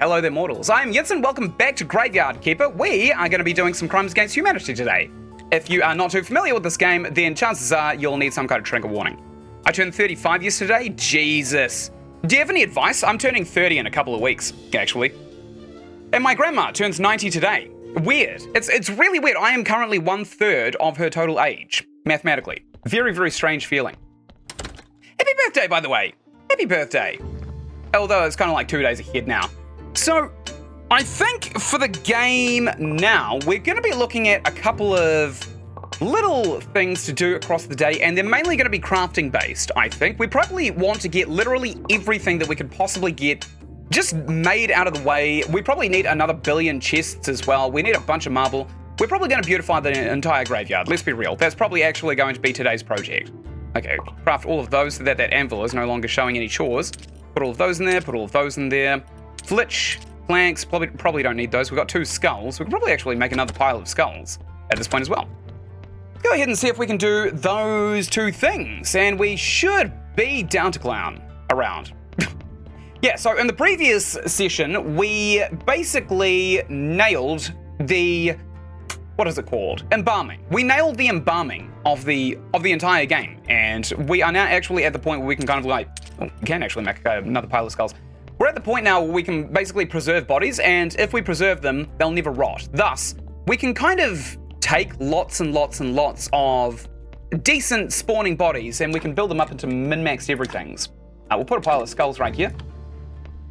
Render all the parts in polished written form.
Hello there, mortals. I'm Ynsin. Welcome back to Graveyard Keeper. We are going to be doing some crimes against humanity today. If you are not too familiar with this game, then chances are you'll need some kind of trigger warning. I turned 35 yesterday. Jesus. Do you have any advice? I'm turning 30 in a couple of weeks, actually. And my grandma turns 90 today. Weird. It's really weird. I am currently 1/3 of her total age, mathematically. Very, very strange feeling. Happy birthday, by the way. Happy birthday. Although it's kind of like 2 days ahead now. So, I think for the game now, we're going to be looking at a couple of little things to do across the day, and they're mainly going to be crafting based, I think. We probably want to get literally everything that we could possibly get just made out of the way. We probably need another 1 billion chests as well. We need a bunch of marble. We're probably going to beautify the entire graveyard, let's be real. That's probably actually going to be today's project. Okay, craft all of those so that that anvil is no longer showing any chores. Put all of those in there, put all of those in there. Flitch, planks, probably don't need those. We've got 2 skulls. We could probably actually make another pile of skulls at this point as well. Go ahead and see if we can do those 2 things, and we should be down to clown around. Yeah, so in the previous session, we basically nailed the, what is it called? Embalming. We nailed the embalming of the entire game, and we are now actually at the point where we can kind of like, we can actually make another pile of skulls. We're at the point now where we can basically preserve bodies, and if we preserve them, they'll never rot. Thus, we can kind of take lots and lots and lots of decent spawning bodies, and we can build them up into min-maxed everythings. We'll put a pile of skulls right here.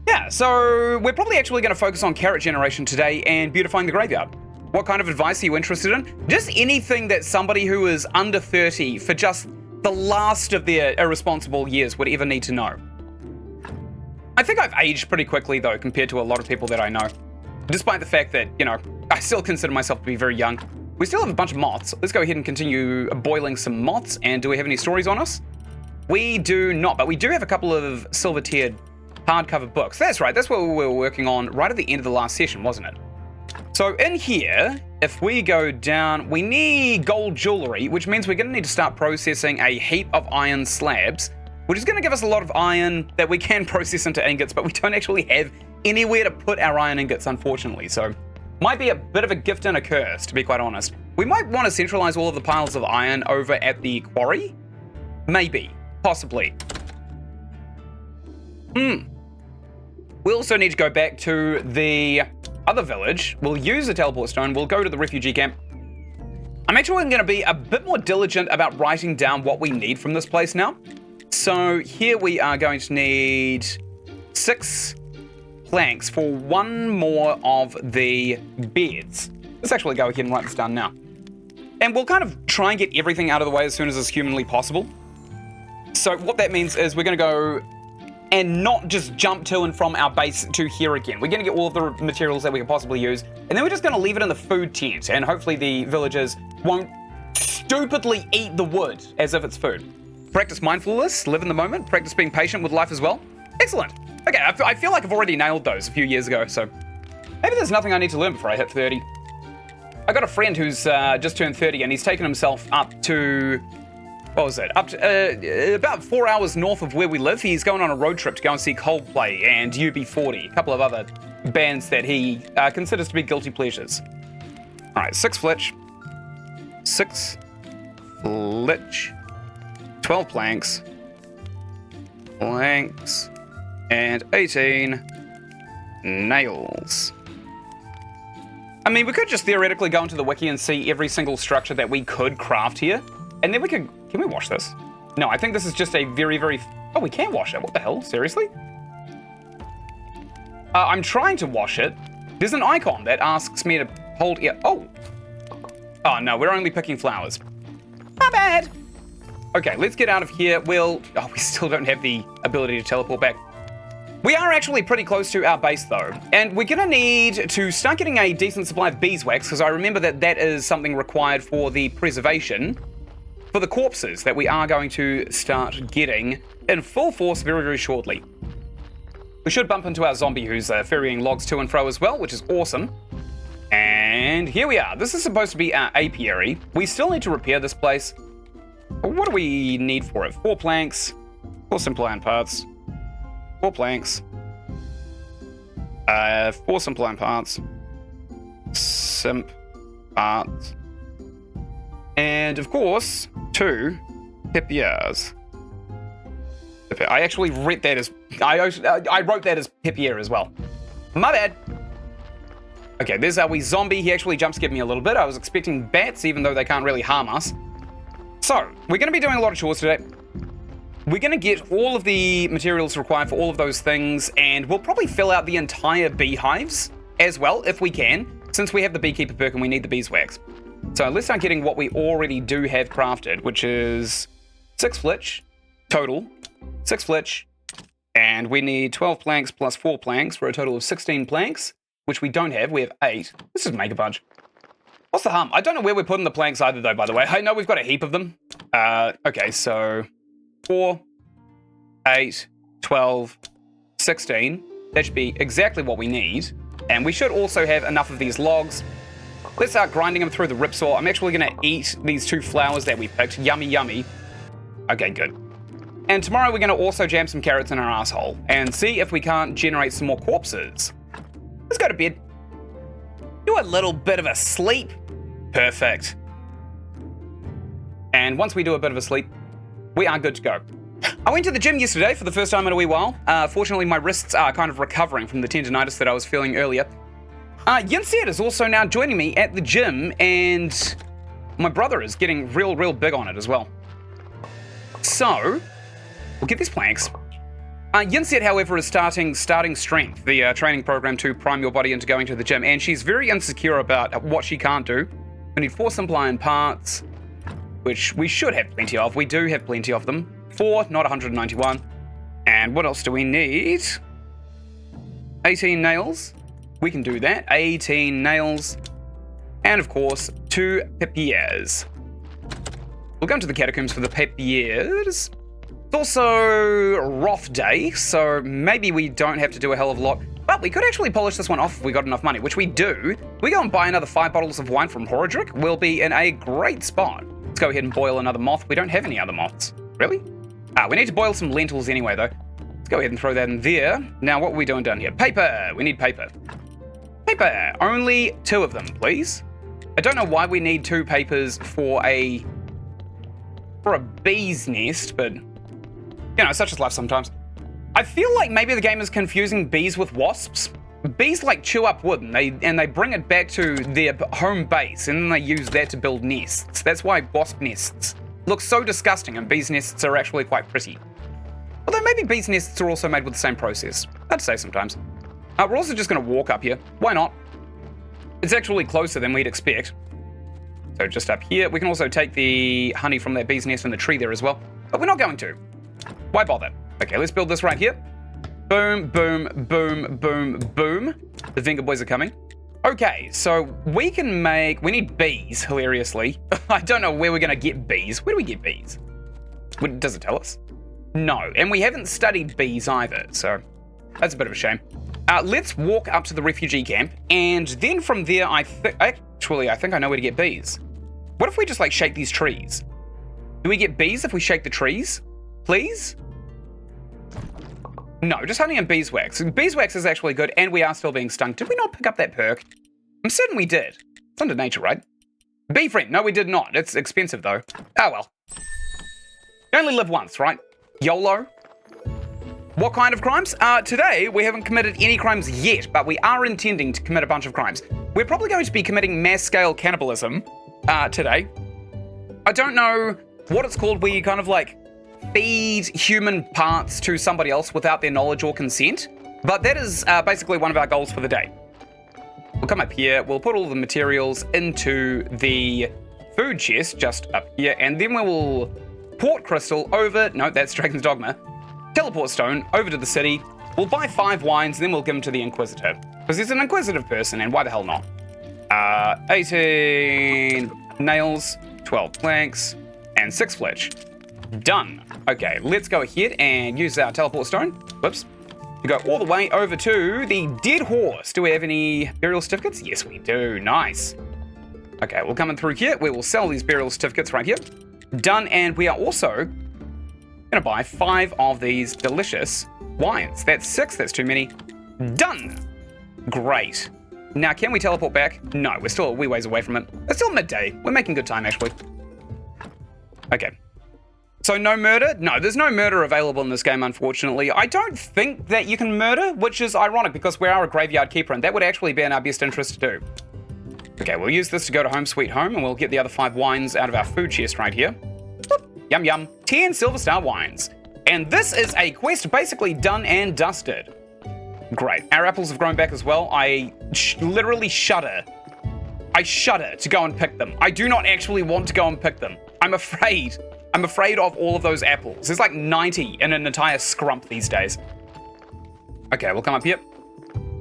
Yeah, so we're probably actually going to focus on carrot generation today and beautifying the graveyard. What kind of advice are you interested in? Just anything that somebody who is under 30 for just the last of their irresponsible years would ever need to know. I think I've aged pretty quickly, though, compared to a lot of people that I know. Despite the fact that, you know, I still consider myself to be very young. We still have a bunch of moths. Let's go ahead and continue boiling some moths. And do we have any stories on us? We do not, but we do have a couple of silver-tiered hardcover books. That's right, that's what we were working on right at the end of the last session, wasn't it? So in here, if we go down, we need gold jewelry, which means we're going to need to start processing a heap of iron slabs, which is going to give us a lot of iron that we can process into ingots, but we don't actually have anywhere to put our iron ingots, unfortunately. So, might be a bit of a gift and a curse, to be quite honest. We might want to centralize all of the piles of iron over at the quarry. Maybe. Possibly. We also need to go back to the other village. We'll use the teleport stone. We'll go to the refugee camp. I'm actually going to be a bit more diligent about writing down what we need from this place now. So here we are going to need 6 planks for 1 more of the beds. Let's actually go ahead and write this down now. And we'll kind of try and get everything out of the way as soon as is humanly possible. So what that means is we're going to go and not just jump to and from our base to here again. We're going to get all of the materials that we can possibly use, and then we're just going to leave it in the food tent, and hopefully the villagers won't stupidly eat the wood as if it's food. Practice mindfulness, live in the moment, practice being patient with life as well. Excellent. Okay, I feel like I've already nailed those a few years ago, so maybe there's nothing I need to learn before I hit 30. I got a friend who's just turned 30, and he's taken himself up to, what was it? Up to about 4 hours north of where we live. He's going on a road trip to go and see Coldplay and UB40, a couple of other bands that he considers to be guilty pleasures. All right, 6 flitch. 6 flitch. 12 planks, and 18 nails. I mean, we could just theoretically go into the wiki and see every single structure that we could craft here, and then we could, can we wash this? No, I think this is just a very, very, oh, we can wash it, what the hell, seriously? I'm trying to wash it. There's an icon that asks me to hold, oh no, we're only picking flowers. Not bad. Okay, let's get out of here. We still don't have the ability to teleport back. We are actually pretty close to our base though, and we're gonna need to start getting a decent supply of beeswax, because I remember that that is something required for the preservation for the corpses that we are going to start getting in full force very, very shortly. We should bump into our zombie who's ferrying logs to and fro as well, which is awesome. And here we are. This is supposed to be our apiary. We still need to repair this place. What do we need for it? 4 planks, 4 simple iron parts, 4 planks, 4 simple iron parts. Simp parts. And, of course, 2 pepiers. I actually read that as... I wrote that as pepier as well. My bad. Okay, there's our wee zombie. He actually jump scared me a little bit. I was expecting bats, even though they can't really harm us. So, we're going to be doing a lot of chores today. We're going to get all of the materials required for all of those things, and we'll probably fill out the entire beehives as well, if we can, since we have the beekeeper perk and we need the beeswax. So let's start getting what we already do have crafted, which is 6 flitch total, 6 flitch, and we need 12 planks plus 4 planks for a total of 16 planks, which we don't have. We have 8. Let's just make a bunch. What's the harm? I don't know where we're putting the planks either, though, by the way. I know we've got a heap of them. Okay, so 4, 8, 12, 16. That should be exactly what we need. And we should also have enough of these logs. Let's start grinding them through the ripsaw. I'm actually going to eat these 2 flowers that we picked. Yummy, yummy. Okay, good. And tomorrow we're going to also jam some carrots in our asshole and see if we can't generate some more corpses. Let's go to bed. Do a little bit of a sleep. Perfect. And once we do a bit of a sleep, we are good to go. I went to the gym yesterday for the first time in a wee while. Fortunately, my wrists are kind of recovering from the tendinitis that I was feeling earlier. Ynsin is also now joining me at the gym, and my brother is getting real big on it as well. So, we'll get these planks. Ynsin, however, is starting Strength, the training program to prime your body into going to the gym, and she's very insecure about what she can't do. We need 4 simple iron parts, which we should have plenty of. We do have plenty of them. 4, not 191. And what else do we need? 18 nails. We can do that. 18 nails. And of course, 2 pepiers. We'll go into the catacombs for the pepiers. It's also Roth Day, so maybe we don't have to do a hell of a lot. But we could actually polish this one off if we got enough money, which we do. We go and buy another 5 bottles of wine from Horadric. We'll be in a great spot. Let's go ahead and boil another moth. We don't have any other moths. Really? We need to boil some lentils anyway, though. Let's go ahead and throw that in there. Now, what are we doing down here? Paper! We need paper. Paper! Only 2 of them, please. I don't know why we need 2 papers for a bee's nest, but, you know, such is life sometimes. I feel like maybe the game is confusing bees with wasps. Bees, like, chew up wood, and they bring it back to their home base, and then they use that to build nests. That's why wasp nests look so disgusting, and bees' nests are actually quite pretty. Although maybe bees' nests are also made with the same process. I'd say sometimes. We're also just going to walk up here. Why not? It's actually closer than we'd expect. So just up here. We can also take the honey from that bee's nest in the tree there as well. But we're not going to. Why bother? Okay, let's build this right here. Boom, boom, boom, boom, boom. The finger boys are coming. Okay, so we need bees, hilariously. I don't know where we're going to get bees. Where do we get bees? Does it tell us? No, and we haven't studied bees either, so that's a bit of a shame. Let's walk up to the refugee camp, and then from there, I think I know where to get bees. What if we just, like, shake these trees? Do we get bees if we shake the trees? Please? No, just honey and beeswax. Beeswax is actually good, and we are still being stung. Did we not pick up that perk? I'm certain we did. It's under nature, right? Bee friend. No, we did not. It's expensive, though. Oh, well. You only live once, right? YOLO. What kind of crimes? Today, we haven't committed any crimes yet, but we are intending to commit a bunch of crimes. We're probably going to be committing mass-scale cannibalism today. I don't know what it's called, where you kind of, like, feed human parts to somebody else without their knowledge or consent. But that is basically one of our goals for the day. We'll come up here, we'll put all the materials into the food chest just up here, and then we will port crystal over, no, that's Dragon's Dogma, teleport stone over to the city. We'll buy 5 wines, then we'll give them to the Inquisitor. Because he's an inquisitive person, and why the hell not? 18 nails, 12 planks, and 6 flitch. Done. Okay, let's go ahead and use our teleport stone. Whoops. We go all the way over to the dead horse. Do we have any burial certificates? Yes, we do. Nice. Okay, we'll come in through here. We will sell these burial certificates right here. Done, and we are also going to buy 5 of these delicious wines. That's 6. That's too many. Done. Great. Now, can we teleport back? No, we're still a wee ways away from it. It's still midday. We're making good time, actually. Okay. So no murder? No, there's no murder available in this game, unfortunately. I don't think that you can murder, which is ironic because we are a graveyard keeper, and that would actually be in our best interest to do. Okay, we'll use this to go to Home Sweet Home, and we'll get the other 5 wines out of our food chest right here. Yum, yum. 10 Silver Star wines. And this is a quest basically done and dusted. Great. Our apples have grown back as well. I literally shudder. I shudder to go and pick them. I do not actually want to go and pick them. I'm afraid. I'm afraid of all of those apples. There's like 90 in an entire scrump these days. Okay, we'll come up here.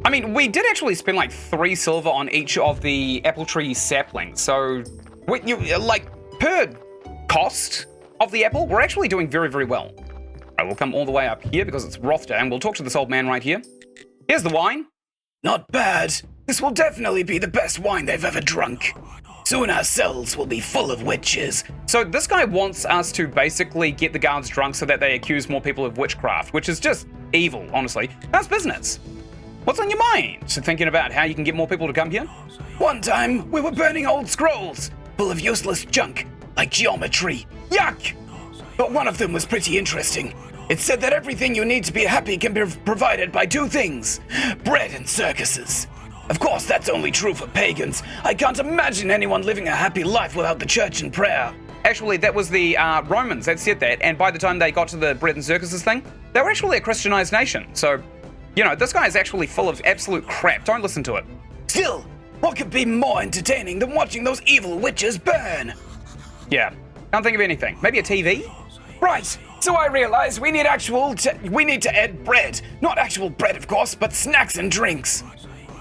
I mean, we did actually spend like 3 silver on each of the apple tree saplings. So, like, per cost of the apple, we're actually doing very, very well. All right, we'll come all the way up here because it's Rothdale, and we'll talk to this old man right here. Here's the wine. Not bad. This will definitely be the best wine they've ever drunk. Soon our cells will be full of witches. So this guy wants us to basically get the guards drunk so that they accuse more people of witchcraft, which is just evil, honestly. That's business. What's on your mind? So thinking about how you can get more people to come here? One time, we were burning old scrolls, full of useless junk, like geometry. Yuck! But one of them was pretty interesting. It said that everything you need to be happy can be provided by 2 things: bread and circuses. Of course, that's only true for pagans. I can't imagine anyone living a happy life without the church and prayer. Actually, that was the Romans that said that, and by the time they got to the bread and circuses thing, they were actually a Christianized nation. So, you know, this guy is actually full of absolute crap. Don't listen to it. Still, what could be more entertaining than watching those evil witches burn? Yeah, can't think of anything. Maybe a TV? Right, so I realize we need to add bread. Not actual bread, of course, but snacks and drinks.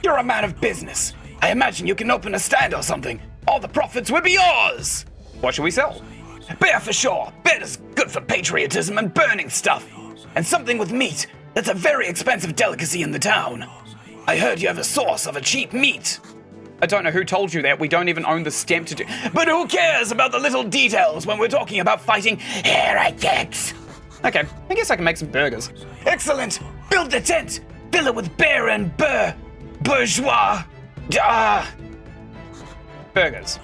You're a man of business. I imagine you can open a stand or something. All the profits will be yours. What should we sell? Beer for sure. Beer is good for patriotism and burning stuff. And something with meat. That's a very expensive delicacy in the town. I heard you have a source of a cheap meat. I don't know who told you that. We don't even own the stamp to do. But who cares about the little details when we're talking about fighting heretics? Okay, I guess I can make some burgers. Excellent. Build the tent. Fill it with beer and bourgeois. Burgers.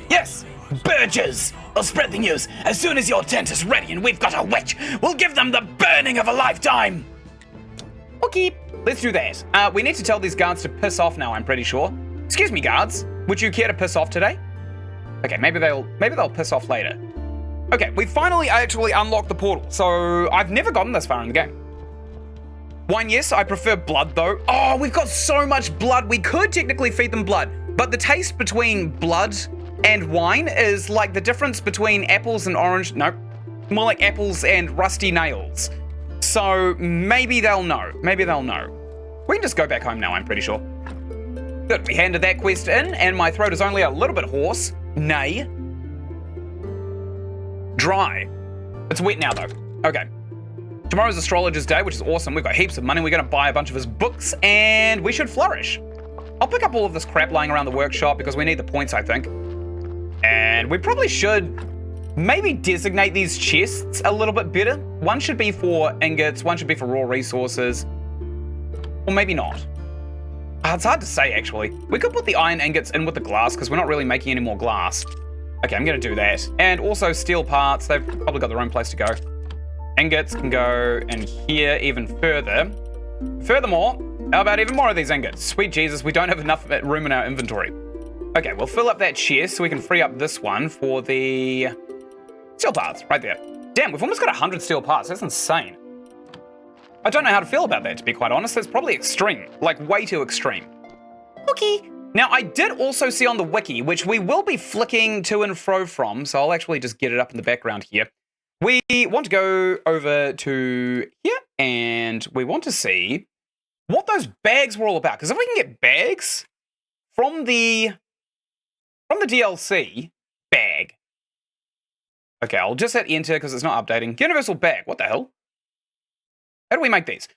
Yes, burgers. I'll spread the news. As soon as your tent is ready and we've got a witch, we'll give them the burning of a lifetime. Okay, let's do that. We need to tell these guards to piss off now, I'm pretty sure. Excuse me, guards. Would you care to piss off today? Okay, maybe they'll piss off later. Okay, we finally actually unlocked the portal. So I've never gotten this far in the game. Wine, yes, I prefer blood though. Oh, we've got so much blood. We could technically feed them blood, but the taste between blood and wine is like the difference between apples and orange. Nope, more like apples and rusty nails. So maybe they'll know. Maybe they'll know. We can just go back home now, I'm pretty sure. Good, we handed that quest in, and my throat is only a little bit hoarse. Nay. Dry. It's wet now, though. Okay. Tomorrow's Astrologer's Day, which is awesome. We've got heaps of money. We're going to buy a bunch of his books, and we should flourish. I'll pick up all of this crap lying around the workshop because we need the points, I think. And we probably should maybe designate these chests a little bit better. One should be for ingots, one should be for raw resources. Or maybe not. It's hard to say, actually. We could put the iron ingots in with the glass because we're not really making any more glass. Okay, I'm going to do that. And also steel parts. They've probably got their own place to go. Ingots can go in here even further. Furthermore, how about even more of these ingots? Sweet Jesus, we don't have enough room in our inventory. Okay, we'll fill up that chest so we can free up this one for the steel parts right there. Damn, we've almost got 100 steel parts. That's insane. I don't know how to feel about that, to be quite honest. That's probably extreme, like way too extreme. Okay. Now, I did also see on the wiki, which we will be flicking to and fro from, so I'll actually just get it up in the background here. We want to go over to here, and we want to see what those bags were all about. Because if we can get bags from the DLC bag. Okay, I'll just hit enter because it's not updating. Universal bag, what the hell? How do we make these?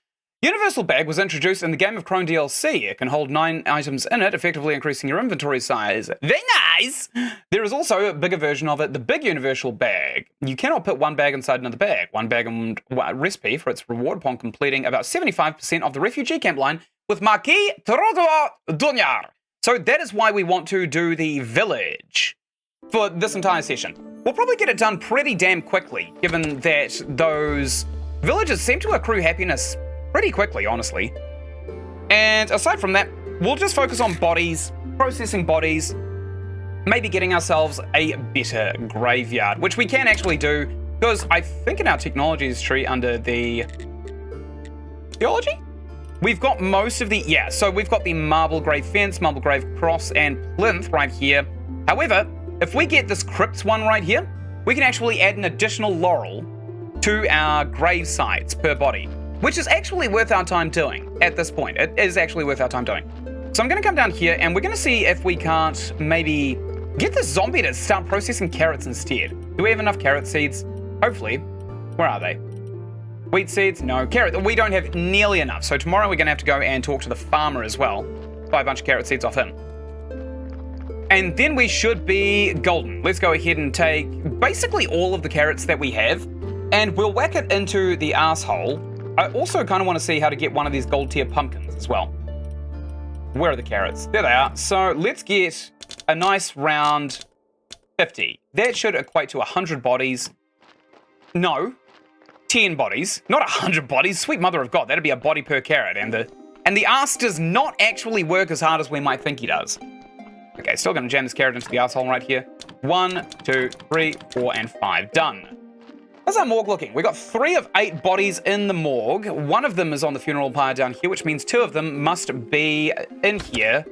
Universal bag was introduced in the Game of Chrome DLC. It can hold 9 items in it, effectively increasing your inventory size. Very nice! There is also a bigger version of it, the big universal bag. You cannot put one bag inside another bag. One bag and recipe for its reward upon completing about 75% of the refugee camp line with Marquis Trodoa Dunyar. So that is why we want to do the village for this entire session. We'll probably get it done pretty damn quickly, given that those villagers seem to accrue happiness pretty quickly, honestly. And aside from that, we'll just focus on bodies, processing bodies, maybe getting ourselves a better graveyard, which we can actually do, because I think in our technologies tree under the theology, we've got most of the, so we've got the marble grave fence, marble grave cross, and plinth right here. However, if we get this crypts one right here, we can actually add an additional laurel to our grave sites per body, which is actually worth our time doing at this point. It is actually worth our time doing. So I'm going to come down here and we're going to see if we can't maybe get the zombie to start processing carrots instead. Do we have enough carrot seeds? Hopefully. Where are they? Wheat seeds? No. Carrot. We don't have nearly enough. So tomorrow we're going to have to go and talk to the farmer as well. Buy a bunch of carrot seeds off him. And then we should be golden. Let's go ahead and take basically all of the carrots that we have, and we'll whack it into the asshole. I also kind of want to see how to get one of these gold tier pumpkins as well. Where are the carrots? There they are. So let's get a nice round 50. That should equate to 100 bodies. No, 10 bodies, not 100 bodies. Sweet mother of God, that'd be a body per carrot. And the ass does not actually work as hard as we might think he does. Okay, still gonna jam this carrot into the asshole right here. 1, 2, 3, 4, and 5. Done. How's our morgue looking? We got 3 of 8 bodies in the morgue. 1 of them is on the funeral pyre down here, which means 2 of them must be in here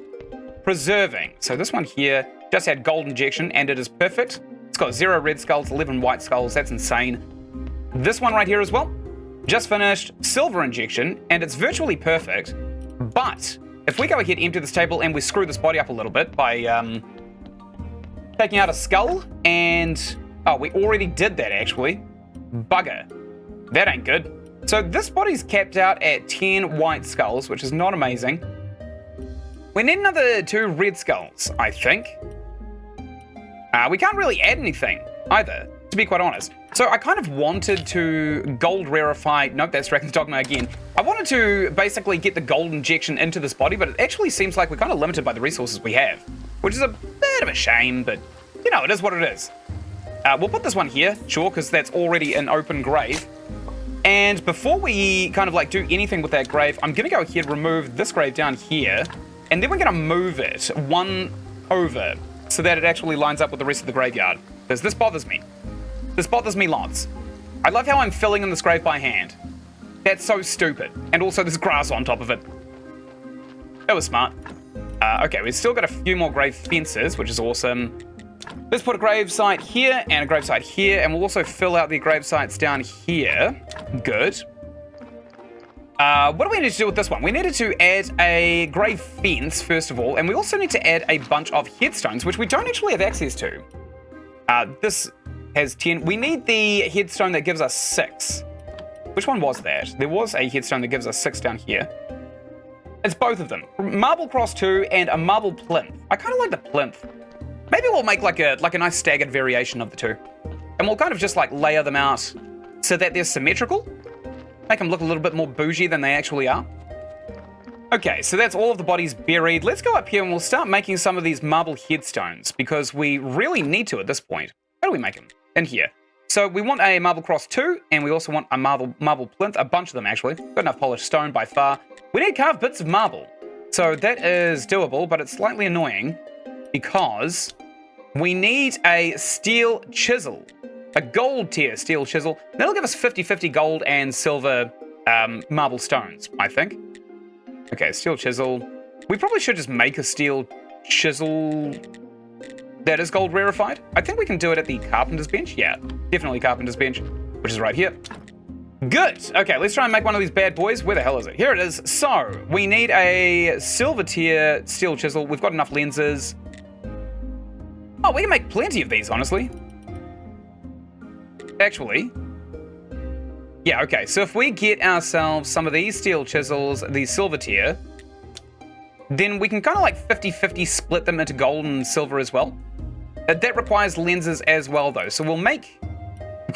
preserving. So this one here just had gold injection and it is perfect. It's got 0 red skulls, 11 white skulls. That's insane. This one right here as well, just finished silver injection and it's virtually perfect. But if we go ahead, empty this table, and we screw this body up a little bit by taking out a skull, and oh, we already did that actually. Bugger. That ain't good. So this body's capped out at 10 white skulls, which is not amazing. We need another 2 red skulls, I think. We can't really add anything either, to be quite honest. So I kind of wanted to gold rarify, nope, that's Dragon's Dogma again. I wanted to basically get the gold injection into this body, but it actually seems like we're kind of limited by the resources we have, which is a bit of a shame, but you know, it is what it is. We'll put this one here, sure, because that's already an open grave. And before we kind of like do anything with that grave, I'm gonna go ahead, remove this grave down here, and then we're gonna move it 1 over so that it actually lines up with the rest of the graveyard, because this bothers me. This bothers me lots. I love how I'm filling in this grave by hand. That's so stupid. And also there's grass on top of it. That was smart. Okay, we've still got a few more grave fences, which is awesome. Let's put a grave site here and a grave site here, and we'll also fill out the grave sites down here. Good. What do we need to do with this one? We needed to add a grave fence, first of all, and we also need to add a bunch of headstones, which we don't actually have access to. This has 10. We need the headstone that gives us 6. Which one was that? There was a headstone that gives us 6 down here. It's both of them. Marble cross 2 and a marble plinth. I kind of like the plinth. Maybe we'll make like a nice staggered variation of the 2. And we'll kind of just like layer them out so that they're symmetrical. Make them look a little bit more bougie than they actually are. Okay, so that's all of the bodies buried. Let's go up here and we'll start making some of these marble headstones because we really need to at this point. How do we make them? In here. So we want a marble cross 2, and we also want a marble plinth, a bunch of them actually. Got enough polished stone by far. We need carved bits of marble. So that is doable, but it's slightly annoying because we need a steel chisel. A gold tier steel chisel. That'll give us 50-50 gold and silver marble stones, I think. Okay, steel chisel. We probably should just make a steel chisel that is gold rarefied. I think we can do it at the carpenter's bench. Yeah, definitely carpenter's bench, which is right here. Good. Okay, let's try and make one of these bad boys. Where the hell is it? Here it is. So we need a silver tier steel chisel. We've got enough lenses. Oh, we can make plenty of these, honestly. Actually. Yeah, okay. So if we get ourselves some of these steel chisels, the silver tier, then we can kind of like 50-50 split them into gold and silver as well. That requires lenses as well, though. So we'll make...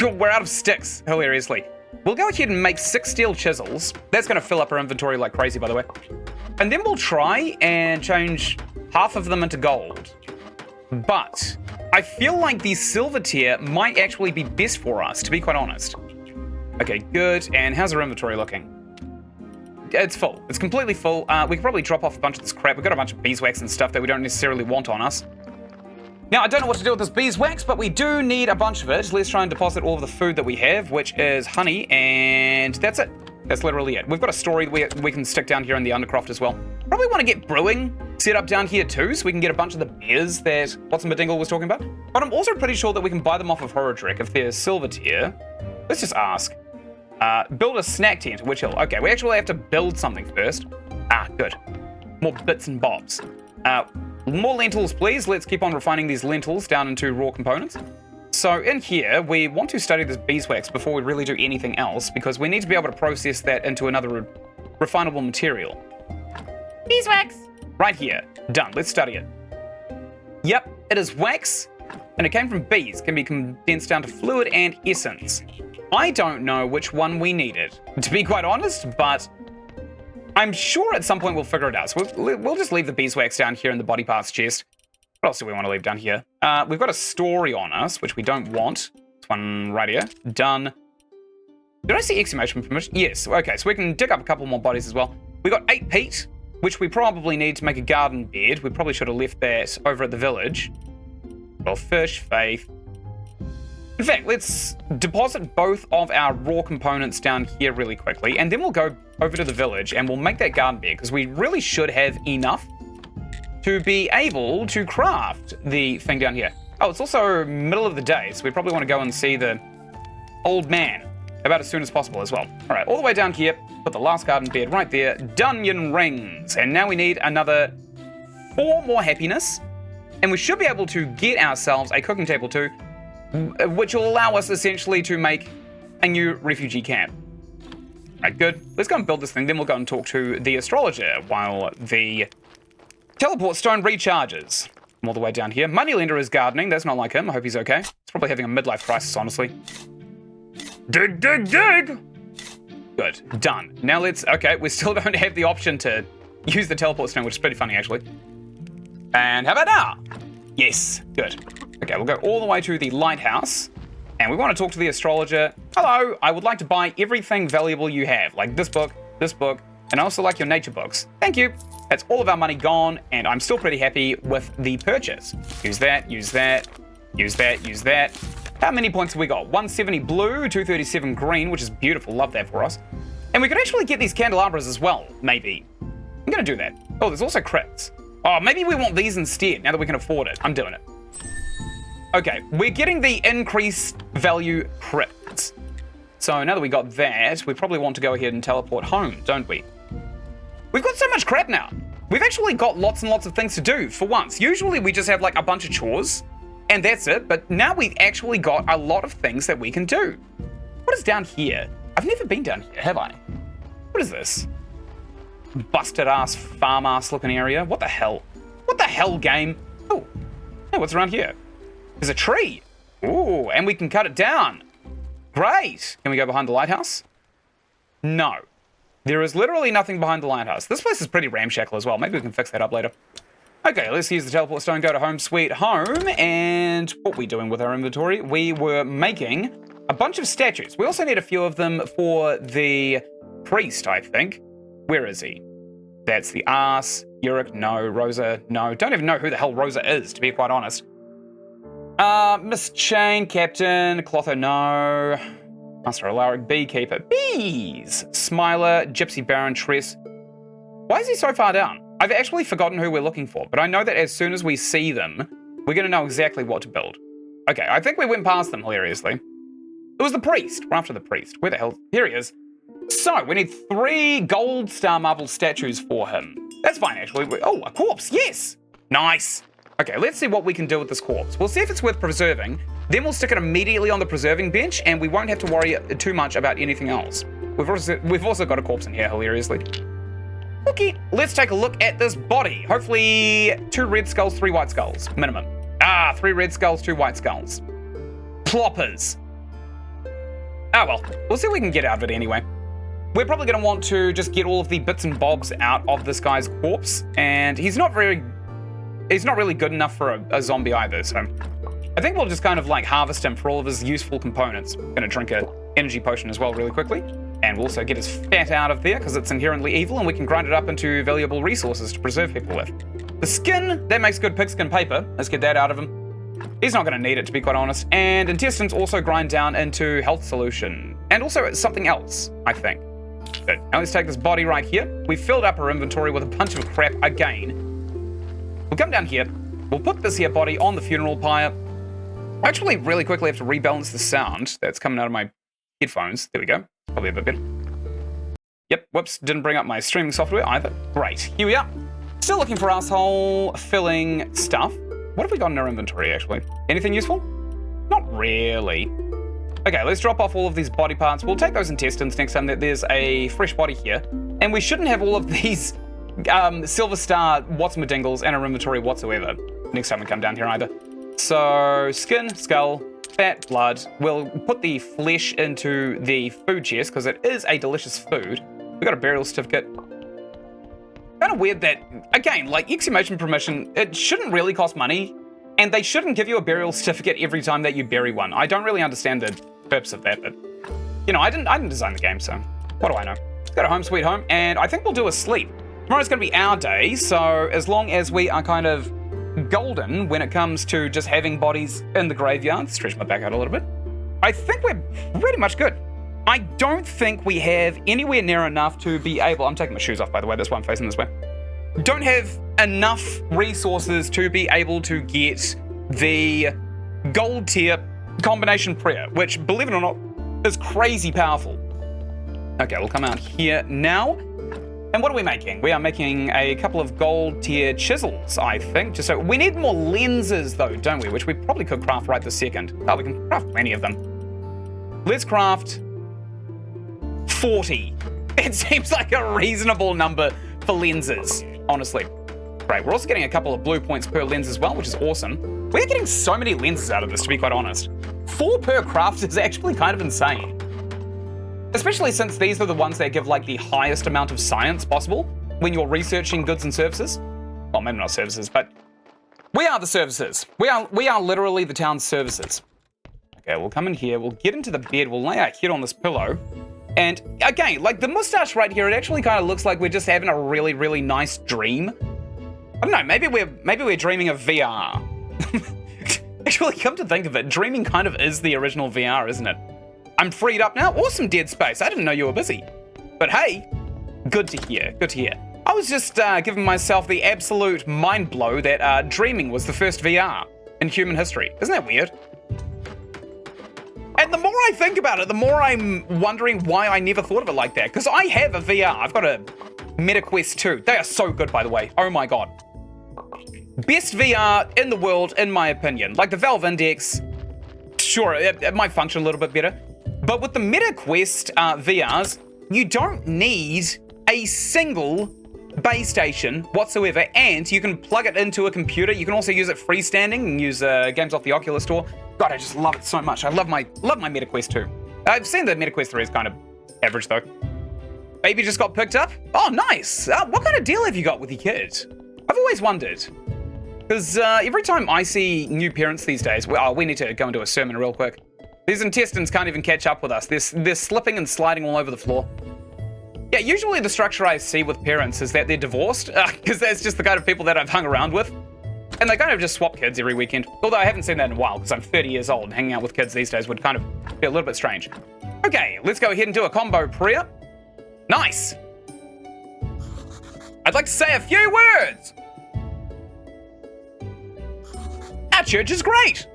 We're out of sticks, hilariously. We'll go ahead and make 6 steel chisels. That's going to fill up our inventory like crazy, by the way. And then we'll try and change half of them into gold. But I feel like the silver tier might actually be best for us, to be quite honest. Okay, good. And how's our inventory looking? It's full. It's completely full. We could probably drop off a bunch of this crap. We've got a bunch of beeswax and stuff that we don't necessarily want on us. Now, I don't know what to do with this beeswax, but we do need a bunch of it. Let's try and deposit all of the food that we have, which is honey, and that's it. That's literally it. We've got a story we can stick down here in the Undercroft as well. Probably want to get brewing set up down here too, so we can get a bunch of the beers that Watson Bedingle was talking about. But I'm also pretty sure that we can buy them off of Horodrick if they're silver tier. Let's just ask. Build a snack tent at Witch Hill. Okay, we actually have to build something first. Good. More bits and bobs. More lentils, please. Let's keep on refining these lentils down into raw components. So in here, we want to study this beeswax before we really do anything else, because we need to be able to process that into another refinable material. Beeswax! Right here. Done. Let's study it. Yep, it is wax, and it came from bees. Can be condensed down to fluid and essence. I don't know which one we needed, to be quite honest, but I'm sure at some point we'll figure it out. So we'll just leave the beeswax down here in the body parts chest. What else do we want to leave down here? We've got a story on us, which we don't want. This one right here. Done. Did I see exclamation permission? Yes. Okay, so we can dig up a couple more bodies as well. We got 8 peat, which we probably need to make a garden bed. We probably should have left that over at the village. Well, fish, faith. In fact, let's deposit both of our raw components down here really quickly, and then we'll go over to the village and we'll make that garden bed, because we really should have enough to be able to craft the thing down here. Oh, it's also middle of the day, so we probably want to go and see the old man about as soon as possible as well. All right, all the way down here, put the last garden bed right there, Dunyan rings. And now we need another 4 more happiness, and we should be able to get ourselves a cooking table too, which will allow us essentially to make a new refugee camp. Right, good. Let's go and build this thing, then we'll go and talk to the astrologer while the teleport stone recharges. I'm all the way down here. Moneylender is gardening. That's not like him. I hope he's okay. He's probably having a midlife crisis, honestly. Dig, dig, dig! Good. Done. Now let's... Okay, we still don't have the option to use the teleport stone, which is pretty funny, actually. And how about now? Yes. Good. Okay, we'll go all the way to the lighthouse. And we want to talk to the astrologer. Hello, I would like to buy everything valuable you have. Like this book, and I also like your nature books. Thank you. That's all of our money gone, and I'm still pretty happy with the purchase. Use that, use that, use that, use that. How many points have we got? 170 blue, 237 green, which is beautiful. Love that for us. And we could actually get these candelabras as well, maybe. I'm going to do that. Oh, there's also crits. Oh, maybe we want these instead, now that we can afford it. I'm doing it. Okay, we're getting the increased value crits. So now that we got that, we probably want to go ahead and teleport home, don't we? We've got so much crap now. We've actually got lots and lots of things to do for once. Usually we just have like a bunch of chores and that's it. But now we've actually got a lot of things that we can do. What is down here? I've never been down here, have I? What is this? Busted ass, farm ass looking area. What the hell? What the hell, game? Oh, hey, what's around here? There's a tree. Ooh, and we can cut it down. Great. Can we go behind the lighthouse? No. There is literally nothing behind the lighthouse. This place is pretty ramshackle as well. Maybe we can fix that up later. Okay, let's use the teleport stone, go to home sweet home. And what are we doing with our inventory? We were making a bunch of statues. We also need a few of them for the priest, I think. Where is he? That's the ass. Yurik, no. Rosa, no. Don't even know who the hell Rosa is, to be quite honest. Miss Chain, Captain, Clotho, no. Master Alaric, Beekeeper, Bees, Smiler, Gypsy Baron, Tress. Why is he so far down? I've actually forgotten who we're looking for, but I know that as soon as we see them, we're going to know exactly what to build. Okay, I think we went past them hilariously. It was the priest. We're after the priest. Where the hell? Here he is. So, we need 3 gold star marble statues for him. That's fine, actually. Oh, a corpse. Yes. Nice. Okay, let's see what we can do with this corpse. We'll see if it's worth preserving. Then we'll stick it immediately on the preserving bench, and we won't have to worry too much about anything else. We've also got a corpse in here, hilariously. Okay, let's take a look at this body. Hopefully 2 red skulls, 3 white skulls, minimum. 3 red skulls, 2 white skulls. Ploppers. Oh well, we'll see what we can get out of it anyway. we're probably going to want to just get all of the bits and bobs out of this guy's corpse, and he's not really good enough for a zombie either, so I think we'll just kind of like harvest him for all of his useful components. I'm going to drink an energy potion as well really quickly, and we'll also get his fat out of there because it's inherently evil, and we can grind it up into valuable resources to preserve people with. The skin, that makes good pigskin paper. Let's get that out of him. He's not going to need it, to be quite honest. And intestines also grind down into health solution. And also it's something else, I think. Good. Now let's take this body right here. We filled up our inventory with a bunch of crap again. We'll come down here. We'll put this here body on the funeral pyre. I actually really quickly have to rebalance the sound that's coming out of my headphones. There we go. Probably a bit better. Yep, whoops, didn't bring up my streaming software either. Great, here we are. Still looking for asshole filling stuff. What have we got in our inventory, actually? Anything useful? Not really. Okay, let's drop off all of these body parts. We'll take those intestines next time that there's a fresh body here. And we shouldn't have all of these Silver Star what's-ma-dingles in our inventory whatsoever next time we come down here either. So, skin, skull, fat, blood. We'll put the flesh into the food chest because it is a delicious food. We got a burial certificate. Kind of weird that, again, like exhumation permission, it shouldn't really cost money, and they shouldn't give you a burial certificate every time that you bury one. I don't really understand the purpose of that, but, you know, I didn't design the game, so what do I know? Let's go to home sweet home, and I think we'll do a sleep. Tomorrow's going to be our day, so as long as we are kind of golden when it comes to just having bodies in the graveyard, stretch my back out a little bit, I think we're pretty much good. I don't think we have anywhere near enough to be able... I'm taking my shoes off, by the way. That's why I'm facing this way. Don't have enough resources to be able to get the gold tier combination prayer, which, believe it or not, is crazy powerful. Okay, we'll come out here now. And what are we making? We are making a couple of gold tier chisels, I think. Just so we need more lenses, though, don't we? Which we probably could craft right this second. Oh, we can craft plenty of them. Let's craft 40. It seems like a reasonable number for lenses, honestly. Great, we're also getting a couple of blue points per lens as well, which is awesome. We're getting so many lenses out of this, to be quite honest. 4 per craft is actually kind of insane. Especially since these are the ones that give like the highest amount of science possible when you're researching goods and services. Well, maybe not services, but we are the services. We are literally the town's services. Okay, we'll come in here, we'll get into the bed, we'll lay our head on this pillow. And again, like the mustache right here, it actually kind of looks like we're just having a really, really nice dream. I don't know, maybe we're dreaming of VR. Actually, come to think of it, dreaming kind of is the original VR, isn't it? I'm freed up now. Awesome, Dead Space. I didn't know you were busy. But hey, good to hear, good to hear. I was just giving myself the absolute mind blow that dreaming was the first VR in human history. Isn't that weird? And the more I think about it, the more I'm wondering why I never thought of it like that. Because I have a VR. I've got a MetaQuest 2. They are so good, by the way. Oh my god. Best VR in the world, in my opinion. Like the Valve Index, sure, it might function a little bit better. But with the MetaQuest VRs, you don't need a single base station whatsoever, and you can plug it into a computer. You can also use it freestanding and use games off the Oculus Store. God, I just love it so much. I love my MetaQuest 2. I've seen the MetaQuest 3 is kind of average though. Baby just got picked up. Oh, nice. What kind of deal have you got with your kid? I've always wondered. Because every time I see new parents these days, well, we need to go into a sermon real quick. These intestines can't even catch up with us. They're slipping and sliding all over the floor. Yeah, usually the structure I see with parents is that they're divorced, because that's just the kind of people that I've hung around with. And they kind of just swap kids every weekend. Although I haven't seen that in a while, because I'm 30 years old, and hanging out with kids these days would kind of be a little bit strange. Okay, let's go ahead and do a combo prayer. Nice. I'd like to say a few words. Our church is great.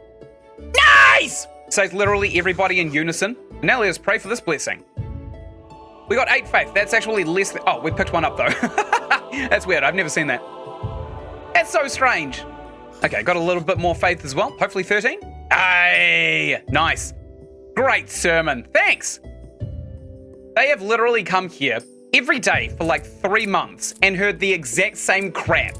Nice! Says literally everybody in unison. Now let us pray for this blessing. We got 8 faith. That's actually less than... Oh, we picked one up though. That's weird. I've never seen that. That's so strange. Okay, got a little bit more faith as well. Hopefully 13. Hey, nice. Great sermon. Thanks. They have literally come here every day for like 3 months and heard the exact same crap.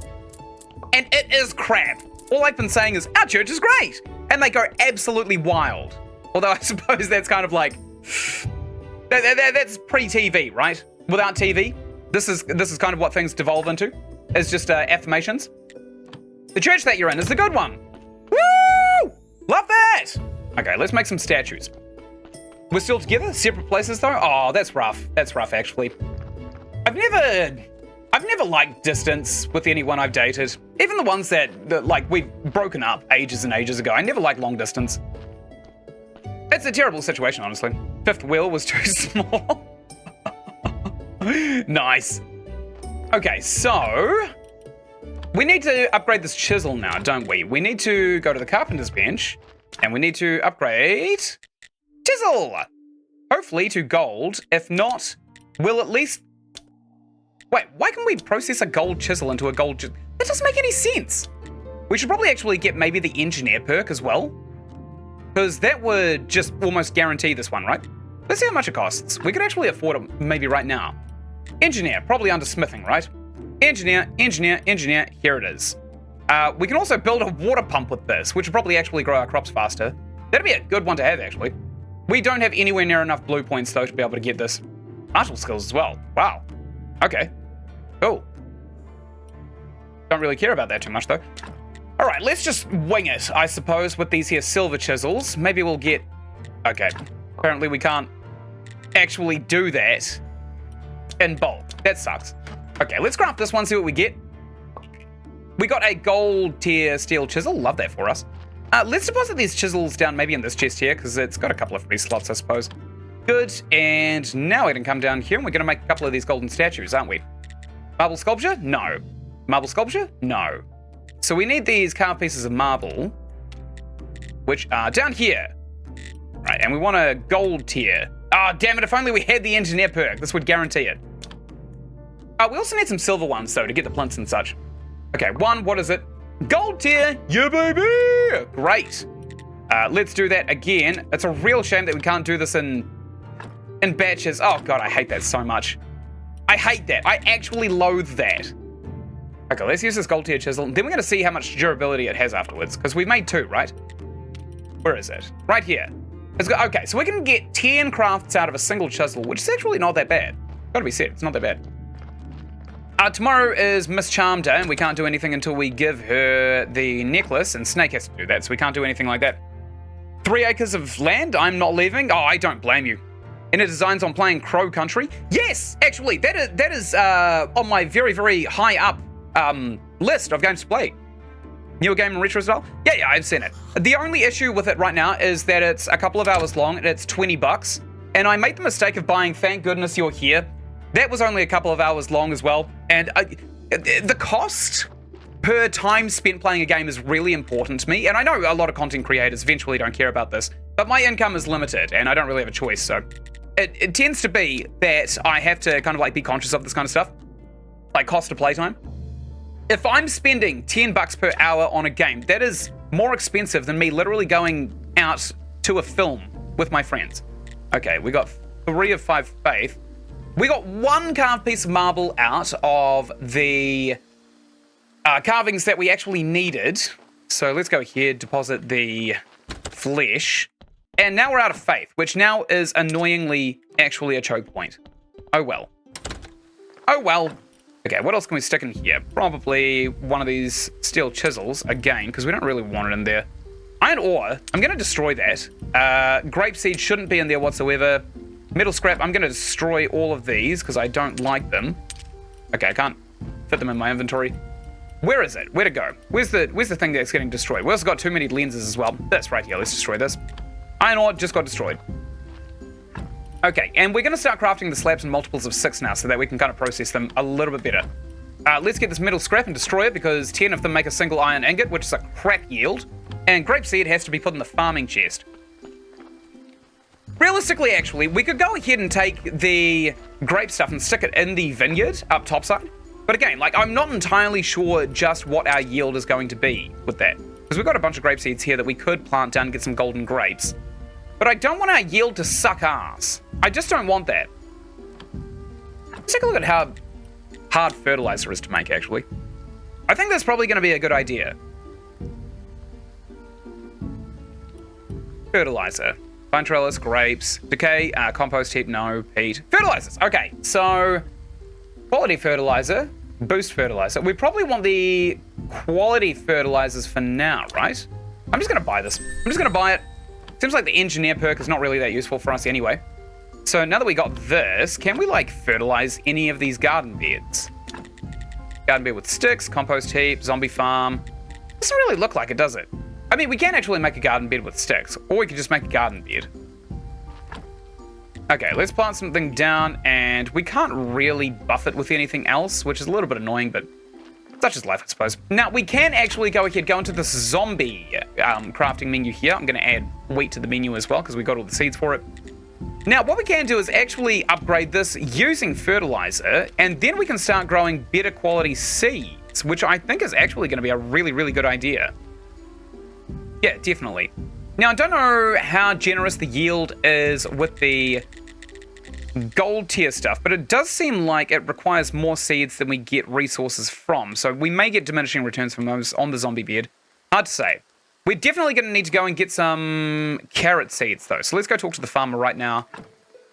And it is crap. All I've been saying is, our church is great. And they go absolutely wild. Although I suppose that's kind of like... That's pre-TV, right? Without TV, this is kind of what things devolve into. It's just affirmations. The church that you're in is the good one. Woo! Love that! Okay, let's make some statues. We're still together? Separate places though? Oh, that's rough. That's rough, actually. I've never liked distance with anyone I've dated. Even the ones that like, we've broken up ages and ages ago. I never liked long distance. It's a terrible situation, honestly. Fifth wheel was too small. Nice. Okay, so we need to upgrade this chisel now, don't we? We need to go to the carpenter's bench and we need to upgrade chisel. Hopefully to gold. If not, we'll at least... Wait, why can we process a gold chisel into a gold chisel? That doesn't make any sense. We should probably actually get maybe the engineer perk as well, because that would just almost guarantee this one, right? Let's see how much it costs. We could actually afford it maybe right now. Engineer, probably under smithing, right? Engineer, engineer, engineer, here it is. We can also build a water pump with this, which would probably actually grow our crops faster. That'd be a good one to have, actually. We don't have anywhere near enough blue points, though, to be able to get this. Martial skills as well. Wow. Okay. Cool. Don't really care about that too much, though. All right, let's just wing it, I suppose, with these here silver chisels. Maybe we'll get... Okay. Apparently we can't actually do that in bulk. That sucks. Okay, let's craft this one, see what we get. We got a gold tier steel chisel. Love that for us. Let's deposit these chisels down maybe in this chest here, because it's got a couple of free slots, I suppose. Good, and now we can come down here, and we're going to make a couple of these golden statues, aren't we? Marble sculpture? No. Marble sculpture? No. So we need these carved pieces of marble, which are down here. Right, and we want a gold tier. Oh, damn it, if only we had the engineer perk. This would guarantee it. We also need some silver ones, though, to get the plinths and such. Okay, one, what is it? Gold tier! Yeah, baby! Great. Let's do that again. It's a real shame that we can't do this in batches. Oh, God, I hate that so much. I hate that. I actually loathe that. Okay, let's use this gold tier chisel. Then we're going to see how much durability it has afterwards, because we made two, right? Where is it? Right here. Okay, so we can get 10 crafts out of a single chisel, which is actually not that bad. Gotta be said, it's not that bad. Tomorrow is Miss Charm Day, and we can't do anything until we give her the necklace, and Snake has to do that, so we can't do anything like that. 3 acres of land, I'm not leaving? Oh, I don't blame you. Any designs on playing Crow Country? Yes, actually, that is on my very, very high up list of games to play. Newer game in retro style? Yeah, I've seen it. The only issue with it right now is that it's a couple of hours long and it's $20. And I made the mistake of buying Thank Goodness You're Here. That was only a couple of hours long as well. And the cost per time spent playing a game is really important to me. And I know a lot of content creators eventually don't care about this, but my income is limited and I don't really have a choice. So it tends to be that I have to kind of like be conscious of this kind of stuff, like cost of playtime. If I'm spending $10 per hour on a game, that is more expensive than me literally going out to a film with my friends. Okay, we got 3 of 5 faith. We got 1 carved piece of marble out of the carvings that we actually needed. So let's go here, deposit the flesh. And now we're out of faith, which now is annoyingly actually a choke point. Oh well. Oh well. Okay, what else can we stick in here? Probably one of these steel chisels, again, because we don't really want it in there. Iron ore, I'm going to destroy that. Grape seed shouldn't be in there whatsoever. Metal scrap, I'm going to destroy all of these, because I don't like them. Okay, I can't fit them in my inventory. Where is it? Where to go? Where's the thing that's getting destroyed? We also got too many lenses as well. This right here, let's destroy this. Iron ore just got destroyed. Okay, and we're going to start crafting the slabs in multiples of 6 now so that we can kind of process them a little bit better. Let's get this metal scrap and destroy it because 10 of them make a single iron ingot, which is a crap yield. And grape seed has to be put in the farming chest. Realistically, actually, we could go ahead and take the grape stuff and stick it in the vineyard up topside. But again, like, I'm not entirely sure just what our yield is going to be with that. Because we've got a bunch of grape seeds here that we could plant down and get some golden grapes. But I don't want our yield to suck ass. I just don't want that. Let's take a look at how hard fertilizer is to make, actually. I think that's probably going to be a good idea. Fertilizer. Pine trellis, grapes, decay, compost heap, no, peat. Fertilizers. Okay, so quality fertilizer, boost fertilizer. We probably want the quality fertilizers for now, right? I'm just going to buy this. I'm just going to buy it. Seems like the engineer perk is not really that useful for us anyway. So now that we got this, can we like fertilize any of these garden beds? Garden bed with sticks, compost heap, zombie farm. Doesn't really look like it, does it? I mean, we can actually make a garden bed with sticks, or we could just make a garden bed. Okay, let's plant something down, and we can't really buff it with anything else, which is a little bit annoying, but such is life, I suppose. Now, we can actually go into this zombie crafting menu here. I'm going to add wheat to the menu as well, because we got all the seeds for it. Now, what we can do is actually upgrade this using fertilizer, and then we can start growing better quality seeds, which I think is actually going to be a really, really good idea. Yeah, definitely. Now, I don't know how generous the yield is with the gold tier stuff, but it does seem like it requires more seeds than we get resources from, so we may get diminishing returns from those on the zombie bed. Hard to say. We're definitely going to need to go and get some carrot seeds, though. So let's go talk to the farmer right now.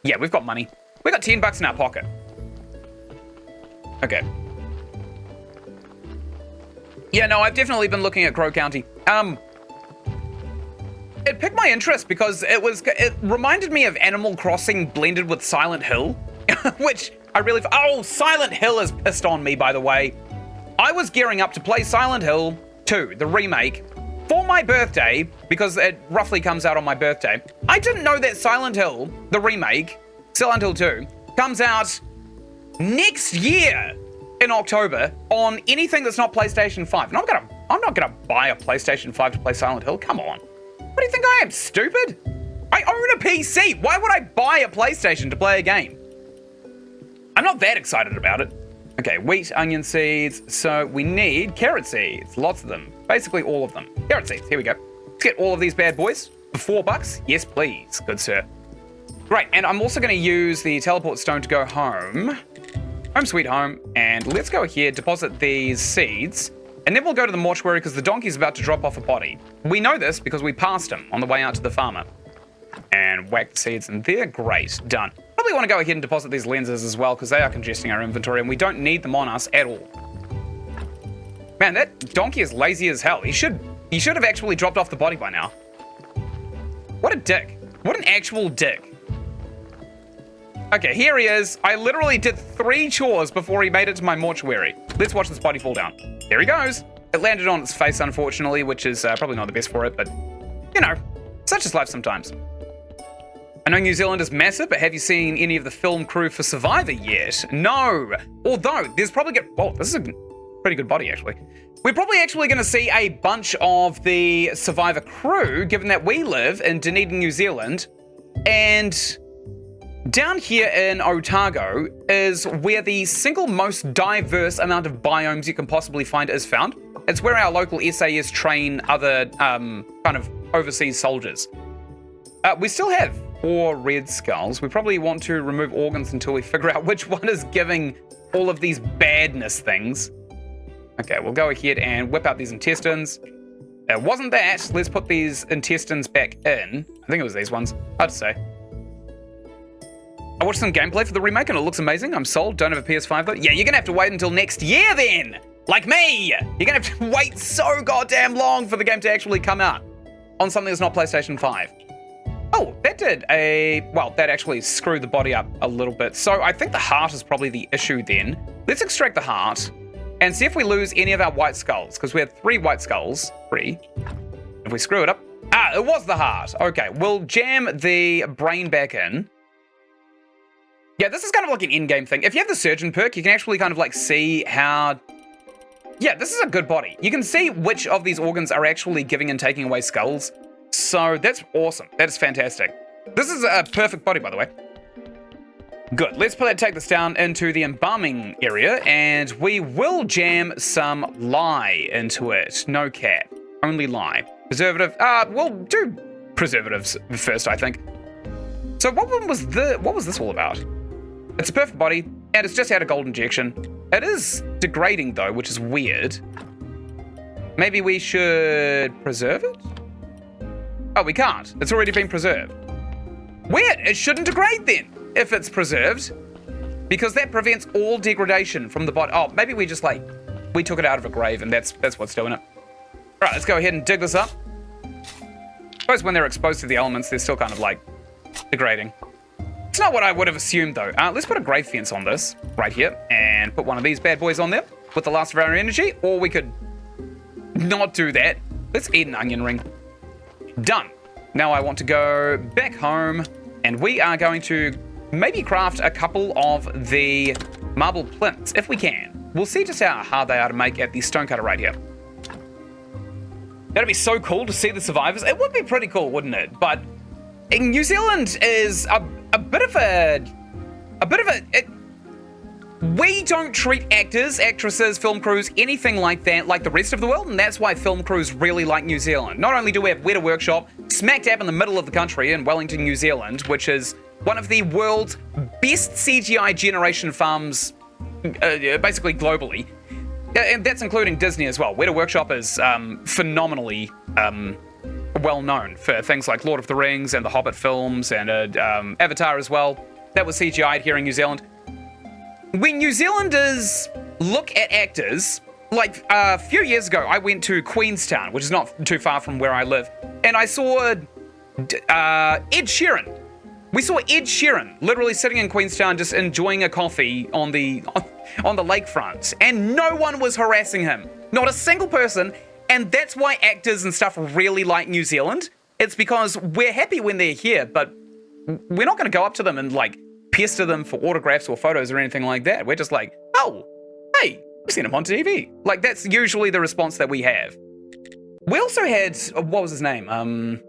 Yeah, we've got money. We've got $10 in our pocket. Okay. Yeah, no, I've definitely been looking at Crow County. It piqued my interest because it reminded me of Animal Crossing blended with Silent Hill, which I really... Oh, Silent Hill is pissed on me, by the way. I was gearing up to play Silent Hill 2, the remake, for my birthday, because it roughly comes out on my birthday. I didn't know that Silent Hill, the remake, Silent Hill 2, comes out next year in October on anything that's not PlayStation 5. And I'm not gonna buy a PlayStation 5 to play Silent Hill. Come on. What do you think I am, stupid? I own a PC. Why would I buy a PlayStation to play a game? I'm not that excited about it. Okay, wheat, onion seeds. So we need carrot seeds. Lots of them. Basically all of them. Carrot seeds. Here we go. Let's get all of these bad boys for $4. Yes, please. Good sir. Great. And I'm also going to use the teleport stone to go home. Home sweet home. And let's go here, deposit these seeds. And then we'll go to the mortuary because the donkey's about to drop off a body. We know this because we passed him on the way out to the farmer. And whack the seeds in there. Great. Done. Probably want to go ahead and deposit these lenses as well because they are congesting our inventory and we don't need them on us at all. Man, that donkey is lazy as hell. He should have actually dropped off the body by now. What a dick. What an actual dick. Okay, here he is. I literally did 3 chores before he made it to my mortuary. Let's watch this body fall down. There he goes. It landed on its face, unfortunately, which is probably not the best for it, but, you know, such is life sometimes. I know New Zealand is massive, but have you seen any of the film crew for Survivor yet? No. Although, there's probably... Whoa, this is a pretty good body, actually. We're probably actually going to see a bunch of the Survivor crew, given that we live in Dunedin, New Zealand, and down here in Otago is where the single most diverse amount of biomes you can possibly find is found. It's where our local SAS train other kind of overseas soldiers. We still have 4 red skulls. We probably want to remove organs until we figure out which one is giving all of these badness things. Okay, we'll go ahead and whip out these intestines. It wasn't that. Let's put these intestines back in. I think it was these ones. Hard to say. I watched some gameplay for the remake and it looks amazing. I'm sold. Don't have a PS5 though. Yeah, you're gonna have to wait until next year then. Like me. You're gonna have to wait so goddamn long for the game to actually come out on something that's not PlayStation 5. Oh, that did that actually screwed the body up a little bit. So I think the heart is probably the issue then. Let's extract the heart and see if we lose any of our white skulls, because we had 3 white skulls. 3. If we screw it up. It was the heart. Okay, we'll jam the brain back in. Yeah, this is kind of like an in-game thing. If you have the surgeon perk, you can actually kind of like see how... Yeah, this is a good body. You can see which of these organs are actually giving and taking away skulls. So that's awesome. That is fantastic. This is a perfect body, by the way. Good. Let's take this down into the embalming area, and we will jam some lye into it. No cat. Only lye. Preservative. We'll do preservatives first, I think. So what was this all about? It's a perfect body, and it's just had a gold injection. It is degrading, though, which is weird. Maybe we should preserve it? Oh, we can't. It's already been preserved. Weird. It shouldn't degrade then, if it's preserved. Because that prevents all degradation from the body. Oh, maybe we just like, we took it out of a grave and that's what's doing it. All right, let's go ahead and dig this up. I suppose when they're exposed to the elements, they're still kind of like degrading. It's not what I would have assumed though. Let's put a grave fence on this right here and put one of these bad boys on there with the last of our energy, or we could not do that. Let's eat an onion ring. Done. Now I want to go back home and we are going to maybe craft a couple of the marble plinths if we can. We'll see just how hard they are to make at the stonecutter right here. That'd be so cool to see the survivors. It would be pretty cool, wouldn't it? But New Zealand is a bit of a we don't treat actors, actresses, film crews, anything like that like the rest of the world, and that's why film crews really like New Zealand. Not only do we have Weta Workshop smack dab in the middle of the country in Wellington, New Zealand, which is one of the world's best CGI generation farms, basically globally. And that's including Disney as well. Weta Workshop is phenomenally well known for things like Lord of the Rings and the Hobbit films and Avatar as well. That was CGI'd here in New Zealand. When New Zealanders look at actors, like a few years ago, I went to Queenstown, which is not too far from where I live, and I saw Ed Sheeran. We saw Ed Sheeran literally sitting in Queenstown just enjoying a coffee on the lakefront, and no one was harassing him. Not a single person, and that's why actors and stuff really like New Zealand. It's because we're happy when they're here, but we're not going to go up to them and like pester them for autographs or photos or anything like that. We're just like, oh, hey, we've seen him on TV. Like, that's usually the response that we have. We also had, what was his name?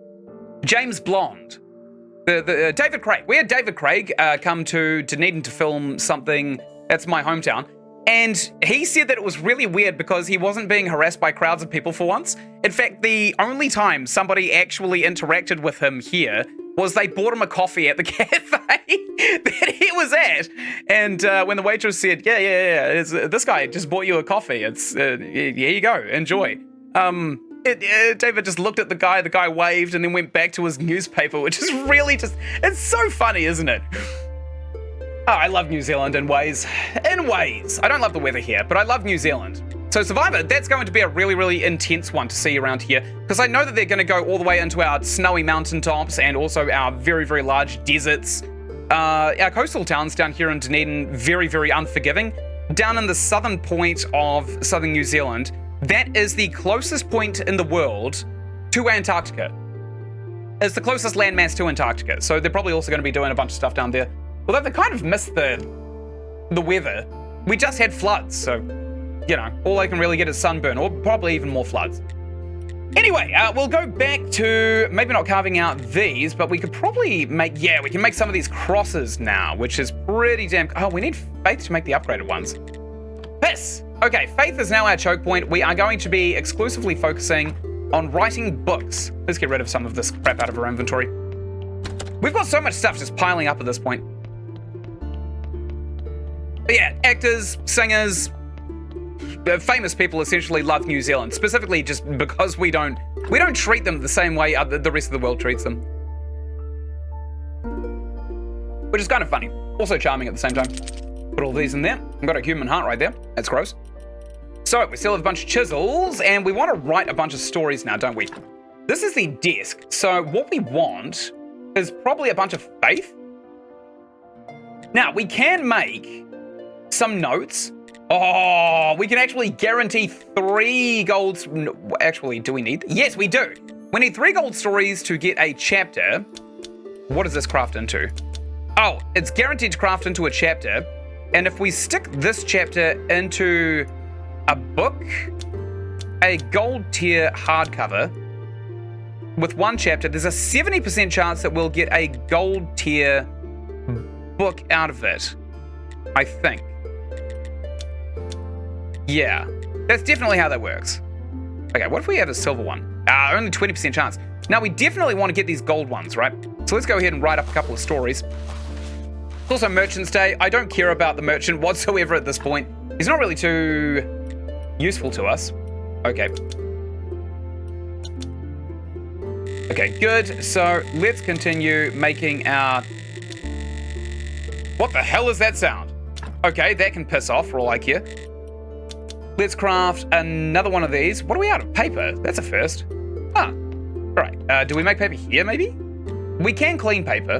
James Blonde. David Craig. We had David Craig come to Dunedin to film something. That's my hometown. And he said that it was really weird because he wasn't being harassed by crowds of people for once. In fact, the only time somebody actually interacted with him here was they bought him a coffee at the cafe that he was at. And when the waitress said, yeah, this guy just bought you a coffee. It's here you go, enjoy. David just looked at the guy waved and then went back to his newspaper, which is really just, it's so funny, isn't it? Oh, I love New Zealand in ways. I don't love the weather here, but I love New Zealand. So Survivor, that's going to be a really, really intense one to see around here, because I know that they're going to go all the way into our snowy mountaintops and also our very, very large deserts. Our coastal towns down here in Dunedin, very, very unforgiving. Down in the southern point of southern New Zealand, that is the closest point in the world to Antarctica. It's the closest landmass to Antarctica, so they're probably also going to be doing a bunch of stuff down there. Although they kind of missed the weather. We just had floods, so, you know, all they can really get is sunburn, or probably even more floods. Anyway, we'll go back to maybe not carving out these, but we could probably make, we can make some of these crosses now, which is pretty damn, oh, we need Faith to make the upgraded ones. Piss! Okay, Faith is now our choke point. We are going to be exclusively focusing on writing books. Let's get rid of some of this crap out of our inventory. We've got so much stuff just piling up at this point. But yeah, actors, singers, famous people essentially love New Zealand, specifically just because we don't treat them the same way the rest of the world treats them. Which is kind of funny. Also charming at the same time. Put all these in there. I've got a human heart right there. That's gross. So, we still have a bunch of chisels, and we want to write a bunch of stories now, don't we? This is the desk. So, what we want is probably a bunch of faith. Now, we can make some notes. Oh, we can actually guarantee 3 golds. No, actually, do we need? Yes, we do. We need 3 gold stories to get a chapter. What does this craft into? Oh, it's guaranteed to craft into a chapter. And if we stick this chapter into a book, a gold tier hardcover with 1 chapter, there's a 70% chance that we'll get a gold tier book out of it, I think. Yeah, that's definitely how that works. Okay, what if we have a silver one? Only 20% chance. Now, we definitely want to get these gold ones, right? So let's go ahead and write up a couple of stories. It's also Merchant's Day. I don't care about the merchant whatsoever at this point. He's not really too useful to us. Okay. Okay, good. So let's continue making our... What the hell is that sound? Okay, that can piss off for all I care. Let's craft another one of these. What are we out of? Paper. That's a first. Ah, all right. Do we make paper here, maybe? We can clean paper.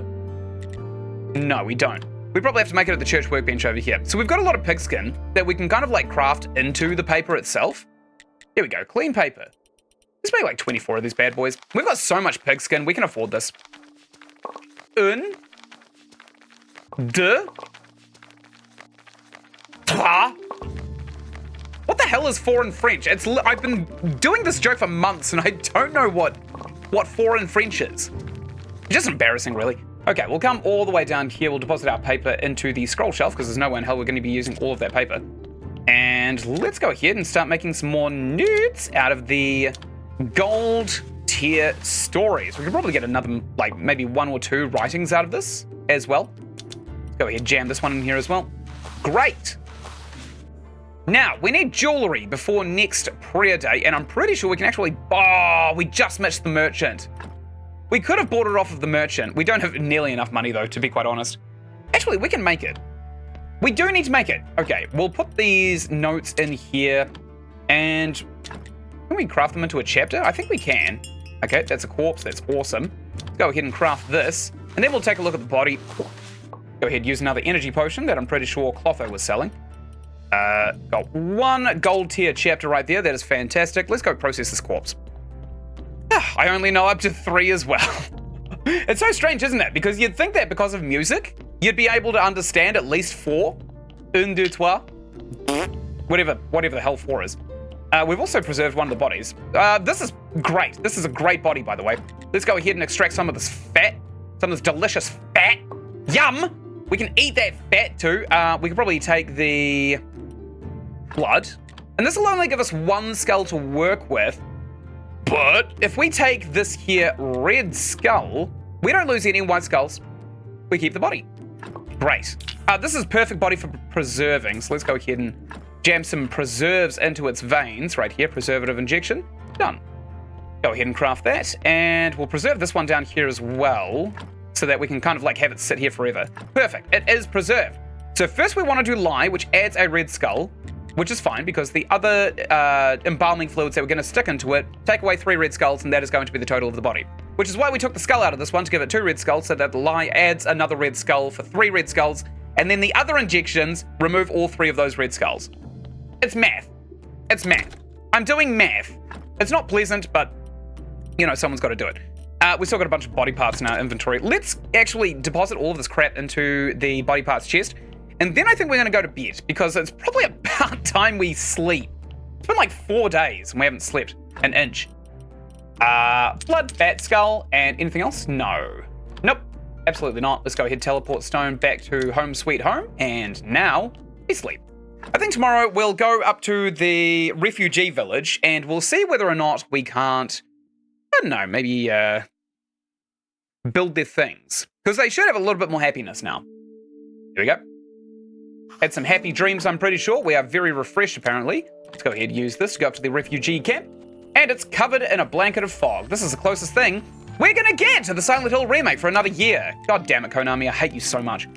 No, we don't. We probably have to make it at the church workbench over here. So we've got a lot of pigskin that we can kind of like craft into the paper itself. Here we go. Clean paper. Let's make like 24 of these bad boys. We've got so much pigskin. We can afford this. Un. De. Trois. What the hell is four in French? I've been doing this joke for months and I don't know what four in French is. It's just embarrassing, really. Okay, we'll come all the way down here. We'll deposit our paper into the scroll shelf because there's no way in hell we're going to be using all of that paper. And let's go ahead and start making some more nudes out of the gold tier stories. We could probably get another, like maybe 1 or 2 writings out of this as well. Let's go ahead and jam this one in here as well. Great. Now, we need jewelry before next prayer day, and I'm pretty sure we can actually... Oh, we just missed the merchant. We could have bought it off of the merchant. We don't have nearly enough money, though, to be quite honest. Actually, we can make it. We do need to make it. Okay, we'll put these notes in here, and can we craft them into a chapter? I think we can. Okay, that's a corpse. That's awesome. Let's go ahead and craft this, and then we'll take a look at the body. Go ahead, use another energy potion that I'm pretty sure Clotho was selling. Got 1 gold tier chapter right there. That is fantastic. Let's go process this corpse. I only know up to 3 as well. It's so strange, isn't it? Because you'd think that because of music, you'd be able to understand at least 4. 1, 2, 3. Whatever the hell 4 is. We've also preserved one of the bodies. This is great. This is a great body, by the way. Let's go ahead and extract some of this fat. Some of this delicious fat. Yum! We can eat that fat too. We could probably take the blood. And this will only give us 1 skull to work with. But if we take this here red skull, we don't lose any white skulls. We keep the body. Great. This is perfect body for preserving. So let's go ahead and jam some preserves into its veins right here. Preservative injection. Done. Go ahead and craft that. And we'll preserve this one down here as well, so that we can kind of like have it sit here forever. Perfect. It is preserved. So first we want to do lye, which adds a red skull, which is fine because the other embalming fluids that we're going to stick into it take away 3 red skulls, and that is going to be the total of the body. Which is why we took the skull out of this one to give it 2 red skulls, so that the lye adds another red skull for 3 red skulls, and then the other injections remove all 3 of those red skulls. It's math. It's math. I'm doing math. It's not pleasant, but, you know, someone's got to do it. We've still got a bunch of body parts in our inventory. Let's actually deposit all of this crap into the body parts chest. And then I think we're going to go to bed, because it's probably about time we sleep. It's been like 4 days and we haven't slept an inch. Blood, fat skull, and anything else? No. Nope. Absolutely not. Let's go ahead, teleport stone back to home sweet home. And now we sleep. I think tomorrow we'll go up to the refugee village and we'll see whether or not we can't, I don't know, maybe build their things. Because they should have a little bit more happiness now. Here we go. Had some happy dreams, I'm pretty sure. We are very refreshed, apparently. Let's go ahead and use this to go up to the refugee camp. And it's covered in a blanket of fog. This is the closest thing we're gonna get to the Silent Hill remake for another year. God damn it, Konami, I hate you so much.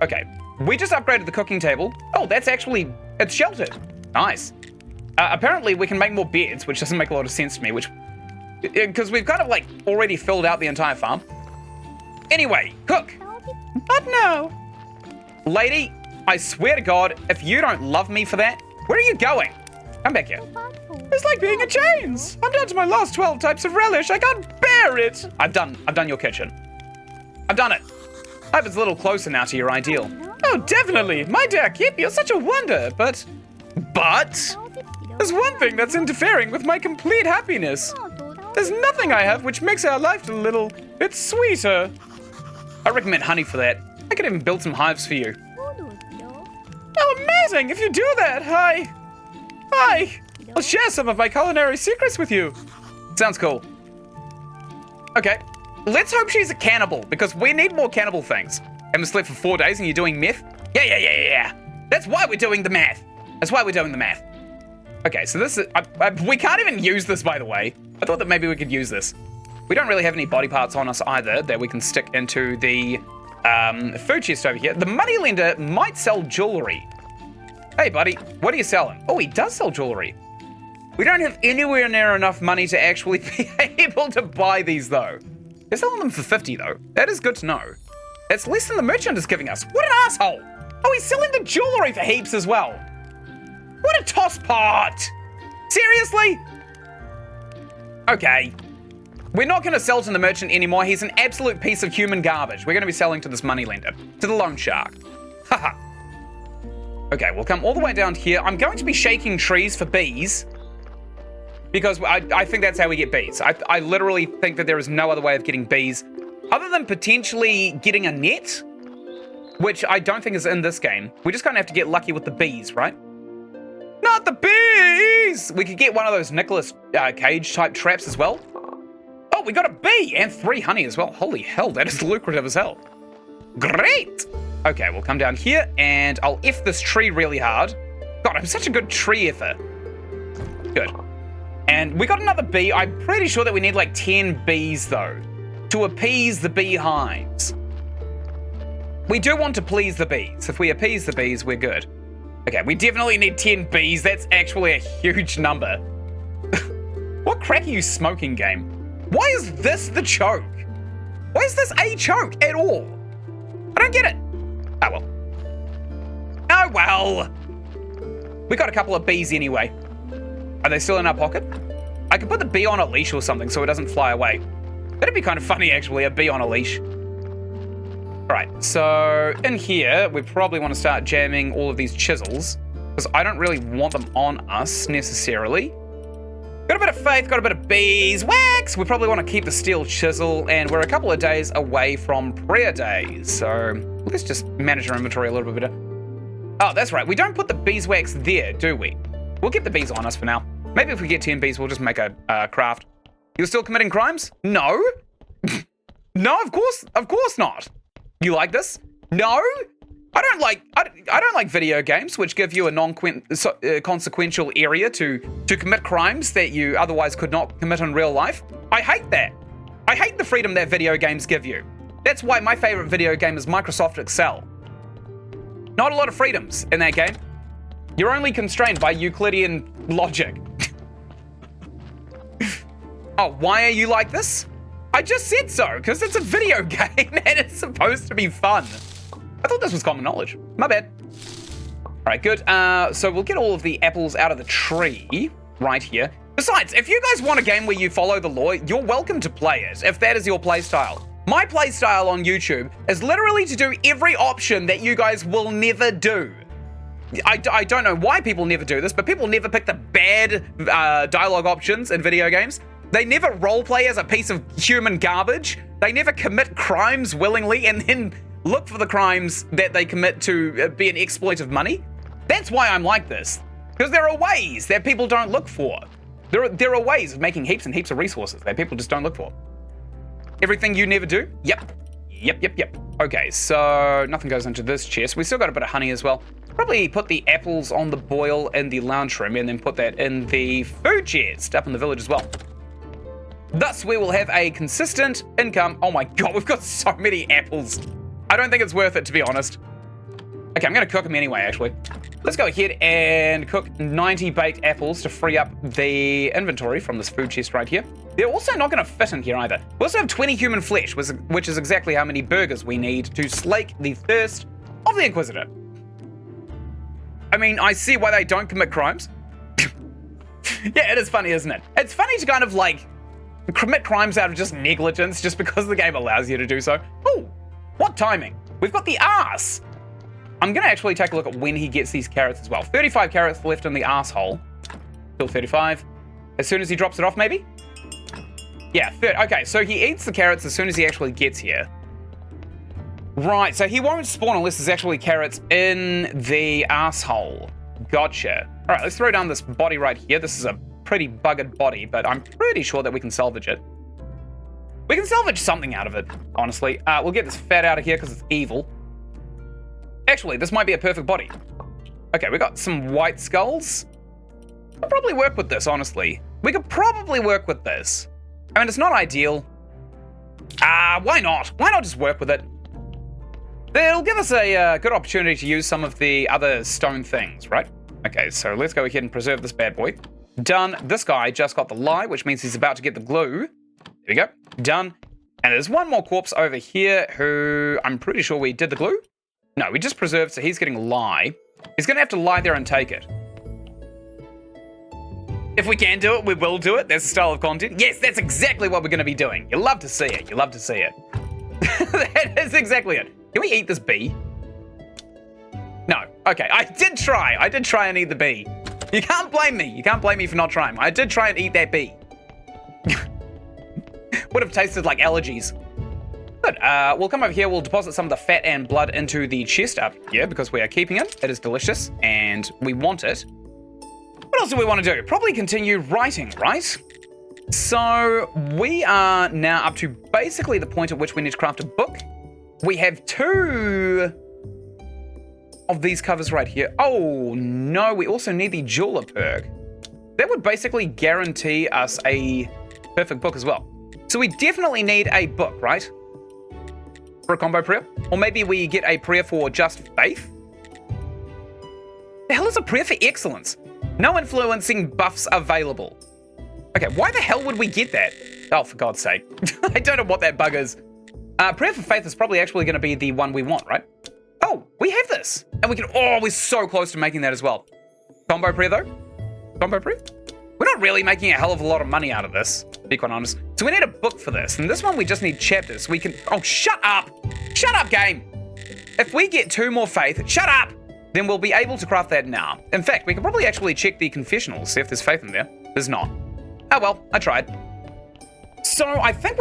Okay, we just upgraded the cooking table. Oh, that's actually, it's sheltered. Nice. Apparently we can make more beds, which doesn't make a lot of sense to me, because we've kind of like already filled out the entire farm. Anyway, cook. But no. Lady, I swear to God, if you don't love me for that, where are you going? Come back here. It's like being in chains. I'm down to my last 12 types of relish. I can't bear it. I've done your kitchen. I've done it. I hope it's a little closer now to your ideal. Oh, definitely. My dear Kip, you're such a wonder, but there's one thing that's interfering with my complete happiness. There's nothing I have which makes our life a little bit sweeter. I recommend honey for that. I could even build some hives for you. Oh, amazing! If you do that, I'll share some of my culinary secrets with you. Sounds cool. Okay, let's hope she's a cannibal, because we need more cannibal things. Haven't slept for 4 days and you're doing meth? Yeah. That's why we're doing the math. Okay, so this is... we can't even use this, by the way. I thought that maybe we could use this. We don't really have any body parts on us either that we can stick into the food chest over here. The moneylender might sell jewelry. Hey, buddy, what are you selling? Oh, he does sell jewelry. We don't have anywhere near enough money to actually be able to buy these, though. They're selling them for 50, though. That is good to know. That's less than the merchant is giving us. What an asshole. Oh, he's selling the jewelry for heaps as well. What a tosspot. Seriously? Okay. We're not going to sell to the merchant anymore. He's an absolute piece of human garbage. We're going to be selling to this moneylender, to the loan shark. Haha. Okay, we'll come all the way down here. I'm going to be shaking trees for bees because I think that's how we get bees. I literally think that there is no other way of getting bees other than potentially getting a net, which I don't think is in this game. We're just going to have to get lucky with the bees, right? Not the bees! We could get one of those Nicholas Cage type traps as well. Oh, we got a bee and 3 honey as well. Holy hell, that is lucrative as hell. Great! Okay, we'll come down here and I'll F this tree really hard. God, I'm such a good tree effer. Good. And we got another bee. I'm pretty sure that we need like 10 bees though to appease the beehives. We do want to please the bees. If we appease the bees, we're good. Okay, we definitely need 10 bees. That's actually a huge number. What crack are you smoking, game? Why is this the choke? Why is this a choke at all? I don't get it. Oh well. Oh well. We got a couple of bees anyway. Are they still in our pocket? I could put the bee on a leash or something so it doesn't fly away. That'd be kind of funny actually, a bee on a leash. Alright, so in here, we probably want to start jamming all of these chisels because I don't really want them on us necessarily. Got a bit of faith, got a bit of beeswax. We probably want to keep the steel chisel, and we're a couple of days away from prayer days. So let's just manage our inventory a little bit better. Oh, that's right. We don't put the beeswax there, do we? We'll get the bees on us for now. Maybe if we get 10 bees, we'll just make a craft. You're still committing crimes? No. No, of course not. You like this? No. I don't like video games which give you a non-consequential area to commit crimes that you otherwise could not commit in real life. I hate that. I hate the freedom that video games give you. That's why my favorite video game is Microsoft Excel. Not a lot of freedoms in that game. You're only constrained by Euclidean logic. Oh, why are you like this? I just said so, because it's a video game and it's supposed to be fun. I thought this was common knowledge. My bad. All right, good. So we'll get all of the apples out of the tree right here. Besides, if you guys want a game where you follow the law, you're welcome to play it, if that is your playstyle. My playstyle on YouTube is literally to do every option that you guys will never do. I don't know why people never do this, but people never pick the bad dialogue options in video games. They never roleplay as a piece of human garbage. They never commit crimes willingly and then look for the crimes that they commit to be an exploit of money. That's why I'm like this. Because there are ways that people don't look for. There are ways of making heaps and heaps of resources that people just don't look for. Everything you never do? Yep. Okay, so nothing goes into this chest. We still got a bit of honey as well. Probably put the apples on the boil in the lounge room and then put that in the food chest up in the village as well. Thus, we will have a consistent income. Oh my god, we've got so many apples. I don't think it's worth it, to be honest. Okay, I'm going to cook them anyway, actually. Let's go ahead and cook 90 baked apples to free up the inventory from this food chest right here. They're also not going to fit in here either. We also have 20 human flesh, which is exactly how many burgers we need to slake the thirst of the Inquisitor. I mean, I see why they don't commit crimes. Yeah, it is funny, isn't it? It's funny to kind of like commit crimes out of just negligence just because the game allows you to do so. Oh, what timing? We've got the arse. I'm going to actually take a look at when he gets these carrots as well. 35 carrots left in the arsehole. Still 35. As soon as he drops it off, maybe? Yeah, okay, so he eats the carrots as soon as he actually gets here. Right, so he won't spawn unless there's actually carrots in the arsehole. Gotcha. All right, let's throw down this body right here. This is a pretty buggered body, but I'm pretty sure that we can salvage it. We can salvage something out of it, honestly. We'll get this fat out of here because it's evil. Actually, this might be a perfect body. Okay, we got some white skulls. I'll probably work with this, honestly. We could probably work with this. I mean, it's not ideal. Why not? Why not just work with it? It'll give us a good opportunity to use some of the other stone things, right? Okay, so let's go ahead and preserve this bad boy. Done. This guy just got the lie, which means he's about to get the glue. There we go. Done. And there's one more corpse over here who I'm pretty sure we did the glue. No, we just preserved, so he's getting lie. He's going to have to lie there and take it. If we can do it, we will do it. That's the style of content. Yes, that's exactly what we're going to be doing. You love to see it. You love to see it. That is exactly it. Can we eat this bee? No. Okay, I did try. I did try and eat the bee. You can't blame me. You can't blame me for not trying. I did try and eat that bee. Would have tasted like allergies. Good. We'll come over here. We'll deposit some of the fat and blood into the chest up here because we are keeping it. It is delicious and we want it. What else do we want to do? Probably continue writing, right? So we are now up to basically the point at which we need to craft a book. We have 2 of these covers right here. Oh no, we also need the jeweler perk. That would basically guarantee us a perfect book as well. So we definitely need a book, right? For a combo prayer? Or maybe we get a prayer for just faith? The hell is a prayer for excellence? No influencing buffs available. Okay, why the hell would we get that? Oh, for God's sake. I don't know what that bug is. Prayer for faith is probably actually going to be the one we want, right? Oh, we have this. And we can, oh, we're so close to making that as well. Combo prayer though? Combo prayer? We're not really making a hell of a lot of money out of this, to be quite honest. So we need a book for this. And this one, we just need chapters. We can, oh, shut up. Shut up, game. If we get 2 more faith, shut up. Then we'll be able to craft that now. In fact, we can probably actually check the confessionals, see if there's faith in there. There's not. Oh well, I tried. So I think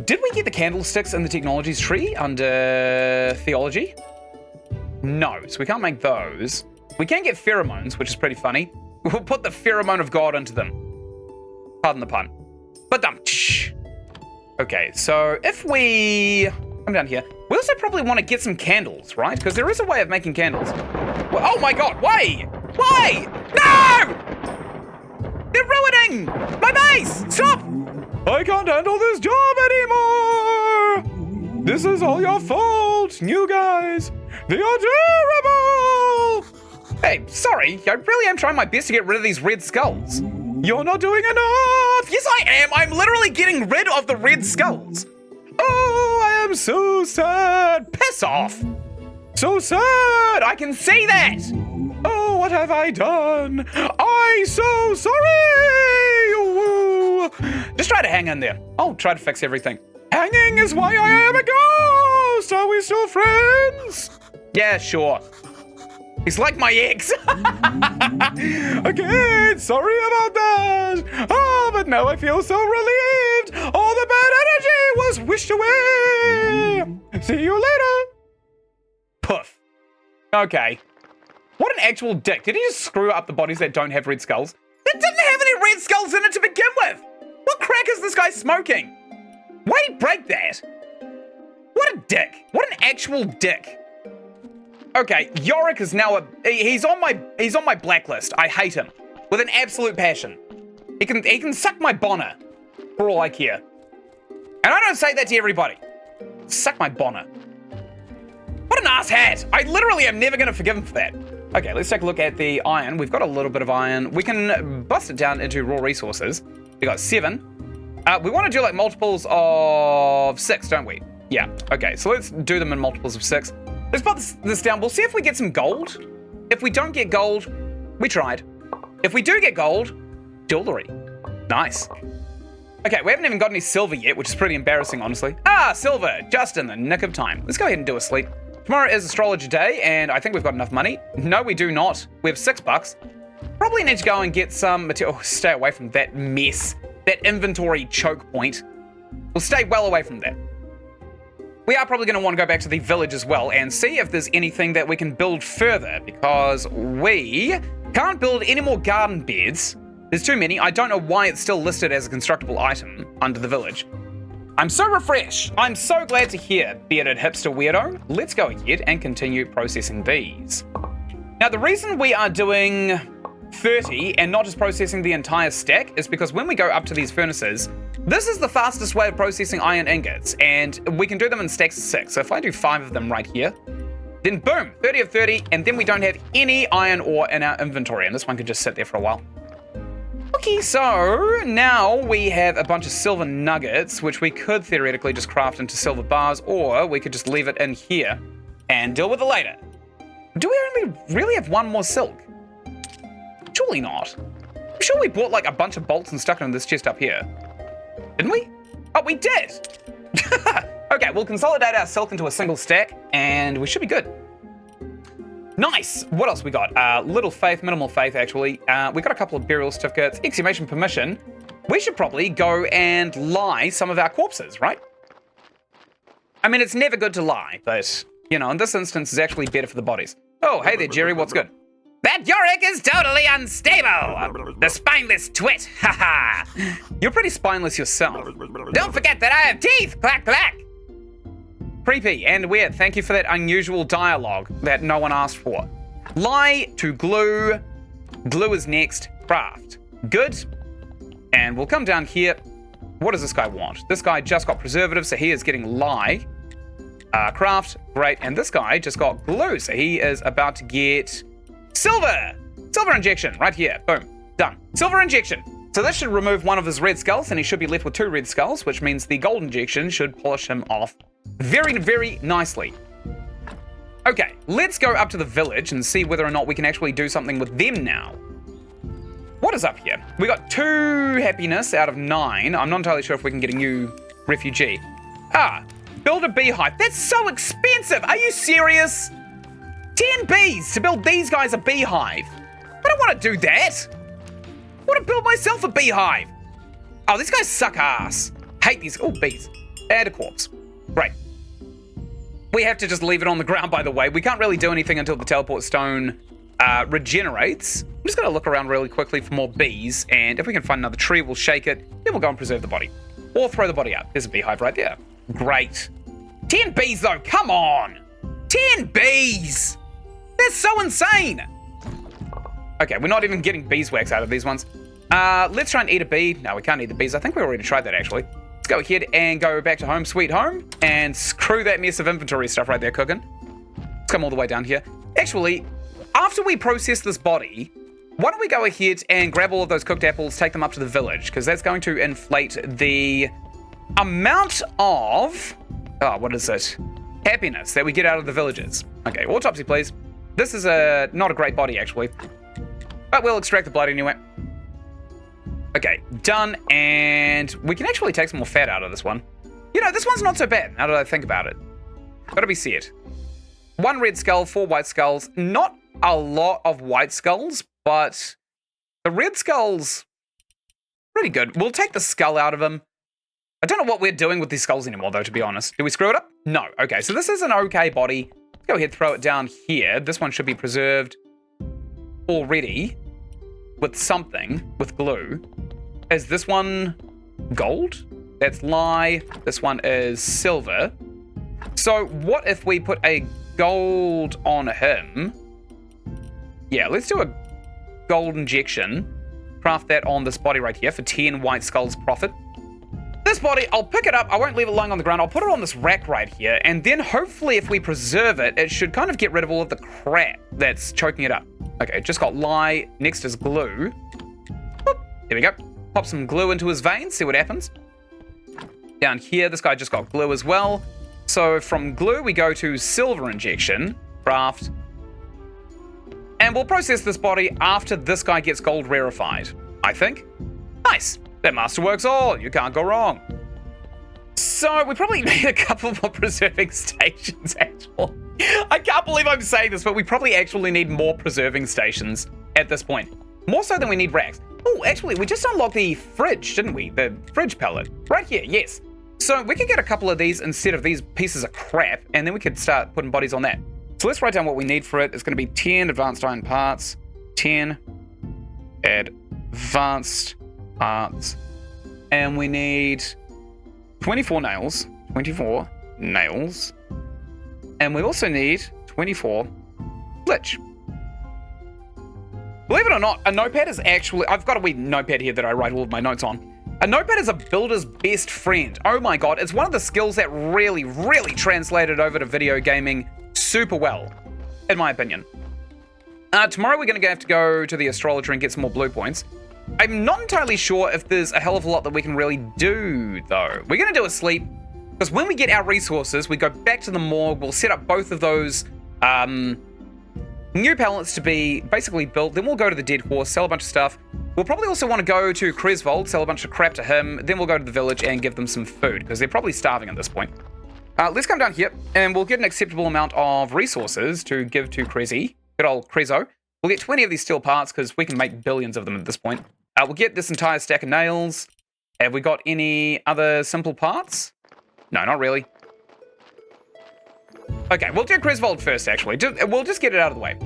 did we get the candlesticks in the technologies tree under theology? No, so we can't make those. We can get pheromones, which is pretty funny. We'll put the pheromone of God into them. Pardon the pun. But okay, so if we come down here, we also probably want to get some candles, right? Because there is a way of making candles. Well, oh my God, why? Why? No! They're ruining my base! Stop! I can't handle this job anymore! This is all your fault, new guys! They are terrible! Hey, sorry, I really am trying my best to get rid of these red skulls. You're not doing enough! Yes, I am! I'm literally getting rid of the red skulls! Oh, I am so sad! Piss off! So sad! I can see that! Oh, what have I done? I'm so sorry! Ooh. Just try to hang in there. I'll try to fix everything. Hanging is why I am a ghost! Are we still friends? Yeah, sure. He's like my ex. Again, sorry about that. Oh, but now I feel so relieved. All the bad energy was wished away. See you later. Poof. Okay. What an actual dick. Did he just screw up the bodies that don't have red skulls? That didn't have any red skulls in it to begin with. What crack is this guy smoking? Why'd he break that? What a dick. What an actual dick. Okay, Yorick is now he's on my blacklist. I hate him with an absolute passion. He can suck my bonner for all I care. And I don't say that to everybody. Suck my bonner. What an asshat. I literally am never going to forgive him for that. Okay, let's take a look at the iron. We've got a little bit of iron. We can bust it down into raw resources. We got 7. We want to do like multiples of 6, don't we? Yeah, okay, so let's do them in multiples of 6. Let's put this down. We'll see if we get some gold. If we don't get gold, we tried. If we do get gold, jewelry. Nice. Okay, we haven't even got any silver yet, which is pretty embarrassing, honestly. Ah, silver, just in the nick of time. Let's go ahead and do a sleep. Tomorrow is astrology day, and I think we've got enough money. No, we do not. We have $6. Probably need to go and get some material. Oh, stay away from that mess. That inventory choke point. We'll stay well away from that. We are probably going to want to go back to the village as well and see if there's anything that we can build further, because we can't build any more garden beds. There's too many. I don't know why it's still listed as a constructible item under the village. I'm so refreshed. I'm so glad to hear, bearded hipster weirdo. Let's go ahead and continue processing these. Now, the reason we are doing 30 and not just processing the entire stack is because when we go up to these furnaces, this is the fastest way of processing iron ingots, and we can do them in stacks of 6. So if I do 5 of them right here, then boom, 30 of 30, and then we don't have any iron ore in our inventory, and this one could just sit there for a while. Okay, so now we have a bunch of silver nuggets, which we could theoretically just craft into silver bars, or we could just leave it in here and deal with it later. Do we only really have one more silk? Surely not. I'm sure we bought like a bunch of bolts and stuck it in this chest up here. Didn't we? Oh, we did! Okay, we'll consolidate our silk into a single stack, and we should be good. Nice! What else we got? Little faith, minimal faith, actually. We got a couple of burial certificates, exhumation permission. We should probably go and lie some of our corpses, right? I mean, it's never good to lie, but, you know, in this instance, it's actually better for the bodies. Oh, hey there, Jerry, what's good? That Yorick is totally unstable! The spineless twit, haha! You're pretty spineless yourself. Don't forget that I have teeth, clack clack! Creepy and weird, thank you for that unusual dialogue that no one asked for. Lie to glue. Glue is next, craft. Good. And we'll come down here. What does this guy want? This guy just got preservative, so he is getting lie. Craft, great. And this guy just got glue, so he is about to get silver! Silver injection, right here. Boom. Done. Silver injection. So this should remove one of his red skulls, and he should be left with 2 red skulls, which means the gold injection should polish him off very, very nicely. Okay, let's go up to the village and see whether or not we can actually do something with them now. What is up here? We got 2 happiness out of 9. I'm not entirely sure if we can get a new refugee. Build a beehive. That's so expensive. Are you serious? 10 bees to build these guys a beehive. I don't want to do that. I want to build myself a beehive. Oh, these guys suck ass. Hate these. Oh, bees. Add a corpse. Right. We have to just leave it on the ground, by the way. We can't really do anything until the teleport stone regenerates. I'm just going to look around really quickly for more bees, and if we can find another tree, we'll shake it, then we'll go and preserve the body. Or throw the body out. There's a beehive right there. Great. 10 bees, though. Come on. 10 bees. That's so insane. Okay, we're not even getting beeswax out of these ones. Let's try and eat a bee. No, we can't eat the bees. I think we already tried that, actually. Let's go ahead and go back to home, sweet home, and screw that mess of inventory stuff right there cooking. Let's come all the way down here. Actually, after we process this body, why don't we go ahead and grab all of those cooked apples, take them up to the village, because that's going to inflate the amount of, what is it? Happiness that we get out of the villagers. Okay, autopsy, please. This is not a great body, actually. But we'll extract the blood anyway. Okay, done, and we can actually take some more fat out of this one. You know, this one's not so bad, now that I think about it. Gotta be said. 1 red skull, 4 white skulls. Not a lot of white skulls, but the red skulls, pretty good. We'll take the skull out of them. I don't know what we're doing with these skulls anymore, though, to be honest. Did we screw it up? No. Okay, so this is an okay body. Let's go ahead and throw it down here. This one should be preserved already with something, with glue. Is this one gold? That's lie. This one is silver. So what if we put a gold on him? Yeah, let's do a gold injection. Craft that on this body right here for 10 white skulls profit. This body, I'll pick it up. I won't leave it lying on the ground. I'll put it on this rack right here. And then hopefully if we preserve it, it should kind of get rid of all of the crap that's choking it up. Okay, just got lie. Next is glue. Boop. There we go. Pop some glue into his veins, see what happens. Down here, this guy just got glue as well. So from glue, we go to silver injection, craft. And we'll process this body after this guy gets gold rarefied, I think. Nice. That masterworks all. You can't go wrong. So we probably need a couple more preserving stations, actually. I can't believe I'm saying this, but we probably actually need more preserving stations at this point. More so than we need racks. Oh, actually, we just unlocked the fridge, didn't we? The fridge pellet. Right here, yes. So we could get a couple of these instead of these pieces of crap, and then we could start putting bodies on that. So let's write down what we need for it. It's going to be 10 advanced iron parts, 10 advanced parts, and we need 24 nails, and we also need 24 glitch. Believe it or not, a notepad is actually... I've got a wee notepad here that I write all of my notes on. A notepad is a builder's best friend. Oh my god, it's one of the skills that really, really translated over to video gaming super well, in my opinion. Tomorrow we're going to have to go to the astrologer and get some more blue points. I'm not entirely sure if there's a hell of a lot that we can really do, though. We're going to do a sleep, because when we get our resources, we go back to the morgue, we'll set up both of those new pallets to be basically built, then we'll go to the dead horse, sell a bunch of stuff. We'll probably also want to go to Cresvold, sell a bunch of crap to him, then we'll go to the village and give them some food, because they're probably starving at this point. Let's come down here, and we'll get an acceptable amount of resources to give to Crezzy. Good old Crezo. We'll get 20 of these steel parts, because we can make billions of them at this point. We'll get this entire stack of nails. Have we got any other simple parts? No, not really. Okay, we'll do Cresvold first, actually. We'll just get it out of the way.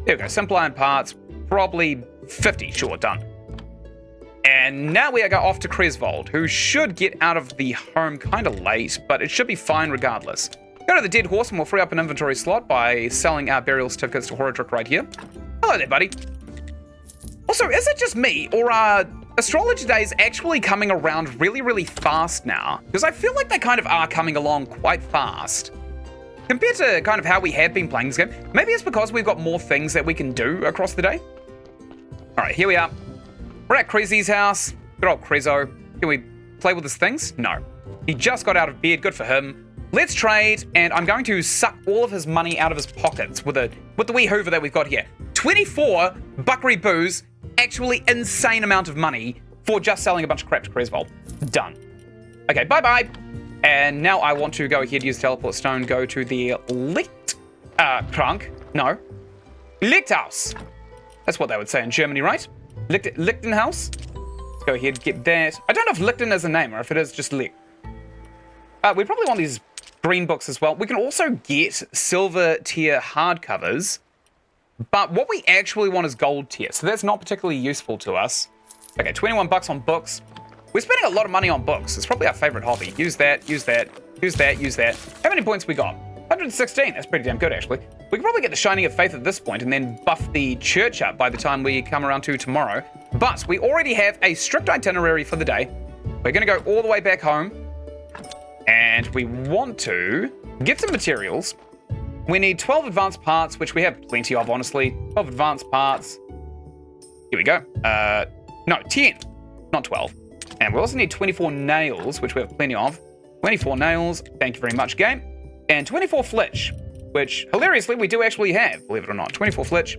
There we go. Simple iron parts. Probably 50. Sure, done. And now we go off to Cresvold, who should get out of the home kind of late, but it should be fine regardless. Go to the dead horse and we'll free up an inventory slot by selling our burial certificates to Horadric right here. Hello there, buddy. Also, is it just me, or are astrology days actually coming around really, really fast now? Because I feel like they kind of are coming along quite fast. Compared to kind of how we have been playing this game. Maybe it's because we've got more things that we can do across the day. Alright, here we are. We're at Crezzy's house. Good old Crezo. Can we play with his things? No. He just got out of bed. Good for him. Let's trade, and I'm going to suck all of his money out of his pockets with the wee hoover that we've got here. 24 Buckery Boos, actually insane amount of money for just selling a bunch of crap to Cresvold. Done. Okay, bye-bye. And now I want to go ahead, use teleport stone, go to the Lichthaus. That's what they would say in Germany, right? Lichtenhaus. Let's go ahead, get that. I don't know if Lichten is a name or if it is just Licht. We probably want these green books as well. We can also get silver tier hardcovers, but what we actually want is gold tier, so that's not particularly useful to us. Okay, 21 bucks on books. We're spending a lot of money on books. It's probably our favorite hobby. Use that, use that, use that, use that. How many points we got? 116. That's pretty damn good, actually. We can probably get the Shining of Faith at this point and then buff the church up by the time we come around to tomorrow. But we already have a strict itinerary for the day. We're going to go all the way back home. And we want to get some materials. We need 12 advanced parts, which we have plenty of, honestly. 12 advanced parts. Here we go. No, 10, not 12. And we also need 24 nails, which we have plenty of. 24 nails, thank you very much, game. And 24 flitch, which, hilariously, we do actually have, believe it or not. 24 flitch.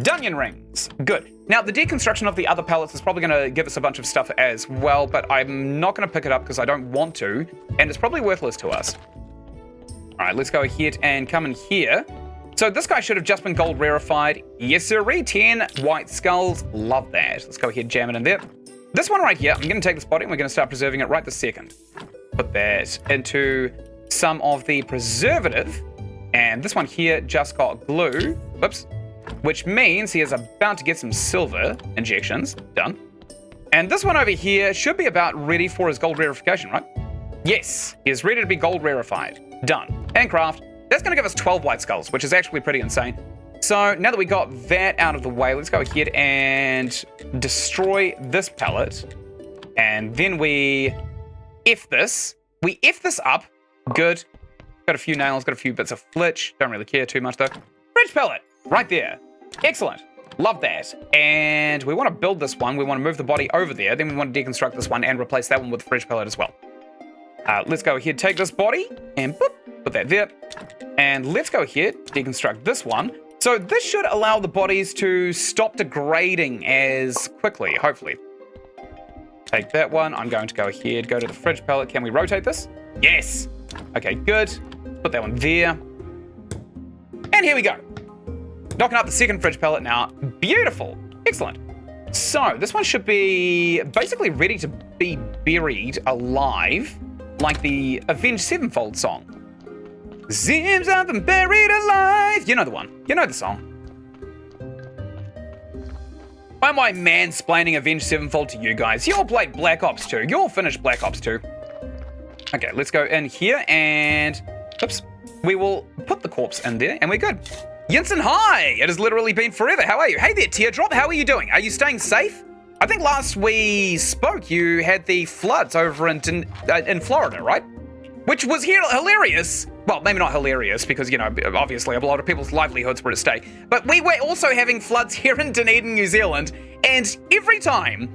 Dungeon rings. Good. Now, the deconstruction of the other pallets is probably going to give us a bunch of stuff as well, but I'm not going to pick it up because I don't want to, and it's probably worthless to us. All right, let's go ahead and come in here. So this guy should have just been gold rarefied. Yes, sirree. 10 white skulls. Love that. Let's go ahead, jam it in there. This one right here, I'm going to take this body and we're going to start preserving it right this second. Put that into some of the preservative. And this one here just got glue. Whoops. Which means he is about to get some silver injections. Done. And this one over here should be about ready for his gold rarefication, right? Yes, he is ready to be gold rarefied. Done. Handcraft. That's going to give us 12 white skulls, which is actually pretty insane. So now that we got that out of the way, let's go ahead and destroy this pallet. And then we F this. We F this up. Good. Got a few nails, got a few bits of flitch. Don't really care too much though. Fridge pellet. Right there. Excellent. Love that. And we want to build this one. We want to move the body over there. Then we want to deconstruct this one and replace that one with the fridge pellet as well. Let's go ahead, take this body and boop, put that there. And let's go ahead, deconstruct this one. So this should allow the bodies to stop degrading as quickly, hopefully. Take that one. I'm going to go ahead, go to the fridge pellet. Can we rotate this? Yes. Okay, good. Put that one there. And here we go. Knocking up the second fridge pellet now. Beautiful. Excellent. So this one should be basically ready to be buried alive, like the Avenged Sevenfold song. Seems I've been buried alive. You know the one. You know the song. Why am I mansplaining Avenged Sevenfold to you guys? You all played Black Ops 2. You all finished Black Ops 2. Okay, let's go in here and... Oops. We will put the corpse in there and we're good. Ynsin, hi! It has literally been forever. How are you? Hey there, Teardrop. How are you doing? Are you staying safe? I think last we spoke, you had the floods over in Florida, right? Which was hilarious. Well, maybe not hilarious because, you know, obviously a lot of people's livelihoods were at stake. But we were also having floods here in Dunedin, New Zealand. And every time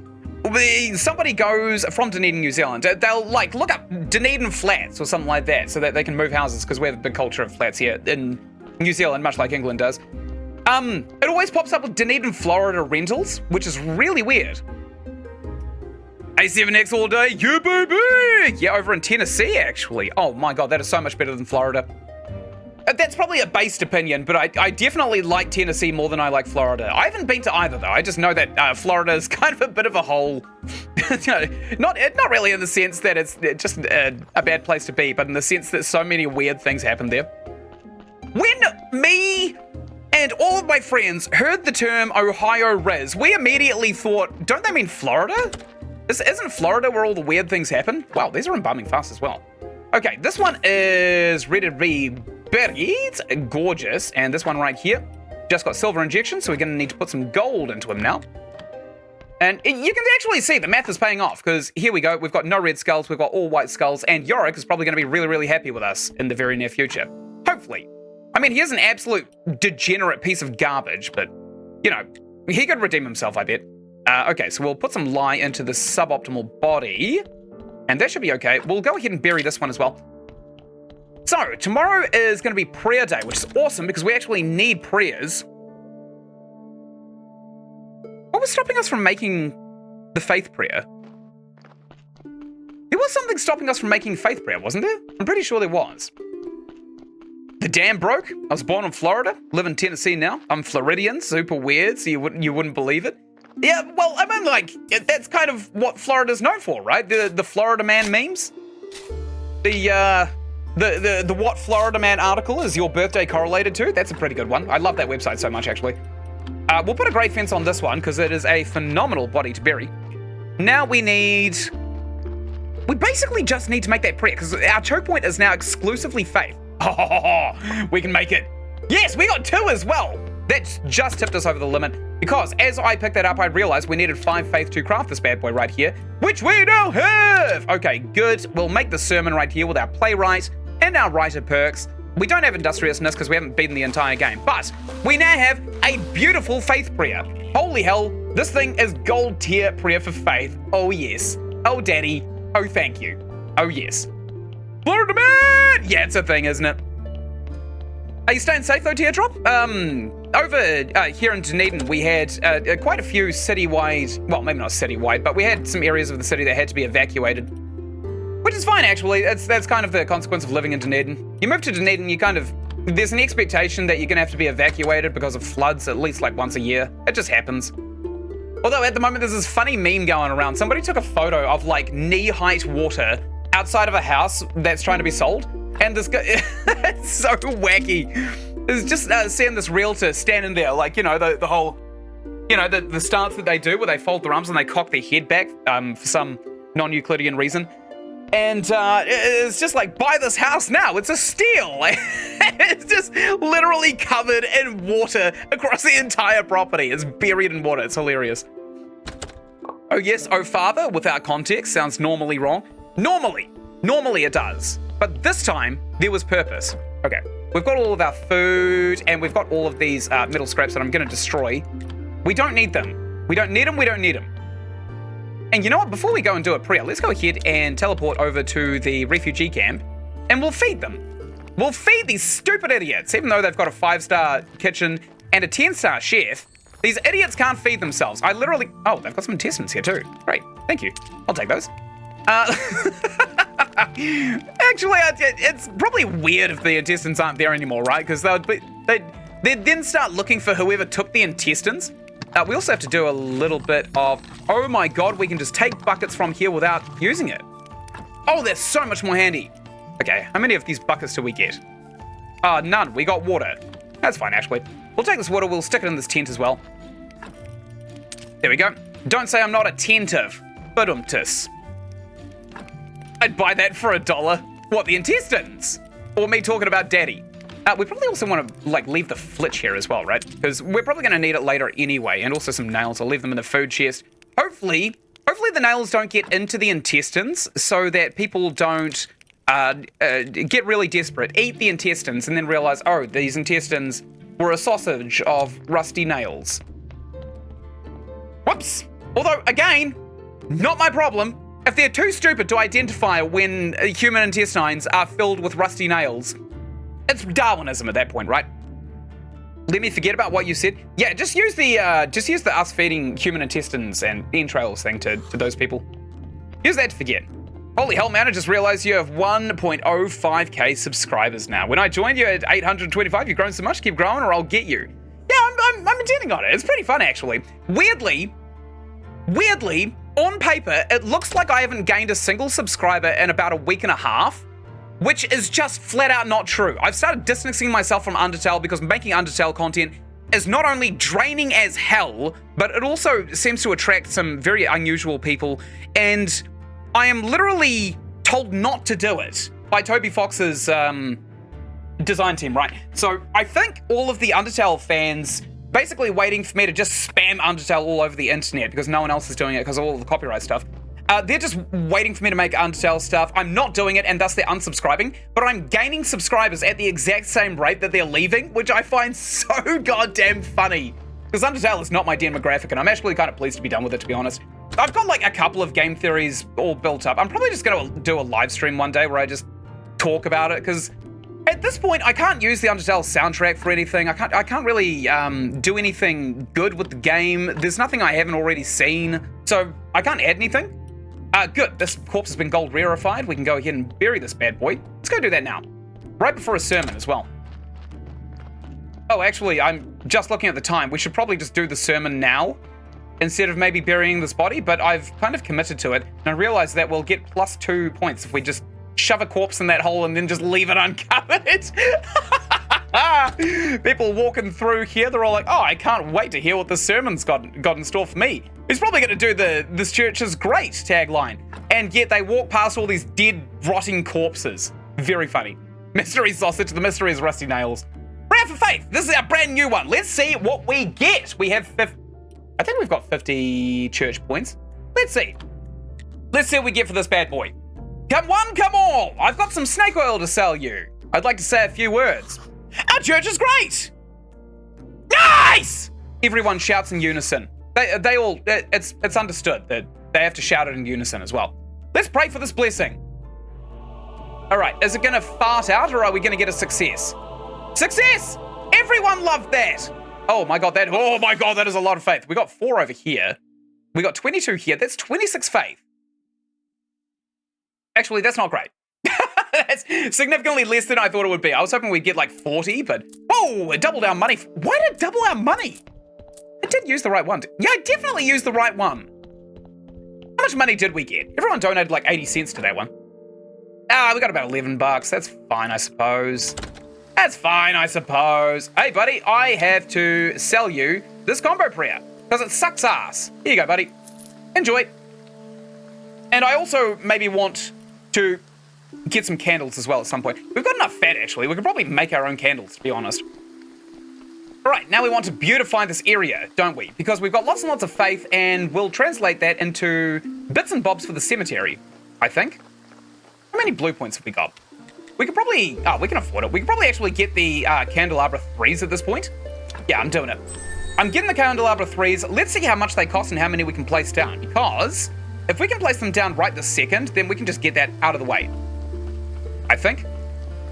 somebody goes from Dunedin, New Zealand, they'll like look up Dunedin flats or something like that so that they can move houses because we have a big culture of flats here in New Zealand, much like England does. It always pops up with Dunedin, Florida rentals, which is really weird. A7X all day, yeah baby! Yeah, over in Tennessee actually. Oh my god, that is so much better than Florida. That's probably a based opinion, but I definitely like Tennessee more than I like Florida. I haven't been to either though. I just know that Florida is kind of a bit of a hole. not really in the sense that it's just a bad place to be, but in the sense that so many weird things happen there. When me and all of my friends heard the term Ohio Riz, we immediately thought, don't they mean Florida? Isn't Florida where all the weird things happen? Wow, these are embalming fast as well. Okay, this one is ready to be buried. Gorgeous. And this one right here just got silver injection, so we're going to need to put some gold into him now. And you can actually see the math is paying off, because here we go. We've got no red skulls, we've got all white skulls, and Yorick is probably going to be really, really happy with us in the very near future. Hopefully. I mean, he is an absolute degenerate piece of garbage, but, you know, he could redeem himself, I bet. Okay, so we'll put some lye into the suboptimal body, and that should be okay. We'll go ahead and bury this one as well. So, tomorrow is going to be prayer day, which is awesome because we actually need prayers. What was stopping us from making the faith prayer? There was something stopping us from making faith prayer, wasn't there? I'm pretty sure there was. The dam broke. I was born in Florida, live in Tennessee now. I'm Floridian, super weird, so you wouldn't believe it. Yeah, well, I mean, like, that's kind of what Florida's known for, right? The Florida Man memes. The What Florida Man article is your birthday correlated to? That's a pretty good one. I love that website so much, actually. We'll put a great fence on this one because it is a phenomenal body to bury. Now we basically just need to make that prayer because our choke point is now exclusively faith. Oh, we can make it. Yes, we got 2 as well. That's just tipped us over the limit because as I picked that up, I realized we needed 5 faith to craft this bad boy right here, which we now have. Okay, good. We'll make the sermon right here with our playwright and our writer perks. We don't have industriousness because we haven't beaten the entire game, but we now have a beautiful faith prayer. Holy hell, this thing is gold tier prayer for faith. Oh yes. Oh daddy. Oh thank you. Oh yes. Florida Man! Yeah, it's a thing, isn't it? Are you staying safe though, Teardrop? Over here in Dunedin, we had quite a few citywide, well, maybe not citywide, but we had some areas of the city that had to be evacuated. Which is fine, actually. That's kind of the consequence of living in Dunedin. You move to Dunedin, there's an expectation that you're gonna have to be evacuated because of floods at least like once a year. It just happens. Although at the moment there's this funny meme going around. Somebody took a photo of like knee-height water outside of a house that's trying to be sold. And this guy, it's so wacky. It's just seeing this realtor standing there, like, you know, the whole, you know, the stance that they do where they fold their arms and they cock their head back for some non-Euclidean reason. And it's just like, buy this house now. It's a steal. It's just literally covered in water across the entire property. It's buried in water. It's hilarious. Oh yes, oh father, without context, sounds normally wrong. Normally it does. But this time, there was purpose. Okay, we've got all of our food, and we've got all of these metal scraps that I'm going to destroy. We don't need them. We don't need them. And you know what? Before we go and do a prayer, let's go ahead and teleport over to the refugee camp, and we'll feed them. We'll feed these stupid idiots, even though they've got a 5-star kitchen and a 10-star chef. These idiots can't feed themselves. Oh, they've got some intestines here too. Great, thank you. I'll take those. Actually, it's probably weird if the intestines aren't there anymore, right? Because they'd then start looking for whoever took the intestines. We also have to do a little bit of, oh my god, we can just take buckets from here without using it. Oh, that's so much more handy. Okay, how many of these buckets do we get? None. We got water. That's fine, actually. We'll take this water, we'll stick it in this tent as well. There we go. Don't say I'm not attentive. Badumtus. I'd buy that for $1. What, the intestines? Or me talking about daddy? We probably also want to, like, leave the flitch here as well, right? Because we're probably going to need it later anyway, and also some nails. I'll leave them in the food chest. Hopefully the nails don't get into the intestines so that people don't get really desperate, eat the intestines, and then realize, oh, these intestines were a sausage of rusty nails. Whoops. Although, again, not my problem. If they're too stupid to identify when human intestines are filled with rusty nails, it's Darwinism at that point, right? Let me forget about what you said. Yeah, just use the us feeding human intestines and entrails thing to those people. Use that to forget. Holy hell, man, I just realized you have 1.05k subscribers now. When I joined you at 825, you've grown so much, keep growing or I'll get you. Yeah, I'm intending on it. It's pretty fun, actually. Weirdly, on paper, it looks like I haven't gained a single subscriber in about a week and a half, which is just flat out not true. I've started distancing myself from Undertale because making Undertale content is not only draining as hell, but it also seems to attract some very unusual people, and I am literally told not to do it by Toby Fox's design team, right? So I think all of the Undertale fans basically waiting for me to just spam Undertale all over the internet because no one else is doing it because of all the copyright stuff. They're just waiting for me to make Undertale stuff. I'm not doing it, and thus they're unsubscribing, but I'm gaining subscribers at the exact same rate that they're leaving, which I find so goddamn funny. Because Undertale is not my demographic, and I'm actually kind of pleased to be done with it, to be honest. I've got like a couple of game theories all built up. I'm probably just going to do a live stream one day where I just talk about it, because at this point, I can't use the Undertale soundtrack for anything. I can't really do anything good with the game. There's nothing I haven't already seen, so I can't add anything. Good, this corpse has been gold rarefied. We can go ahead and bury this bad boy. Let's go do that now. Right before a sermon as well. Oh, actually, I'm just looking at the time. We should probably just do the sermon now instead of maybe burying this body, but I've kind of committed to it, and I realize that we'll get +2 points if we just shove a corpse in that hole and then just leave it uncovered. People walking through here, they're all like, oh, I can't wait to hear what the sermon's got in store for me. He's probably going to do the "this church is great" tagline, and yet they walk past all these dead, rotting corpses. Very funny. Mystery sausage, the mystery is rusty nails. Round for faith. This is our brand new one. Let's see what we get. We have I think we've got 50 church points. Let's see. Let's see what we get for this bad boy. Come one, come all. I've got some snake oil to sell you. I'd like to say a few words. Our church is great. Nice! Everyone shouts in unison. They all, it's understood that they have to shout it in unison as well. Let's pray for this blessing. All right, is it gonna fart out or are we gonna get a success? Success! Everyone loved that. Oh my god, that is a lot of faith. We got 4 over here. We got 22 here. That's 26 faith. Actually, that's not great. That's significantly less than I thought it would be. I was hoping we'd get like 40, but whoa, it doubled our money. Why did it double our money? I did use the right one. Yeah, I definitely used the right one. How much money did we get? Everyone donated like 80 cents to that one. We got about 11 bucks. That's fine, I suppose. That's fine, I suppose. Hey, buddy, I have to sell you this combo prayer because it sucks ass. Here you go, buddy. Enjoy. And I also maybe want to get some candles as well at some point. We've got enough fat, actually. We could probably make our own candles, to be honest. All right, now we want to beautify this area, don't we? Because we've got lots and lots of faith, and we'll translate that into bits and bobs for the cemetery, I think. How many blue points have we got? We could probably... Oh, we can afford it. We could probably actually get the candelabra 3s at this point. Yeah, I'm doing it. I'm getting the candelabra 3s. Let's see how much they cost and how many we can place down. Because if we can place them down right this second, then we can just get that out of the way. I think.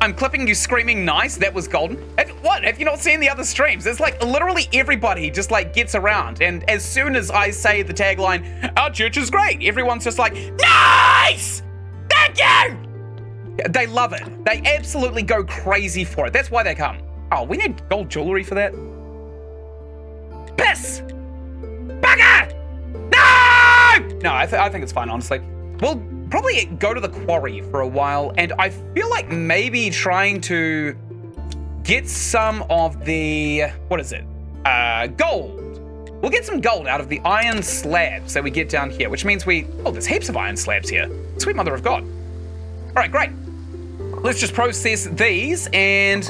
I'm clipping you screaming nice. That was golden. What? Have you not seen the other streams? It's like literally everybody just like gets around. And as soon as I say the tagline, our church is great, everyone's just like, nice! Thank you! They love it. They absolutely go crazy for it. That's why they come. Oh, we need gold jewelry for that. Piss! Bugger! No! No, I think it's fine, honestly. We'll probably go to the quarry for a while, and I feel like maybe trying to get some of the, what is it? Gold. We'll get some gold out of the iron slabs that we get down here, which means there's heaps of iron slabs here. Sweet mother of God. All right, great. Let's just process these, and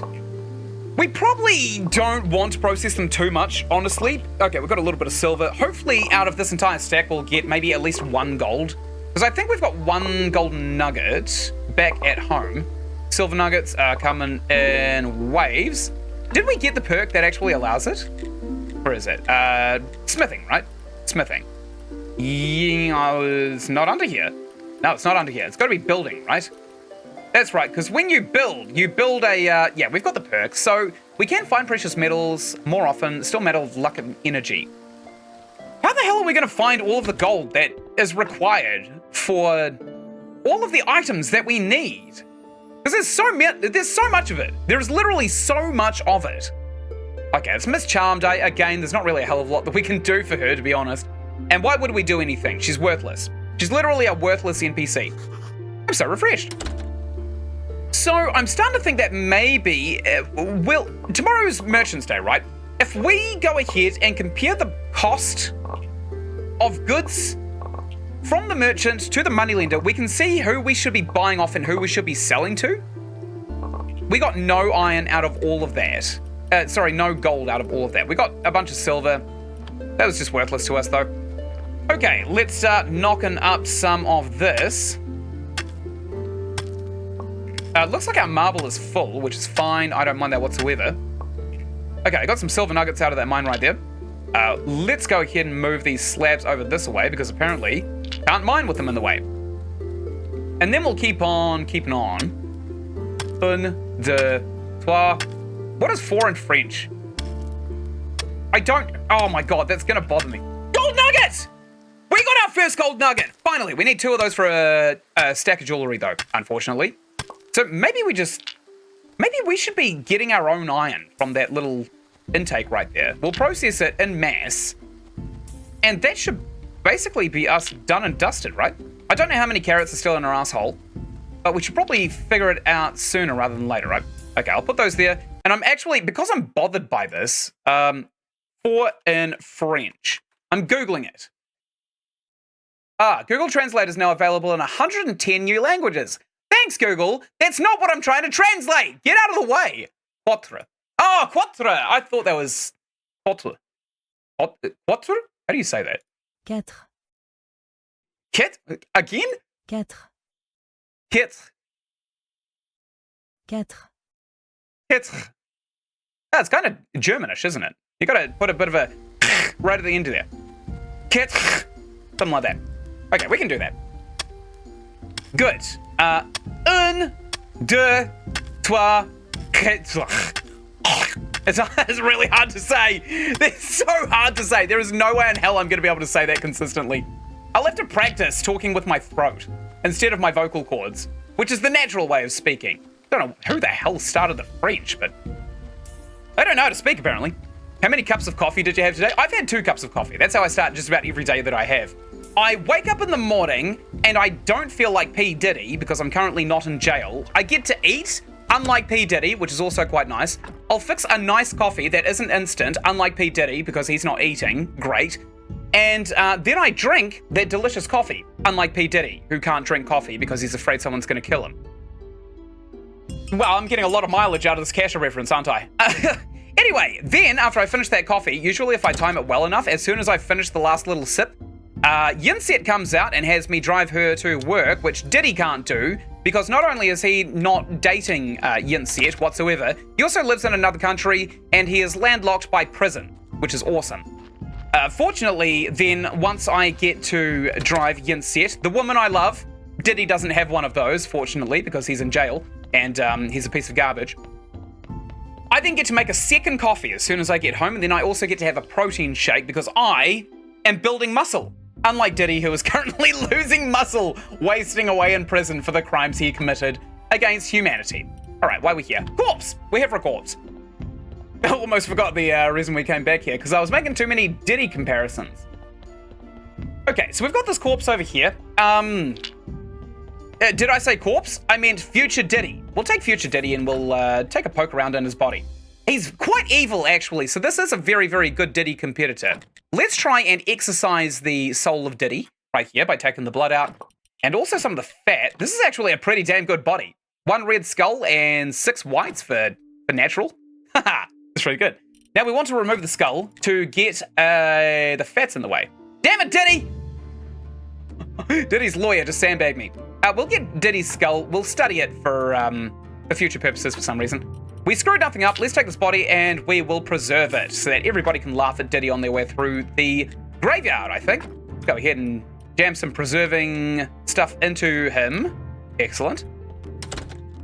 We probably don't want to process them too much, honestly. Okay, we've got a little bit of silver. Hopefully out of this entire stack, we'll get maybe at least 1 gold. Because I think we've got 1 golden nugget back at home. Silver nuggets are coming in waves. Did we get the perk that actually allows it? Where is it? Smithing, right? Smithing. Yeah, it's not under here. No, it's not under here. It's got to be building, right? That's right, because when you build a, yeah, we've got the perks, so we can find precious metals more often, still metal, luck, and energy. How the hell are we going to find all of the gold that is required for all of the items that we need? Because there's so much of it. There's literally so much of it. Okay, it's Miss Charm Day. Again, there's not really a hell of a lot that we can do for her, to be honest. And why would we do anything? She's worthless. She's literally a worthless NPC. I'm so refreshed. So I'm starting to think that maybe, tomorrow's Merchant's Day, right? If we go ahead and compare the cost of goods from the merchant to the moneylender, we can see who we should be buying off and who we should be selling to. We got no iron out of all of that. Sorry, no gold out of all of that. We got a bunch of silver. That was just worthless to us, though. Okay, let's start knocking up some of this. Looks like our marble is full, which is fine. I don't mind that whatsoever. Okay, I got some silver nuggets out of that mine right there. Let's go ahead and move these slabs over this way, because apparently can't mine with them in the way. And then we'll keep on keeping on. Un, deux, trois. What is 4 in French? I don't... Oh my god, that's going to bother me. Gold nuggets! We got our first gold nugget! Finally, we need 2 of those for a stack of jewelry, though, unfortunately. So maybe we should be getting our own iron from that little intake right there. We'll process it in mass, and that should basically be us done and dusted, right? I don't know how many carrots are still in our asshole, but we should probably figure it out sooner rather than later, right? Okay, I'll put those there. And I'm actually, because I'm bothered by this, 4 in French. I'm Googling it. Google Translate is now available in 110 new languages. Thanks, Google. That's not what I'm trying to translate. Get out of the way. Quatre. Oh, quatre. I thought that was quatre. Quatre? How do you say that? Quatre. Quatre? Again? Quatre. Quatre. Quatre. Quatre. It's kind of Germanish, isn't it? You got to put a bit of a right at the end of there. Quatre. Something like that. Okay, we can do that. Good. Un, deux, trois, quatre. It's really hard to say. It's so hard to say. There is no way in hell I'm going to be able to say that consistently. I'll have to practice talking with my throat instead of my vocal cords, which is the natural way of speaking. I don't know who the hell started the French, but I don't know how to speak, apparently. How many cups of coffee did you have today? I've had 2 cups of coffee. That's how I start just about every day that I have. I wake up in the morning and I don't feel like P. Diddy because I'm currently not in jail. I get to eat, unlike P. Diddy, which is also quite nice. I'll fix a nice coffee that isn't instant, unlike P. Diddy because he's not eating. Great. And then I drink that delicious coffee, unlike P. Diddy, who can't drink coffee because he's afraid someone's going to kill him. Well, I'm getting a lot of mileage out of this Kasha reference, aren't I? Anyway, then after I finish that coffee, usually if I time it well enough, as soon as I finish the last little sip, Ynsin comes out and has me drive her to work, which Diddy can't do, because not only is he not dating Ynsin whatsoever, he also lives in another country, and he is landlocked by prison, which is awesome. Fortunately, then, once I get to drive Ynsin, the woman I love, Diddy doesn't have one of those, fortunately, because he's in jail, and he's a piece of garbage. I then get to make a second coffee as soon as I get home, and then I also get to have a protein shake, because I am building muscle. Unlike Diddy, who is currently losing muscle, wasting away in prison for the crimes he committed against humanity. Alright, why are we here? Corpse! We're here for a corpse. I almost forgot the reason we came back here, because I was making too many Diddy comparisons. Okay, so we've got this corpse over here. Did I say corpse? I meant future Diddy. We'll take future Diddy and we'll take a poke around in his body. He's quite evil, actually, so this is a very, very good Diddy competitor. Let's try and exercise the soul of Diddy right here by taking the blood out. And also some of the fat. This is actually a pretty damn good body. 1 red skull and 6 whites for natural. Haha. It's really good. Now we want to remove the skull to get the fats in the way. Damn it, Diddy! Diddy's lawyer just sandbagged me. We'll get Diddy's skull. We'll study it for future purposes for some reason. We screwed nothing up. Let's take this body and we will preserve it so that everybody can laugh at Diddy on their way through the graveyard, I think. Let's go ahead and jam some preserving stuff into him. Excellent.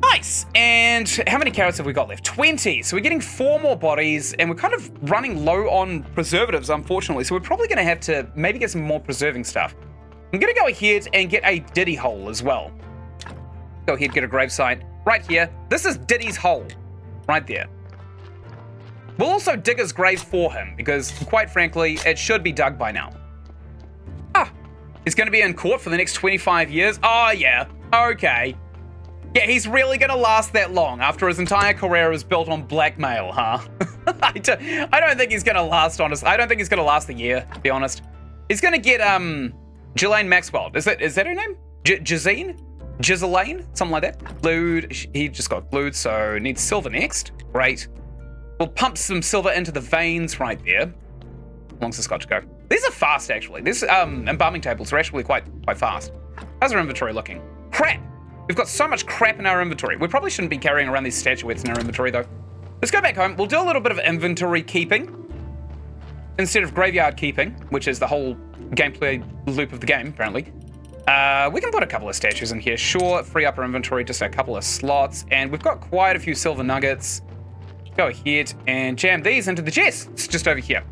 Nice. And how many carrots have we got left? 20. So we're getting 4 more bodies and we're kind of running low on preservatives, unfortunately. So we're probably going to have to maybe get some more preserving stuff. I'm going to go ahead and get a Diddy hole as well. Go ahead, get a gravesite right here. This is Diddy's hole right there. We'll also dig his grave for him because, quite frankly, it should be dug by now. He's going to be in court for the next 25 years. Oh, yeah. Okay. Yeah, he's really going to last that long after his entire career is built on blackmail, huh? I don't think he's going to last, honestly. I don't think he's going to last a year, to be honest. He's going to get, Ghislaine Maxwell. Is that her name? Ghislaine? Something like that. Glued. He just got glued, so needs silver next. Great. We'll pump some silver into the veins right there. How long's this got to go? These are fast, actually. These embalming tables are actually quite fast. How's our inventory looking? Crap! We've got so much crap in our inventory. We probably shouldn't be carrying around these statuettes in our inventory, though. Let's go back home. We'll do a little bit of inventory keeping instead of graveyard keeping, which is the whole gameplay loop of the game, apparently. We can put a couple of statues in here. Sure, free up our inventory, just a couple of slots. And we've got quite a few silver nuggets. Go ahead and jam these into the chests just over here.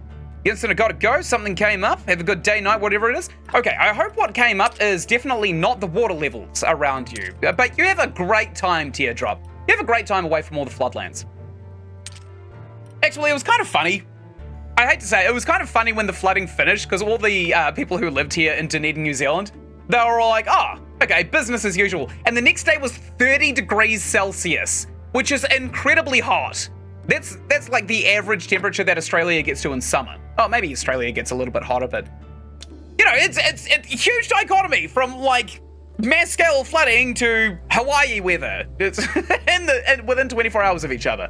Ynsin, I gotta go. Something came up. Have a good day, night, whatever it is. Okay, I hope what came up is definitely not the water levels around you. But you have a great time, Teardrop. You have a great time away from all the floodlands. Actually, it was kind of funny. I hate to say it was kind of funny when the flooding finished because all the people who lived here in Dunedin, New Zealand, they were all like, oh, okay, business as usual. And the next day was 30 degrees Celsius, which is incredibly hot. That's like the average temperature that Australia gets to in summer. Oh, maybe Australia gets a little bit hotter, but you know, it's a huge dichotomy from like mass scale flooding to Hawaii weather. It's within 24 hours of each other.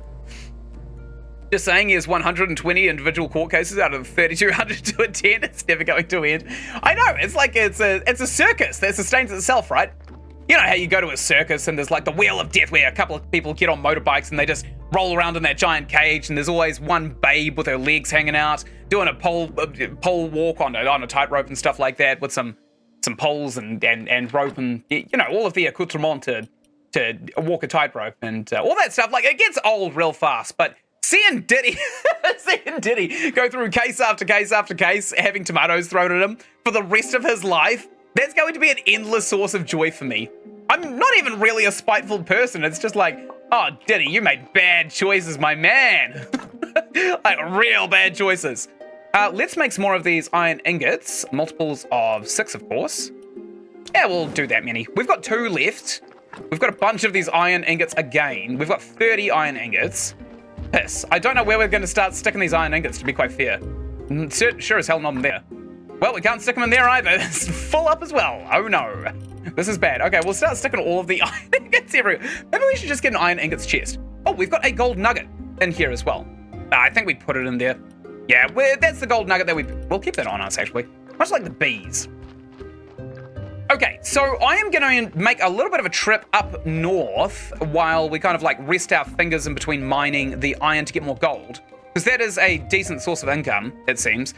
Just saying, he has 120 individual court cases out of 3,200 to attend. It's never going to end. I know, it's like it's a circus that sustains itself, right? You know how you go to a circus and there's like the wheel of death where a couple of people get on motorbikes and they just roll around in that giant cage and there's always one babe with her legs hanging out doing a pole walk on a tightrope and stuff like that with some poles and rope and, you know, all of the accoutrement to walk a tightrope and all that stuff. Like, it gets old real fast, but seeing Diddy go through case after case after case having tomatoes thrown at him for the rest of his life, that's going to be an endless source of joy for me. I'm not even really a spiteful person. It's just like, oh, Diddy, you made bad choices, my man. Like, real bad choices. Let's make some more of these iron ingots. Multiples of 6, of course. Yeah, we'll do that many. We've got 2 left. We've got a bunch of these iron ingots again. We've got 30 iron ingots. Piss. I don't know where we're going to start sticking these iron ingots, to be quite fair. Sure as hell not in there. Well, we can't stick them in there either. It's full up as well. Oh no. This is bad. Okay, we'll start sticking all of the iron ingots everywhere. Maybe we should just get an iron ingots chest. Oh, we've got a gold nugget in here as well. I think we put it in there. Yeah, that's the gold nugget that we'll keep that on us, actually. Much like the bees. Okay, so I am going to make a little bit of a trip up north while we kind of like rest our fingers in between mining the iron to get more gold. Because that is a decent source of income, it seems.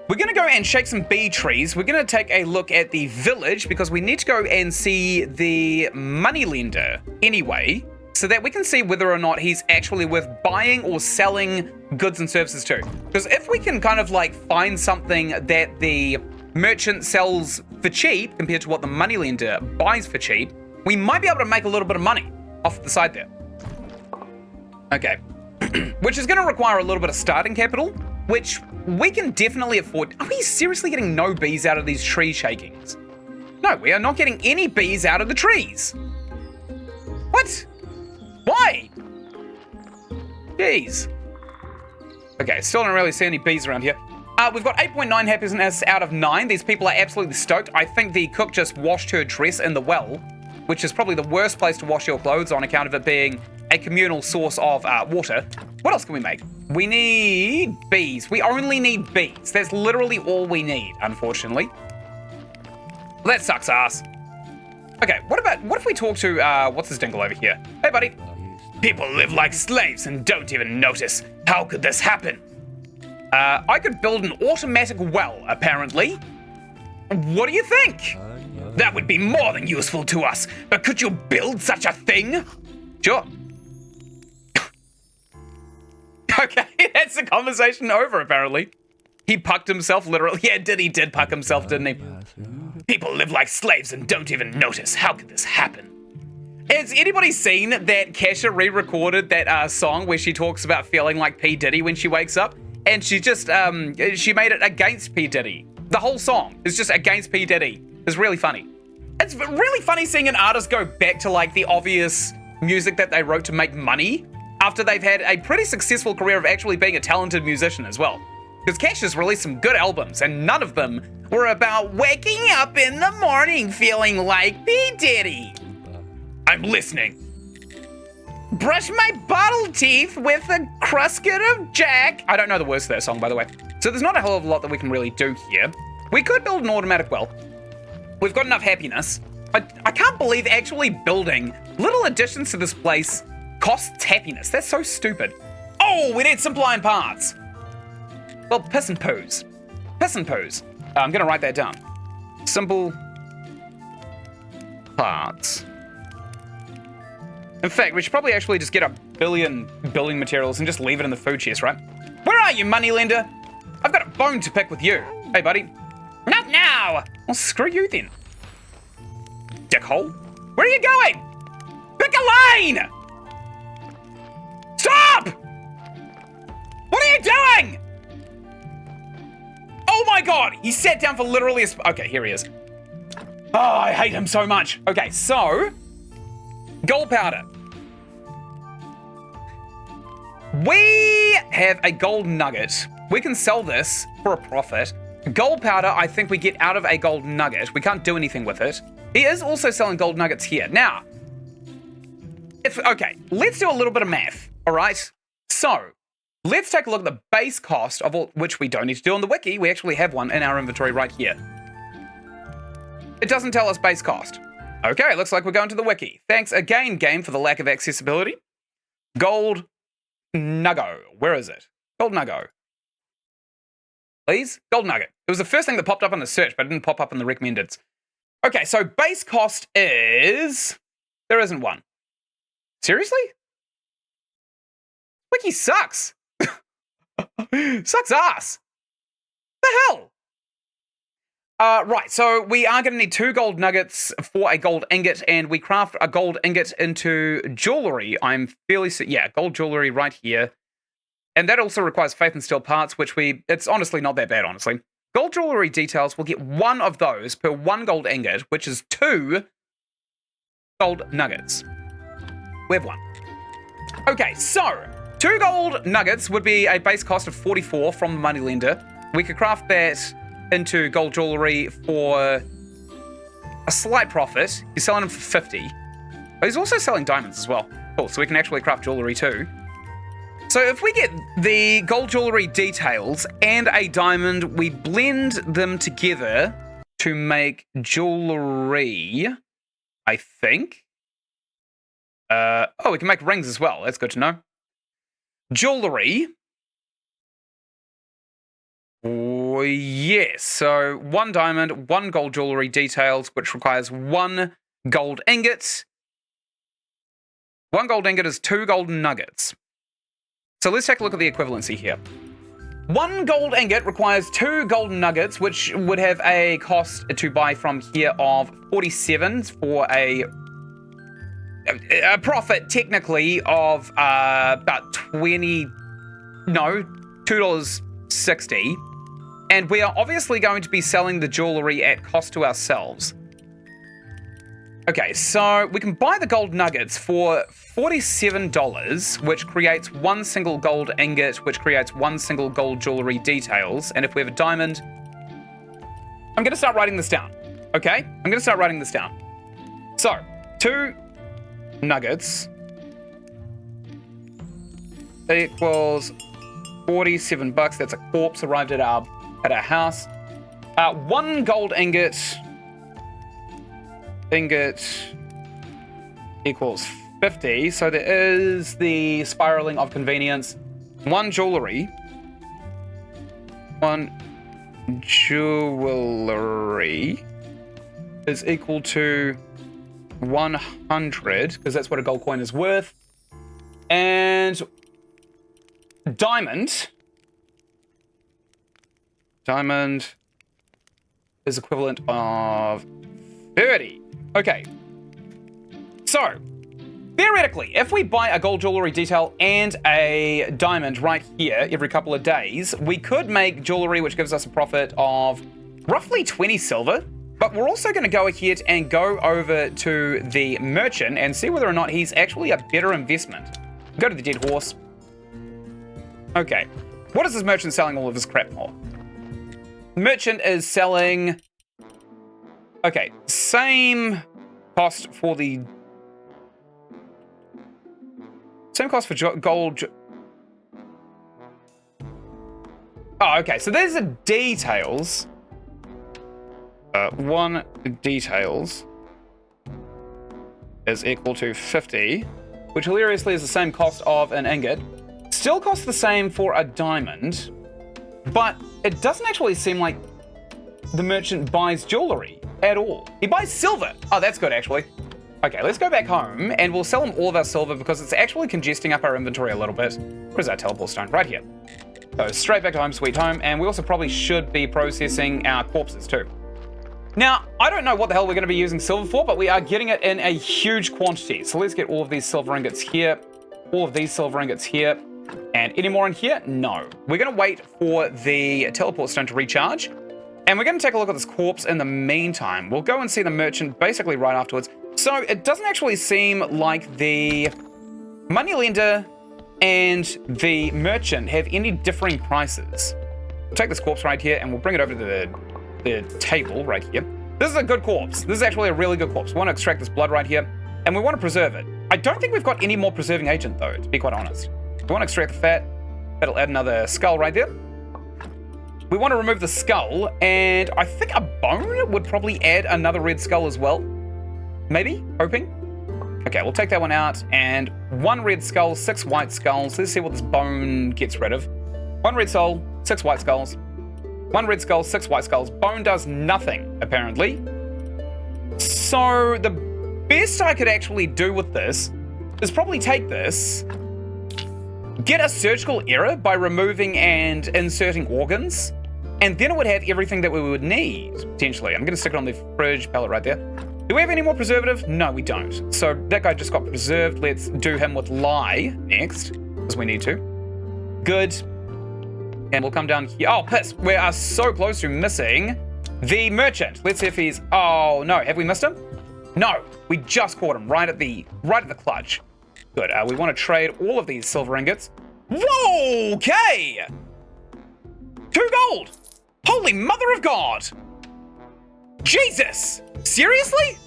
We're going to go and shake some bee trees. We're going to take a look at the village because we need to go and see the moneylender anyway, so that we can see whether or not he's actually worth buying or selling goods and services to. Because if we can kind of like find something that the merchant sells for cheap compared to what the moneylender buys for cheap, we might be able to make a little bit of money off the side there. Okay. Which is going to require a little bit of starting capital, which we can definitely afford. Are we seriously getting no bees out of these tree shakings? No, we are not getting any bees out of the trees. What? Why? Jeez. Okay, still don't really see any bees around here. We've got 8.9 happiness out of 9. These people are absolutely stoked. I think the cook just washed her dress in the well, which is probably the worst place to wash your clothes on account of it being a communal source of water. What else can we make? We need bees. We only need bees. That's literally all we need, unfortunately. Well, that sucks ass. Okay, what if we talk to, what's his dingle over here? Hey, buddy. People live like slaves and don't even notice. How could this happen? I could build an automatic well, apparently. What do you think? That would be more than useful to us, but could you build such a thing? Sure. Okay, that's the conversation over, apparently. He pucked himself, literally. Yeah, he did puck himself, didn't he? People live like slaves and don't even notice. How could this happen? Has anybody seen that Kesha re-recorded that song where she talks about feeling like P. Diddy when she wakes up? And she just, she made it against P. Diddy. The whole song is just against P. Diddy. It's really funny. It's really funny seeing an artist go back to like the obvious music that they wrote to make money after they've had a pretty successful career of actually being a talented musician as well. Because Cash has released some good albums and none of them were about waking up in the morning feeling like P. Diddy. I'm listening. Brush my bottle teeth with a crusket of Jack. I don't know the words to that song, by the way. So there's not a hell of a lot that we can really do here. We could build an automatic well. We've got enough happiness. I can't believe actually building little additions to this place costs happiness. That's so stupid. Oh, we need supply and parts. Well, piss and poos. Piss and poos. I'm gonna write that down. Simple parts. In fact, we should probably actually just get a billion building materials and just leave it in the food chest, right? Where are you, moneylender? I've got a bone to pick with you. Hey, buddy. Not now. Well, screw you then. Dickhole. Where are you going? Pick a lane! Stop! What are you doing? Oh my god, he sat down for literally a okay, here he is. Oh, I hate him so much. Okay, so gold powder. We have a gold nugget. We can sell this for a profit. Gold powder, I think we get out of a gold nugget. We can't do anything with it. He is also selling gold nuggets here. Now, okay, let's do a little bit of math, all right? So, let's take a look at the base cost of all, which we don't need to do on the wiki. We actually have one in our inventory right here. It doesn't tell us base cost. Okay, looks like we're going to the wiki. Thanks again, game, for the lack of accessibility. Gold nuggo. Where is it? Gold nuggo. Please? Gold nugget. It was the first thing that popped up on the search, but it didn't pop up in the recommendeds. Okay, so base cost is... There isn't one. Seriously? Wiki sucks. Sucks ass. The hell? Right, so we are going to need 2 gold nuggets for a gold ingot, and we craft a gold ingot into jewelry. I'm fairly yeah, gold jewelry right here. And that also requires faith and steel parts, which it's honestly not that bad, honestly. Gold jewelry details, we'll get 1 of those per 1 gold ingot, which is 2 gold nuggets. We have 1. Okay, so 2 gold nuggets would be a base cost of 44 from the moneylender. We could craft that into gold jewelry for a slight profit. He's selling them for 50. But he's also selling diamonds as well. Cool, so we can actually craft jewelry too. So if we get the gold jewelry details and a diamond, we blend them together to make jewelry, I think. Oh, we can make rings as well. That's good to know. Jewelry. Oh, yes. So 1 diamond, 1 gold jewelry details, which requires 1 gold ingot. 1 gold ingot is 2 golden nuggets. So let's take a look at the equivalency here. 1 gold ingot requires 2 golden nuggets, which would have a cost to buy from here of 47 for a profit technically of about $2.60. And we are obviously going to be selling the jewelry at cost to ourselves. Okay, so we can buy the gold nuggets for $47, which creates 1 single gold ingot, which creates 1 single gold jewelry details. And if we have a diamond, I'm going to start writing this down. Okay, I'm going to start writing this down. So, 2 nuggets equals 47 bucks. That's a corpse arrived at our house. 1 gold ingot equals 50. So there is the spiraling of convenience. 1 jewelry is equal to 100, because that's what a gold coin is worth. And diamond is equivalent of 30. Okay. So, theoretically, if we buy a gold jewelry detail and a diamond right here every couple of days, we could make jewelry which gives us a profit of roughly 20 silver. But we're also going to go ahead and go over to the merchant and see whether or not he's actually a better investment. Go to the dead horse. Okay. What is this merchant selling all of his crap for? Merchant is selling... Okay, same cost for the... Same cost for gold... Oh, okay, so there's the details. 1 details is equal to 50, which hilariously is the same cost of an ingot. Still costs the same for a diamond, but it doesn't actually seem like the merchant buys jewelry at all. He buys silver. Oh, that's good, actually. Okay, let's go back home, and we'll sell him all of our silver because it's actually congesting up our inventory a little bit. Where's our teleport stone? Right here. So straight back to home, sweet home, and we also probably should be processing our corpses too. Now, I don't know what the hell we're going to be using silver for, but we are getting it in a huge quantity. So let's get all of these silver ingots here, all of these silver ingots here, and any more in here? No. We're going to wait for the teleport stone to recharge, and we're going to take a look at this corpse in the meantime. We'll go and see the merchant basically right afterwards. So it doesn't actually seem like the moneylender and the merchant have any differing prices. We'll take this corpse right here, and we'll bring it over to the table right here. This is a good corpse. This is actually a really good corpse. We want to extract this blood right here, and we want to preserve it. I don't think we've got any more preserving agent, though, to be quite honest. We want to extract the fat. That'll add another skull right there. We want to remove the skull, and I think a bone would probably add another red skull as well. Maybe? Hoping? Okay, we'll take that one out, and 1 red skull, 6 white skulls. Let's see what this bone gets rid of. 1 red soul, 6 white skulls. 1 red skull, 6 white skulls. Bone does nothing, apparently. So the best I could actually do with this is probably take this, get a surgical error by removing and inserting organs, and then it would have everything that we would need, potentially. I'm going to stick it on the fridge pallet right there. Do we have any more preservative? No, we don't. So that guy just got preserved. Let's do him with lye next, because we need to. Good. And we'll come down here. Oh, piss. We are so close to missing the merchant. Let's see if he's... Oh, no. Have we missed him? No. We just caught him right at the clutch. Good. We want to trade all of these silver ingots. Whoa! Okay! 2 gold! Holy mother of God! Jesus! Seriously?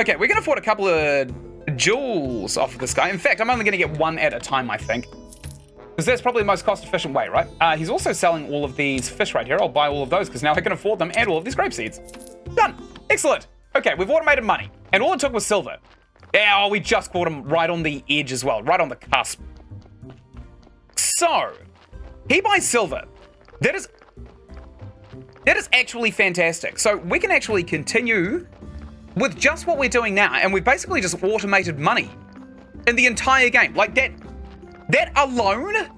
Okay, we're going to afford a couple of jewels off of this guy. In fact, I'm only going to get 1 at a time, I think. Because that's probably the most cost-efficient way, right? He's also selling all of these fish right here. I'll buy all of those because now I can afford them and all of these grape seeds. Done. Excellent. Okay, we've automated money. And all it took was silver. Yeah, we just caught him right on the edge as well. Right on the cusp. So, he buys silver. That is actually fantastic. So, we can actually continue with just what we're doing now. And we've basically just automated money in the entire game. Like that... That alone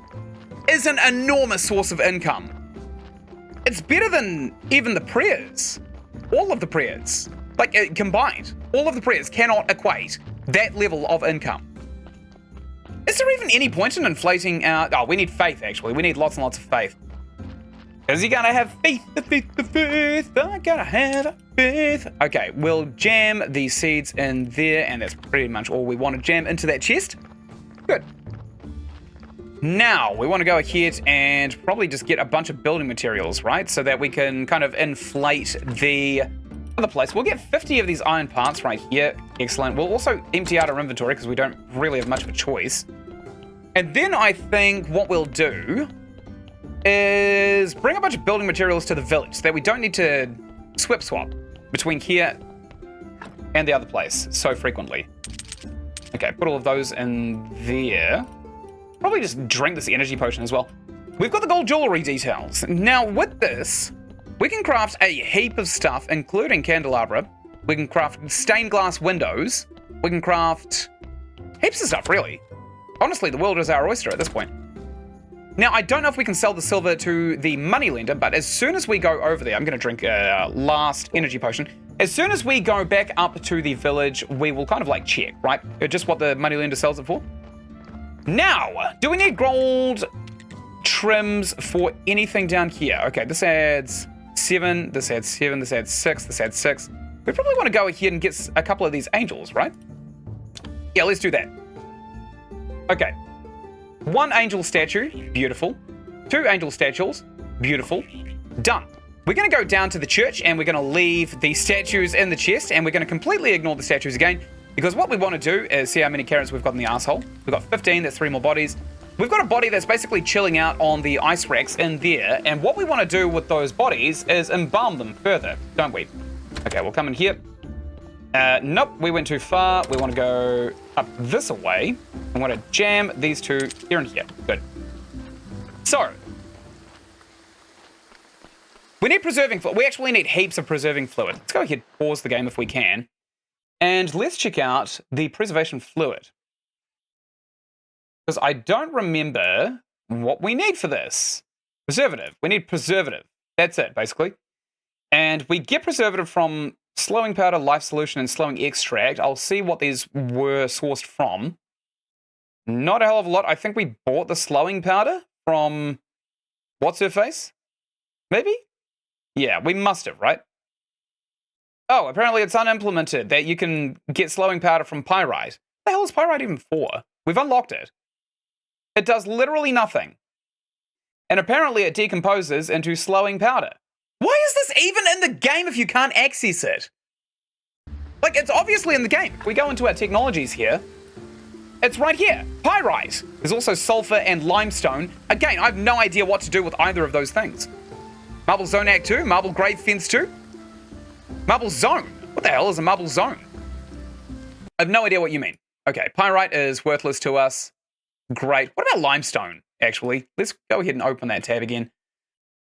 is an enormous source of income. It's better than even the prayers. All of the prayers. Like, combined. All of the prayers cannot equate that level of income. Is there even any point in inflating our... Oh, we need faith, actually. We need lots and lots of faith. Because you gotta have faith, the faith. I gotta have faith. Okay, we'll jam these seeds in there, and that's pretty much all we want to jam into that chest. Good. Now, we want to go ahead and probably just get a bunch of building materials, right? So that we can kind of inflate the other place. We'll get 50 of these iron parts right here. Excellent. We'll also empty out our inventory because we don't really have much of a choice. And then I think what we'll do is bring a bunch of building materials to the village so that we don't need to swap between here and the other place so frequently. Okay, put all of those in there. Probably just drink this energy potion as well. We've got the gold jewelry details. Now with this, we can craft a heap of stuff, including candelabra. We can craft stained glass windows. We can craft heaps of stuff, really. Honestly, the world is our oyster at this point. Now, I don't know if we can sell the silver to the moneylender, but as soon as we go over there, I'm going to drink a last energy potion. As soon as we go back up to the village, we will kind of like check, right? Just what the moneylender sells it for. Now, do we need gold trims for anything down here? Okay, this adds 7, this adds 7, this adds 6, this adds 6. We probably want to go ahead and get a couple of these angels, right? Yeah, let's do that. Okay. 1 angel statue, beautiful. 2 angel statues, beautiful. Done. We're going to go down to the church and we're going to leave the statues in the chest and we're going to completely ignore the statues again because what we want to do is see how many carrots we've got in the asshole. We've got 15, that's 3 more bodies. We've got a body that's basically chilling out on the ice racks in there and what we want to do with those bodies is embalm them further, don't we? Okay, we'll come in here. Nope, we went too far. We want to go up this way. I want to jam these two here and here. Good. So, we need preserving fluid. We actually need heaps of preserving fluid. Let's go ahead, pause the game if we can. And let's check out the preservation fluid. Because I don't remember what we need for this. Preservative. We need preservative. That's it, basically. And we get preservative from slowing powder, life solution, and slowing extract. I'll see what these were sourced from. Not a hell of a lot. I think we bought the slowing powder from what's her face? Maybe? Yeah, we must have, right? Oh, apparently it's unimplemented that you can get slowing powder from pyrite. What the hell is pyrite even for? We've unlocked it. It does literally nothing. And apparently it decomposes into slowing powder. Why is this even in the game if you can't access it? Like, it's obviously in the game. If we go into our technologies here, it's right here. Pyrite. There's also sulfur and limestone. Again, I have no idea what to do with either of those things. Marble Zone Act 2, Marble Grave Fence 2. Marble Zone. What the hell is a Marble Zone? I have no idea what you mean. Okay, pyrite is worthless to us. Great. What about limestone, actually? Let's go ahead and open that tab again.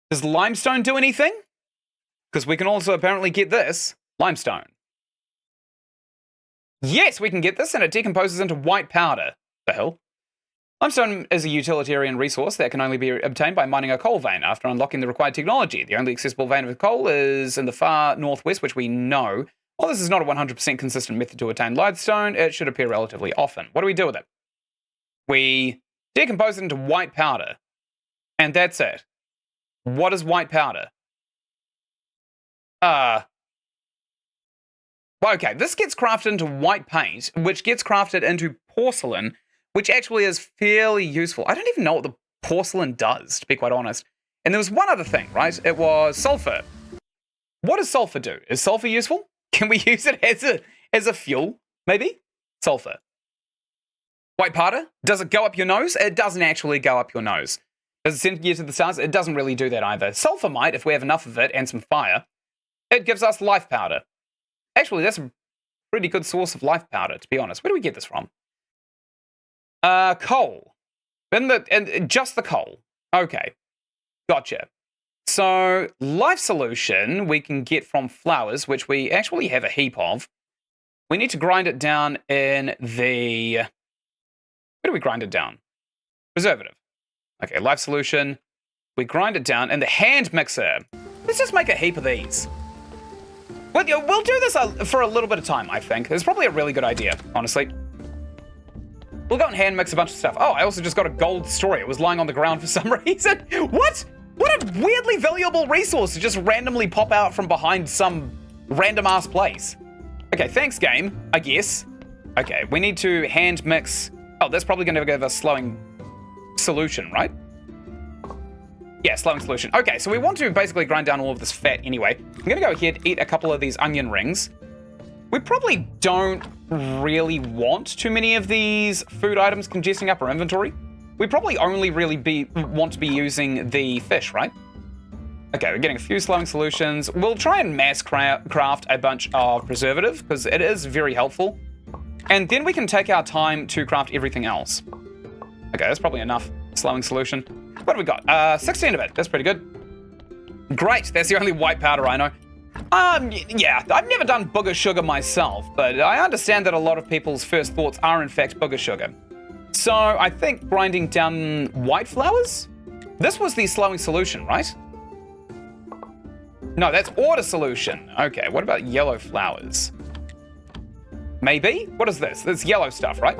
Does limestone do anything? Because we can also apparently get this. Limestone. Yes, we can get this, and it decomposes into white powder. The hell? Limestone is a utilitarian resource that can only be obtained by mining a coal vein after unlocking the required technology. The only accessible vein of coal is in the far northwest, which we know. While this is not a 100% consistent method to attain limestone, it should appear relatively often. What do we do with it? We decompose it into white powder. And that's it. What is white powder? Okay, this gets crafted into white paint, which gets crafted into porcelain, which actually is fairly useful. I don't even know what the porcelain does, to be quite honest. And there was one other thing, right? It was sulfur. What does sulfur do? Is sulfur useful? Can we use it as a fuel, maybe? Sulfur. White powder? Does it go up your nose? It doesn't actually go up your nose. Does it send you to the stars? It doesn't really do that either. Sulfur might, if we have enough of it and some fire. It gives us life powder. Actually, that's a pretty good source of life powder, to be honest. Where do we get this from? Coal. And just the coal. Okay. Gotcha. So, life solution we can get from flowers, which we actually have a heap of. We need to grind it down in the... Where do we grind it down? Preservative. Okay, life solution. We grind it down in the hand mixer. Let's just make a heap of these. We'll do this for a little bit of time, I think. It's probably a really good idea, honestly. We'll go and hand mix a bunch of stuff. Oh, I also just got a gold story. It was lying on the ground for some reason. What? What a weirdly valuable resource to just randomly pop out from behind some random-ass place. Okay, thanks, game, I guess. Okay, we need to hand mix... Oh, that's probably going to give us slowing solution, right? Yeah, slowing solution. Okay, so we want to basically grind down all of this fat anyway. I'm going to go ahead, eat a couple of these onion rings. We probably don't really want too many of these food items congesting up our inventory. we probably only really want to be using the fish, right? Okay, we're getting a few slowing solutions. We'll try and mass craft a bunch of preservative, because it is very helpful. And then we can take our time to craft everything else. Okay, that's probably enough slowing solution. What have we got? 16 of it. That's pretty good. Great, that's the only white powder I know. Yeah, I've never done booger sugar myself, but I understand that a lot of people's first thoughts are in fact booger sugar. So I think grinding down white flowers? This was the slowing solution, right? No, that's order solution. Okay, what about yellow flowers? Maybe? What is this? This yellow stuff, right?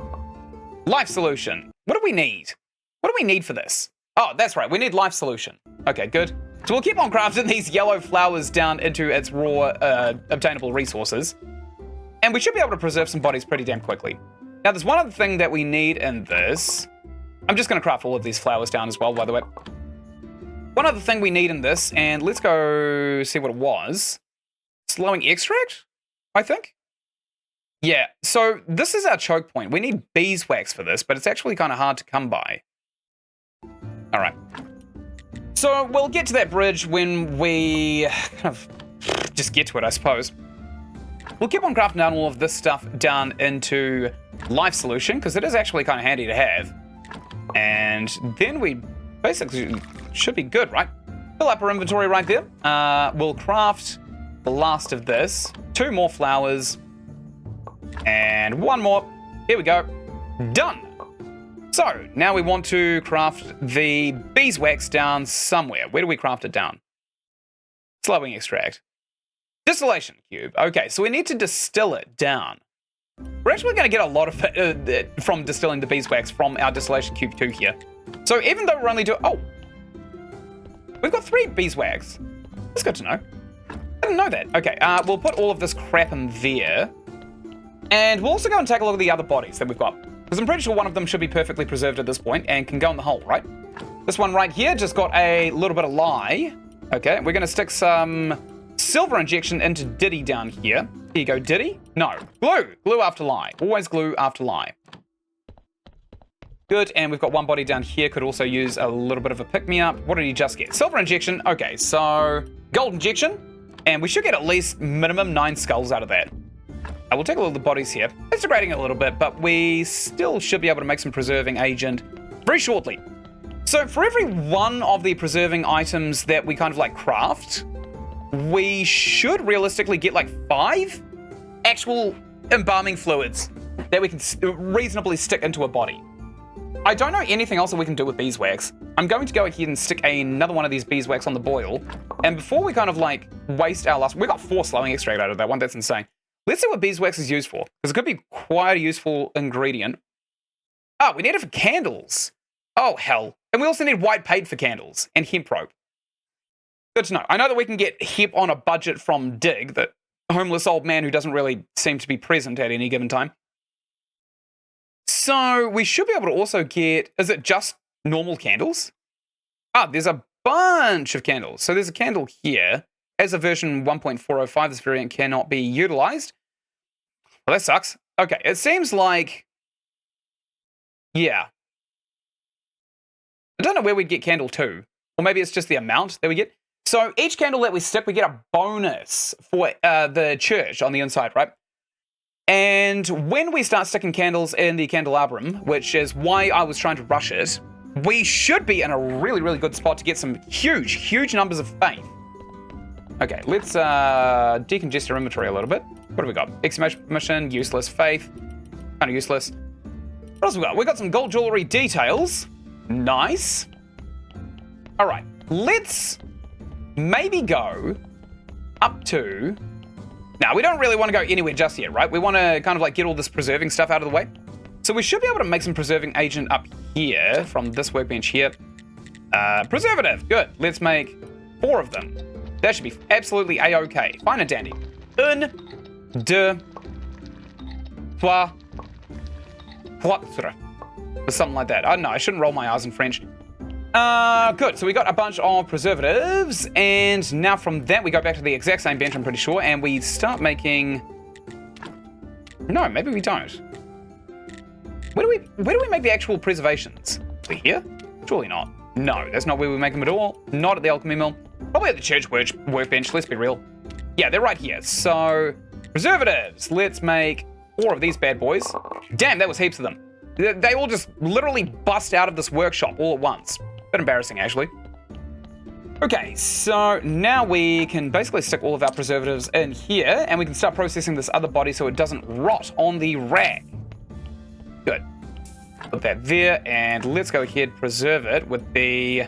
Life solution. What do we need? What do we need for this? Oh, that's right. We need life solution. Okay, good. So we'll keep on crafting these yellow flowers down into its raw obtainable resources. And we should be able to preserve some bodies pretty damn quickly. Now, there's one other thing that we need in this. I'm just going to craft all of these flowers down as well, by the way. One other thing we need in this, and let's go see what it was. Slowing extract, I think? Yeah, so this is our choke point. We need beeswax for this, but it's actually kind of hard to come by. All right. So we'll get to that bridge when we kind of just get to it, I suppose. We'll keep on crafting down all of this stuff down into life solution, because it is actually kind of handy to have. And then we basically should be good, right? Fill up our inventory right there. We'll craft the last of this. 2 more flowers. And 1 more. Here we go. Done. So, now we want to craft the beeswax down somewhere. Where do we craft it down? Slowing extract. Distillation cube. Okay, so we need to distill it down. We're actually going to get a lot of it from distilling the beeswax from our distillation cube 2 here. So even though we're only doing... Oh! We've got 3 beeswax. That's good to know. I didn't know that. Okay, we'll put all of this crap in there. And we'll also go and take a look at the other bodies that we've got. Because I'm pretty sure one of them should be perfectly preserved at this point and can go in the hole, right? This one right here just got a little bit of lye. Okay, we're going to stick some silver injection into Diddy down here. Here you go, Diddy. No, glue. Glue after lye. Always glue after lye. Good, and we've got one body down here. Could also use a little bit of a pick-me-up. What did he just get? Silver injection. Okay, so gold injection. And we should get at least minimum 9 skulls out of that. We'll take a look at the bodies here. It's degrading a little bit, but we still should be able to make some preserving agent very shortly. So for every one of the preserving items that we kind of like craft, we should realistically get like 5 actual embalming fluids that we can reasonably stick into a body. I don't know anything else that we can do with beeswax. I'm going to go ahead and stick another one of these beeswax on the boil. And before we kind of like waste our last... We got 4 slowing extract out of that one. That's insane. Let's see what beeswax is used for, because it could be quite a useful ingredient. Oh, we need it for candles. Oh, hell. And we also need white paint for candles and hemp rope. Good to know. I know that we can get hemp on a budget from Dig, that homeless old man who doesn't really seem to be present at any given time. So we should be able to also get... Is it just normal candles? Ah, there's a bunch of candles. So there's a candle here. As a version 1.405, this variant cannot be utilized. Well, that sucks. Okay, it seems like... Yeah. I don't know where we'd get candle 2. Or maybe it's just the amount that we get. So each candle that we stick, we get a bonus for the church on the inside, right? And when we start sticking candles in the candelabrum, which is why I was trying to rush it, we should be in a really, really good spot to get some huge, huge numbers of faith. Okay, let's decongest our inventory a little bit. What have we got? Exclamation permission, useless, faith, kind of useless. What else we got? We got some gold jewelry details. Nice. All right, let's maybe go up to... Now, we don't really want to go anywhere just yet, right? We want to kind of like get all this preserving stuff out of the way. So we should be able to make some preserving agent up here from this workbench here. Preservative, good. Let's make 4 of them. That should be absolutely a-okay. Fine and dandy. 1, 2, 3, 4. Or something like that. I don't know. I shouldn't roll my R's in French. Good. So we got a bunch of preservatives. And now from that, we go back to the exact same bench, I'm pretty sure. And we start making... No, maybe we don't. Where do we make the actual preservations? actually here? Surely not. No, that's not where we make them at all. Not at the alchemy mill. Probably at the church workbench, let's be real. Yeah, they're right here. So, preservatives. Let's make 4 of these bad boys. Damn, that was heaps of them. They all just literally bust out of this workshop all at once. Bit embarrassing, actually. Okay, so now we can basically stick all of our preservatives in here, and we can start processing this other body so it doesn't rot on the rack. Good. Put that there, and let's go ahead, preserve it with the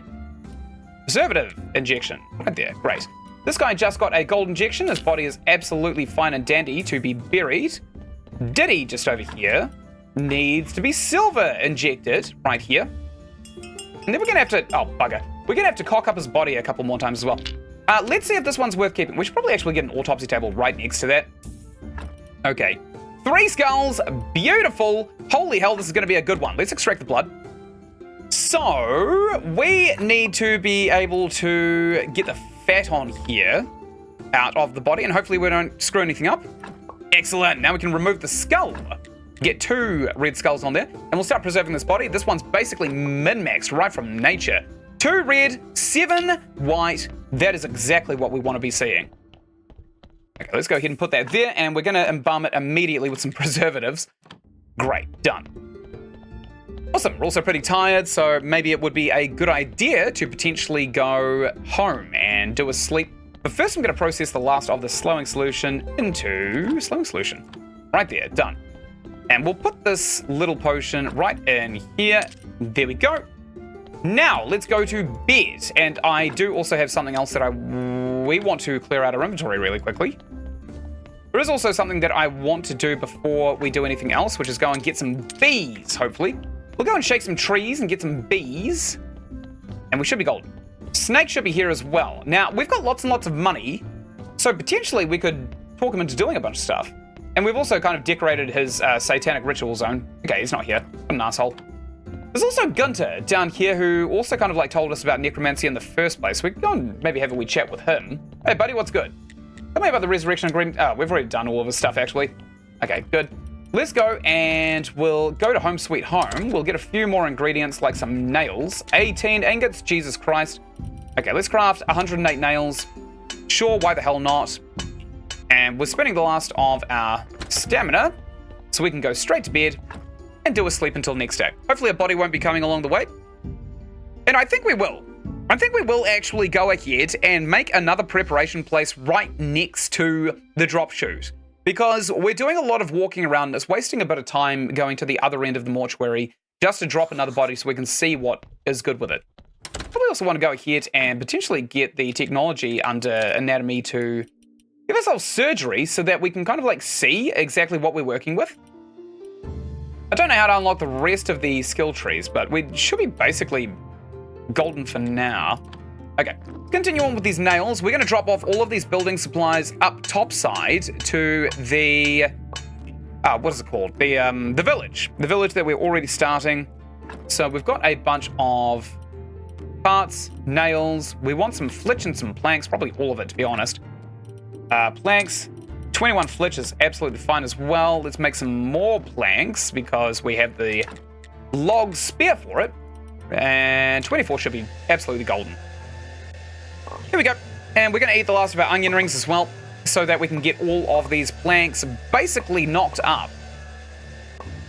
preservative injection. Right there, great. This guy just got a gold injection. His body is absolutely fine and dandy to be buried. Diddy, just over here, needs to be silver injected right here. And then we're gonna have to, oh bugger. We're gonna have to cock up his body a couple more times as well. Let's see if this one's worth keeping. We should probably actually get an autopsy table right next to that. Okay, 3 skulls, beautiful. Holy hell, this is gonna be a good one. Let's extract the blood. So, we need to be able to get the fat on here out of the body, and hopefully we don't screw anything up. Excellent, now we can remove the skull. Get 2 red skulls on there, and we'll start preserving this body. This one's basically min-maxed right from nature. 2 red, 7 white. That is exactly what we want to be seeing. Okay, let's go ahead and put that there, and we're going to embalm it immediately with some preservatives. Great, done. Awesome, we're also pretty tired, so maybe it would be a good idea to potentially go home and do a sleep. But first I'm going to process the last of the slowing solution into slowing solution. Right there, done. And we'll put this little potion right in here. There we go. Now, let's go to bed. And I do also have something else that we want to clear out our inventory really quickly. There is also something that I want to do before we do anything else, which is go and get some bees, hopefully. We'll go and shake some trees and get some bees. And we should be golden. Snake should be here as well. Now, we've got lots and lots of money, so potentially we could talk him into doing a bunch of stuff. And we've also kind of decorated his satanic ritual zone. Okay, he's not here. What an asshole. There's also Gunter down here who also kind of like told us about necromancy in the first place. We can go and maybe have a wee chat with him. Hey, buddy, what's good? Tell me about the resurrection agreement. Oh, we've already done all of his stuff, actually. Okay, good. Let's go and we'll go to Home Sweet Home. We'll get a few more ingredients like some nails. 18 ingots, Jesus Christ. Okay, let's craft 108 nails. Sure, why the hell not? And we're spending the last of our stamina so we can go straight to bed and do a sleep until next day. Hopefully a body won't be coming along the way. And I think we will. I think we will actually go ahead and make another preparation place right next to the drop chute. Because we're doing a lot of walking around. It's wasting a bit of time going to the other end of the mortuary just to drop another body so we can see what is good with it. Probably also want to go ahead and potentially get the technology under anatomy to give ourselves surgery so that we can kind of like see exactly what we're working with. I don't know how to unlock the rest of the skill trees, but we should be basically golden for now. Okay, continue on with these nails. We're going to drop off all of these building supplies up topside to the, what is it called? The village. The village that we're already starting. So we've got a bunch of parts, nails. We want some flitch and some planks, probably all of it, to be honest. Planks, 21 flitch is absolutely fine as well. Let's make some more planks because we have the log spare for it. And 24 should be absolutely golden. Here we go. And we're going to eat the last of our onion rings as well so that we can get all of these planks basically knocked up.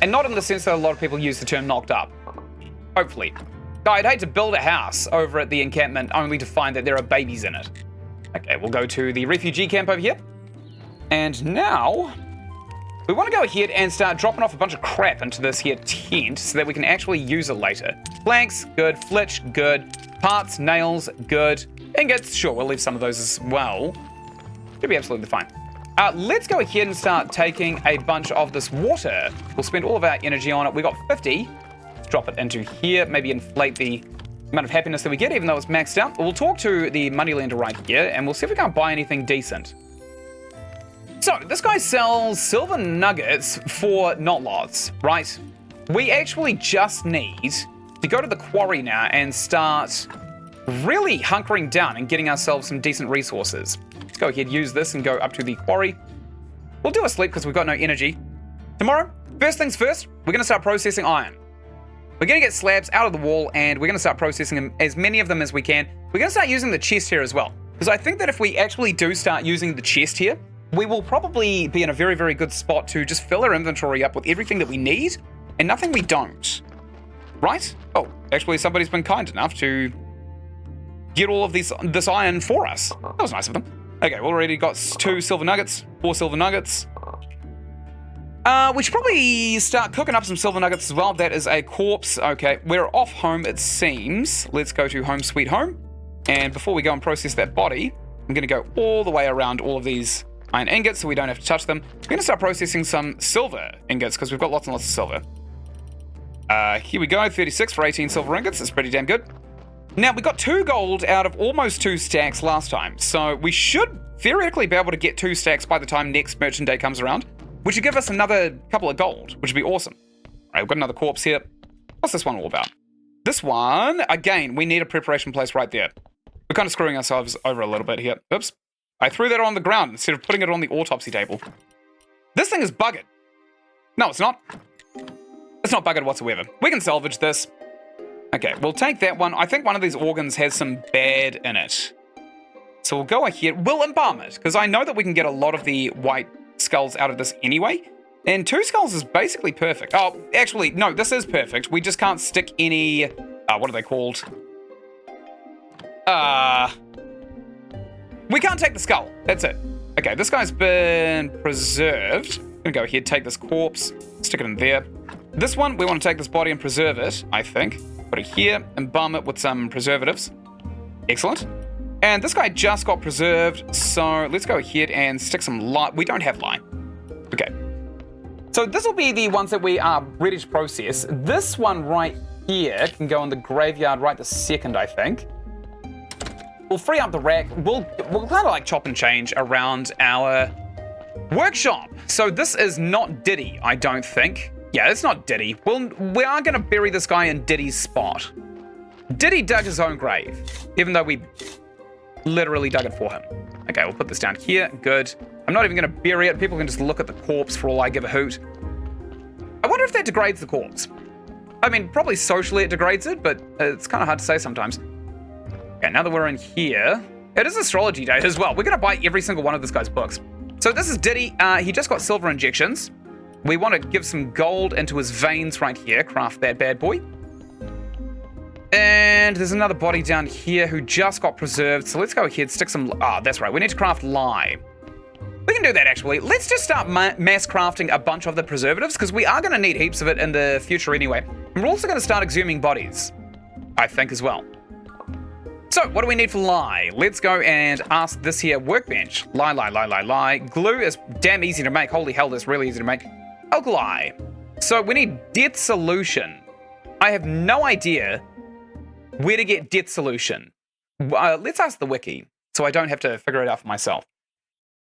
And not in the sense that a lot of people use the term knocked up. Hopefully. I'd hate to build a house over at the encampment only to find that there are babies in it. Okay, we'll go to the refugee camp over here. And now, we want to go ahead and start dropping off a bunch of crap into this here tent so that we can actually use it later. Planks, good. Flitch, good. Parts, nails, good. Ingots, sure, we'll leave some of those as well. Should be absolutely fine. Let's go ahead and start taking a bunch of this water. We'll spend all of our energy on it. We got 50. Let's drop it into here. Maybe inflate the amount of happiness that we get, even though it's maxed out. We'll talk to the moneylender right here, and we'll see if we can't buy anything decent. So, this guy sells silver nuggets for not lots, right? We actually just need to go to the quarry now and start really hunkering down and getting ourselves some decent resources. Let's go ahead, use this, and go up to the quarry. We'll do a sleep because we've got no energy. Tomorrow, first things first, we're going to start processing iron. We're going to get slabs out of the wall, and we're going to start processing them, as many of them as we can. We're going to start using the chest here as well, because I think that if we actually do start using the chest here, we will probably be in a very, very good spot to just fill our inventory up with everything that we need, and nothing we don't. Right? Oh, actually, somebody's been kind enough to get all of this iron for us. That was nice of them. Okay, we already got 2 silver nuggets, 4 silver nuggets. We should probably start cooking up some silver nuggets as well. That is a corpse. Okay, we're off home, it seems. Let's go to home sweet home. And before we go and process that body, I'm going to go all the way around all of these iron ingots so we don't have to touch them. We're going to start processing some silver ingots because we've got lots and lots of silver. Here we go, 36 for 18 silver ingots. That's pretty damn good. Now, we got 2 gold out of almost 2 stacks last time, so we should theoretically be able to get 2 stacks by the time next merchant day comes around, which would give us another couple of gold, which would be awesome. All right, we've got another corpse here. What's this one all about? This one, again, we need a preparation place right there. We're kind of screwing ourselves over a little bit here. Oops. I threw that on the ground instead of putting it on the autopsy table. This thing is buggered. No, it's not. It's not buggered whatsoever. We can salvage this. Okay, we'll take that one. I think one of these organs has some bad in it. So we'll go ahead. We'll embalm it, because I know that we can get a lot of the white skulls out of this anyway. And 2 skulls is basically perfect. Oh, actually, no, this is perfect. We just can't stick any... what are they called? We can't take the skull. That's it. Okay, this guy's been preserved. I'm gonna go ahead, take this corpse, stick it in there. This one, we want to take this body and preserve it, I think. Put it here, embalm it with some preservatives. Excellent. And this guy just got preserved, so let's go ahead and stick some lye. We don't have lye. Okay. So this will be the ones that we are ready to process. This one right here can go in the graveyard right this second, I think. We'll free up the rack. We'll kind of like chop and change around our workshop. So this is not Diddy, I don't think. Yeah, it's not Diddy. We are going to bury this guy in Diddy's spot. Diddy dug his own grave, even though we literally dug it for him. Okay, we'll put this down here. Good. I'm not even going to bury it. People can just look at the corpse for all I give a hoot. I wonder if that degrades the corpse. I mean, probably socially it degrades it, but it's kind of hard to say sometimes. Okay, now that we're in here, it is astrology day as well. We're going to buy every single one of this guy's books. So this is Diddy. He just got silver injections. We want to give some gold into his veins right here. Craft that bad boy. And there's another body down here who just got preserved. So let's go ahead, stick some... that's right. We need to craft lye. We can do that, actually. Let's just start mass crafting a bunch of the preservatives, because we are going to need heaps of it in the future anyway. And we're also going to start exhuming bodies, I think, as well. So, what do we need for lye? Let's go and ask this here workbench. Lye. Glue is damn easy to make. Holy hell, that's really easy to make. Alkali. So we need death solution. I have no idea where to get death solution. Let's ask the wiki, so I don't have to figure it out for myself.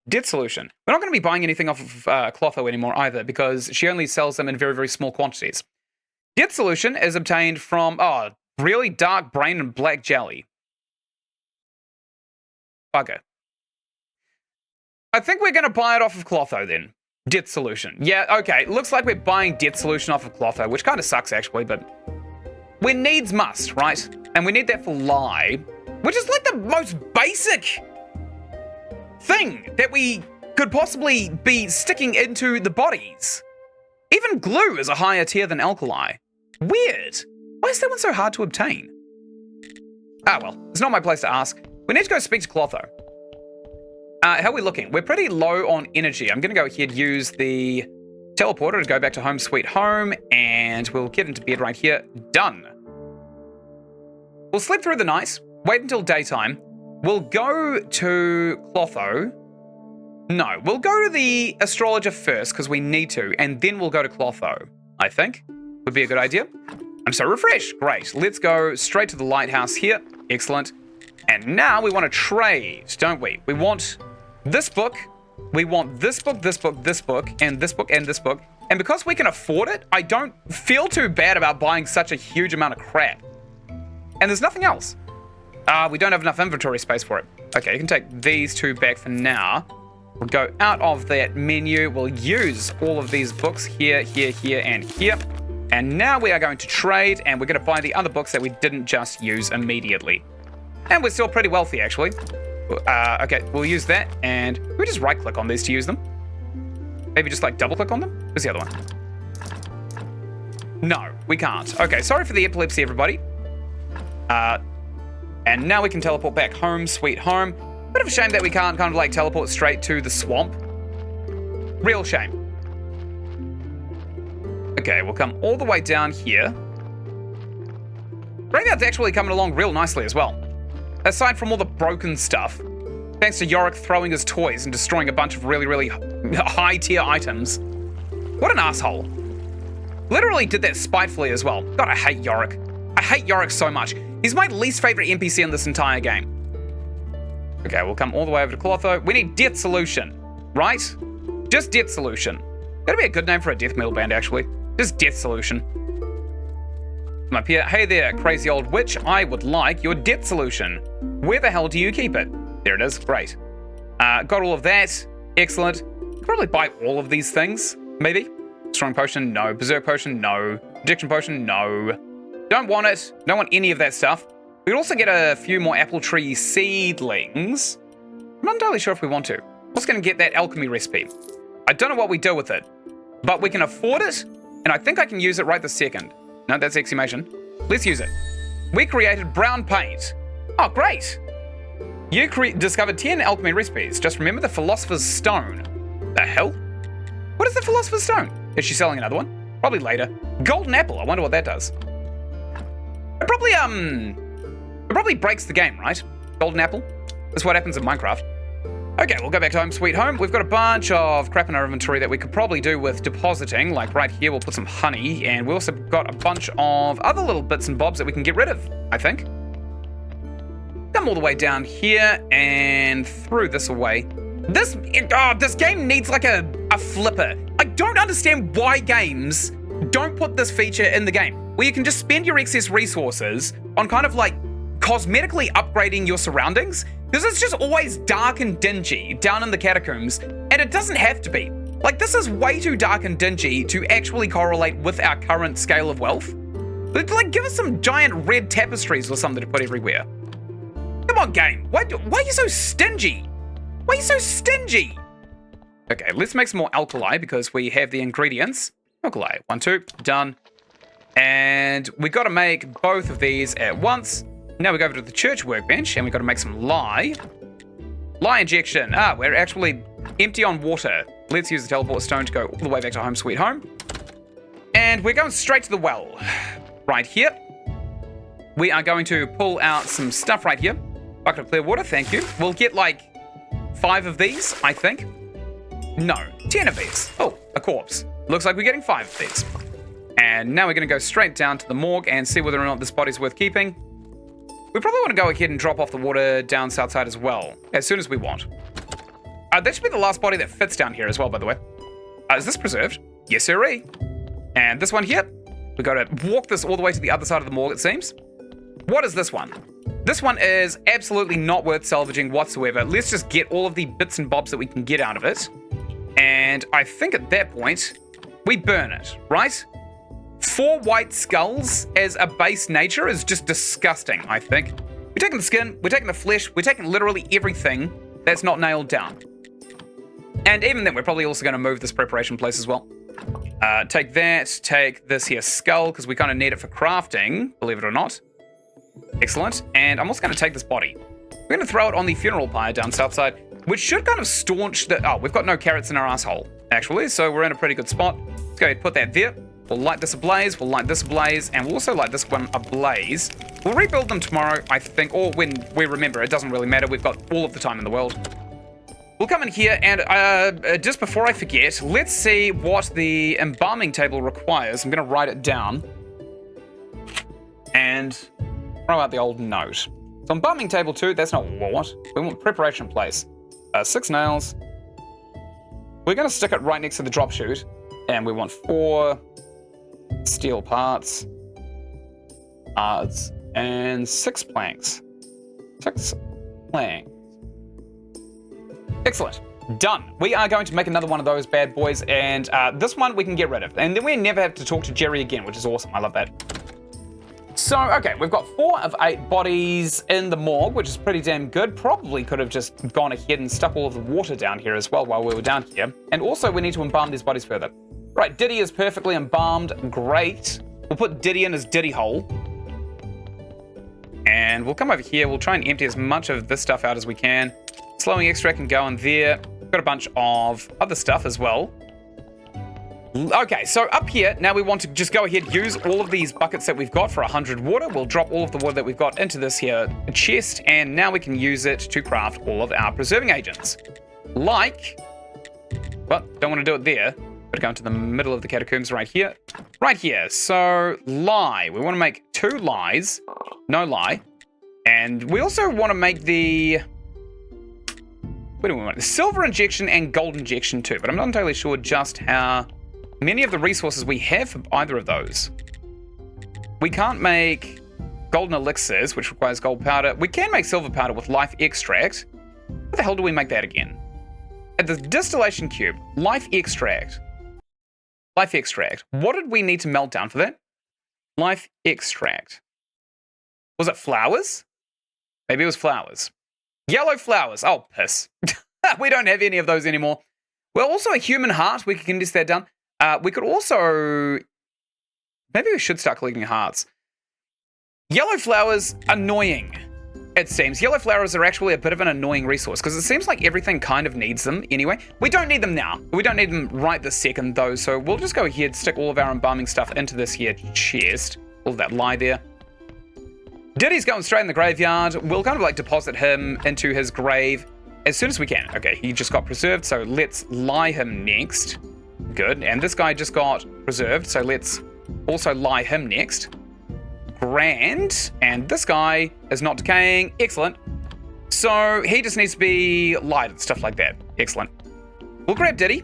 Death solution. We're not going to be buying anything off of Clotho anymore either, because she only sells them in very, very small quantities. Death solution is obtained from, really dark brain and black jelly. Bugger. I think we're going to buy it off of Clotho then. Death solution. Yeah, okay. Looks like we're buying death solution off of Clotho, which kind of sucks actually, but we needs must, right? And we need that for lye, which is like the most basic thing that we could possibly be sticking into the bodies. Even glue is a higher tier than alkali. Weird. Why is that one so hard to obtain? Ah, well, it's not my place to ask. We need to go speak to Clotho. How are we looking? We're pretty low on energy. I'm going to go ahead and use the teleporter to go back to home sweet home, and we'll get into bed right here. Done. We'll sleep through the night, wait until daytime. We'll go to Clotho. No, we'll go to the astrologer first because we need to, and then we'll go to Clotho, I think. Would be a good idea. I'm so refreshed. Great. Let's go straight to the lighthouse here. Excellent. And now we want to trade, don't we? We want this book. We want this book, this book, this book, and this book, and this book. And because we can afford it, I don't feel too bad about buying such a huge amount of crap. And there's nothing else. We don't have enough inventory space for it. Okay, you can take these 2 back for now. We'll go out of that menu. We'll use all of these books here, here, here, and here. And now we are going to trade, and we're going to buy the other books that we didn't just use immediately. And we're still pretty wealthy, actually. Okay, we'll use that, and we just right-click on these to use them. Maybe just, like, double-click on them? Where's the other one? No, we can't. Okay, sorry for the epilepsy, everybody. And now we can teleport back home, sweet home. Bit of a shame that we can't kind of, like, teleport straight to the swamp. Real shame. Okay, we'll come all the way down here. Graveyard's actually coming along real nicely as well. Aside from all the broken stuff, thanks to Yorick throwing his toys and destroying a bunch of really, really high-tier items. What an asshole. Literally did that spitefully as well. God, I hate Yorick. I hate Yorick so much. He's my least favorite NPC in this entire game. Okay, we'll come all the way over to Clotho. We need Death Solution, right? Just Death Solution. That'd be a good name for a death metal band, actually. Just Death Solution. I'm up here. Hey there, crazy old witch. I would like your Death Solution. Where the hell do you keep it? There it is. Great. Got all of that. Excellent. Could probably buy all of these things, maybe. Strong Potion, no. Berserk Potion, no. Addiction Potion, no. Don't want it. Don't want any of that stuff. We could also get a few more apple tree seedlings. I'm not entirely sure if we want to. We're just going to get that alchemy recipe. I don't know what we do with it, but we can afford it. And I think I can use it right this second. No, that's exclamation. Let's use it. We created brown paint. Oh, great. You discovered 10 alchemy recipes. Just remember the Philosopher's Stone. The hell? What is the Philosopher's Stone? Is she selling another one? Probably later. Golden Apple. I wonder what that does. It probably breaks the game, right? Golden Apple. That's what happens in Minecraft. Okay, we'll go back to home, sweet home. We've got a bunch of crap in our inventory that we could probably do with depositing. Like right here, we'll put some honey. And we also got a bunch of other little bits and bobs that we can get rid of, I think. Come all the way down here and through this away. This game needs like a flipper. I don't understand why games don't put this feature in the game, where you can just spend your excess resources on kind of like cosmetically upgrading your surroundings. Because it's just always dark and dingy down in the catacombs, and it doesn't have to be. Like, this is way too dark and dingy to actually correlate with our current scale of wealth. Like, give us some giant red tapestries or something to put everywhere. Come on, game. Why are you so stingy? Why are you so stingy? Okay, let's make some more alkali because we have the ingredients. Alkali, 1, 2, done. And we got to make both of these at once. Now we go over to the church workbench, and we've got to make some lye. Lye injection. We're actually empty on water. Let's use the teleport stone to go all the way back to home, sweet home. And we're going straight to the well. Right here. We are going to pull out some stuff right here. Bucket of clear water, thank you. We'll get like 5 of these, I think. No, 10 of these. Oh, a corpse. Looks like we're getting 5 of these. And now we're going to go straight down to the morgue and see whether or not this body's worth keeping. We probably want to go ahead and drop off the water down south side as well, as soon as we want. That should be the last body that fits down here as well, by the way. Is this preserved? Yes, sirree. And this one here, we got to walk this all the way to the other side of the morgue, it seems. What is this one? This one is absolutely not worth salvaging whatsoever. Let's just get all of the bits and bobs that we can get out of it. And I think at that point, we burn it, right? 4 white skulls as a base nature is just disgusting, I think. We're taking the skin, we're taking the flesh, we're taking literally everything that's not nailed down. And even then, we're probably also going to move this preparation place as well. Take that, take this here skull, because we kind of need it for crafting, believe it or not. Excellent. And I'm also going to take this body. We're going to throw it on the funeral pyre down south side, which should kind of staunch the... Oh, we've got no carrots in our asshole, actually, so we're in a pretty good spot. Let's go ahead and put that there. We'll light this ablaze, we'll light this ablaze, and we'll also light this one ablaze. We'll rebuild them tomorrow, I think, or when we remember. It doesn't really matter. We've got all of the time in the world. We'll come in here, and just before I forget, let's see what the embalming table requires. I'm going to write it down. And throw out the old note. So embalming table 2, that's not what. We want preparation place. 6 nails. We're going to stick it right next to the drop chute. And we want 4... steel parts, and 6 planks. 6 planks. Excellent. Done. We are going to make another one of those bad boys, and this one we can get rid of. And then we never have to talk to Jerry again, which is awesome. I love that. So, okay, we've got 4 of 8 bodies in the morgue, which is pretty damn good. Probably could have just gone ahead and stuck all of the water down here as well while we were down here. And also, we need to embalm these bodies further. Right, Diddy is perfectly embalmed. Great. We'll put Diddy in his Diddy hole. And we'll come over here. We'll try and empty as much of this stuff out as we can. Slowing extract can go in there. We've got a bunch of other stuff as well. Okay, so up here, now we want to just go ahead, use all of these buckets that we've got for 100 water. We'll drop all of the water that we've got into this here chest, and now we can use it to craft all of our preserving agents. Like, well, don't want to do it there. But go into the middle of the catacombs right here. Right here, so lye. We want to make 2 lies, no lye. And we also want to make the... What do we want? Silver injection and gold injection too, but I'm not entirely sure just how many of the resources we have for either of those. We can't make golden elixirs, which requires gold powder. We can make silver powder with life extract. How the hell do we make that again? At the distillation cube, life extract. Life extract. What did we need to melt down for that? Life extract. Was it flowers? Maybe it was flowers. Yellow flowers. Oh, piss. We don't have any of those anymore. Well, also a human heart. We can condense that down. We could also... Maybe we should start collecting hearts. Yellow flowers, annoying. It seems. Yellow flowers are actually a bit of an annoying resource because it seems like everything kind of needs them anyway. We don't need them now. We don't need them right this second though, so we'll just go ahead, stick all of our embalming stuff into this here chest. All of that lie there. Diddy's going straight in the graveyard. We'll kind of like deposit him into his grave as soon as we can. Okay, he just got preserved, so let's lie him next. Good, and this guy just got preserved, so let's also lie him next. Grand, and this guy is not decaying. Excellent. So he just needs to be lighted, stuff like that. Excellent. We'll grab Diddy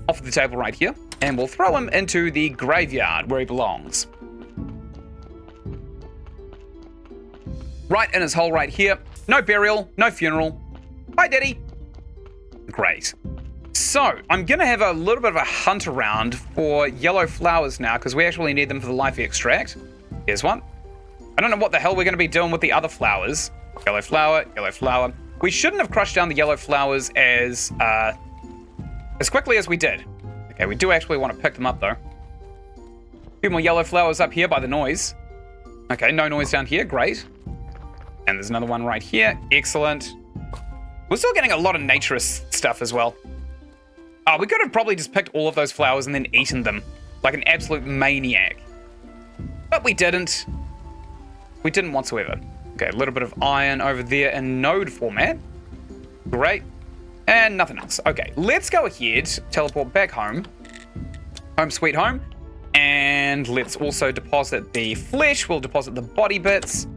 off the table right here, and we'll throw him into the graveyard where he belongs. Right in his hole right here. No burial, no funeral. Bye, Diddy. Great. So, I'm going to have a little bit of a hunt around for yellow flowers now, because we actually need them for the life extract. Here's one. I don't know what the hell we're going to be doing with the other flowers. Yellow flower, yellow flower. We shouldn't have crushed down the yellow flowers as quickly as we did. Okay, we do actually want to pick them up, though. A few more yellow flowers up here by the noise. Okay, no noise down here. Great. And there's another one right here. Excellent. We're still getting a lot of naturist stuff as well. We could have probably just picked all of those flowers and then eaten them like an absolute maniac. But we didn't. We didn't whatsoever. Okay, a little bit of iron over there in node format. Great. And nothing else. Okay, let's go ahead, teleport back home. Home sweet home. And let's also deposit the flesh. We'll deposit the body bits.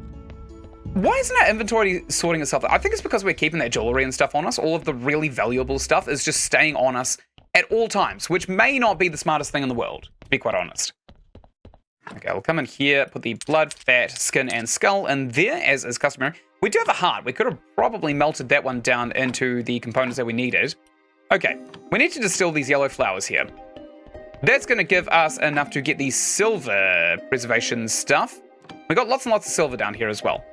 Why isn't our inventory sorting itself out? I think it's because we're keeping that jewelry and stuff on us. All of the really valuable stuff is just staying on us at all times, which may not be the smartest thing in the world, to be quite honest. Okay, we'll come in here, put the blood, fat, skin, and skull in there, as is customary. We do have a heart. We could have probably melted that one down into the components that we needed. Okay, we need to distill these yellow flowers here. That's going to give us enough to get the silver preservation stuff. We got lots and lots of silver down here as well.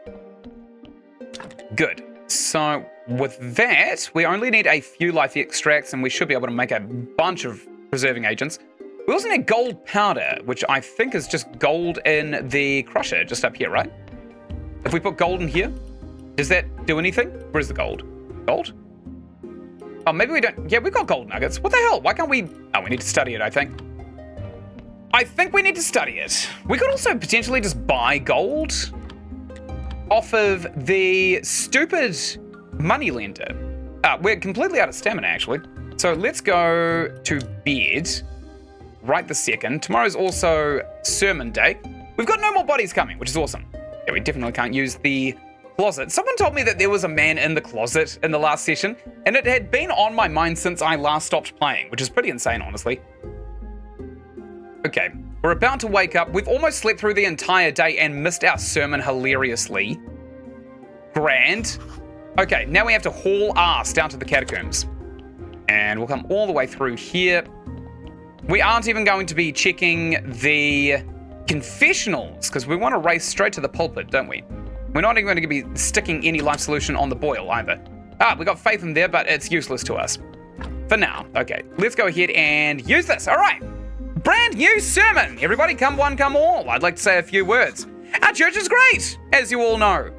Good. So with that, we only need a few life extracts and we should be able to make a bunch of preserving agents. We also need gold powder, which I think is just gold in the crusher, just up here, right? If we put gold in here, does that do anything? Where's the gold? Gold? Oh, maybe we don't. Yeah, we've got gold nuggets. What the hell? Why can't we? Oh, we need to study it, I think. I think we need to study it. We could also potentially just buy gold off of the stupid money lender. We're completely out of stamina, actually. So let's go to bed right this second. Tomorrow's also sermon day. We've got no more bodies coming, which is awesome. Yeah, we definitely can't use the closet. Someone told me that there was a man in the closet in the last session, and it had been on my mind since I last stopped playing, which is pretty insane, honestly. Okay, we're about to wake up. We've almost slept through the entire day and missed our sermon hilariously. Grand. Okay, now we have to haul ass down to the catacombs. And we'll come all the way through here. We aren't even going to be checking the confessionals, because we want to race straight to the pulpit, don't we? We're not even going to be sticking any life solution on the boil either. We got faith in there, but it's useless to us. For now. Okay, let's go ahead and use this. All right. Brand new sermon. Everybody come one, come all. I'd like to say a few words. Our church is great, as you all know.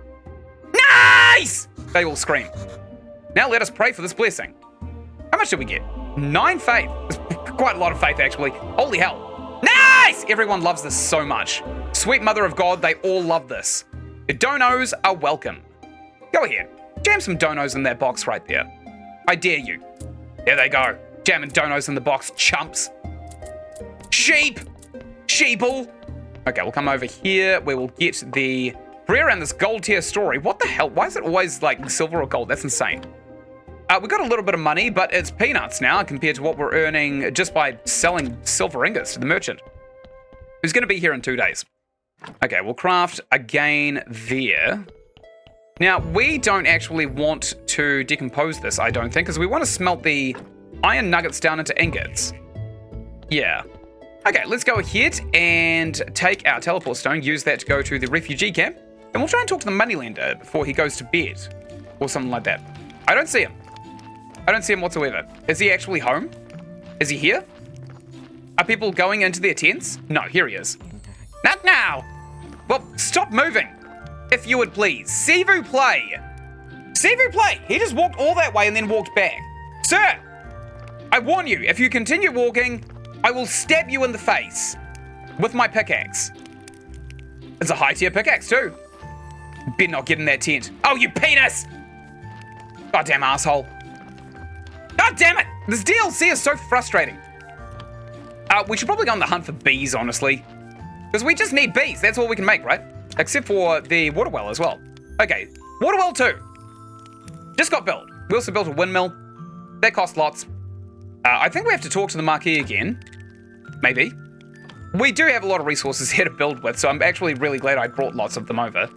Nice! They all scream. Now let us pray for this blessing. How much did we get? 9 faith. It's quite a lot of faith, actually. Holy hell. Nice! Everyone loves this so much. Sweet Mother of God, they all love this. The donos are welcome. Go ahead. Jam some donos in that box right there. I dare you. There they go. Jamming donos in the box, chumps. Sheep! Sheeple! Okay, we'll come over here. We will get the prayer and this gold tier story. What the hell? Why is it always like silver or gold? That's insane. We got a little bit of money, but it's peanuts now compared to what we're earning just by selling silver ingots to the merchant, who's going to be here in 2 days. Okay, we'll craft again there. Now, we don't actually want to decompose this, I don't think, because we want to smelt the iron nuggets down into ingots. Yeah. Okay, let's go ahead and take our teleport stone, use that to go to the refugee camp, and we'll try and talk to the moneylender before he goes to bed, or something like that. I don't see him. I don't see him whatsoever. Is he actually home? Is he here? Are people going into their tents? No, here he is. Not now! Well, stop moving, if you would please. See vous play. See vous play. He just walked all that way and then walked back. Sir, I warn you, if you continue walking, I will stab you in the face with my pickaxe. It's a high tier pickaxe too. Better not get in that tent. Oh, you penis! Goddamn asshole. God damn it! This DLC is so frustrating. We should probably go on the hunt for bees, honestly. Because we just need bees. That's all we can make, right? Except for the water well as well. Okay, water well 2. Just got built. We also built a windmill. That cost lots. I think we have to talk to the marquee again. Maybe. We do have a lot of resources here to build with, so I'm actually really glad I brought lots of them over.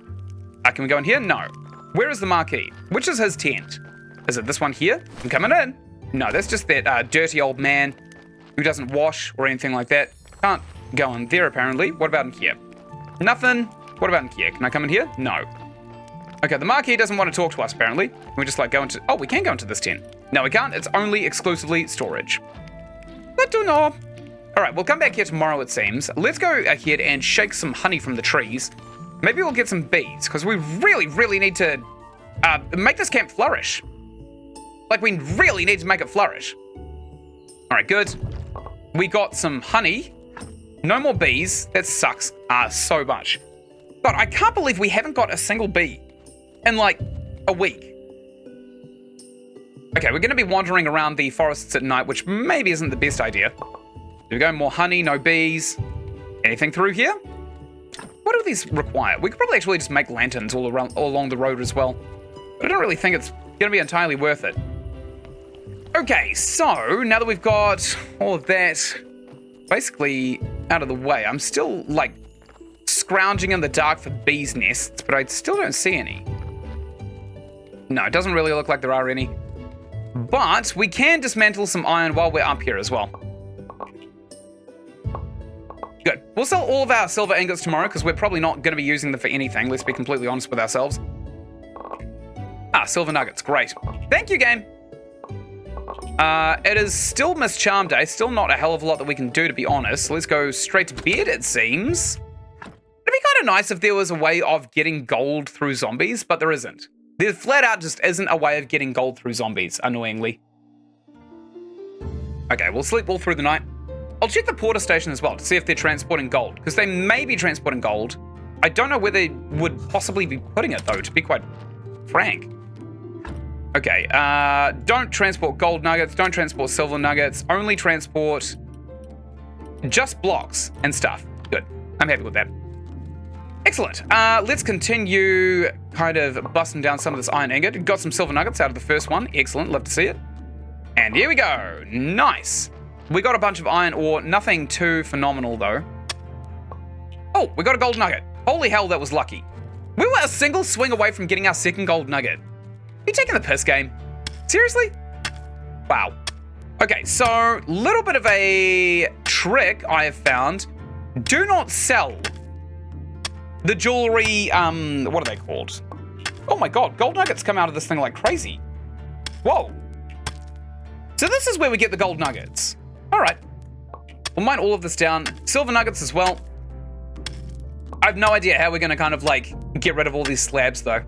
Can we go in here? No. Where is the marquee? Which is his tent? Is it this one here? I'm coming in. No, that's just that dirty old man who doesn't wash or anything like that. Can't go in there, apparently. What about in here? Nothing. What about in here? Can I come in here? No. Okay, the marquee doesn't want to talk to us, apparently. Can we just, like, go into... Oh, we can go into this tent. No, we can't. It's only exclusively storage. I don't know. All right, we'll come back here tomorrow, it seems. Let's go ahead and shake some honey from the trees. Maybe we'll get some bees, because we really, really need to make this camp flourish. Like, we really need to make it flourish. All right, good. We got some honey. No more bees. That sucks so much. God, I can't believe we haven't got a single bee in, like, a week. Okay, we're going to be wandering around the forests at night, which maybe isn't the best idea. There we go, more honey, no bees. Anything through here? What do these require? We could probably actually just make lanterns all along the road as well. But I don't really think it's going to be entirely worth it. Okay, so now that we've got all of that basically out of the way, I'm still, like, scrounging in the dark for bees' nests, but I still don't see any. No, it doesn't really look like there are any. But we can dismantle some iron while we're up here as well. Good. We'll sell all of our silver ingots tomorrow because we're probably not going to be using them for anything. Let's be completely honest with ourselves. Silver nuggets. Great. Thank you, game. It is still Miss Charm Day. Still not a hell of a lot that we can do, to be honest. Let's go straight to bed, it seems. It'd be kind of nice if there was a way of getting gold through zombies, but there isn't. There flat out just isn't a way of getting gold through zombies, annoyingly. Okay, we'll sleep all through the night. I'll check the porter station as well to see if they're transporting gold, because they may be transporting gold. I don't know where they would possibly be putting it, though, to be quite frank. Okay, don't transport gold nuggets, don't transport silver nuggets, only transport just blocks and stuff. Good, I'm happy with that. Excellent. Let's continue kind of busting down some of this iron ingot. Got some silver nuggets out of the first one. Excellent, love to see it. And here we go. Nice. We got a bunch of iron ore. Nothing too phenomenal, though. Oh, we got a gold nugget. Holy hell, that was lucky. We were a single swing away from getting our second gold nugget. Are you taking the piss, game? Seriously? Wow. Okay, so little bit of a trick I have found. Do not sell the jewelry, what are they called? Oh my god, gold nuggets come out of this thing like crazy. Whoa. So this is where we get the gold nuggets. All right. We'll mine all of this down. Silver nuggets as well. I have no idea how we're going to kind of like get rid of all these slabs though.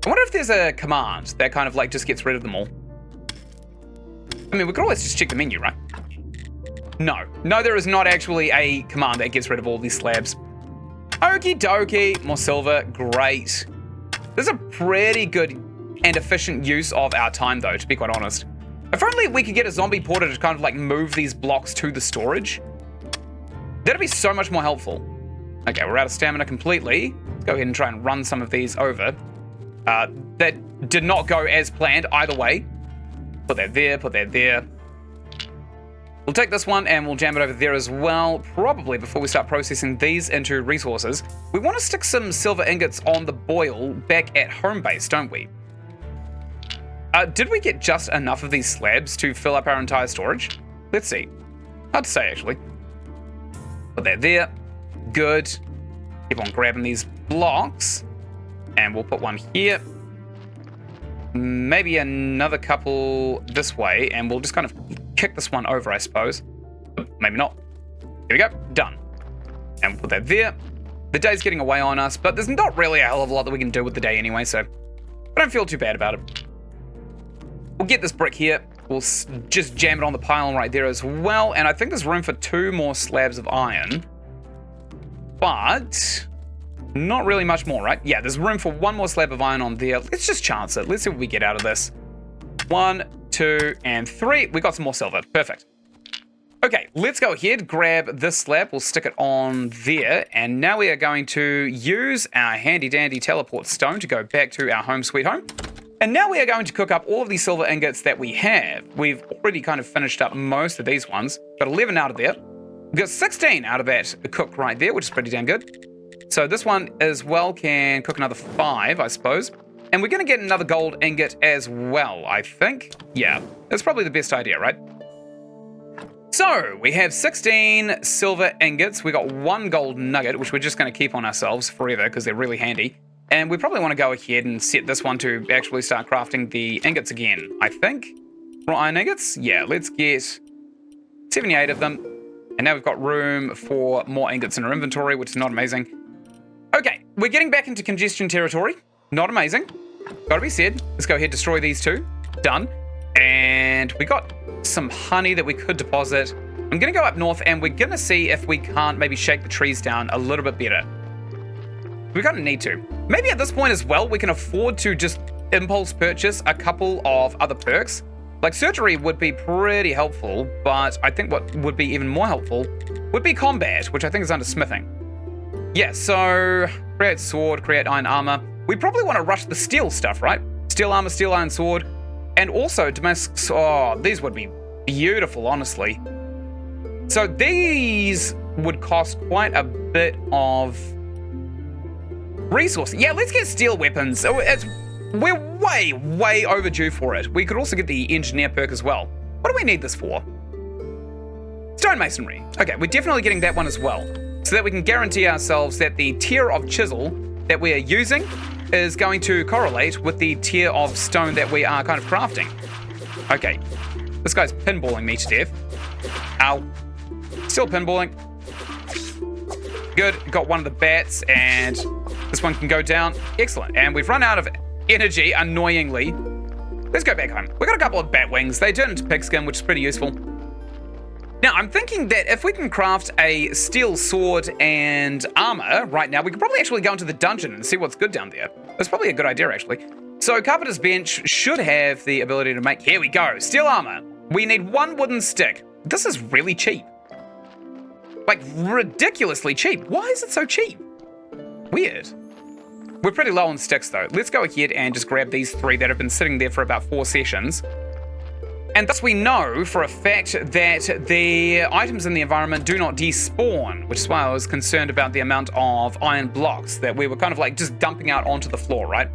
I wonder if there's a command that kind of like just gets rid of them all. I mean, we could always just check the menu, right? No. No, there is not actually a command that gets rid of all these slabs. Okie dokie. More silver. Great. This is a pretty good and efficient use of our time though, to be quite honest. If only we could get a zombie porter to kind of like move these blocks to the storage. That'd be so much more helpful. Okay, we're out of stamina completely. Let's go ahead and try and run some of these over. That did not go as planned either way. Put that there, put that there. We'll take this one and we'll jam it over there as well, probably before we start processing these into resources. We want to stick some silver ingots on the boil back at home base, don't we? Did we get just enough of these slabs to fill up our entire storage? Let's see. Hard to say, actually. Put that there. Good. Keep on grabbing these blocks. And we'll put one here. Maybe another couple this way, and we'll just kind of kick this one over, I suppose. Maybe not. Here we go. Done. And we'll put that there. The day's getting away on us, but there's not really a hell of a lot that we can do with the day anyway, so I don't feel too bad about it. We'll get this brick here. We'll just jam it on the pile right there as well, and I think there's room for 2 more slabs of iron. But not really much more, right? Yeah, there's room for 1 more slab of iron on there. Let's just chance it. Let's see what we get out of this. 1, 2, and 3. We got some more silver. Perfect. Okay, let's go ahead, grab this slab. We'll stick it on there. And now we are going to use our handy dandy teleport stone to go back to our home sweet home. And now we are going to cook up all of these silver ingots that we have. We've already kind of finished up most of these ones. Got 11 out of there. We've got 16 out of that cooked right there, which is pretty damn good. So this one as well can cook another 5, I suppose. And we're going to get another gold ingot as well, I think. Yeah, that's probably the best idea, right? So we have 16 silver ingots. We got 1 gold nugget, which we're just going to keep on ourselves forever because they're really handy. And we probably want to go ahead and set this one to actually start crafting the ingots again, I think. More iron ingots? Yeah, let's get 78 of them. And now we've got room for more ingots in our inventory, which is not amazing. Okay, we're getting back into congestion territory. Not amazing. Gotta be said. Let's go ahead and destroy these 2. Done. And we got some honey that we could deposit. I'm gonna go up north and we're gonna see if we can't maybe shake the trees down a little bit better. We kind of need to. Maybe at this point as well, we can afford to just impulse purchase a couple of other perks. Like surgery would be pretty helpful, but I think what would be even more helpful would be combat, which I think is under smithing. Yeah, so create sword, create iron armor. We probably want to rush the steel stuff, right? Steel armor, steel iron sword, and also Damascus. Oh, these would be beautiful, honestly. So these would cost quite a bit of resources. Yeah, let's get steel weapons. We're way overdue for it. We could also get the engineer perk as well. What do we need this for? Stonemasonry. Okay, we're definitely getting that one as well, so that we can guarantee ourselves that the tier of chisel that we are using is going to correlate with the tier of stone that we are kind of crafting. Okay, this guy's pinballing me to death. Ow. Still pinballing. Good, got one of the bats, and this one can go down. Excellent, and we've run out of energy, annoyingly. Let's go back home. We got a couple of bat wings. They turn into pigskin, which is pretty useful. Now, I'm thinking that if we can craft a steel sword and armor right now, we could probably actually go into the dungeon and see what's good down there. That's probably a good idea, actually. So, Carpenter's Bench should have the ability to make... Here we go. Steel armor. We need 1 wooden stick. This is really cheap. Like, ridiculously cheap. Why is it so cheap? Weird. We're pretty low on sticks, though. Let's go ahead and just grab these 3 that have been sitting there for about 4 sessions. And thus we know for a fact that the items in the environment do not despawn, which is why I was concerned about the amount of iron blocks that we were kind of like just dumping out onto the floor, right?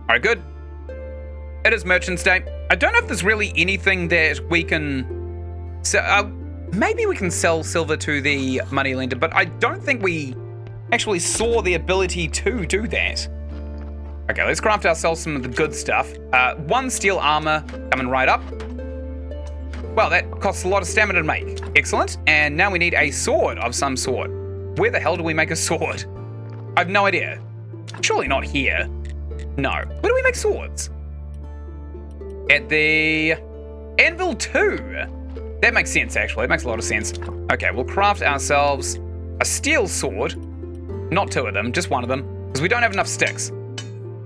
All right, good. it is Merchant's Day. I don't know if there's really anything that we can... maybe we can sell silver to the moneylender, but I don't think we actually saw the ability to do that. Okay, let's craft ourselves some of the good stuff. 1 steel armor coming right up. Well, that costs a lot of stamina to make. Excellent. And now we need a sword of some sort. Where the hell do we make a sword? I have no idea. Surely not here. No. Where do we make swords? At the Anvil 2. That makes sense, actually. It makes a lot of sense. Okay, we'll craft ourselves a steel sword. Not 2 of them, just 1 of them, because we don't have enough sticks.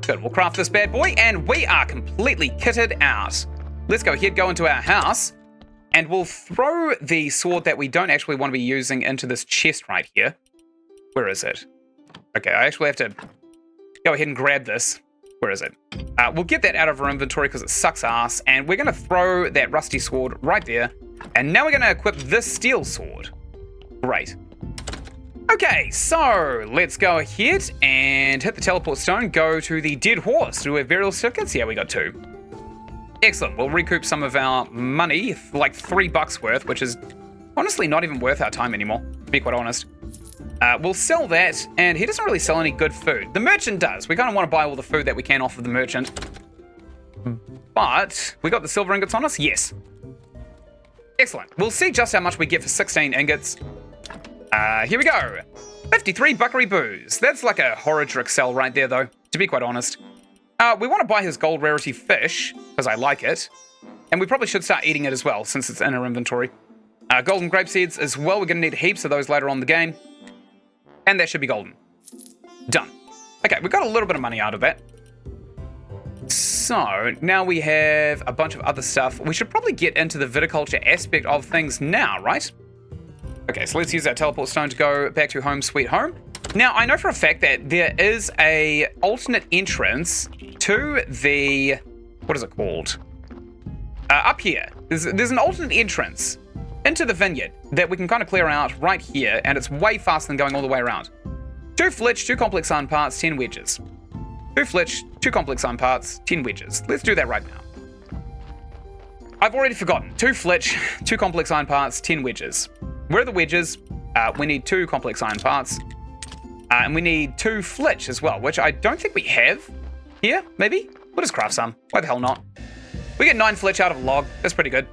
Good, we'll craft this bad boy, and we are completely kitted out. Let's go ahead, go into our house, and we'll throw the sword that we don't actually want to be using into this chest right here. Where is it? Okay, I actually have to go ahead and grab this. Where is it? We'll get that out of our inventory because it sucks ass, and we're going to throw that rusty sword right there. And now we're going to equip this steel sword. Great. Okay, so let's go ahead and hit the teleport stone, go to the dead horse. Do we have burial certificates? Yeah, we got 2. Excellent. We'll recoup some of our money, like $3 worth, which is honestly not even worth our time anymore, to be quite honest. We'll sell that, and he doesn't really sell any good food. The merchant does. We kind of want to buy all the food that we can off of the merchant. But we got the silver ingots on us? Yes. Excellent. We'll see just how much we get for 16 ingots. Here we go. 53 buckery booze. That's like a Horadric sell right there, though, to be quite honest. We want to buy his gold rarity fish, because I like it. And we probably should start eating it as well, since it's in our inventory. Golden grape seeds as well. We're going to need heaps of those later on in the game. And that should be golden. Done. Okay, we got a little bit of money out of that. So, now we have a bunch of other stuff. We should probably get into the viticulture aspect of things now, right? Okay, so let's use that teleport stone to go back to home sweet home. Now, I know for a fact that there is a alternate entrance to the... What is it called? Up here. There's an alternate entrance into the vineyard that we can kind of clear out right here, and it's way faster than going all the way around. 2 flitch, 2 complex iron parts, 10 wedges. 2 flitch, 2 complex iron parts, 10 wedges. Let's do that right now. I've already forgotten. 2 flitch, 2 complex iron parts, 10 wedges. Where are the wedges? We need 2 complex iron parts. And we need 2 flitch as well, which I don't think we have here, maybe? We'll just craft some. Why the hell not? We get 9 flitch out of a log. That's pretty good.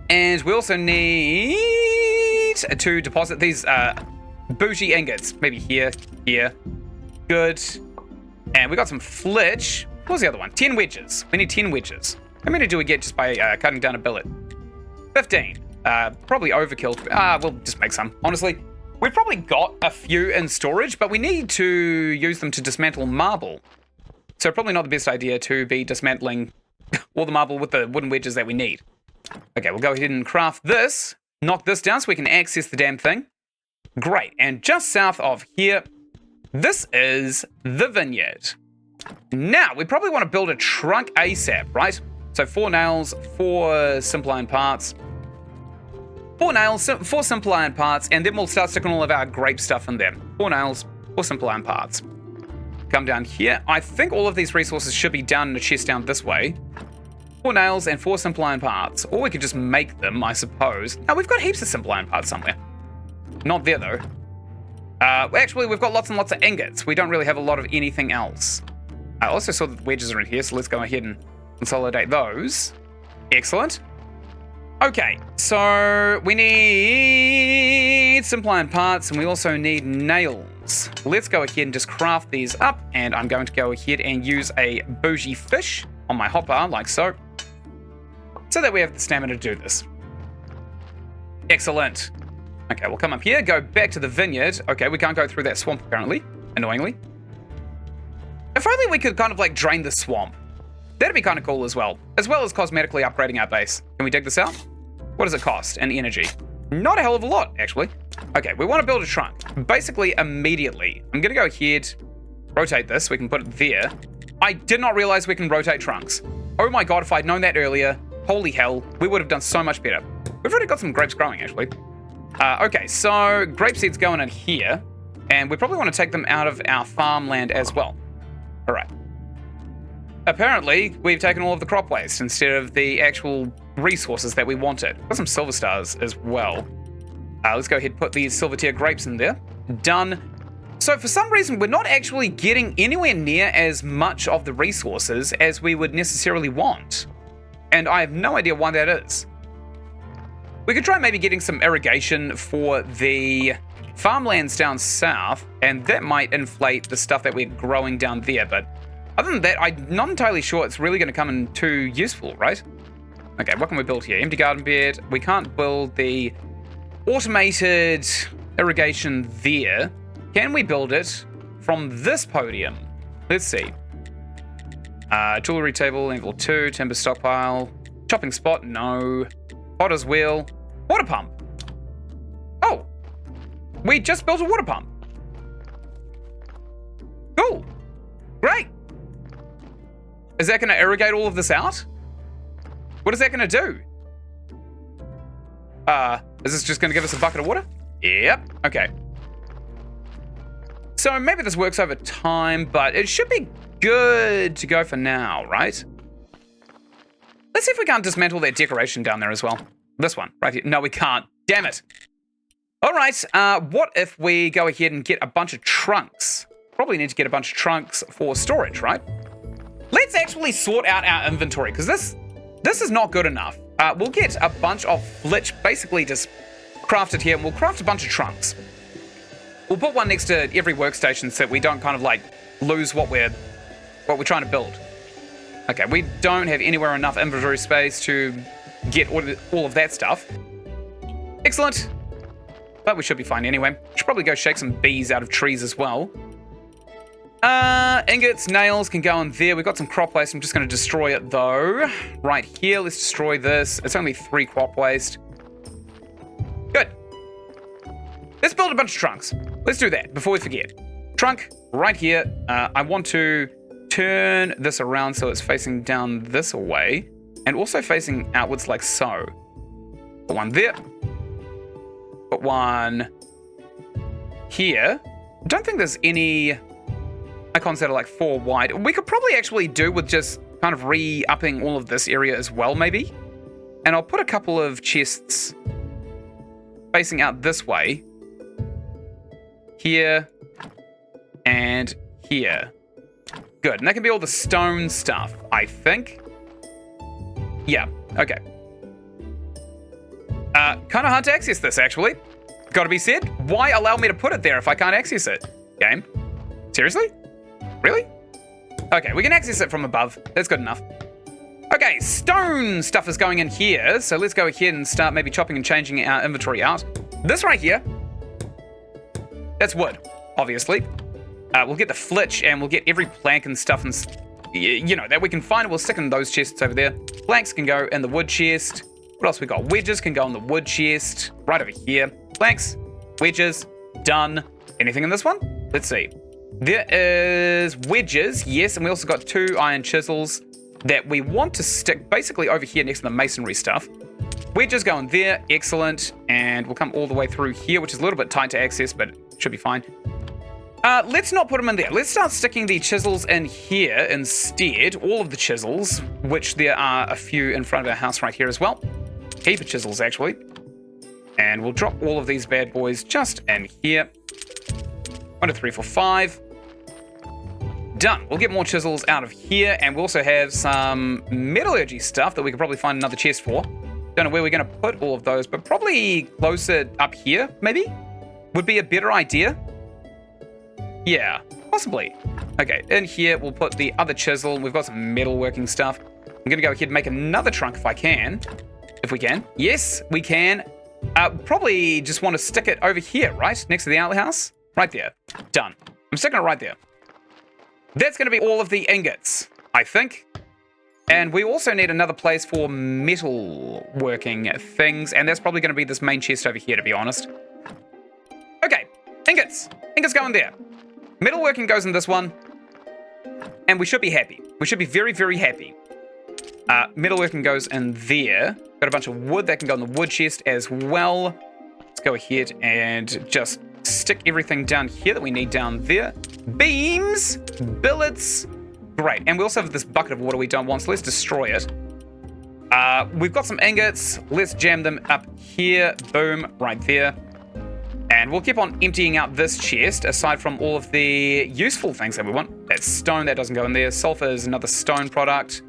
And we also need to deposit these bougie ingots. Maybe here, here. Good. And we got some flitch. What was the other one? 10 wedges. We need 10 wedges. How many do we get just by cutting down a billet? 15. Probably overkill. We'll just make some. Honestly, we've probably got a few in storage, but we need to use them to dismantle marble. So probably not the best idea to be dismantling all the marble with the wooden wedges that we need. Okay, we'll go ahead and craft this. Knock this down so we can access the damn thing. Great. And just south of here, this is the vineyard. Now, we probably want to build a trunk ASAP, right? So 4 nails, 4 simple iron parts. 4 nails, 4 simple iron parts, and then we'll start sticking all of our grape stuff in there. 4 nails, 4 simple iron parts. Come down here. I think all of these resources should be down in a chest down this way. 4 nails and 4 simple iron parts. Or we could just make them, I suppose. Now, we've got heaps of simple iron parts somewhere. Not there, though. Actually, we've got lots and lots of ingots. We don't really have a lot of anything else. I also saw that the wedges are in here, so let's go ahead and consolidate those. Excellent. Okay, so we need simple iron parts, and we also need nails. Let's go ahead and just craft these up, and I'm going to go ahead and use a bougie fish on my hopper, like so that we have the stamina to do this. Excellent. Okay, we'll come up here, go back to the vineyard. Okay, we can't go through that swamp, apparently, annoyingly. If only we could kind of like drain the swamp. That'd be kind of cool as well as cosmetically upgrading our base. Can we dig this out? What does it cost in energy? Not a hell of a lot, actually. Okay, we want to build a trunk. Basically, immediately. I'm going to go ahead, rotate this. We can put it there. I did not realize we can rotate trunks. Oh my god, if I'd known that earlier, holy hell, we would have done so much better. We've already got some grapes growing, actually. Okay, so grape seeds going in here. And we probably want to take them out of our farmland as well. All right. apparently, we've taken all of the crop waste instead of the actual resources that we wanted. Got some silver stars as well. Let's go ahead and put these silver tier grapes in there. Done. So for some reason, we're not actually getting anywhere near as much of the resources as we would necessarily want. And I have no idea why that is. We could try maybe getting some irrigation for the farmlands down south, and that might inflate the stuff that we're growing down there. But other than that, I'm not entirely sure it's really going to come in too useful, right? Okay, what can we build here? Empty garden bed. We can't build the automated irrigation there. Can we build it from this podium? Let's see. Jewelry table, level 2, timber stockpile, chopping spot, no. Potter's wheel, water pump. Oh, we just built a water pump. Cool, great. Is that going to irrigate all of this out? What is that going to do? Is this just going to give us a bucket of water? Yep, okay. So maybe this works over time, but it should be good to go for now, right? Let's see if we can't dismantle that decoration down there as well. This one, right here. No, we can't. Damn it. All right, what if we go ahead and get a bunch of trunks? Probably need to get a bunch of trunks for storage, right? Let's actually sort out our inventory, because this is not good enough. We'll get a bunch of flitch, basically just crafted here, and we'll craft a bunch of trunks. We'll put one next to every workstation so that we don't kind of like lose what we're trying to build. Okay, we don't have anywhere enough inventory space to get all of that stuff. Excellent. But we should be fine anyway. Should probably go shake some bees out of trees as well. Ingots, nails can go in there. We've got some crop waste. I'm just going to destroy it though. Right here, let's destroy this. It's only 3 crop waste. Good. Let's build a bunch of trunks. Let's do that before we forget. Trunk right here. I want to turn this around so it's facing down this way and also facing outwards like so. Put one there. Put one here. I don't think there's any icons that are like 4 wide. We could probably actually do with just kind of re-upping all of this area as well, maybe. And I'll put a couple of chests facing out this way. Here and here. Good. And that can be all the stone stuff, I think. Yeah, okay. Kind of hard to access this, actually. Gotta be said. Why allow me to put it there if I can't access it? Game? Seriously? Really? Okay, we can access it from above. That's good enough. Okay, stone stuff is going in here. So let's go ahead and start maybe chopping and changing our inventory out. This right here. That's wood, obviously. We'll get the flitch and we'll get every plank and stuff and that we can find. We'll stick in those chests over there. Planks can go in the wood chest. What else we got? Wedges can go in the wood chest. Right over here. Planks, wedges, done. Anything in this one? Let's see. There is wedges, yes, and we also got 2 iron chisels that we want to stick basically over here next to the masonry stuff. Wedges go in there, excellent, and we'll come all the way through here, which is a little bit tight to access, but it should be fine. Let's not put them in there. Let's start sticking the chisels in here instead, all of the chisels, which there are a few in front of our house right here as well. Heap of chisels, actually. And we'll drop all of these bad boys just in here. 1, 2, 3, 4, 5. Done. We'll get more chisels out of here, and we also have some metallurgy stuff that we could probably find another chest for. Don't know where we're going to put all of those, but probably closer up here, maybe? Would be a better idea. Yeah, possibly. Okay, in here we'll put the other chisel. We've got some metalworking stuff. I'm going to go ahead and make another trunk if I can. If we can. Yes, we can. Probably just want to stick it over here, right? Next to the outhouse. Right there. Done. I'm sticking it right there. That's going to be all of the ingots, I think. And we also need another place for metal working things, and that's probably going to be this main chest over here, to be honest. Okay, ingots. Ingots go in there. Metalworking goes in this one, and we should be happy. We should be very, very happy. Metalworking goes in there. Got a bunch of wood that can go in the wood chest as well. Let's go ahead and just stick everything down here that we need down there. Beams, billets, Great. And we also have this bucket of water we don't want, so let's destroy it. We've got some ingots. Let's jam them up here. Boom. Right there. And we'll keep on emptying out this chest, aside from all of the useful things that we want. That's stone, that doesn't go in there. Sulfur is another stone product.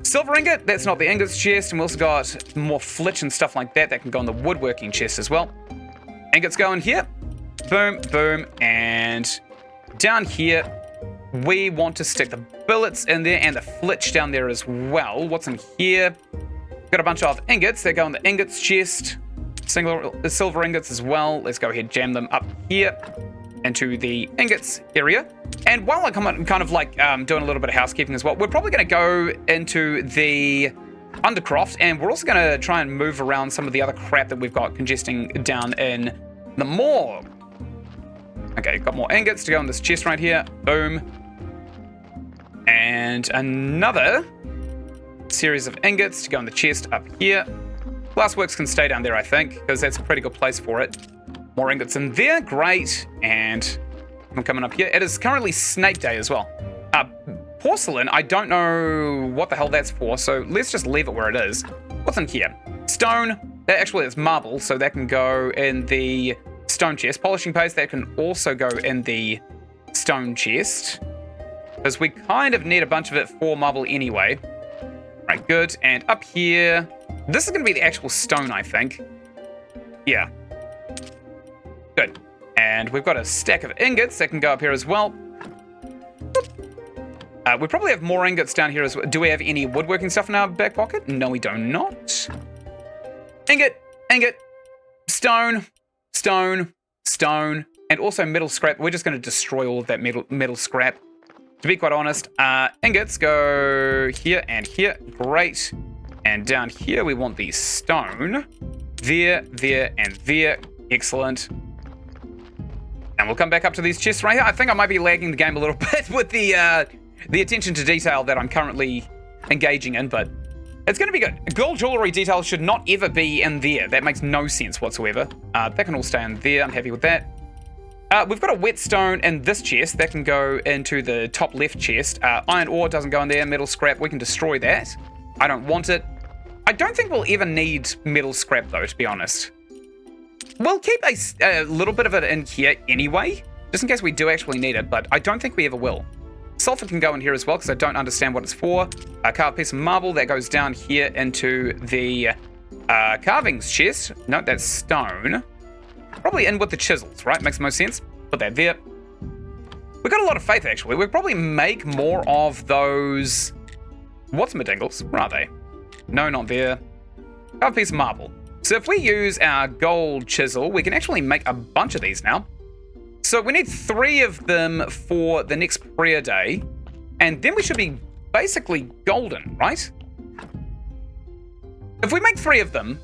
Silver ingot, that's not the ingots chest. And we also got more flitch and stuff like that that can go in the woodworking chest as well. Ingots go in here. Boom, boom. And down here, we want to stick the billets in there and the flitch down there as well. What's in here? Got a bunch of ingots that go in the ingots chest. Silver ingots as well. Let's go ahead, jam them up here into the ingots area. And while I come on, kind of like doing a little bit of housekeeping as well, we're probably going to go into the undercroft, and we're also going to try and move around some of the other crap that we've got congesting down in the morgue. Okay, got more ingots to go in this chest right here. Boom. And another series of ingots to go in the chest up here. Glassworks can stay down there, I think, because that's a pretty good place for it. More ingots in there. Great. And I'm coming up here. It is currently Snake Day as well. Porcelain, I don't know what the hell that's for, so let's just leave it where it is. What's in here? Stone. That actually is marble, so that can go in the stone chest. Polishing paste, that can also go in the stone chest, because we kind of need a bunch of it for marble anyway. Right, good. And up here, this is going to be the actual stone, I think. Yeah. Good. And we've got a stack of ingots that can go up here as well. We probably have more ingots down here as well. Do we have any woodworking stuff in our back pocket? No, we do not. Ingot, ingot, stone, stone, stone, and also metal scrap. We're just going to destroy all of that metal scrap. To be quite honest, ingots go here and here. Great. And down here, we want the stone. There, there, and there. Excellent. And we'll come back up to these chests right here. I think I might be lagging the game a little bit with the attention to detail that I'm currently engaging in, but it's going to be good. Gold jewelry details should not ever be in there. That makes no sense whatsoever. That can all stay in there. I'm happy with that. We've got a whetstone in this chest. That can go into the top left chest. Iron ore doesn't go in there. Metal scrap, we can destroy that. I don't want it. I don't think we'll ever need metal scrap, though, to be honest. We'll keep a little bit of it in here anyway, just in case we do actually need it, but I don't think we ever will. Sulfur can go in here as well, because I don't understand what it's for. A carved piece of marble that goes down here into the carvings chest. No, that's stone. Probably in with the chisels, right? Makes the most sense. Put that there. We've got a lot of faith, actually. We'll probably make more of those... What's medingles? Where are they? No, not there. Carved piece of marble. So if we use our gold chisel, we can actually make a bunch of these now. So we need 3 of them for the next prayer day. And then we should be basically golden, right? If we make 3 of them,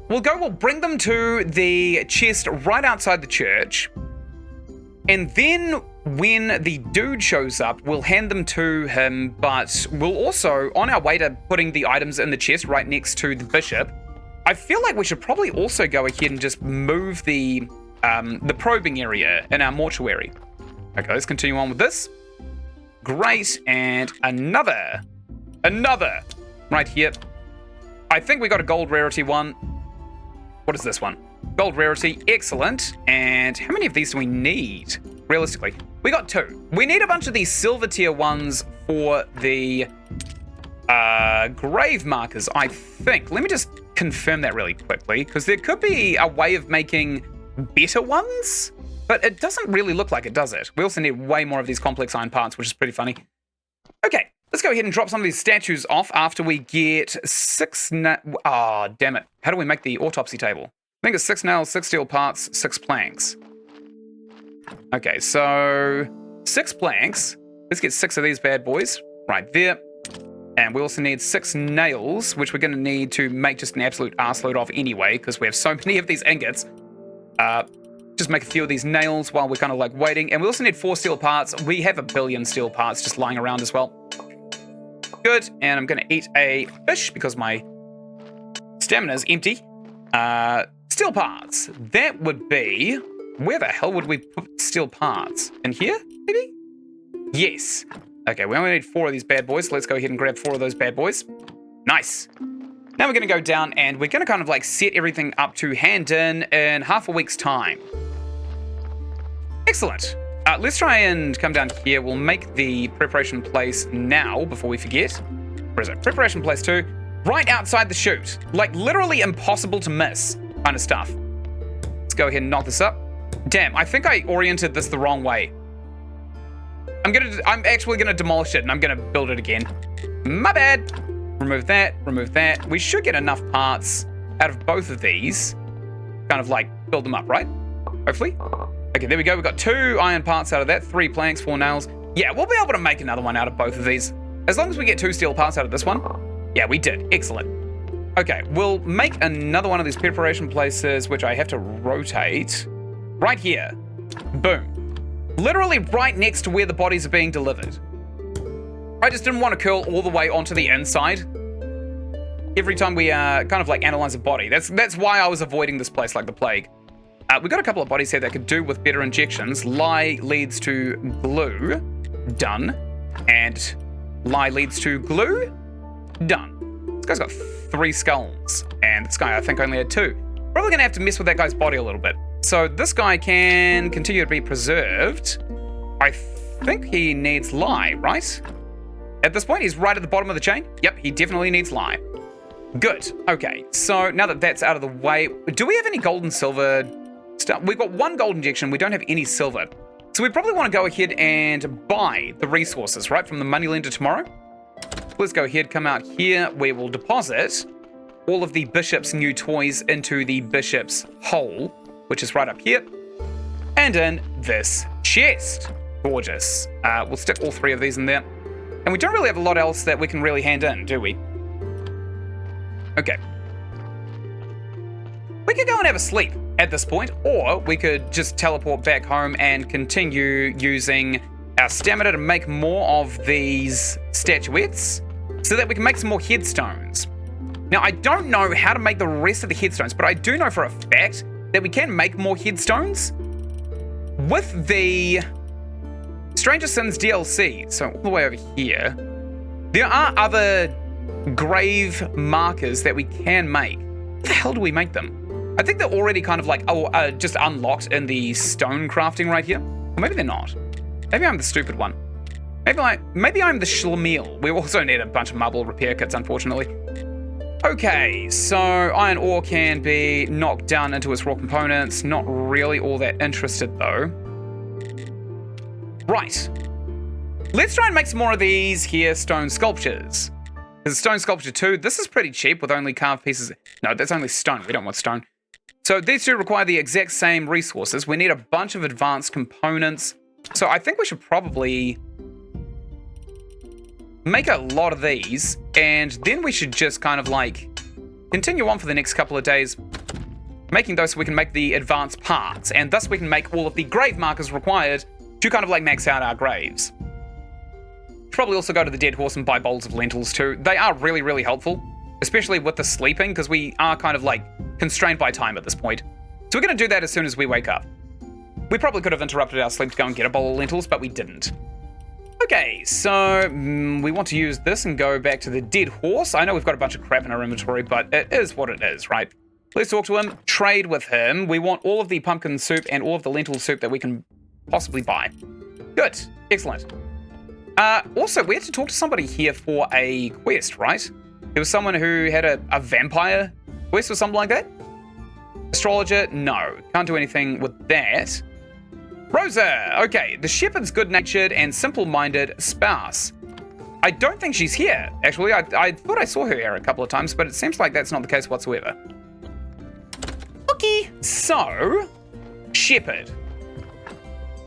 we'll bring them to the chest right outside the church. And then when the dude shows up, we'll hand them to him. But we'll also, on our way to putting the items in the chest right next to the bishop, I feel like we should probably also go ahead and just move the probing area in our mortuary. Okay, let's continue on with this. Great, and another right here. I think we got a gold rarity one. What is this one? Gold rarity, excellent. And how many of these do we need, realistically? We got 2. We need a bunch of these silver tier ones for the grave markers, I think. Let me just confirm that really quickly, because there could be a way of making better ones, but it doesn't really look like it, does it? We also need way more of these complex iron parts, which is pretty funny. Okay, let's go ahead and drop some of these statues off after we get 6 damn it. How do we make the autopsy table? I think it's 6 nails, 6 steel parts, 6 planks. Okay, so 6 planks. Let's get 6 of these bad boys right there. And we also need 6 nails, which we're going to need to make just an absolute arseload of anyway, because we have so many of these ingots. Just make a few of these nails while we're kind of like waiting. And we also need 4 steel parts. We have a billion steel parts just lying around as well. Good. And I'm going to eat a fish because my stamina is empty. Steel parts. That would be... Where the hell would we put steel parts? In here, maybe? Yes. Okay, we only need 4 of these bad boys. Let's go ahead and grab 4 of those bad boys. Nice. Now we're going to go down and we're going to kind of like set everything up to hand in half a week's time. Excellent. Let's try and come down here. We'll make the preparation place now before we forget. Where is it? Preparation place 2. Right outside the chute. Like literally impossible to miss kind of stuff. Let's go ahead and knock this up. Damn, I think I oriented this the wrong way. I'm actually gonna demolish it and I'm gonna build it again. My bad. Remove that, remove that. We should get enough parts out of both of these. Kind of like build them up, right? Hopefully. Okay, there we go. We've got 2 iron parts out of that, 3 planks, 4 nails. Yeah, we'll be able to make another one out of both of these. As long as we get 2 steel parts out of this one. Yeah, we did. Excellent. Okay, we'll make another one of these preparation places, which I have to rotate. Right here. Boom. Literally right next to where the bodies are being delivered. I just didn't want to curl all the way onto the inside. Every time we kind of like analyze a body. That's why I was avoiding this place like the plague. We've got a couple of bodies here that could do with better injections. Lye leads to glue. Done. And lye leads to glue. Done. This guy's got 3 skulls. And this guy I think only had 2. Probably going to have to mess with that guy's body a little bit. So this guy can continue to be preserved. I think he needs lye, right? At this point, he's right at the bottom of the chain. Yep, he definitely needs lye. Good. Okay, so now that that's out of the way, do we have any gold and silver stuff? We've got 1 gold injection. We don't have any silver. So we probably want to go ahead and buy the resources, right, from the moneylender tomorrow. Let's go ahead, come out here. We will deposit all of the bishop's new toys into the bishop's hole, which is right up here, and in this chest. Gorgeous. We'll stick all 3 of these in there. And we don't really have a lot else that we can really hand in, do we? Okay. We could go and have a sleep at this point, or we could just teleport back home and continue using our stamina to make more of these statuettes so that we can make some more headstones. Now, I don't know how to make the rest of the headstones, but I do know for a fact that we can make more headstones with the Stranger Sins DLC. So all the way over here, there are other grave markers that we can make. How the hell do we make them? I think they're already kind of like, just unlocked in the stone crafting right here. Or maybe they're not. Maybe I'm the stupid one. Maybe I'm the schlemiel. We also need a bunch of marble repair kits, unfortunately. Okay, so iron ore can be knocked down into its raw components. Not really all that interested, though. Right. Let's try and make some more of these here stone sculptures. There's stone sculpture 2. This is pretty cheap with only carved pieces. No, that's only stone. We don't want stone. So these 2 require the exact same resources. We need a bunch of advanced components. So I think we should probably make a lot of these, and then we should just kind of like continue on for the next couple of days making those so we can make the advanced parts, and thus we can make all of the grave markers required to kind of like max out our graves. Probably also go to the Dead Horse and buy bowls of lentils too. They are really, really helpful, especially with the sleeping, because we are kind of like constrained by time at this point. So we're going to do that as soon as we wake up. We probably could have interrupted our sleep to go and get a bowl of lentils, but we didn't. Okay, so we want to use this and go back to the Dead Horse. I know we've got a bunch of crap in our inventory, but it is what it is, right? Let's talk to him, trade with him. We want all of the pumpkin soup and all of the lentil soup that we can possibly buy. Good, excellent. Also, we had to talk to somebody here for a quest, right? There was someone who had a vampire quest or something like that. Astrologer, no, can't do anything with that. Rosa, okay, the shepherd's good-natured and simple-minded spouse. I don't think she's here, actually. I thought I saw her here a couple of times, but it seems like that's not the case whatsoever. Okay, so, shepherd.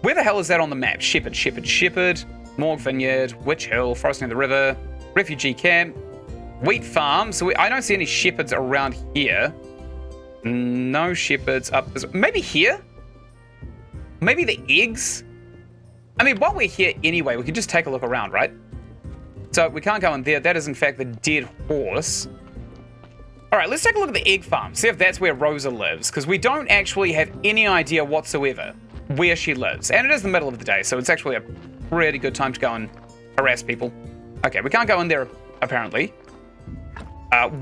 Where the hell is that on the map? Shepherd, shepherd, shepherd, Morgue Vineyard, Witch Hill, Forest near the river, refugee camp, wheat farm. So I don't see any shepherds around here. No shepherds up this. Maybe here? Maybe the eggs? I mean, while we're here anyway, we could just take a look around, right? So we can't go in there. That is, in fact, the Dead Horse. All right, let's take a look at the egg farm. See if that's where Rosa lives, because we don't actually have any idea whatsoever where she lives. And it is the middle of the day, so it's actually a pretty good time to go and harass people. Okay, we can't go in there, apparently.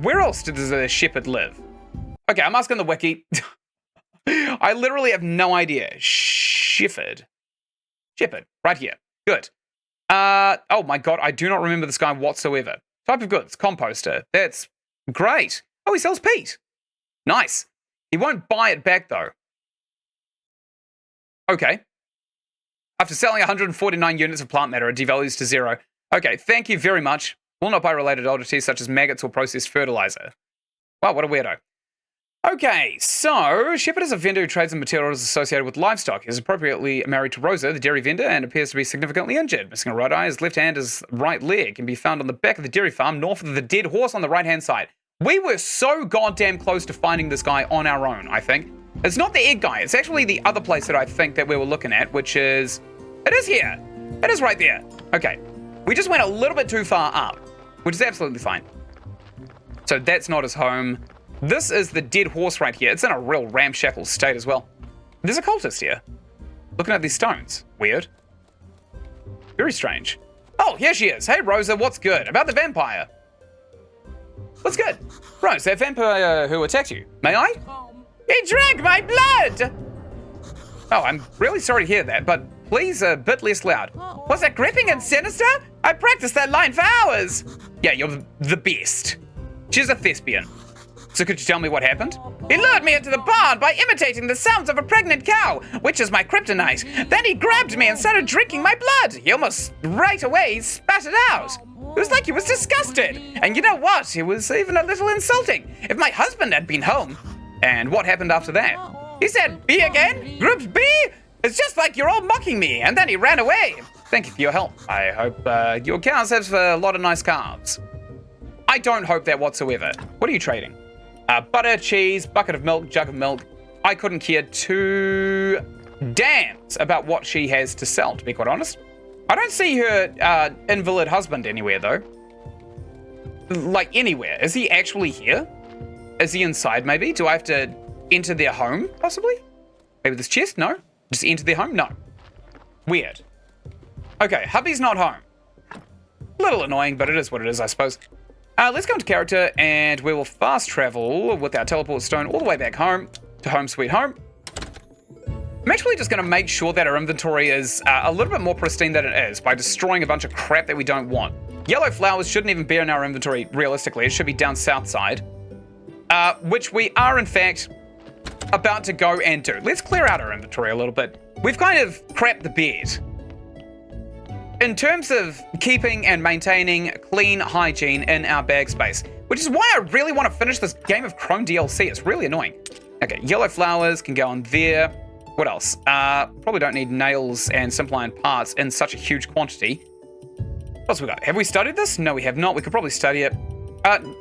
Where else does a shepherd live? Okay, I'm asking the wiki. I literally have no idea. Shepherd, right here. Good. Oh my god, I do not remember this guy whatsoever. Type of goods, composter. That's great. Oh, he sells peat. Nice. He won't buy it back, though. Okay. After selling 149 units of plant matter, it devalues to 0. Okay, thank you very much. Will not buy related oddities such as maggots or processed fertilizer. Wow, what a weirdo. Okay, so Shepherd is a vendor who trades in materials associated with livestock. He is appropriately married to Rosa, the dairy vendor, and appears to be significantly injured. Missing a right eye, his left hand, his right leg can be found on the back of the dairy farm north of the dead horse on the right-hand side. We were so goddamn close to finding this guy on our own, I think. It's not the egg guy. It's actually the other place that I think that we were looking at, which is... It is here. It is right there. Okay. We just went a little bit too far up, which is absolutely fine. So that's not his home. This is the dead horse right here. It's in a real ramshackle state as well. There's a cultist here. Looking at these stones. Weird. Very strange. Oh, here she is. Hey, Rosa, what's good? About the vampire. What's good? Rose, that vampire who attacked you. May I? He drank my blood! Oh, I'm really sorry to hear that, but please a bit less loud. Was that gripping and sinister? I practiced that line for hours. Yeah, you're the best. She's a thespian. So could you tell me what happened? He lured me into the barn by imitating the sounds of a pregnant cow, which is my kryptonite. Then he grabbed me and started drinking my blood. He almost right away spat it out. It was like he was disgusted. And you know what? It was even a little insulting. If my husband had been home. And what happened after that? He said, B again? Group B? It's just like you're all mocking me. And then he ran away. Thank you for your help. I hope your cows have a lot of nice calves. I don't hope that whatsoever. What are you trading? Butter, cheese, bucket of milk, jug of milk. I couldn't care two damns about what she has to sell, to be quite honest. I don't see her invalid husband anywhere, though. Like, anywhere. Is he actually here? Is he inside, maybe? Do I have to enter their home, possibly? Maybe this chest? No. Just enter their home? No. Weird. Okay, hubby's not home. A little annoying, but it is what it is, I suppose. Let's go into character, and we will fast travel with our teleport stone all the way back home to home sweet home. I'm actually just going to make sure that our inventory is a little bit more pristine than it is by destroying a bunch of crap that we don't want. Yellow flowers shouldn't even be in our inventory, realistically. It should be down south side, which we are, in fact, about to go and do. Let's clear out our inventory a little bit. We've kind of crapped the bed. In terms of keeping and maintaining clean hygiene in our bag space, which is why I really want to finish this Game of Chrome DLC. It's really annoying. Okay, yellow flowers can go on there. What else? Probably don't need nails and simple iron parts in such a huge quantity. What else we got? Have we studied this? No, we have not. We could probably study it.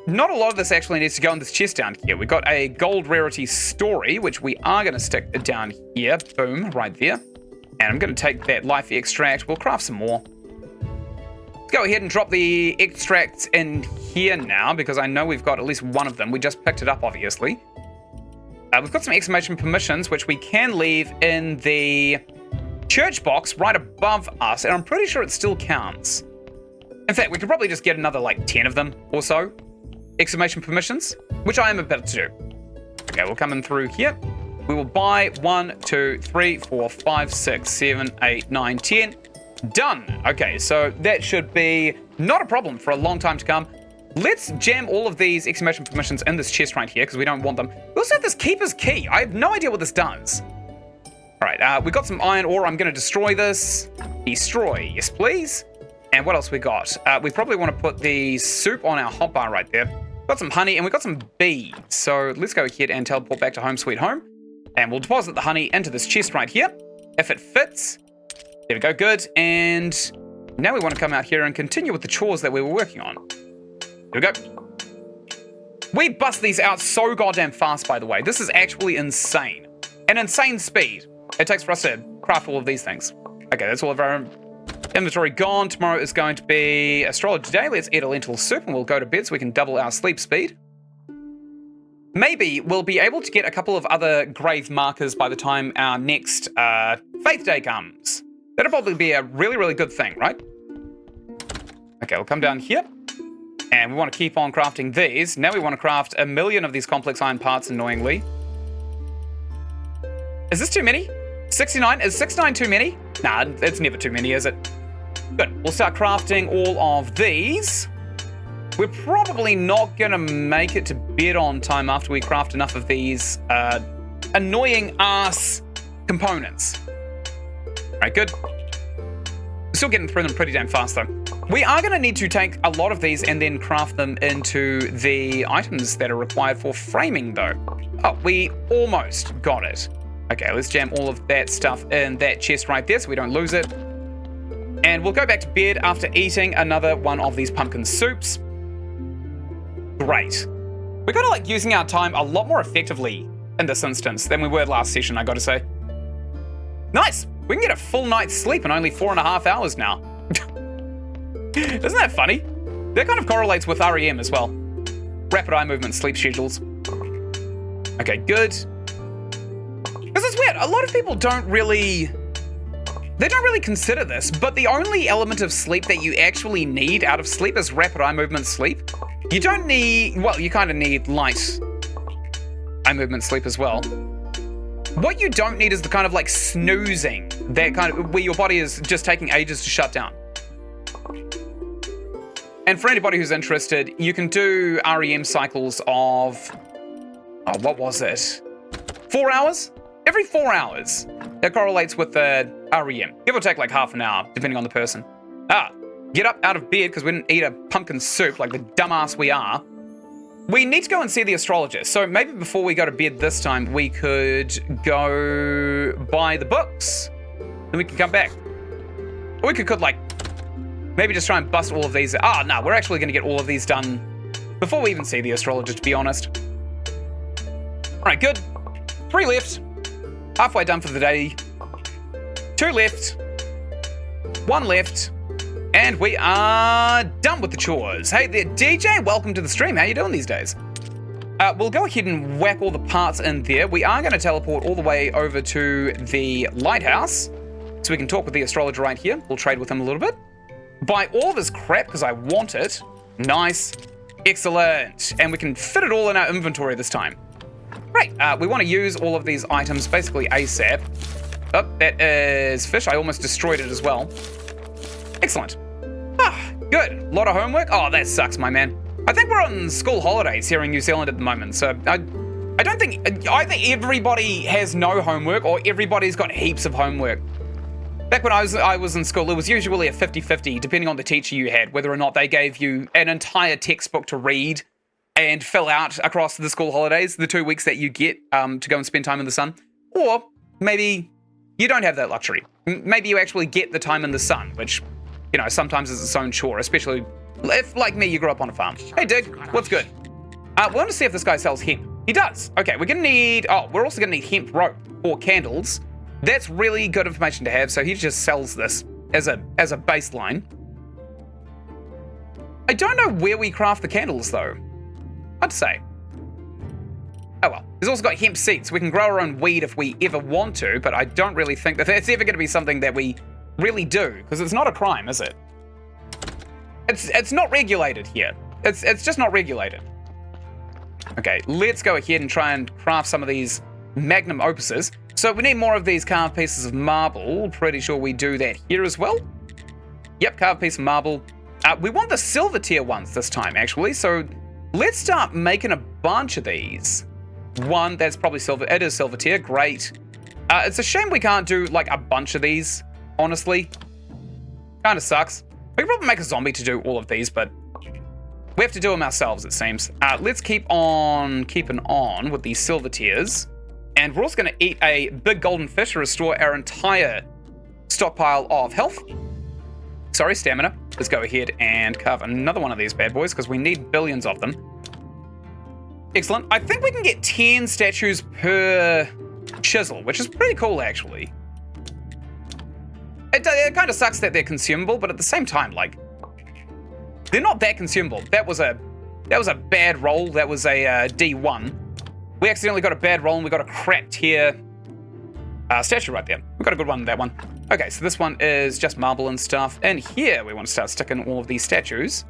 Not a lot of this actually needs to go in this chest down here. We've got a gold rarity story, which we are going to stick down here. Boom, right there. And I'm going to take that life extract. We'll craft some more. Let's go ahead and drop the extracts in here now, because I know we've got at least one of them. We just picked it up, obviously. We've got some exclamation permissions, which we can leave in the church box right above us, and I'm pretty sure it still counts. In fact, we could probably just get another, like, 10 of them or so. Exclamation permissions, which I am about to do. Okay, we'll come in through here. We will buy 1, 2, 3, 4, 5, 6, 7, 8, 9, 10. Done. Okay, so that should be not a problem for a long time to come. Let's jam all of these exclamation permissions in this chest right here, because we don't want them. We also have this Keeper's Key. I have no idea what this does. All right, we got some iron ore. I'm going to destroy this. Destroy. Yes, please. And what else we got? We probably want to put the soup on our hotbar right there. Got some honey, and we got some bees. So let's go ahead and teleport back to home sweet home. And we'll deposit the honey into this chest right here. If it fits. There we go, good. And now we want to come out here and continue with the chores that we were working on. Here we go. We bust these out so goddamn fast, by the way. This is actually insane. An insane speed it takes for us to craft all of these things. Okay, that's all of our inventory gone. Tomorrow is going to be astrology day. Let's eat a lentil soup and we'll go to bed so we can double our sleep speed. Maybe we'll be able to get a couple of other grave markers by the time our next Faith Day comes. That'll probably be a really, really good thing, right? Okay, we'll come down here. And we want to keep on crafting these. Now we want to craft 1 million of these complex iron parts, annoyingly. Is this too many? 69? Is 69 too many? Nah, it's never too many, is it? Good. We'll start crafting all of these. We're probably not going to make it to bed on time after we craft enough of these annoying ass components. All right, good. We're still getting through them pretty damn fast, though. We are going to need to take a lot of these and then craft them into the items that are required for framing, though. Oh, we almost got it. Okay, let's jam all of that stuff in that chest right there so we don't lose it. And we'll go back to bed after eating another one of these pumpkin soups. Great. We're kind of like using our time a lot more effectively in this instance than we were last session, I got to say. Nice. We can get a full night's sleep in only 4.5 hours now. Isn't that funny? That kind of correlates with REM as well. Rapid eye movement sleep schedules. Okay, good. Because it's weird. A lot of people don't really consider this, but the only element of sleep that you actually need out of sleep is rapid eye movement sleep. You don't need, well, you kind of need light eye movement sleep as well. What you don't need is the kind of like snoozing, that kind of, where your body is just taking ages to shut down. And for anybody who's interested, you can do REM cycles of, oh, what was it? 4 hours? Every 4 hours. That correlates with the REM. Give or take like half an hour, depending on the person. Get up out of bed because we didn't eat a pumpkin soup like the dumbass we are. We need to go and see the astrologer. So maybe before we go to bed this time, we could go buy the books. Then we can come back. Or we could like, maybe just try and bust all of these. No, we're actually going to get all of these done before we even see the astrologer, to be honest. All right, good. 3 left. Halfway done for the day. 2 left. 1 left. And we are done with the chores. Hey there, DJ. Welcome to the stream. How you doing these days? We'll go ahead and whack all the parts in there. We are going to teleport all the way over to the lighthouse so we can talk with the astrologer right here. We'll trade with him a little bit. Buy all of his crap because I want it. Nice. Excellent. And we can fit it all in our inventory this time. Great. We want to use all of these items basically ASAP. Oh, that is fish. I almost destroyed it as well. Excellent. Good. A lot of homework. Oh, that sucks, my man. I think we're on school holidays here in New Zealand at the moment, so I don't think either everybody has no homework or everybody's got heaps of homework. Back when I was in school, it was usually a 50-50, depending on the teacher you had, whether or not they gave you an entire textbook to read and fill out across the school holidays, the 2 weeks that you get to go and spend time in the sun. Or maybe you don't have that luxury. Maybe you actually get the time in the sun, which, you know, sometimes is its own chore, especially if, like me, you grew up on a farm. Hey, Dig, what's good? We want to see if this guy sells hemp. He does. Okay, we're going to need, we're also going to need hemp rope or candles. That's really good information to have, so he just sells this as a baseline. I don't know where we craft the candles, though. I'd say. Oh well. He's also got hemp seeds. We can grow our own weed if we ever want to, but I don't really think that that's ever going to be something that we really do, because it's not a crime, is it? It's not regulated here. It's just not regulated. Okay, let's go ahead and try and craft some of these magnum opuses. So we need more of these carved pieces of marble. Pretty sure we do that here as well. Yep, carved piece of marble. We want the silver tier ones this time, actually. So let's start making a bunch of these. One, that's probably silver. It is silver tier. Great. It's a shame we can't do like a bunch of these, honestly. Kind of sucks. We could probably make a zombie to do all of these, but we have to do them ourselves, it seems. Let's keep on keeping on with these silver tiers. And we're also going to eat a big golden fish to restore our entire stockpile of health. Sorry, stamina. Let's go ahead and carve another one of these bad boys because we need billions of them. Excellent. I think we can get 10 statues per chisel, which is pretty cool, actually. It kind of sucks that they're consumable, but at the same time, like, they're not that consumable. That was a bad roll. That was a D1. We accidentally got a bad roll and we got a crap tier statue right there. We got a good one on that one. Okay, so this one is just marble and stuff. And here we want to start sticking all of these statues.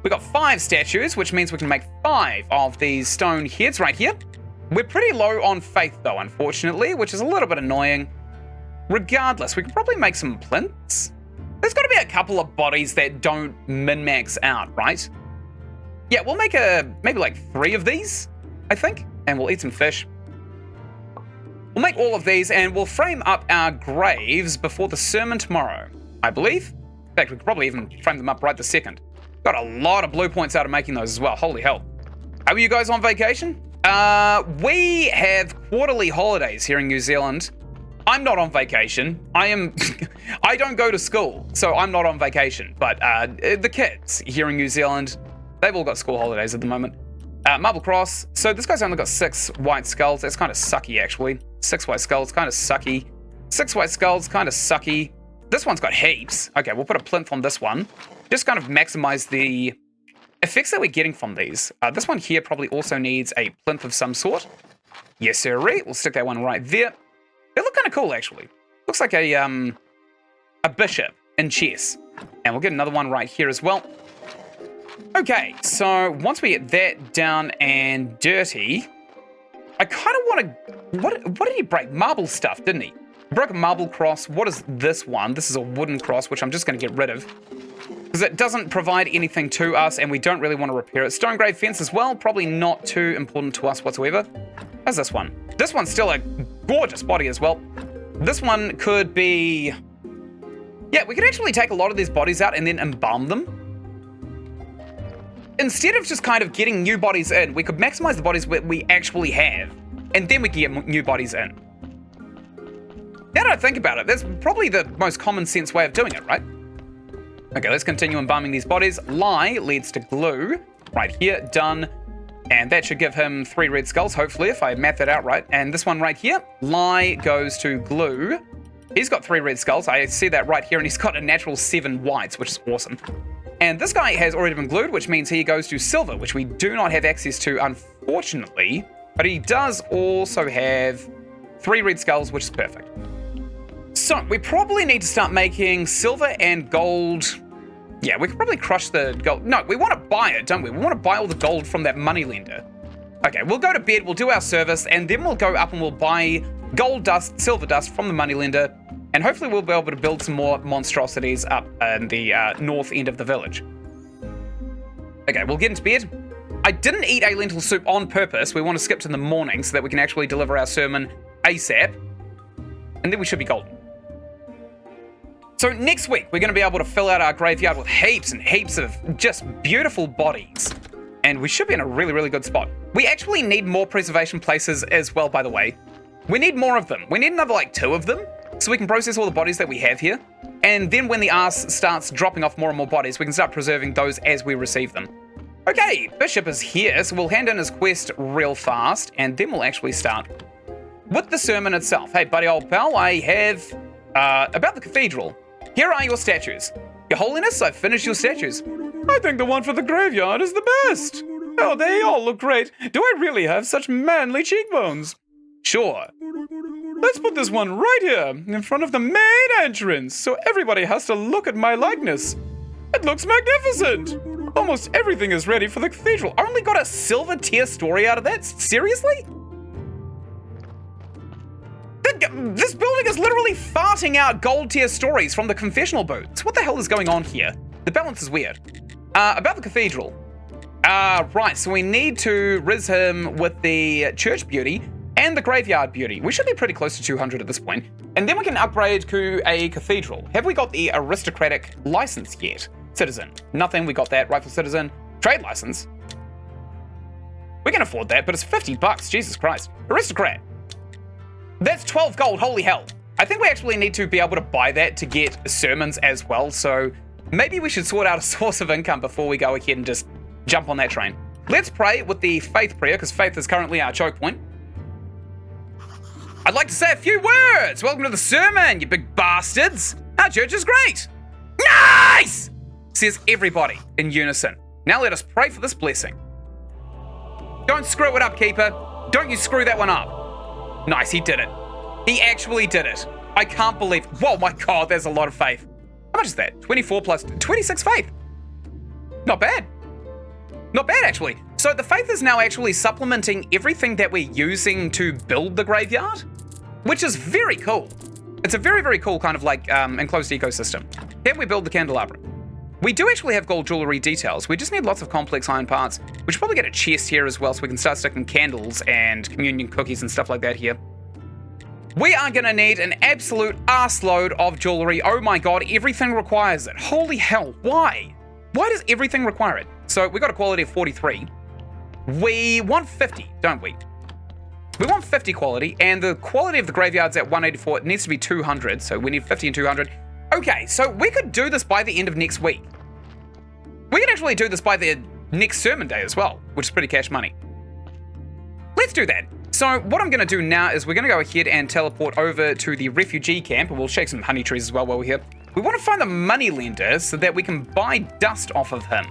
We got 5 statues, which means we can make 5 of these stone heads right here. We're pretty low on faith though, unfortunately, which is a little bit annoying. Regardless, we can probably make some plinths. There's got to be a couple of bodies that don't min-max out, right? Yeah, we'll make maybe like 3 of these, I think, and we'll eat some fish. We'll make all of these and we'll frame up our graves before the sermon tomorrow, I believe. In fact, we could probably even frame them up right this second. Got a lot of blue points out of making those as well. Holy hell. How are you guys on vacation? We have quarterly holidays here in New Zealand. I'm not on vacation. I don't go to school, so I'm not on vacation. But the kids here in New Zealand, they've all got school holidays at the moment. Marble Cross. So this guy's only got 6 white skulls. That's kind of sucky, actually. 6 white skulls, kind of sucky. 6 white skulls, kind of sucky. This one's got heaps. Okay, we'll put a plinth on this one. Just kind of maximize the effects that we're getting from these. This one here probably also needs a plinth of some sort. Yes, sirree. We'll stick that one right there. They look kind of cool, actually. Looks like a bishop in chess. And we'll get another one right here as well. Okay, so once we get that down and dirty, I kind of want to... What did he break? Marble stuff, didn't he? He broke a marble cross. What is this one? This is a wooden cross, which I'm just going to get rid of, because it doesn't provide anything to us, and we don't really want to repair it. Stone grave fence as well, probably not too important to us whatsoever. How's this one? This one's still a gorgeous body as well. This one could be... Yeah, we could actually take a lot of these bodies out and then embalm them. Instead of just kind of getting new bodies in, we could maximize the bodies we actually have, and then we can get new bodies in. Now that I think about it, that's probably the most common sense way of doing it, right? Okay, let's continue embalming these bodies. Lye leads to glue. Right here, done. And that should give him 3 red skulls, hopefully, if I math that out right. And this one right here, Lye goes to glue. He's got 3 red skulls. I see that right here, and he's got a natural 7 whites, which is awesome. And this guy has already been glued, which means he goes to silver, which we do not have access to, unfortunately. But he does also have 3 red skulls, which is perfect. So, we probably need to start making silver and gold. Yeah, we could probably crush the gold. No, we want to buy it, don't we? We want to buy all the gold from that moneylender. Okay, we'll go to bed, we'll do our service, and then we'll go up and we'll buy gold dust, silver dust from the moneylender, and hopefully we'll be able to build some more monstrosities up in the north end of the village. Okay, we'll get into bed. I didn't eat a lentil soup on purpose. We want to skip to the morning so that we can actually deliver our sermon ASAP, and then we should be golden. So next week, we're going to be able to fill out our graveyard with heaps and heaps of just beautiful bodies. And we should be in a really, really good spot. We actually need more preservation places as well, by the way. We need more of them. We need another, like, 2 of them, so we can process all the bodies that we have here. And then when the arse starts dropping off more and more bodies, we can start preserving those as we receive them. Okay, Bishop is here, so we'll hand in his quest real fast, and then we'll actually start with the sermon itself. Hey, buddy old pal, I have... about the cathedral. Here are your statues. Your Holiness, I've finished your statues. I think the one for the graveyard is the best. Oh, they all look great. Do I really have such manly cheekbones? Sure. Let's put this one right here, in front of the main entrance, so everybody has to look at my likeness. It looks magnificent. Almost everything is ready for the cathedral. I only got a silver tier story out of that? Seriously? This building is literally farting out gold tier stories from the confessional booths. What the hell is going on here? The balance is weird. About the cathedral. Right, so we need to riz him with the church beauty and the graveyard beauty. We should be pretty close to 200 at this point. And then we can upgrade to a cathedral. Have we got the aristocratic license yet? Citizen. Nothing, we got that. Rightful citizen. Trade license. We can afford that, but it's 50 bucks. Jesus Christ. Aristocrat. That's 12 gold, holy hell. I think we actually need to be able to buy that to get sermons as well, so maybe we should sort out a source of income before we go ahead and just jump on that train. Let's pray with the faith prayer, because faith is currently our choke point. I'd like to say a few words. Welcome to the sermon, you big bastards. Our church is great. Nice! Says everybody in unison. Now let us pray for this blessing. Don't screw it up, Keeper. Don't you screw that one up. Nice, he did it. He actually did it. I can't believe. Whoa, my God, there's a lot of faith. How much is that? 24 plus 26 faith. Not bad. Not bad, actually. So the faith is now actually supplementing everything that we're using to build the graveyard, which is very cool. It's a very, very cool kind of like enclosed ecosystem. Can we build the candelabra? We do actually have gold jewelry details. We just need lots of complex iron parts. We should probably get a chest here as well so we can start sticking candles and communion cookies and stuff like that here. We are going to need an absolute arseload of jewelry. Oh my God, everything requires it. Holy hell, why? Why does everything require it? So we got a quality of 43. We want 50, don't we? We want 50 quality, and the quality of the graveyard's at 184. It needs to be 200, so we need 50 and 200. Okay, so we could do this by the end of next week. We could actually do this by the next sermon day as well, which is pretty cash money. Let's do that. So what I'm going to do now is we're going to go ahead and teleport over to the refugee camp, and we'll shake some honey trees as well while we're here. We want to find the moneylender so that we can buy dust off of him.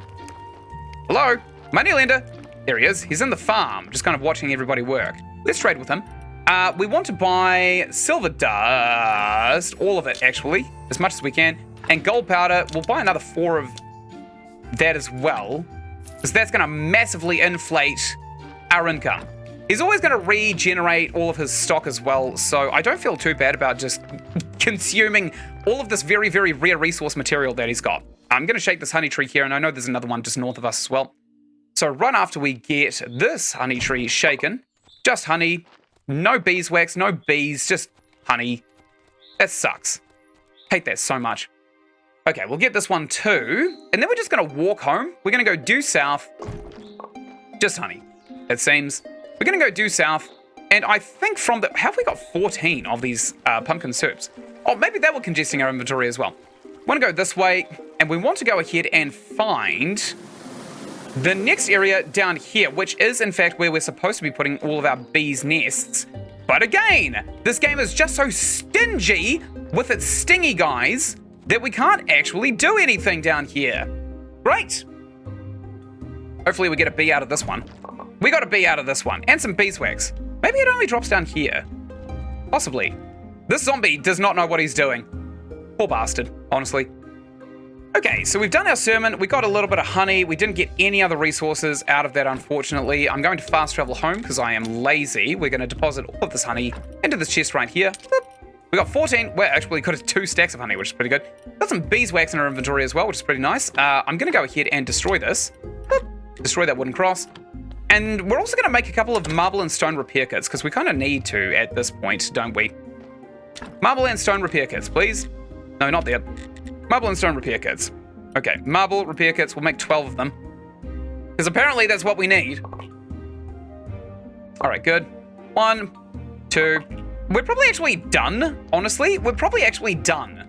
Hello? Moneylender? There he is. He's in the farm, just kind of watching everybody work. Let's trade with him. We want to buy silver dust, all of it actually, as much as we can, and gold powder. We'll buy another 4 of that as well, because that's going to massively inflate our income. He's always going to regenerate all of his stock as well, so I don't feel too bad about just consuming all of this very, very rare resource material that he's got. I'm going to shake this honey tree here, and I know there's another one just north of us as well. So right after we get this honey tree shaken, just honey, no beeswax, no bees, just honey. That sucks. Hate that so much. Okay, we'll get this one too, and then we're just going to walk home. We're going to go due south. Just honey, it seems. We're going to go due south, and I think from the... Have we got 14 of these pumpkin soups? Oh, maybe that will congesting our inventory as well. We want to go this way, and we want to go ahead and find the next area down here, which is in fact where we're supposed to be putting all of our bees' nests. But again, this game is just so stingy with its stingy guys that we can't actually do anything down here. Great. Hopefully we get a bee out of this one. We got a bee out of this one, and some beeswax. Maybe it only drops down here. Possibly. This zombie does not know what he's doing. Poor bastard, honestly. Okay, so we've done our sermon. We got a little bit of honey. We didn't get any other resources out of that, unfortunately. I'm going to fast travel home because I am lazy. We're going to deposit all of this honey into this chest right here. Boop. We got 14. Well, actually, we got 2 stacks of honey, which is pretty good. Got some beeswax in our inventory as well, which is pretty nice. I'm going to go ahead and destroy this. Boop. Destroy that wooden cross. And we're also going to make a couple of marble and stone repair kits because we kind of need to at this point, don't we? Marble and stone repair kits, please. No, not there. Marble and stone repair kits. Okay, marble repair kits. We'll make 12 of them. Because apparently that's what we need. All right, good. 1, 2. We're probably actually done, honestly. We're probably actually done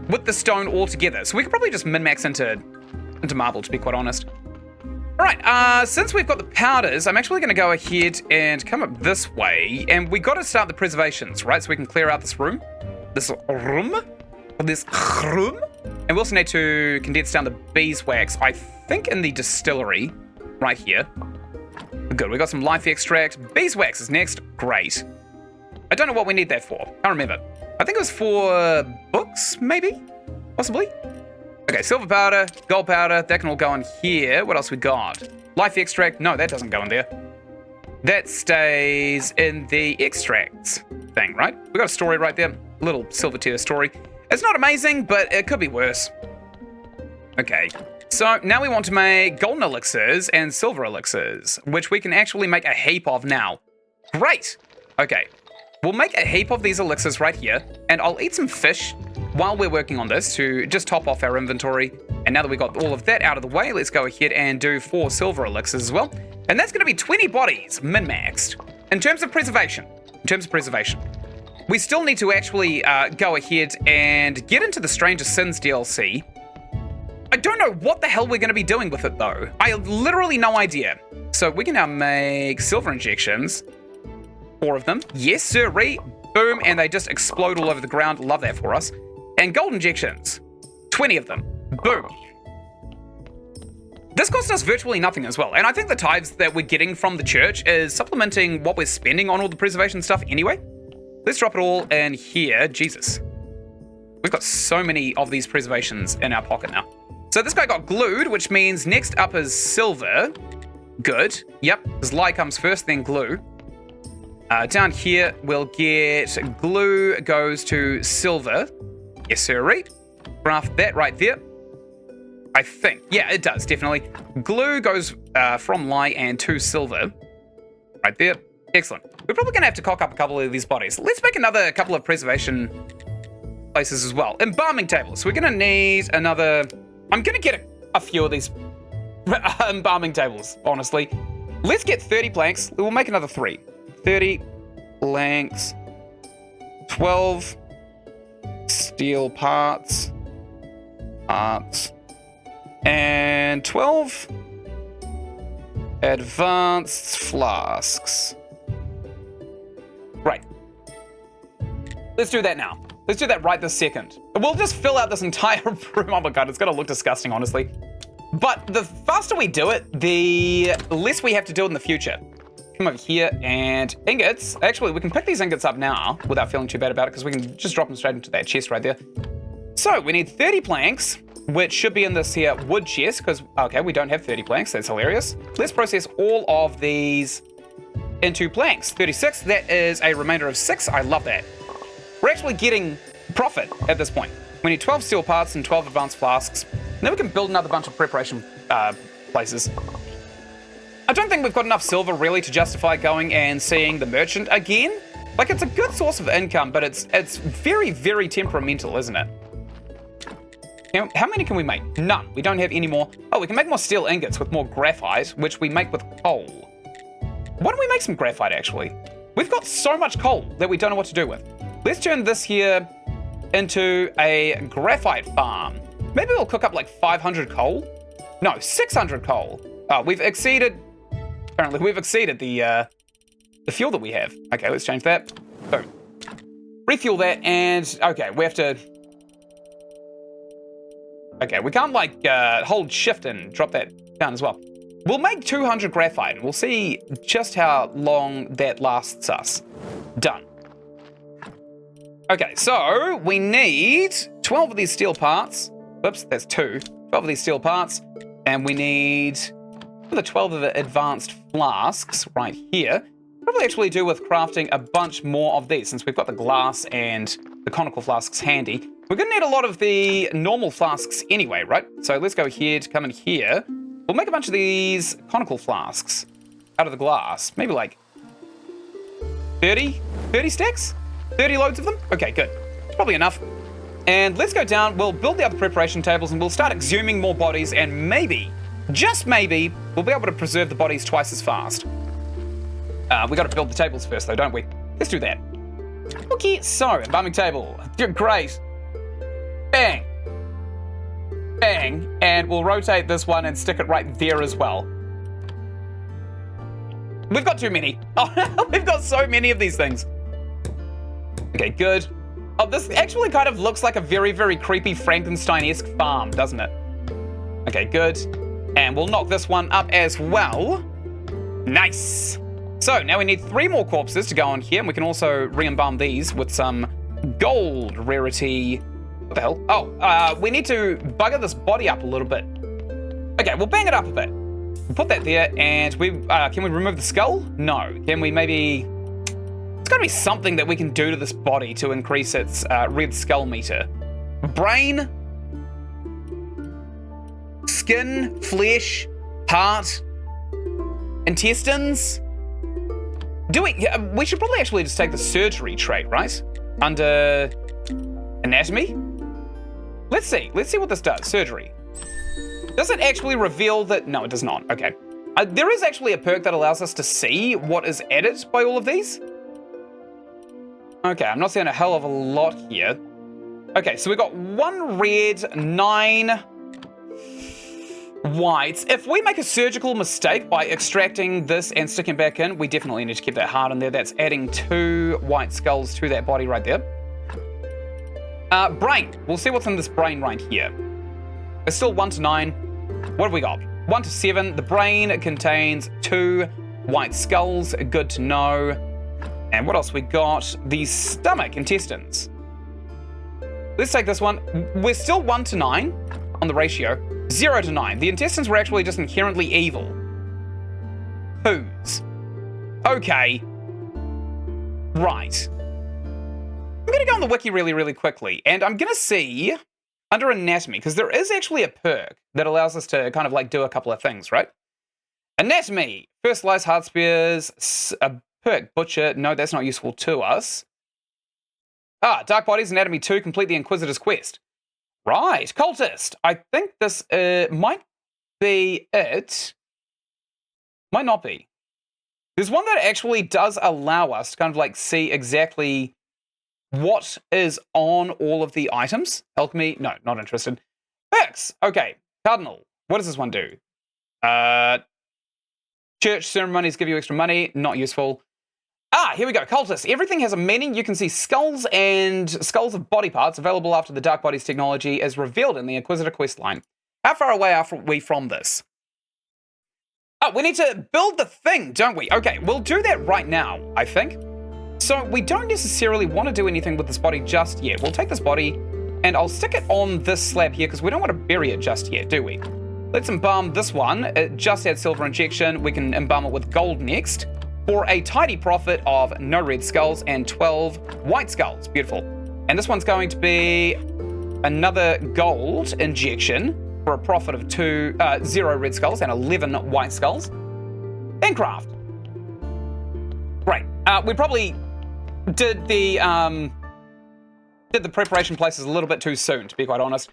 with the stone altogether. So we could probably just min-max into marble, to be quite honest. All right, since we've got the powders, I'm actually going to go ahead and come up this way. And we got to start the preservations, right? So we can clear out this room. This room. And we also need to condense down the beeswax, I think in the distillery, right here. Good, we got some life extract. Beeswax is next. Great. I don't know what we need that for. Can't remember. I think it was for books, maybe? Possibly? Okay, silver powder, gold powder, that can all go in here. What else we got? Life extract. No, that doesn't go in there. That stays in the extracts thing, right? We got a story right there. Little silver tier story. It's not amazing, but it could be worse. Okay, so now we want to make golden elixirs and silver elixirs, which we can actually make a heap of now. Great. Okay, we'll make a heap of these elixirs right here, and I'll eat some fish while we're working on this to just top off our inventory. And now that we got all of that out of the way, let's go ahead and do 4 silver elixirs as well. And that's going to be 20 bodies min-maxed. In terms of preservation, we still need to actually go ahead and get into the Stranger Sins DLC. I don't know what the hell we're going to be doing with it, though. I have literally no idea. So we can now make silver injections. 4 of them. Yes, sirree. Boom, and they just explode all over the ground. Love that for us. And gold injections. 20 of them. Boom. This cost us virtually nothing as well. And I think the tithes that we're getting from the church is supplementing what we're spending on all the preservation stuff anyway. Let's drop it all in here. Jesus. We've got so many of these preservations in our pocket now. So this guy got glued, which means next up is silver. Good. Yep, because lye comes first, then glue. Down here, we'll get glue goes to silver. Yes, sir. Craft that right there. I think. Yeah, it does, definitely. Glue goes from lye and to silver. Right there. Excellent. We're probably going to have to cock up a couple of these bodies. Let's make another couple of preservation places as well. Embalming tables. So we're going to need another... I'm going to get a few of these embalming tables, honestly. Let's get 30 planks. We'll make another 3. 30 planks. 12 steel parts. And 12 advanced flasks. Right. Let's do that now. Let's do that right this second. We'll just fill out this entire room. Oh my god, it's gonna look disgusting, honestly. But the faster we do it, the less we have to do it in the future. Come over here and ingots. Actually, we can pick these ingots up now without feeling too bad about it because we can just drop them straight into that chest right there. So we need 30 planks, which should be in this here wood chest because, okay, we don't have 30 planks. That's hilarious. Let's process all of these into planks. 36, that is a remainder of 6. I love that. We're actually getting profit at this point. We need 12 steel parts and 12 advanced flasks. And then we can build another bunch of preparation places. I don't think we've got enough silver really to justify going and seeing the merchant again. Like, it's a good source of income, but it's very, very temperamental, isn't it? How many can we make? None. We don't have any more. Oh, we can make more steel ingots with more graphite, which we make with coal. Why don't we make some graphite, actually? We've got so much coal that we don't know what to do with. Let's turn this here into a graphite farm. Maybe we'll cook up like 500 coal? No, 600 coal. Oh, we've exceeded the fuel that we have. Okay, let's change that. Boom. Refuel that, and okay, we have to... Okay, we can't like hold shift and drop that down as well. We'll make 200 graphite, and we'll see just how long that lasts us. Done. Okay, so we need 12 of these steel parts. Oops, that's 2. 12 of these steel parts, and we need the 12 of the advanced flasks right here. Probably actually do with crafting a bunch more of these, since we've got the glass and the conical flasks handy. We're going to need a lot of the normal flasks anyway, right? So let's go here to come in here. We'll make a bunch of these conical flasks out of the glass. Maybe like 30 stacks? 30 loads of them? Okay, good. Probably enough. And let's go down. We'll build the other preparation tables and we'll start exhuming more bodies, and maybe, just maybe, we'll be able to preserve the bodies twice as fast. We got to build the tables first though, don't we? Let's do that. Okay, so embalming table. Great. Bang. Bang. And we'll rotate this one and stick it right there as well. We've got too many. Oh, we've got so many of these things. Okay, good. Oh, this actually kind of looks like a very, very creepy Frankenstein-esque farm, doesn't it? Okay, good. And we'll knock this one up as well. Nice. So now we need 3 more corpses to go on here, and we can also re-embalm these with some gold rarity. What the hell? Oh, we need to bugger this body up a little bit. Okay, we'll bang it up a bit. We'll put that there, and can we remove the skull? No. Can we maybe... There's got to be something that we can do to this body to increase its red skull meter. Brain, skin, flesh, heart, intestines. We should probably actually just take the surgery trait, right? Under anatomy. Let's see what this does. Surgery. Does it actually reveal that? No, it does not. Okay. There is actually a perk that allows us to see what is added by all of these. Okay, I'm not seeing a hell of a lot here. Okay, so we've got 1 red, 9 whites. If we make a surgical mistake by extracting this and sticking back in, we definitely need to keep that heart in there. That's adding 2 white skulls to that body right there. Brain. We'll see what's in this brain right here. It's still 1 to 9. What have we got? 1 to 7. The brain contains 2 white skulls. Good to know. And what else we got? The stomach, intestines. Let's take this one. We're still 1 to 9 on the ratio. 0 to 9. The intestines were actually just inherently evil. Poos. Okay. Right. I'm going to go on the wiki really, really quickly. And I'm going to see under anatomy, because there is actually a perk that allows us to kind of like do a couple of things, right? Anatomy. First slice, hard spears, a perk, butcher. No, that's not useful to us. Dark Bodies, Anatomy 2, complete the Inquisitor's quest. Right, Cultist. I think this might be it. Might not be. There's one that actually does allow us to kind of like see exactly what is on all of the items. Alchemy, no, not interested. Perks, okay. Cardinal, what does this one do? Church ceremonies give you extra money, not useful. Here we go. Cultist. Everything has a meaning. You can see skulls and skulls of body parts available after the Dark Bodies technology is revealed in the Inquisitor quest line. How far away are we from this? We need to build the thing, don't we? Okay, we'll do that right now, I think. So we don't necessarily want to do anything with this body just yet. We'll take this body and I'll stick it on this slab here because we don't want to bury it just yet, do we? Let's embalm this one. It just had silver injection. We can embalm it with gold next, for a tidy profit of no red skulls and 12 white skulls. Beautiful. And this one's going to be another gold injection for a profit of 0 red skulls and 11 white skulls. And craft. Great. We probably did the preparation places a little bit too soon, to be quite honest.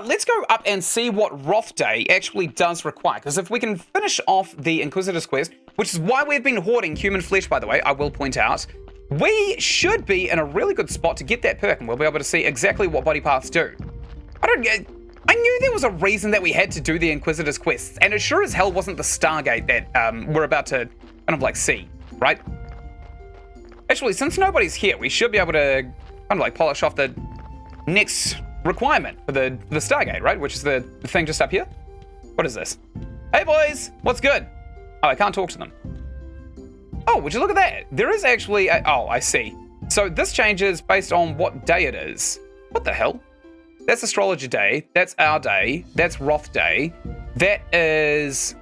Let's go up and see what Wrath Day actually does require, because if we can finish off the Inquisitor's quest, which is why we've been hoarding human flesh, by the way, I will point out, we should be in a really good spot to get that perk, and we'll be able to see exactly what body parts do. I knew there was a reason that we had to do the Inquisitor's quests, and it sure as hell wasn't the Stargate that we're about to kind of like see, right? Actually, since nobody's here, we should be able to kind of like polish off the next requirement for the Stargate, right? Which is the thing just up here. What is this? Hey boys, what's good? Oh, I can't talk to them. Oh, would you look at that? There is actually oh, I see. So this changes based on what day it is. What the hell? That's Astrologer Day. That's our day. That's Wrath Day. That is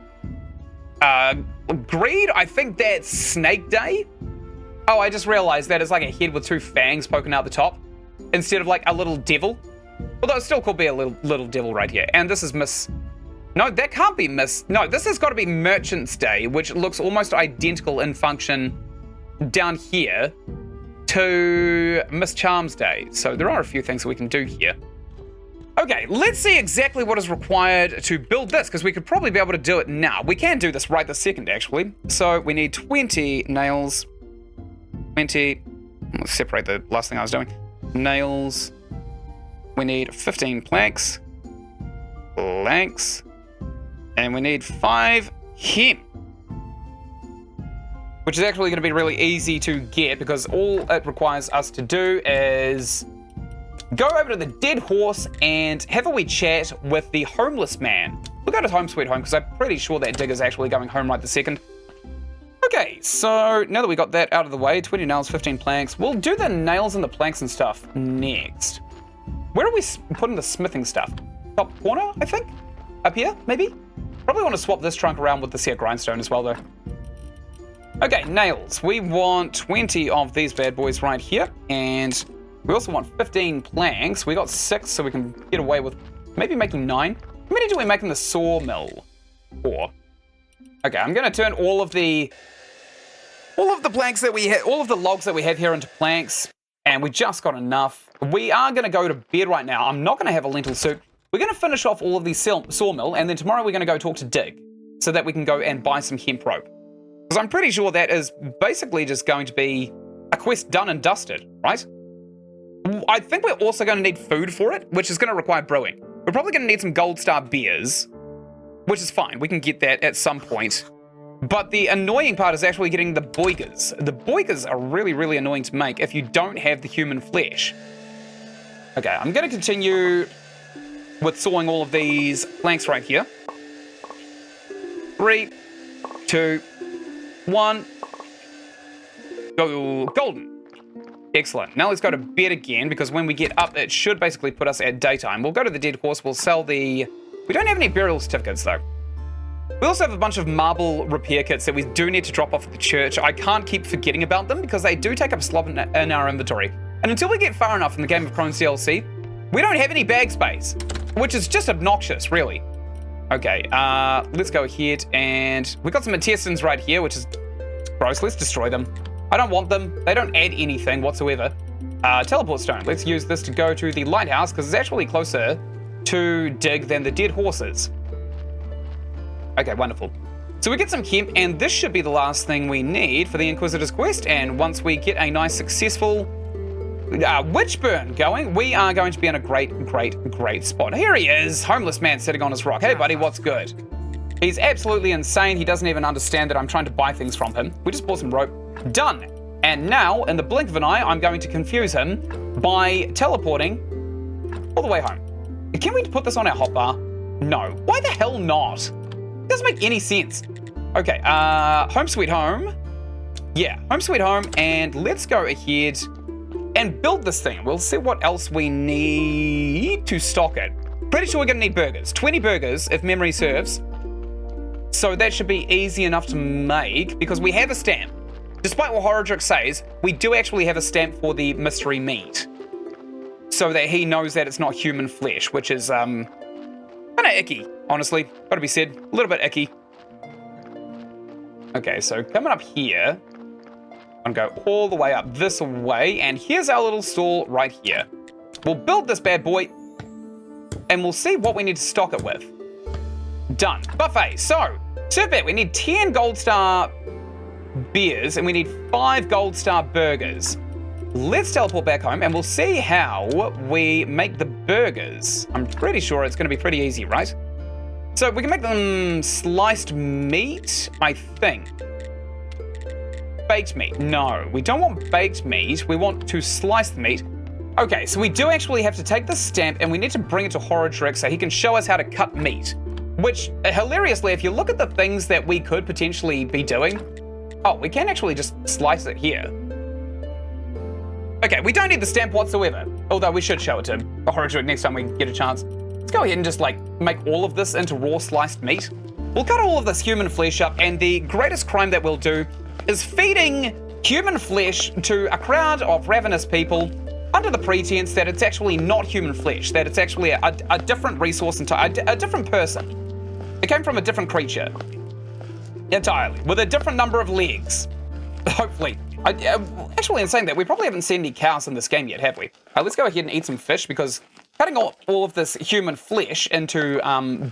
Greed. I think that's Snake Day. Oh, I just realized that it's like a head with 2 fangs poking out the top instead of like a little devil. Although it still could be a little devil right here. And this is No, that can't be No, this has got to be Merchant's Day, which looks almost identical in function down here to Miss Charm's Day. So there are a few things that we can do here. Okay, let's see exactly what is required to build this, because we could probably be able to do it now. We can do this right this second, actually. So we need 20 nails. 20. Let's separate the last thing I was doing. Nails. We need 15 planks. And we need 5 hemp. Which is actually going to be really easy to get, because all it requires us to do is go over to the dead horse and have a wee chat with the homeless man. We'll go to Home Sweet Home, because I'm pretty sure that digger's actually going home right this second. Okay, so now that we got that out of the way, 20 nails, 15 planks, we'll do the nails and the planks and stuff next. Where are we putting the smithing stuff? Top corner, I think? Up here, maybe? Probably want to swap this trunk around with the set grindstone as well, though. Okay, nails. We want 20 of these bad boys right here, and we also want 15 planks. We got 6, so we can get away with maybe making 9. How many do we make in the sawmill? 4. Okay, I'm going to turn all of the planks that we have, all of the logs that we have here into planks, and we just got enough. We are going to go to bed right now. I'm not going to have a lentil soup. We're going to finish off all of these sawmill, and then tomorrow we're going to go talk to Dig so that we can go and buy some hemp rope. Because I'm pretty sure that is basically just going to be a quest done and dusted, right? I think we're also going to need food for it, which is going to require brewing. We're probably going to need some Gold Star beers, which is fine. We can get that at some point. But the annoying part is actually getting the boigers. The boigers are really, really annoying to make if you don't have the human flesh. Okay, I'm going to continue with sawing all of these planks right here. 3, 2, 1. Go golden. Excellent. Now let's go to bed again, because when we get up, it should basically put us at daytime. We'll go to the dead horse. We'll sell the... We don't have any burial certificates, though. We also have a bunch of marble repair kits that we do need to drop off at the church. I can't keep forgetting about them because they do take up a slot in our inventory. And until we get far enough in the Game of Thrones DLC, we don't have any bag space, which is just obnoxious, really. Okay, let's go ahead and we got some intestines right here, which is gross. Let's destroy them. I don't want them. They don't add anything whatsoever. Teleport stone. Let's use this to go to the lighthouse because it's actually closer to dig than the dead horses. Okay, wonderful. So we get some hemp, and this should be the last thing we need for the Inquisitor's quest. And once we get a nice, successful witch burn going, we are going to be in a great spot. Here he is, homeless man sitting on his rock. Hey, buddy, what's good? He's absolutely insane. He doesn't even understand that I'm trying to buy things from him. We just bought some rope. Done. And now, in the blink of an eye, I'm going to confuse him by teleporting all the way home. Can we put this on our hotbar? No. Why the hell not? Doesn't make any sense. Okay, home sweet home. Yeah, home sweet home, and let's go ahead and build this thing. We'll see what else we need to stock it. Pretty sure we're gonna need burgers. 20 burgers, if memory serves. So that should be easy enough to make, because we have a stamp. Despite what Horodrick says, we do actually have a stamp for the mystery meat. So that he knows that it's not human flesh, which is, kind of icky, honestly. Gotta be said, a little bit icky. Okay, so coming up here, I'm gonna go all the way up this way, and here's our little stall right here. We'll build this bad boy, and we'll see what we need to stock it with. Done. Buffet. So, serve that. We need 10 gold star beers, and we need 5 gold star burgers. Let's teleport back home, and we'll see how we make the burgers. I'm pretty sure it's going to be pretty easy, right? So we can make them sliced meat, I think. Baked meat. No, we don't want baked meat. We want to slice the meat. Okay, so we do actually have to take the stamp, and we need to bring it to Horodrick so he can show us how to cut meat. Which, hilariously, if you look at the things that we could potentially be doing, oh, we can actually just slice it here. Okay, we don't need the stamp whatsoever, although we should show it to Horodrick next time we get a chance. Let's go ahead and just, like, make all of this into raw sliced meat. We'll cut all of this human flesh up, and the greatest crime that we'll do is feeding human flesh to a crowd of ravenous people under the pretense that it's actually not human flesh, that it's actually a different resource, a different person. It came from a different creature. Entirely. With a different number of legs. Hopefully. Actually, in saying that, we probably haven't seen any cows in this game yet, have we? Let's go ahead and eat some fish, because cutting all of this human flesh into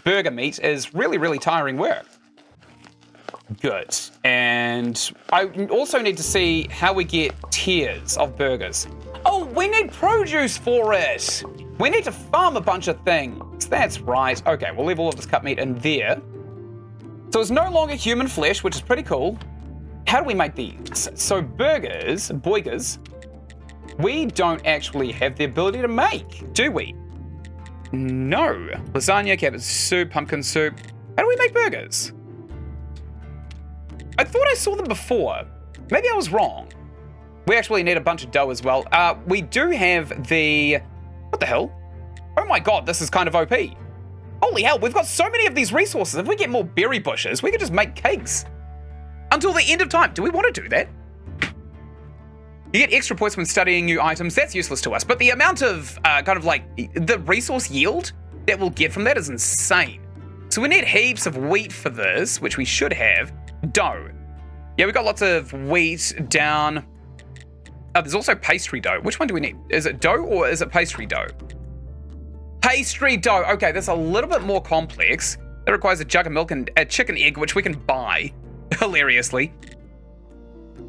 burger meat is really tiring work. Good. And I also need to see how we get tiers of burgers. Oh, we need produce for it. We need to farm a bunch of things. That's right. Okay, we'll leave all of this cut meat in there. So it's no longer human flesh, which is pretty cool. How do we make these? So burgers, we don't actually have the ability to make, do we? No. Lasagna, cabbage soup, pumpkin soup. How do we make burgers? I thought I saw them before. Maybe I was wrong. We actually need a bunch of dough as well. We do have the... What the hell? Oh my god, this is kind of OP. Holy hell, we've got so many of these resources. If we get more berry bushes, we could just make cakes. Until the end of time. Do we want to do that? You get extra points when studying new items. That's useless to us. But the amount of, the resource yield that we'll get from that is insane. So we need heaps of wheat for this, which we should have. Dough. Yeah, we've got lots of wheat down. There's also pastry dough. Which one do we need? Is it dough or is it pastry dough? Pastry dough. Okay, that's a little bit more complex. That requires a jug of milk and a chicken egg, which we can buy. Hilariously.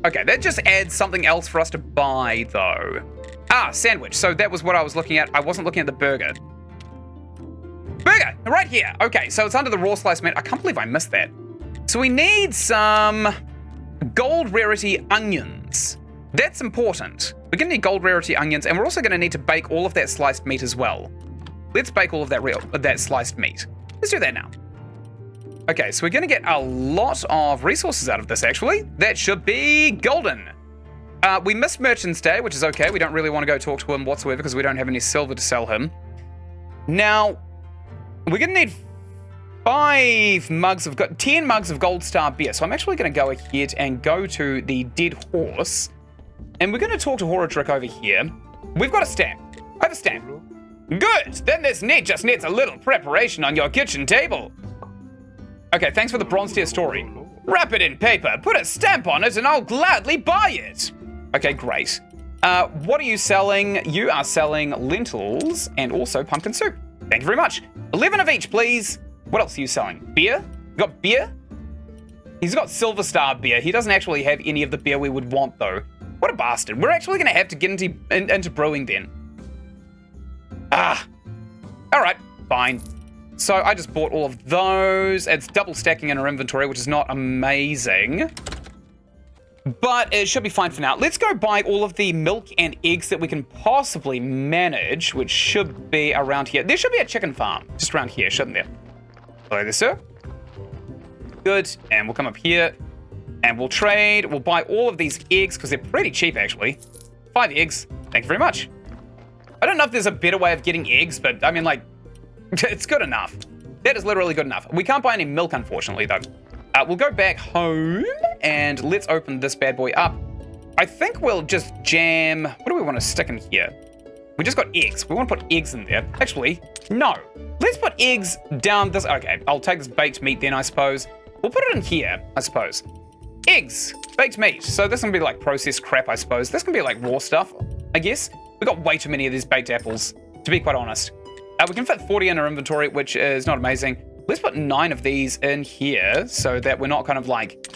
Okay, that just adds something else for us to buy, though. Sandwich. So that was what I was looking at. I wasn't looking at the burger. Burger! Right here. Okay, so it's under the raw sliced meat. I can't believe I missed that. So we need some gold rarity onions. That's important. We're going to need gold rarity onions, and we're also going to need to bake all of that sliced meat as well. Let's bake all of that sliced meat. Let's do that now. Okay, so we're going to get a lot of resources out of this, actually. That should be golden. We missed Merchant's Day, which is okay. We don't really want to go talk to him whatsoever because we don't have any silver to sell him. Now, we're going to need 10 mugs of Gold Star beer. So I'm actually going to go ahead and go to the Dead Horse. And we're going to talk to Horadric over here. We've got a stamp. I have a stamp. Good. Then this just needs a little preparation on your kitchen table. Okay, thanks for the bronze tier story. Wrap it in paper, put a stamp on it, and I'll gladly buy it. Okay, great. What are you selling? You are selling lentils and also pumpkin soup. Thank you very much. 11 of each, please. What else are you selling? Beer? You got beer? He's got Silver Star beer. He doesn't actually have any of the beer we would want, though. What a bastard. We're actually going to have to get into brewing then. All right, fine. So I just bought all of those. It's double stacking in our inventory, which is not amazing. But it should be fine for now. Let's go buy all of the milk and eggs that we can possibly manage, which should be around here. There should be a chicken farm just around here, shouldn't there? Hello there, sir. Good. And we'll come up here and we'll trade. We'll buy all of these eggs because they're pretty cheap, actually. 5 eggs. Thank you very much. I don't know if there's a better way of getting eggs, but I mean, like, it's good enough. That is literally good enough. We can't buy any milk, unfortunately, though. We'll go back home and let's open this bad boy up. I think we'll just jam... What do we want to stick in here? We just got eggs. We want to put eggs in there. Actually, no. Let's put eggs down this... Okay, I'll take this baked meat then, I suppose. We'll put it in here, I suppose. Eggs. Baked meat. So this can be like processed crap, I suppose. This can be like raw stuff, I guess. We got way too many of these baked apples, to be quite honest. We can fit 40 in our inventory, which is not amazing. Let's put 9 of these in here so that we're not kind of like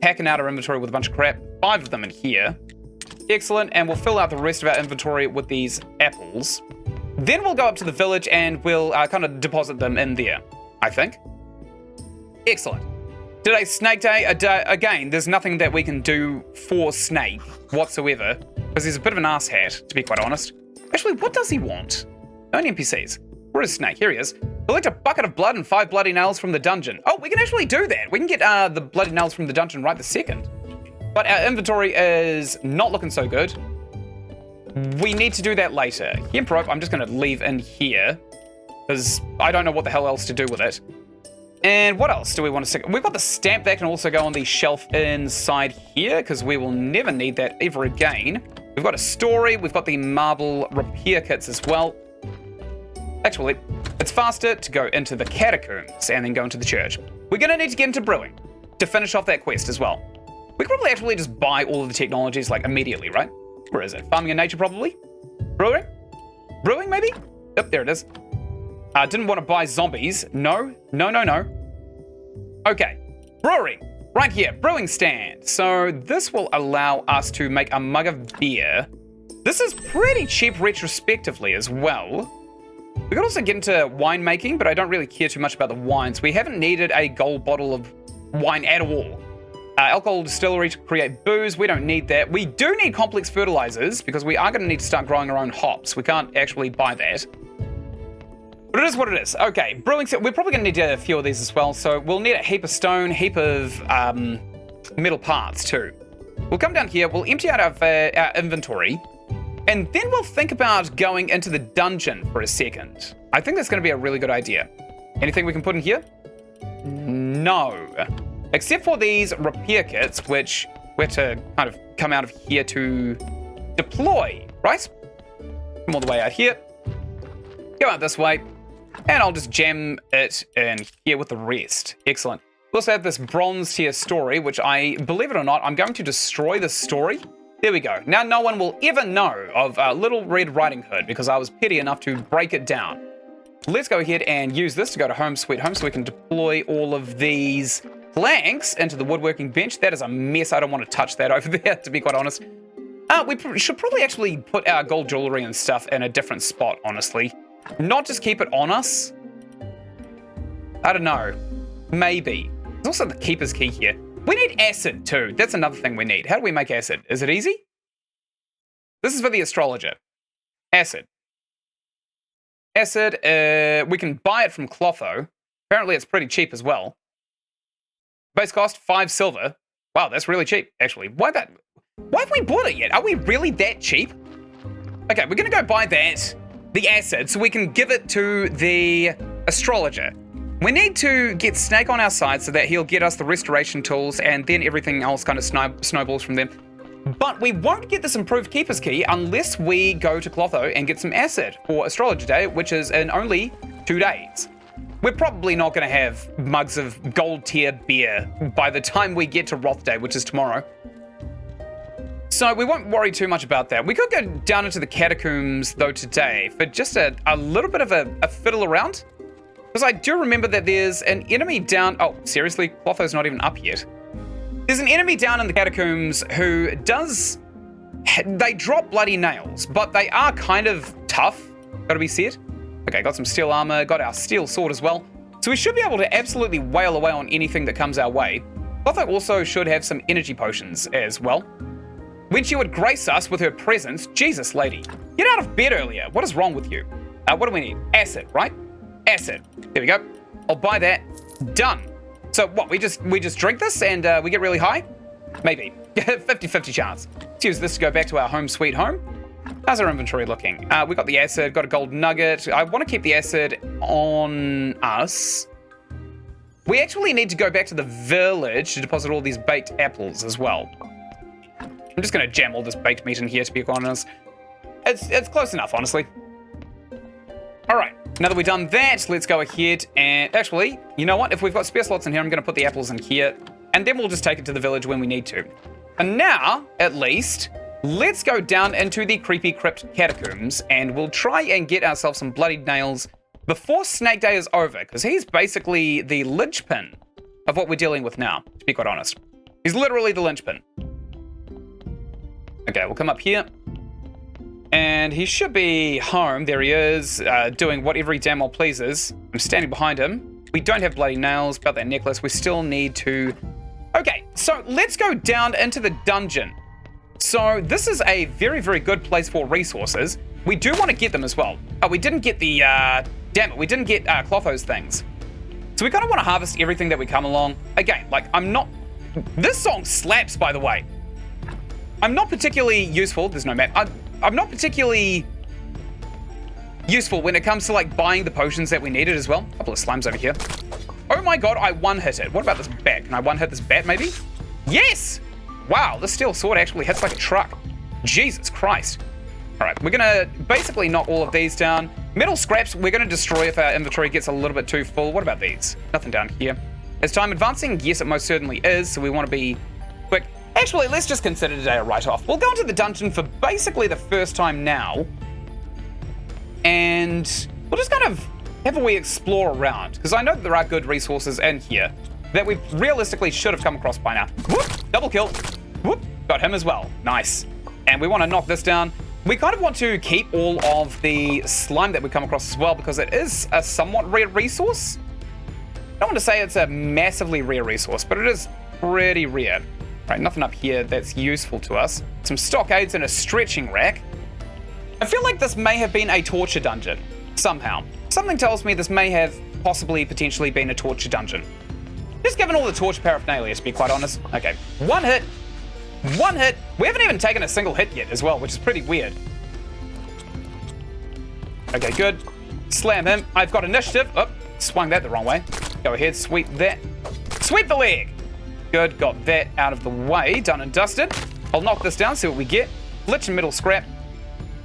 packing out our inventory with a bunch of crap. 5 of them in here. Excellent. And we'll fill out the rest of our inventory with these apples. Then we'll go up to the village and we'll kind of deposit them in there, I think. Excellent. Today's Snake Day. Again, there's nothing that we can do for Snake whatsoever because he's a bit of an asshat, to be quite honest. Actually, what does he want? Only NPCs. Where is Snake? Here he is. Collect a bucket of blood and 5 bloody nails from the dungeon. Oh, we can actually do that. We can get the bloody nails from the dungeon right this second. But our inventory is not looking so good. We need to do that later. Hemp rope, I'm just going to leave in here because I don't know what the hell else to do with it. And what else do we want to stick? We've got the stamp that can also go on the shelf inside here because we will never need that ever again. We've got a story. We've got the marble repair kits as well. Actually, it's faster to go into the catacombs and then go into the church. We're going to need to get into brewing to finish off that quest as well. We could probably actually just buy all of the technologies like immediately, right? Where is it? Farming and nature probably? Brewing? Brewing maybe? Yep, there it is. Didn't want to buy zombies. No. Okay, brewing. Right here, brewing stand. So this will allow us to make a mug of beer. This is pretty cheap retrospectively as well. We could also get into winemaking, but I don't really care too much about the wines. We haven't needed a gold bottle of wine at all. Alcohol distillery to create booze, we don't need that. We do need complex fertilizers because we are going to need to start growing our own hops. We can't actually buy that. But it is what it is. Okay, brewing set. We're probably going to need a few of these as well. So we'll need a heap of stone, heap of metal parts too. We'll come down here. We'll empty out our inventory. And then we'll think about going into the dungeon for a second. I think that's going to be a really good idea. Anything we can put in here? No. Except for these repair kits, which we have to kind of come out of here to deploy, right? Come all the way out here. Go out this way. And I'll just jam it in here with the rest. Excellent. We also have this bronze tier story, which believe it or not, I'm going to destroy this story. There we go. Now no one will ever know of Little Red Riding Hood because I was petty enough to break it down. Let's go ahead and use this to go to Home Sweet Home so we can deploy all of these planks into the woodworking bench. That is a mess. I don't want to touch that over there, to be quite honest. We should probably actually put our gold jewelry and stuff in a different spot, honestly. Not just keep it on us. I don't know. Maybe. There's also the keeper's key here. We need acid too. That's another thing we need. How do we make acid? Is it easy? This is for the astrologer. Acid. Acid, we can buy it from Clotho. Apparently it's pretty cheap as well. Base cost, 5 silver. Wow, that's really cheap, actually. Why that? Why have we bought it yet? Are we really that cheap? Okay, we're gonna go buy that, the acid, so we can give it to the astrologer. We need to get Snake on our side so that he'll get us the restoration tools, and then everything else kind of snowballs from them. But we won't get this improved Keeper's Key unless we go to Clotho and get some acid for Astrologer Day, which is in only 2 days. We're probably not going to have mugs of gold tier beer by the time we get to Roth Day, which is tomorrow. So we won't worry too much about that. We could go down into the catacombs, though, today for just a little bit of a fiddle around. Because I do remember that there's an enemy down... Oh, seriously? Clotho's not even up yet. There's an enemy down in the catacombs who does... They drop bloody nails, but they are kind of tough, gotta be said. Okay, got some steel armor, got our steel sword as well. So we should be able to absolutely wail away on anything that comes our way. Clotho also should have some energy potions as well. When she would grace us with her presence, Jesus lady, get out of bed earlier. What is wrong with you? What do we need? Acid, right? Acid. There we go. I'll buy that. Done. So what, we just drink this and we get really high? Maybe. 50-50 chance. Let's use this to go back to our home sweet home. How's our inventory looking? We got the acid, got a gold nugget. I want to keep the acid on us. We actually need to go back to the village to deposit all these baked apples as well. I'm just going to jam all this baked meat in here, to be honest. It's close enough, honestly. All right, now that we've done that, let's go ahead and... Actually, you know what? If we've got spare slots in here, I'm going to put the apples in here, and then we'll just take it to the village when we need to. And now, at least, let's go down into the creepy crypt catacombs, and we'll try and get ourselves some bloodied nails before Snake Day is over, because he's basically the linchpin of what we're dealing with now, to be quite honest. He's literally the linchpin. Okay, we'll come up here. And he should be home. There he is, doing whatever he damn well pleases. I'm standing behind him. We don't have bloody nails. About that necklace, we still need to... Okay, so let's go down into the dungeon. So this is a very, very good place for resources. We do want to get them as well. Oh, we didn't get the... damn it, we didn't get Clotho's things. So we kind of want to harvest everything that we come along. Again, like, I'm not... This song slaps, by the way. I'm not particularly useful. There's no map. I'm not particularly useful when it comes to like buying the potions that we needed as well. A couple of slimes over here. Oh my god, I one-hit it. What about this bat? Can I one-hit this bat maybe? Yes! Wow, this steel sword actually hits like a truck. Jesus Christ. All right, we're gonna basically knock all of these down. Metal scraps, we're gonna destroy if our inventory gets a little bit too full. What about these? Nothing down here. Is time advancing? Yes, it most certainly is, so we want to be quick. Actually, let's just consider today a write-off. We'll go into the dungeon for basically the first time now. And we'll just kind of have a wee explore around. Because I know that there are good resources in here that we realistically should have come across by now. Whoop! Double kill. Whoop! Got him as well. Nice. And we want to knock this down. We kind of want to keep all of the slime that we come across as well because it is a somewhat rare resource. I don't want to say it's a massively rare resource, but it is pretty rare. Right, nothing up here that's useful to us. Some stockades and a stretching rack. I feel like this may have been a torture dungeon, somehow. Something tells me this may have possibly, potentially been a torture dungeon. Just given all the torture paraphernalia, to be quite honest. Okay, one hit. One hit. We haven't even taken a single hit yet as well, which is pretty weird. Okay, good. Slam him. I've got initiative. Oh, swung that the wrong way. Go ahead, sweep that. Sweep the leg. Good, got that out of the way. Done and dusted. I'll knock this down, see what we get. Glitch and metal scrap.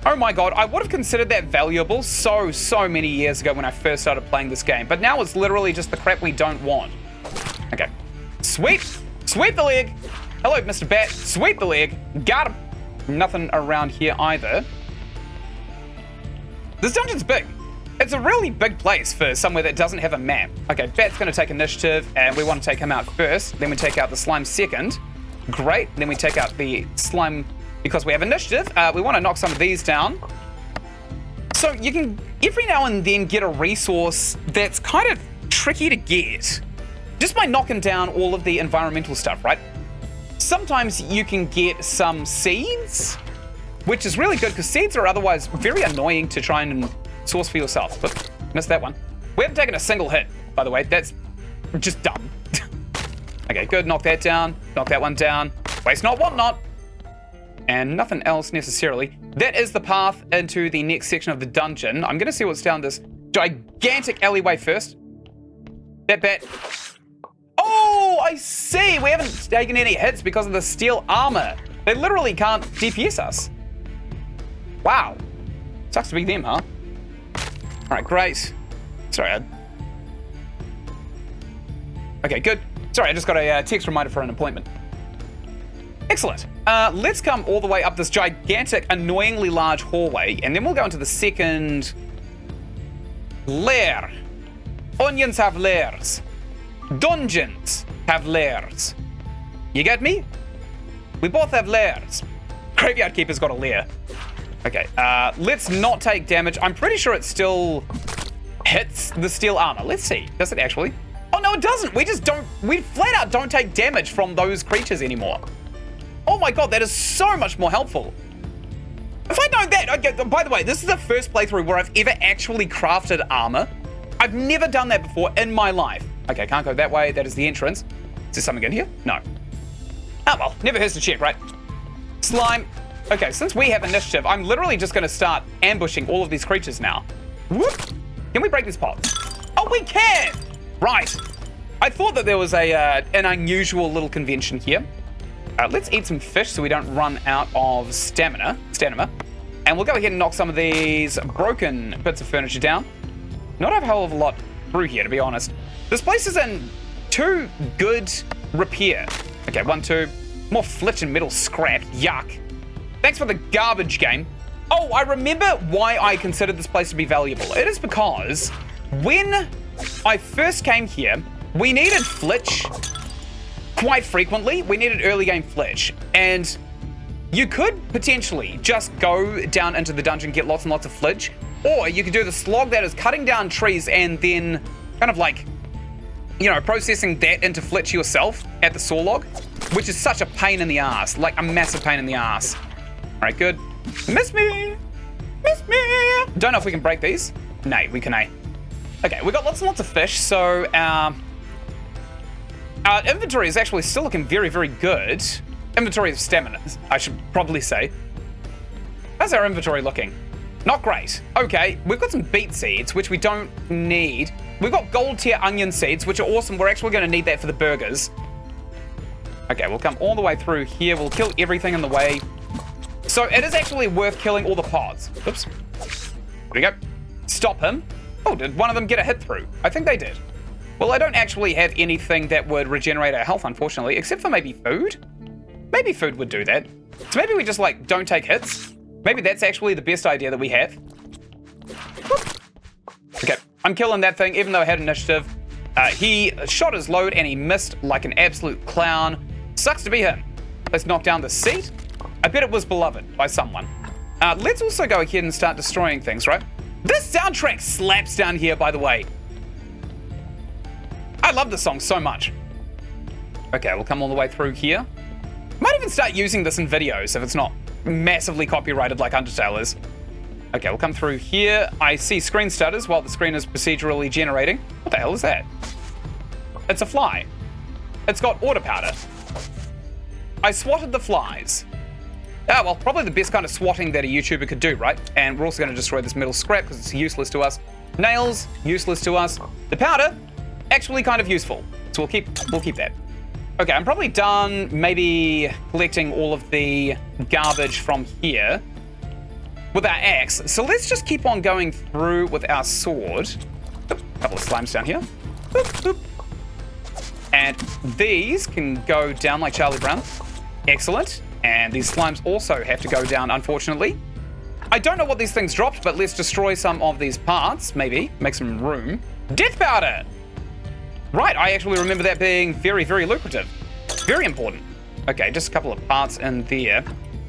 Oh my god, I would have considered that valuable so many years ago when I first started playing this game. But now it's literally just the crap we don't want. Okay. Sweep. Sweep the leg. Hello, Mr. Bat. Sweep the leg. Got him. Nothing around here either. This dungeon's big. It's a really big place for somewhere that doesn't have a map. Okay, Bat's going to take initiative, and we want to take him out first. Then we take out the slime second. Great. Then we take out the slime because we have initiative. We want to knock some of these down. So you can every now and then get a resource that's kind of tricky to get just by knocking down all of the environmental stuff, right? Sometimes you can get some seeds, which is really good because seeds are otherwise very annoying to try and source for yourself. But missed that one. We haven't taken a single hit, by the way. That's just dumb. Okay, good. Knock that down. Knock that one down. Waste not, want not. And nothing else necessarily. That is the path into the next section of the dungeon. I'm going to see what's down this gigantic alleyway first. That bat. Oh, I see. We haven't taken any hits because of the steel armor. They literally can't DPS us. Wow. Sucks to be them, huh? All right, great. Sorry. Okay, good. Sorry, I just got a text reminder for an appointment. Excellent. Let's come all the way up this gigantic, annoyingly large hallway, and then we'll go into the second lair. Onions have lairs. Dungeons have lairs. You get me? We both have lairs. Graveyard Keeper's got a lair. Okay, let's not take damage. I'm pretty sure it still hits the steel armor. Let's see. Does it actually? Oh, no, it doesn't. We flat out don't take damage from those creatures anymore. Oh my god, that is so much more helpful. If I know that, okay, by the way, this is the first playthrough where I've ever actually crafted armor. I've never done that before in my life. Okay, can't go that way. That is the entrance. Is there something in here? No. Oh well, never hurts to check, right? Slime. Okay, since we have initiative, I'm literally just going to start ambushing all of these creatures now. Whoop. Can we break this pot? Oh, we can! Right. I thought that there was an unusual little convention here. Let's eat some fish so we don't run out of stamina. And we'll go ahead and knock some of these broken bits of furniture down. Not a hell of a lot through here, to be honest. This place is in too good repair. Okay, 1, 2. More flitch and metal scrap. Yuck. Thanks for the garbage game. Oh, I remember why I considered this place to be valuable. It is because when I first came here, we needed flitch quite frequently. We needed early game flitch. And you could potentially just go down into the dungeon, get lots and lots of flitch. Or you could do the slog that is cutting down trees and then kind of like, you know, processing that into flitch yourself at the saw log, which is such a pain in the ass, like a massive pain in the ass. All right, good. Miss me. Miss me. Don't know if we can break these. Nay, we can. Okay, we got lots and lots of fish, so our inventory is actually still looking very, very good. Inventory of stamina, I should probably say. How's our inventory looking? Not great. Okay, we've got some beet seeds, which we don't need. We've got gold tier onion seeds, which are awesome. We're actually going to need that for the burgers. Okay, we'll come all the way through here. We'll kill everything in the way. So it is actually worth killing all the pods. Oops. There we go. Stop him. Oh, did one of them get a hit through? I think they did. Well, I don't actually have anything that would regenerate our health, unfortunately, except for maybe food. Maybe food would do that. So maybe we just, like, don't take hits. Maybe that's actually the best idea that we have. Whoop. Okay, I'm killing that thing, even though I had initiative. He shot his load and he missed like an absolute clown. Sucks to be him. Let's knock down the seat. I bet it was beloved by someone. Let's also go ahead and start destroying things, right? This soundtrack slaps down here, by the way. I love this song so much. Okay, we'll come all the way through here. Might even start using this in videos if it's not massively copyrighted like Undertale is. Okay, we'll come through here. I see screen stutters while the screen is procedurally generating. What the hell is that? It's a fly. It's got order powder. I swatted the flies. Ah, well, probably the best kind of swatting that a YouTuber could do, right? And we're also going to destroy this metal scrap because it's useless to us. Nails, useless to us. The powder, actually kind of useful. So we'll keep that. Okay, I'm probably done maybe collecting all of the garbage from here with our axe. So let's just keep on going through with our sword. Oop, a couple of slimes down here. Oop, oop. And these can go down like Charlie Brown. Excellent. And these slimes also have to go down, unfortunately. I don't know what these things dropped, but let's destroy some of these parts, maybe. Make some room. Death powder! Right, I actually remember that being very, very lucrative. Very important. Okay, just a couple of parts in there.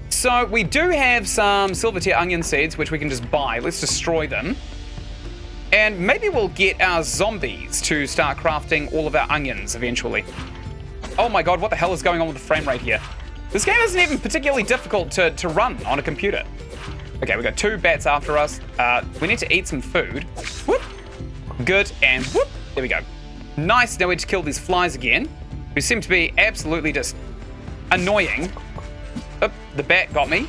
So we do have some silver tier onion seeds, which we can just buy. Let's destroy them. And maybe we'll get our zombies to start crafting all of our onions eventually. Oh my god, what the hell is going on with the frame rate here? This game isn't even particularly difficult to run on a computer. Okay, we got 2 bats after us. We need to eat some food. Whoop. Good, and whoop. There we go. Nice, now we need to kill these flies again, who seem to be absolutely just annoying. Oop, The bat got me.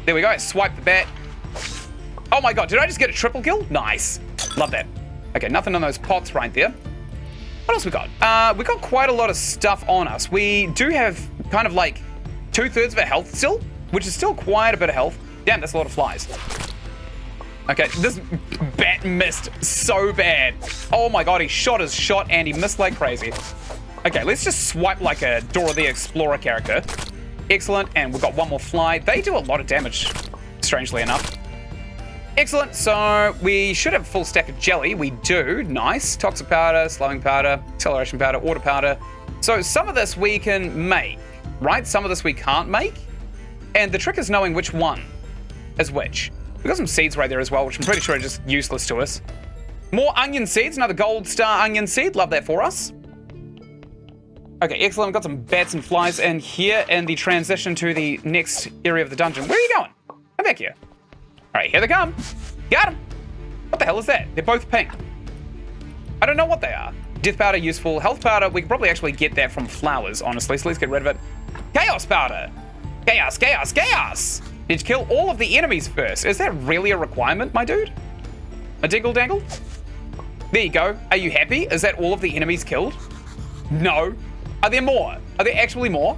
There we go. Swipe the bat. Oh my god, did I just get a triple kill? Nice. Love that. Okay, nothing on those pots right there. What else we got? We got quite a lot of stuff on us. We do have kind of like 2/3 of our health still, which is still quite a bit of health. Damn, that's a lot of flies. Okay, this bat missed so bad. Oh my god, he shot his shot and he missed like crazy. Okay, let's just swipe like a Dora the Explorer character. Excellent, and we've got one more fly. They do a lot of damage, strangely enough. Excellent, so we should have a full stack of jelly. We do, nice. Toxic powder, slowing powder, acceleration powder, order powder. So some of this we can make, right? Some of this we can't make. And the trick is knowing which one is which. We've got some seeds right there as well, which I'm pretty sure are just useless to us. More onion seeds, another gold star onion seed. Love that for us. Okay, excellent. We've got some bats and flies in here in the transition to the next area of the dungeon. Where are you going? Come back here. All right, here they come. Got them. What the hell is that? They're both pink. I don't know what they are. Death powder, useful. Health powder, we could probably actually get that from flowers, honestly, so let's get rid of it. Chaos powder. Chaos, chaos, chaos. Did you kill all of the enemies first? Is that really a requirement, my dude? A dingle dangle? There you go. Are you happy? Is that all of the enemies killed? No. Are there more? Are there actually more?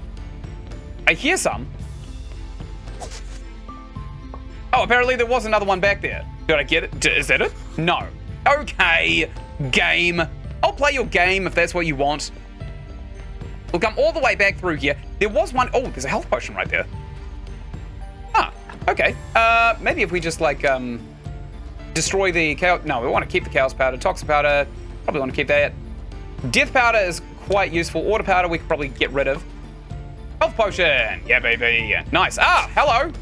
I hear some. Oh, apparently there was another one back there. Did I get it? Is that it? No. Okay, game. I'll play your game if that's what you want. We'll come all the way back through here. There was one. Oh, there's a health potion right there. Ah, okay. Maybe if we just like destroy the chaos. No, we want to keep the chaos powder. Toxic powder. Probably want to keep that. Death powder is quite useful. Order powder we could probably get rid of. Health potion. Yeah, baby. Nice. Ah, hello.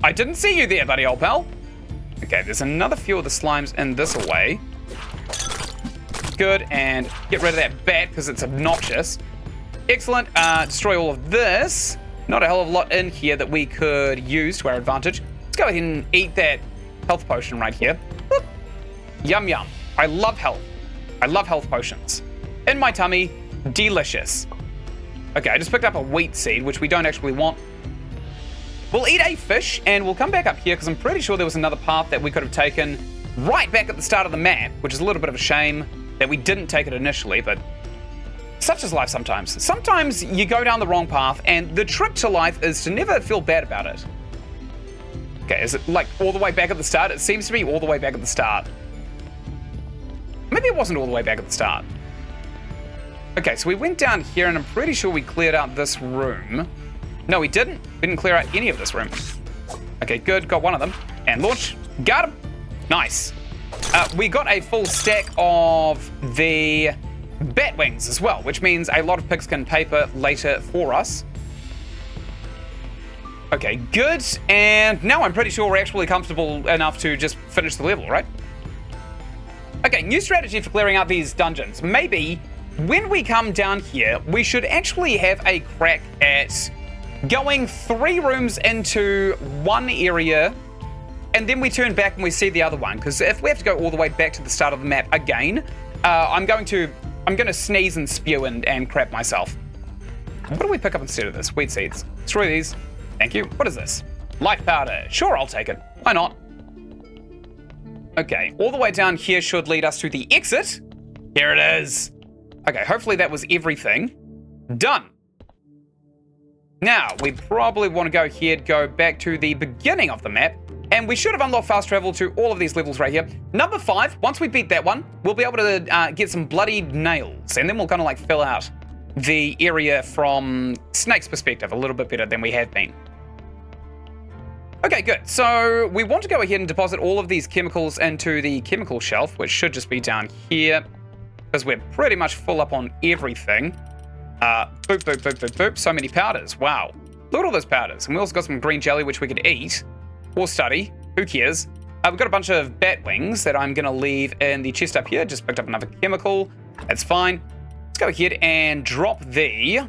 I didn't see you there, buddy, old pal. Okay, there's another few of the slimes in this away. Good, and get rid of that bat because it's obnoxious. Excellent. Destroy all of this. Not a hell of a lot in here that we could use to our advantage. Let's go ahead and eat that health potion right here. Whoop. Yum, yum. I love health. I love health potions. In my tummy, delicious. Okay, I just picked up a wheat seed, which we don't actually want. We'll eat a fish, and we'll come back up here, because I'm pretty sure there was another path that we could have taken right back at the start of the map, which is a little bit of a shame that we didn't take it initially, but such is life sometimes. Sometimes you go down the wrong path, and the trick to life is to never feel bad about it. Okay, is it like all the way back at the start? It seems to be all the way back at the start. Maybe it wasn't all the way back at the start. Okay, so we went down here, and I'm pretty sure we cleared out this room. No, we didn't. We didn't clear out any of this room. Okay, good. Got one of them. And launch. Got him. Nice. We got a full stack of the bat wings as well, which means a lot of pigskin paper later for us. Okay, good. And now I'm pretty sure we're actually comfortable enough to just finish the level, right? Okay, new strategy for clearing out these dungeons. Maybe when we come down here, we should actually have a crack at going 3 rooms into one area, and then we turn back and we see the other one. Because if we have to go all the way back to the start of the map again, I'm going to sneeze and spew and crap myself. What do we pick up instead of this? Wheat seeds. Destroy these. Thank you. What is this? Life powder. Sure, I'll take it. Why not? Okay, all the way down here should lead us to the exit. Here it is. Okay, hopefully that was everything. Done. Now, we probably want to go here, go back to the beginning of the map, and we should have unlocked fast travel to all of these levels right here. Number 5, once we beat that one, we'll be able to get some bloody nails, and then we'll kind of like fill out the area from Snake's perspective a little bit better than we have been. Okay, good. So we want to go ahead and deposit all of these chemicals into the chemical shelf, which should just be down here, because we're pretty much full up on everything. Boop, boop, boop, boop, boop. So many powders. Wow. Look at all those powders. And we also got some green jelly, which we could eat or study. Who cares? We've got a bunch of bat wings that I'm going to leave in the chest up here. Just picked up another chemical. That's fine. Let's go ahead and drop the...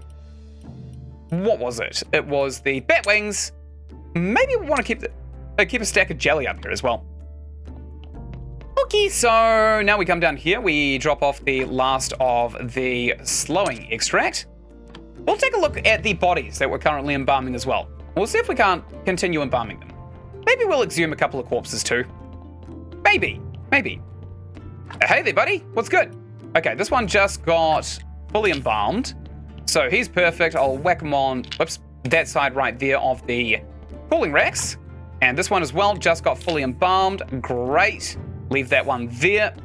What was it? It was the bat wings. Maybe we want to keep a stack of jelly up here as well. Okay, so now we come down here. We drop off the last of the slowing extract. We'll take a look at the bodies that we're currently embalming as well. We'll see if we can't continue embalming them. Maybe we'll exhume a couple of corpses too. Maybe. Hey there, buddy. What's good? Okay, this one just got fully embalmed. So he's perfect. I'll whack him on, whoops, that side right there of the cooling racks. And this one as well just got fully embalmed. Great. Leave that one there.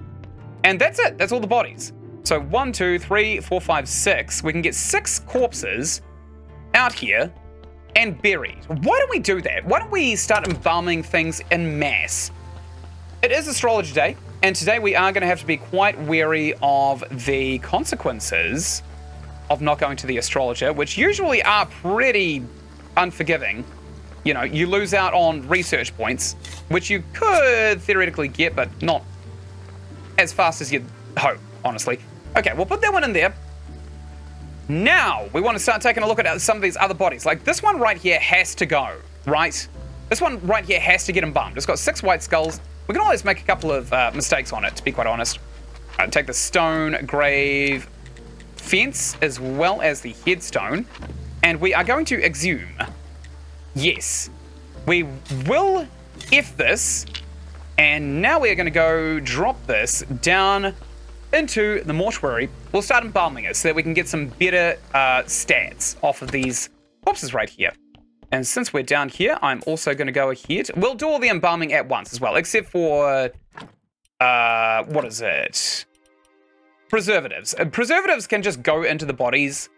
And that's it. That's all the bodies. So 1, 2, 3, 4, 5, 6. We can get 6 corpses out here and buried. Why don't we do that? Why don't we start embalming things en masse? It is Astrologer Day, and today we are going to have to be quite wary of the consequences of not going to the astrologer, which usually are pretty unforgiving. You know, you lose out on research points, which you could theoretically get, but not as fast as you'd hope, honestly. Okay, we'll put that one in there. Now, we want to start taking a look at some of these other bodies. Like, this one right here has to go, right? This one right here has to get embalmed. It's got 6 white skulls. We can always make a couple of mistakes on it, to be quite honest. Take the stone grave fence as well as the headstone, and we are going to exhume. Yes, we will F this, and now we are going to go drop this down into the mortuary. We'll start embalming it so that we can get some better stats off of these corpses right here. And since we're down here, I'm also going to go ahead. We'll do all the embalming at once as well, except for, what is it? Preservatives. Preservatives can just go into the bodies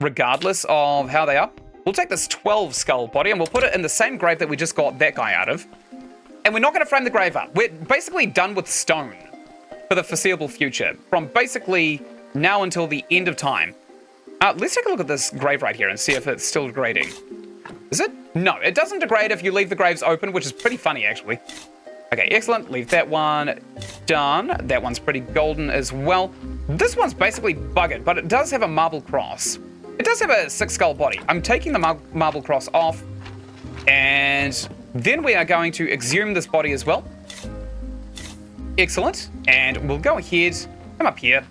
regardless of how they are. We'll take this 12 skull body and we'll put it in the same grave that we just got that guy out of. And we're not going to frame the grave up. We're basically done with stone for the foreseeable future, from basically now until the end of time. Let's take a look at this grave right here and see if it's still degrading. Is it? No, it doesn't degrade if you leave the graves open, which is pretty funny, actually. Okay, excellent. Leave that one done. That one's pretty golden as well. This one's basically buggered, but it does have a marble cross. It does have a 6 skull body. I'm taking the marble cross off, and then we are going to exhume this body as well. Excellent. And we'll go ahead, come up here,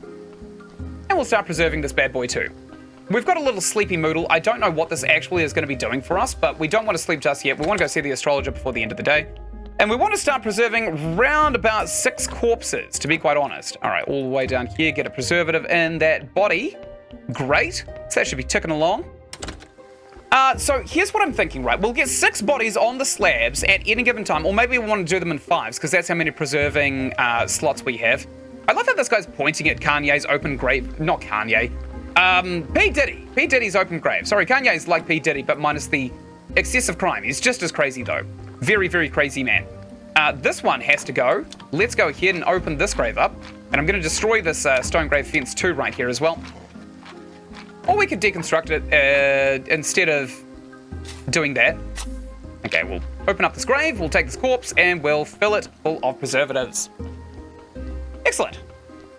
and we'll start preserving this bad boy too. We've got a little sleepy moodle. I don't know what this actually is going to be doing for us, but we don't want to sleep just yet. We want to go see the astrologer before the end of the day. And we want to start preserving round about 6 corpses, to be quite honest. All right, all the way down here, get a preservative in that body. Great. So that should be ticking along. So here's what I'm thinking, right? We'll get 6 bodies on the slabs at any given time, or maybe we want to do them in 5s, because that's how many preserving slots we have. I love how this guy's pointing at Kanye's open grave. Not Kanye. P. Diddy. P. Diddy's open grave. Sorry, Kanye's like P. Diddy, but minus the excessive crime. He's just as crazy, though. Very, very crazy man. This one has to go. Let's go ahead and open this grave up. And I'm going to destroy this stone grave fence too right here as well. Or we could deconstruct it instead of doing that. Okay, we'll open up this grave, we'll take this corpse, and we'll fill it full of preservatives. Excellent.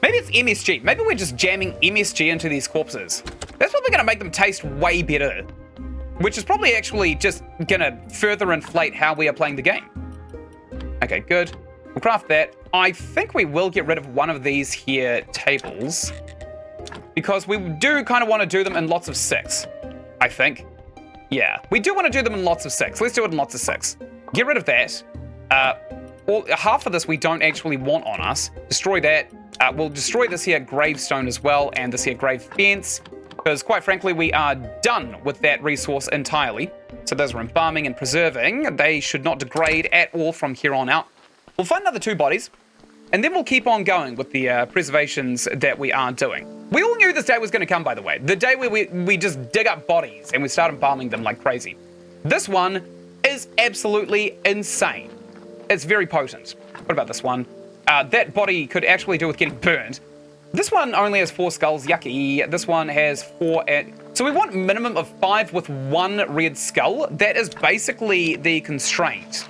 Maybe it's MSG. Maybe we're just jamming MSG into these corpses. That's probably going to make them taste way better. Which is probably actually just going to further inflate how we are playing the game. Okay, good. We'll craft that. I think we will get rid of one of these here tables, because we do kind of want to do them in lots of 6, I think. Yeah, we do want to do them in lots of 6. Let's do it in lots of 6. Get rid of that. Half of this we don't actually want on us. Destroy that. We'll destroy this here gravestone as well, and this here grave fence, because quite frankly, we are done with that resource entirely. So those are embalming and preserving. They should not degrade at all from here on out. We'll find another 2 bodies, and then we'll keep on going with the preservations that we are doing. We all knew this day was going to come, by the way. The day where we just dig up bodies and we start embalming them like crazy. This one is absolutely insane. It's very potent. What about this one? That body could actually do with getting burned. This one only has 4 skulls. Yucky. This one has 4. So we want minimum of 5 with 1 red skull. That is basically the constraint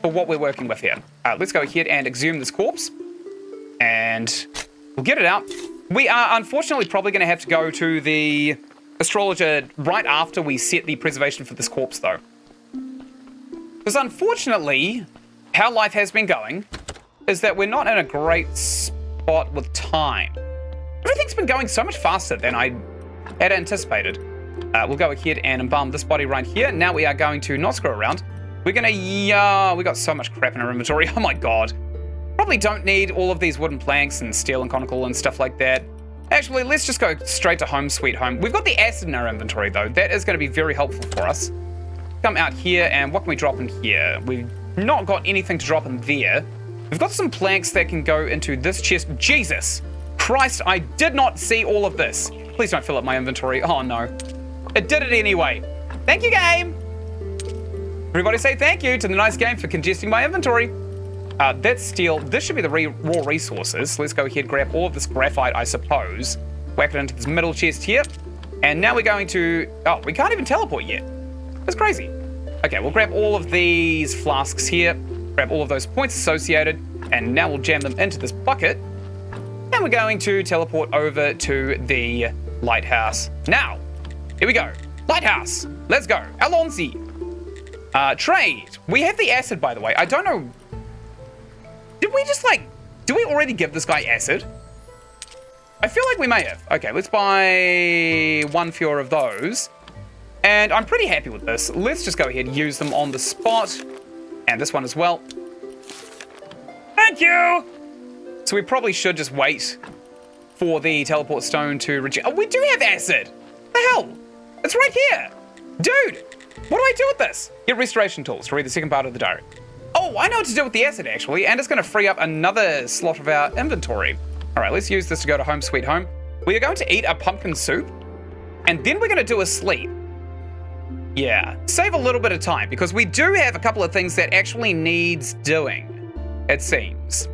for what we're working with here. Let's go ahead and exhume this corpse. And we'll get it out. We are unfortunately probably going to have to go to the astrologer right after we set the preservation for this corpse, though. Because unfortunately, how life has been going is that we're not in a great spot with time. Everything's been going so much faster than I had anticipated. We'll go ahead and embalm this body right here. Now we are going to not screw around. We're gonna, we got so much crap in our inventory. Oh my god. Probably don't need all of these wooden planks and steel and conical and stuff like that. Actually, let's just go straight to home sweet home. We've got the acid in our inventory though. That is gonna be very helpful for us. Come out here, and what can we drop in here? We've not got anything to drop in there. We've got some planks that can go into this chest. Jesus Christ, I did not see all of this. Please don't fill up my inventory. Oh no. It did it anyway. Thank you, game. Everybody say thank you to the nice game for congesting my inventory. That's steel. This should be the raw resources. Let's go ahead, grab all of this graphite, I suppose. Whack it into this middle chest here. And now we're going to... Oh, we can't even teleport yet. That's crazy. Okay, we'll grab all of these flasks here. Grab all of those points associated. And now we'll jam them into this bucket. And we're going to teleport over to the lighthouse. Now, here we go. Lighthouse. Let's go. Alonzi. Trade. We have the acid, by the way. I don't know... Did we just, like... Did we already give this guy acid? I feel like we may have. Okay, let's buy 1 fewer of those. And I'm pretty happy with this. Let's just go ahead and use them on the spot. And this one as well. Thank you! So we probably should just wait for the teleport stone to reject. Oh, we do have acid! What the hell? It's right here! Dude! What do I do with this? Get restoration tools to read the second part of the diary. Oh, I know what to do with the acid, actually, and it's going to free up another slot of our inventory. All right, let's use this to go to home sweet home. We are going to eat a pumpkin soup, and then we're going to do a sleep. Yeah, save a little bit of time, because we do have a couple of things that actually needs doing, it seems.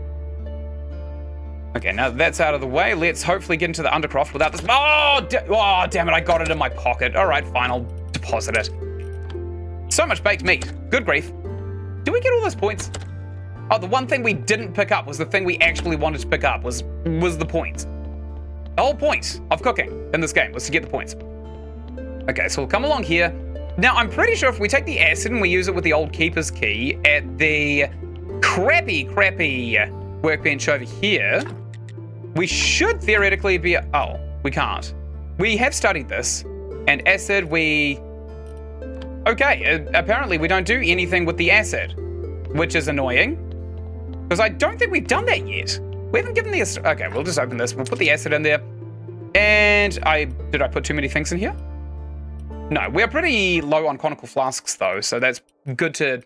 Okay, now that that's out of the way, let's hopefully get into the Undercroft without this. Oh, damn it, I got it in my pocket. All right, fine, I'll deposit it. So much baked meat. Good grief. Did we get all those points? Oh, the one thing we didn't pick up was the thing we actually wanted to pick up was the points. The whole point of cooking in this game was to get the points. Okay, so we'll come along here. Now, I'm pretty sure if we take the acid and we use it with the old keeper's key at the crappy workbench over here, we should theoretically be... Oh, we can't. We have studied this, and acid we... Okay, apparently we don't do anything with the acid, which is annoying, because I don't think we've done that yet. We haven't given the... Okay, we'll just open this. We'll put the acid in there. And did I put too many things in here? No, we're pretty low on conical flasks, though, so that's good to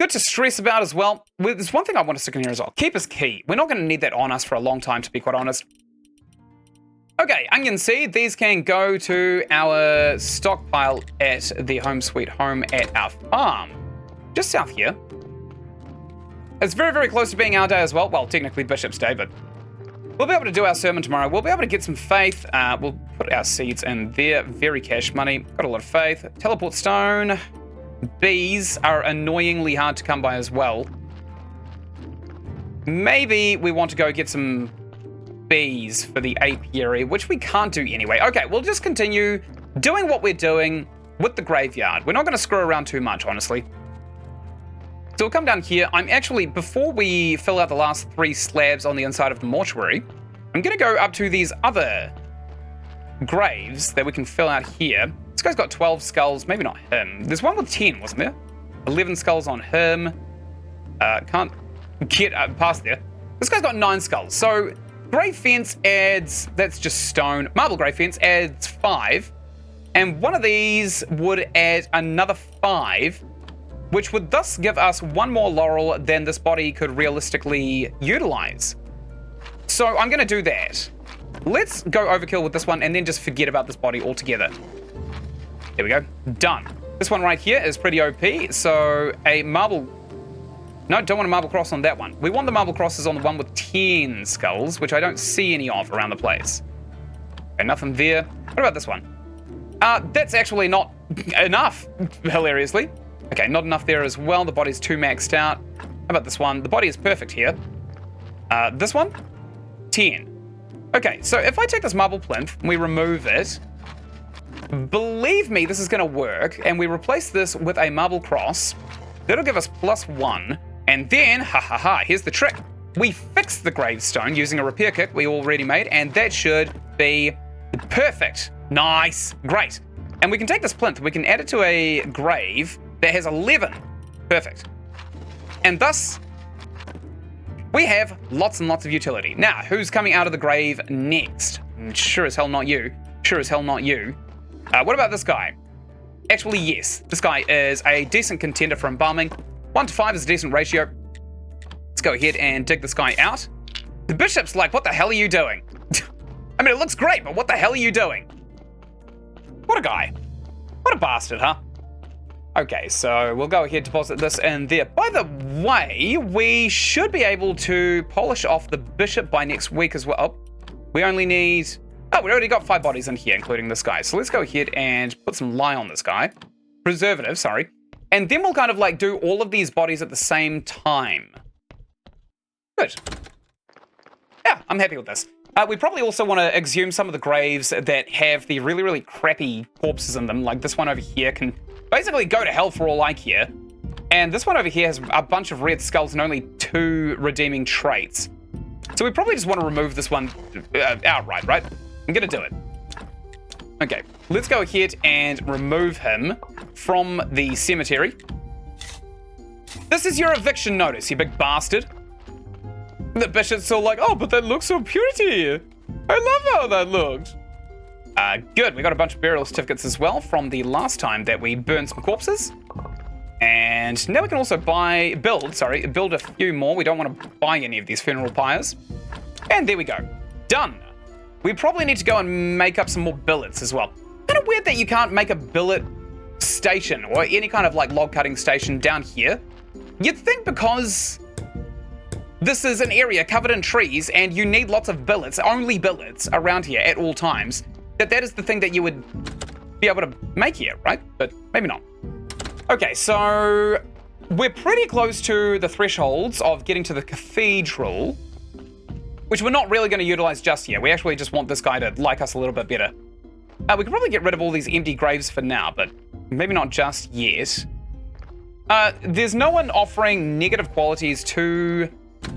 stress about as well. There's one thing I want to stick in here as well. Keeper's key. We're not going to need that on us for a long time, to be quite honest. Okay, onion seed. These can go to our stockpile at the home sweet home at our farm. Just south here. It's very, very close to being our day as well. Well, technically Bishop's Day, but we'll be able to do our sermon tomorrow. We'll be able to get some faith. We'll put our seeds in there. Very cash money. Got a lot of faith. Teleport stone. Bees are annoyingly hard to come by as well. Maybe we want to go get some bees for the apiary, which we can't do anyway. Okay, we'll just continue doing what we're doing with the graveyard. We're not going to screw around too much, honestly. So we'll come down here. I'm actually, before we fill out the last 3 slabs on the inside of the mortuary, I'm going to go up to these other graves that we can fill out here. This guy's got 12 skulls, maybe not him. There's one with 10, wasn't there? 11 skulls on him. Can't get past there. This guy's got 9 skulls. So grave fence adds, that's just stone. Marble grave fence adds 5. And one of these would add another 5, which would thus give us 1 more laurel than this body could realistically utilize. So I'm going to do that. Let's go overkill with this one and then just forget about this body altogether. There we go. Done. This one right here is pretty OP. So a marble... No, don't want a marble cross on that one. We want the marble crosses on the one with 10 skulls, which I don't see any of around the place. Okay, nothing there. What about this one? That's actually not enough, hilariously. Okay, not enough there as well. The body's too maxed out. How about this one? The body is perfect here. This one? 10. Okay, so if I take this marble plinth and we remove it, believe me, this is going to work, and we replace this with a marble cross, that'll give us +1, and then, here's the trick. We fix the gravestone using a repair kit we already made, and that should be perfect. Nice. Great. And we can take this plinth. We can add it to a grave that has 11. Perfect. And thus, we have lots and lots of utility. Now, who's coming out of the grave next? Sure as hell not you. Sure as hell not you. What about this guy? Actually, yes. This guy is a decent contender for embalming. 1 to 5 is a decent ratio. Let's go ahead and dig this guy out. The bishop's like, what the hell are you doing? I mean, it looks great, but what the hell are you doing? What a guy. What a bastard, huh? Okay, so we'll go ahead, deposit this in there. By the way, we should be able to polish off the bishop by next week as well. Oh, we only need... Oh, we already got 5 bodies in here, including this guy. So let's go ahead and put some lye on this guy. Preservative, sorry. And then we'll kind of like do all of these bodies at the same time. Good. Yeah, I'm happy with this. We probably also want to exhume some of the graves that have the really, really crappy corpses in them. Like this one over here can basically go to hell for all I care. And this one over here has a bunch of red skulls and only 2 redeeming traits. So we probably just want to remove this one outright, right? I'm going to do it. Okay, let's go ahead and remove him from the cemetery. This is your eviction notice, you big bastard. The bishop's all like, oh, but that looks so pretty. I love how that looked. Good, we got a bunch of burial certificates as well from the last time that we burned some corpses. And now we can also build a few more. We don't want to buy any of these funeral pyres. And there we go. Done. We probably need to go and make up some more billets as well. Kind of weird that you can't make a billet station or any kind of like log cutting station down here. You'd think because this is an area covered in trees and you need lots of billets, only billets around here at all times, that is the thing that you would be able to make here, right? But maybe not. Okay, so we're pretty close to the thresholds of getting to the cathedral, which we're not really going to utilize just yet. We actually just want this guy to like us a little bit better. We can probably get rid of all these empty graves for now, but maybe not just yet. There's no one offering negative qualities to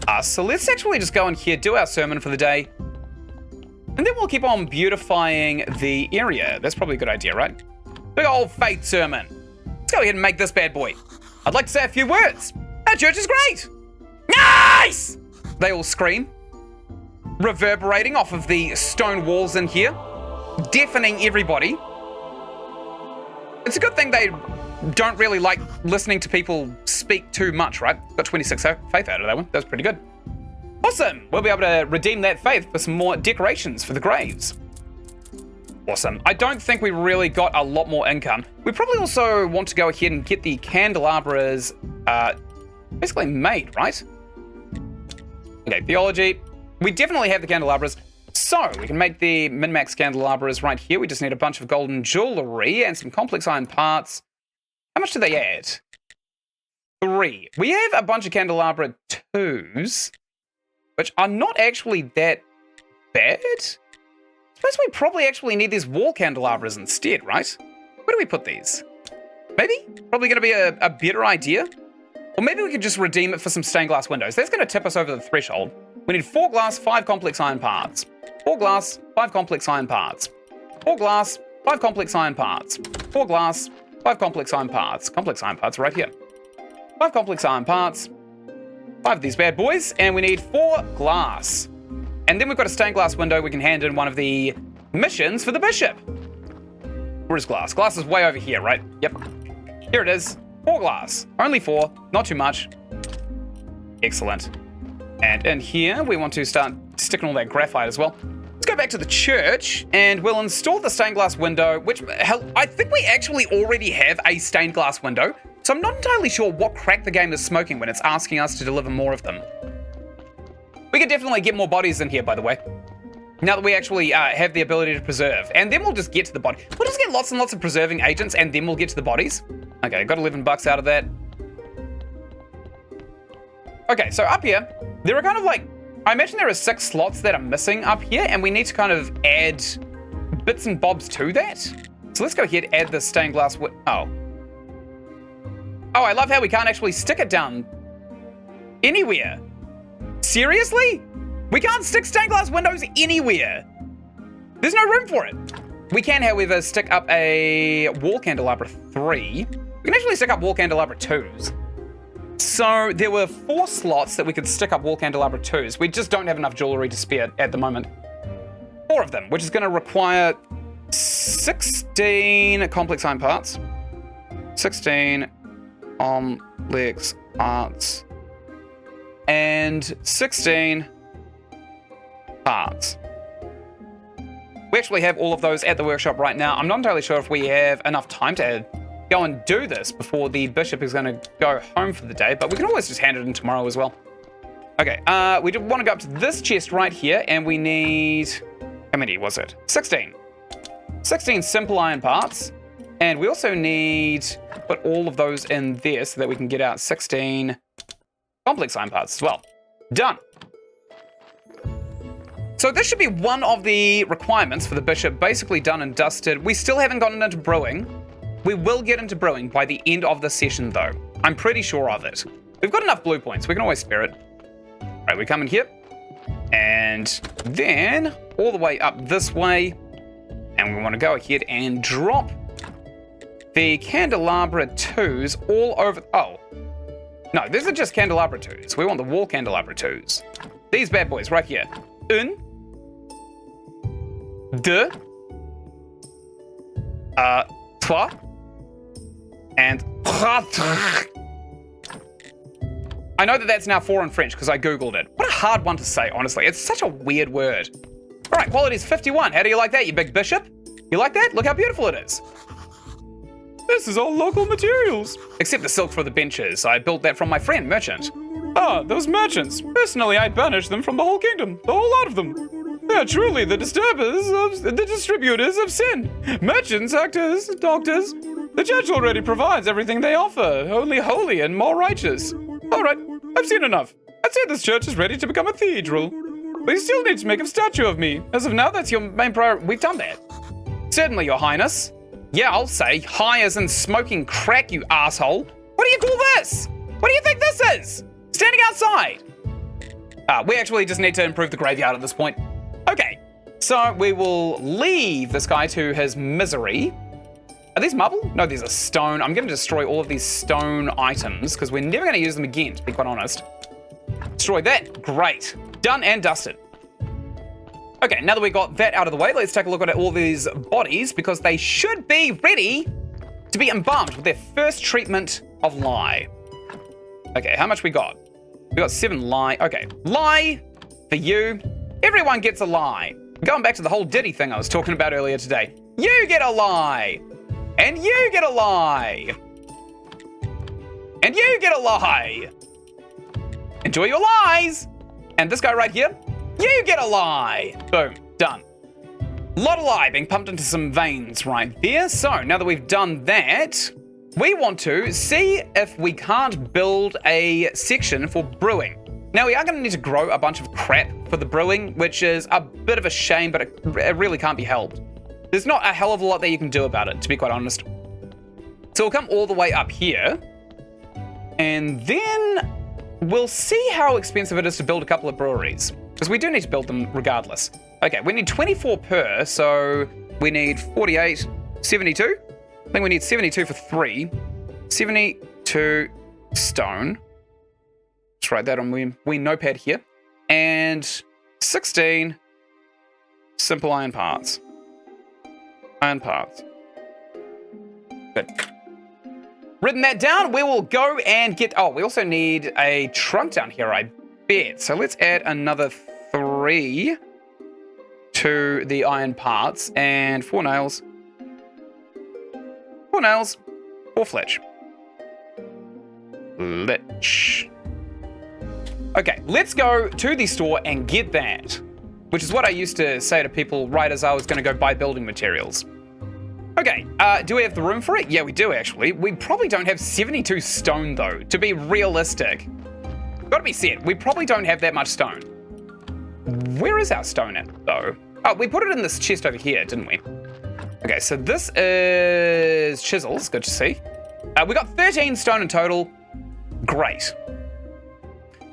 us, so let's actually just go in here, do our sermon for the day, and then we'll keep on beautifying the area. That's probably a good idea, right? Big old faith sermon. Let's go ahead and make this bad boy. I'd like to say a few words. Our church is great. Nice! They all scream, reverberating off of the stone walls in here, deafening everybody. It's a good thing they don't really like listening to people speak too much, right? Got 26 faith out of that one. That was pretty good. Awesome. We'll be able to redeem that faith for some more decorations for the graves. Awesome. I don't think we really got a lot more income. We probably also want to go ahead and get the candelabras basically made, right? Okay, theology. We definitely have the candelabras. So we can make the min-max candelabras right here. We just need a bunch of golden jewelry and some complex iron parts. How much do they add? 3. We have a bunch of candelabra 2s, which are not actually that bad. I suppose we probably actually need these wall candelabras instead, right? Where do we put these? Maybe? Probably going to be a better idea. Or maybe we could just redeem it for some stained glass windows. That's going to tip us over the threshold. We need 4 glass, 5 complex iron parts. 4 glass, 5 complex iron parts. 4 glass, 5 complex iron parts. 4 glass, 5 complex iron parts. Complex iron parts right here. 5 complex iron parts. 5 of these bad boys. And we need 4 glass. And then we've got a stained glass window. We can hand in one of the missions for the bishop. Where is glass? Glass is way over here, right? Yep. Here it is. 4 glass. Only 4. Not too much. Excellent. And in here, we want to start sticking all that graphite as well. Let's go back to the church, and we'll install the stained glass window, which, hell, I think we actually already have a stained glass window, so I'm not entirely sure what crack the game is smoking when it's asking us to deliver more of them. We could definitely get more bodies in here, by the way, now that we actually have the ability to preserve, and then we'll just get to the body. We'll just get lots and lots of preserving agents, and then we'll get to the bodies. Okay, got 11 bucks out of that. Okay, so up here, there are kind of like, I imagine there are 6 slots that are missing up here, and we need to kind of add bits and bobs to that. So let's go ahead, add the stained glass. Oh, I love how we can't actually stick it down anywhere. Seriously? We can't stick stained glass windows anywhere. There's no room for it. We can, however, stick up a wall candelabra 3. We can actually stick up wall candelabra 2s. So there were 4 slots that we could stick up wall candelabra 2s. We just don't have enough jewelry to spare at the moment. 4 of them, which is going to require 16 complex iron parts. 16 complex parts. And 16 parts. We actually have all of those at the workshop right now. I'm not entirely sure if we have enough time to go and do this before the bishop is going to go home for the day, but we can always just hand it in tomorrow as well. Okay, we do want to go up to this chest right here, and we need... How many was it? 16. 16 simple iron parts, and we also need to put all of those in there so that we can get out 16 complex iron parts as well. Done. So this should be one of the requirements for the bishop, basically done and dusted. We still haven't gotten into brewing. We will get into brewing by the end of the session, though. I'm pretty sure of it. We've got enough blue points. We can always spare it. All right, we come in here. And then all the way up this way. And we want to go ahead and drop the candelabra 2s all over... Oh. No, these are just candelabra 2s. We want the wall candelabra 2s. These bad boys right here. Un. Deux. Trois. And quatre. I know that that's now 4 in French because I googled it. What a hard one to say, honestly. It's such a weird word. All right, quality is 51. How do you like that, you big bishop? You like that? Look how beautiful it is. This is all local materials. Except the silk for the benches. I built that from my friend, merchant. Ah, those merchants. Personally, I'd banish them from the whole kingdom. The whole lot of them. They're truly the distributors of sin. Merchants, actors, doctors. The church already provides everything they offer. Only holy and more righteous. All right, I've seen enough. I'd say this church is ready to become a cathedral. But you still need to make a statue of me. As of now, that's your main priority. We've done that. Certainly, your highness. Yeah, I'll say. High as in smoking crack, you asshole. What do you call this? What do you think this is? Standing outside. We actually just need to improve the graveyard at this point. Okay, so we will leave this guy to his misery. Are these marble? No, these are stone. I'm going to destroy all of these stone items because we're never going to use them again, to be quite honest. Destroy that. Great. Done and dusted. Okay, now that we got that out of the way, let's take a look at all these bodies because they should be ready to be embalmed with their first treatment of lye. Okay, how much we got? We got 7 lye. Okay, lye for you. Everyone gets a lye. Going back to the whole Diddy thing I was talking about earlier today. You get a lye. And you get a lye. And you get a lye. Enjoy your lies. And this guy right here, you get a lye. Boom, done. A lot of lye being pumped into some veins right there. So now that we've done that, we want to see if we can't build a section for brewing. Now we are going to need to grow a bunch of crap for the brewing, which is a bit of a shame, but it really can't be helped. There's not a hell of a lot that you can do about it, to be quite honest. So we'll come all the way up here, and then we'll see how expensive it is to build a couple of breweries, because we do need to build them regardless. Okay, we need 24 per, so we need 48, 72. I think we need 72 for 3. 72 stone. Let's write that on we notepad here. And 16 simple iron parts. Iron parts. Good. Written that down, we will go and get... Oh, we also need a trunk down here, I bet. So let's add another 3 to the iron parts. And 4 nails. 4 nails. 4 fletch. Lich. Okay, let's go to the store and get that. Which is what I used to say to people right as I was going to go buy building materials. Okay, do we have the room for it? Yeah, we do actually. We probably don't have 72 stone though, to be realistic. Gotta be said, we probably don't have that much stone. Where is our stone at though? Oh, we put it in this chest over here, didn't we? Okay, so this is chisels, good to see. We got 13 stone in total. Great.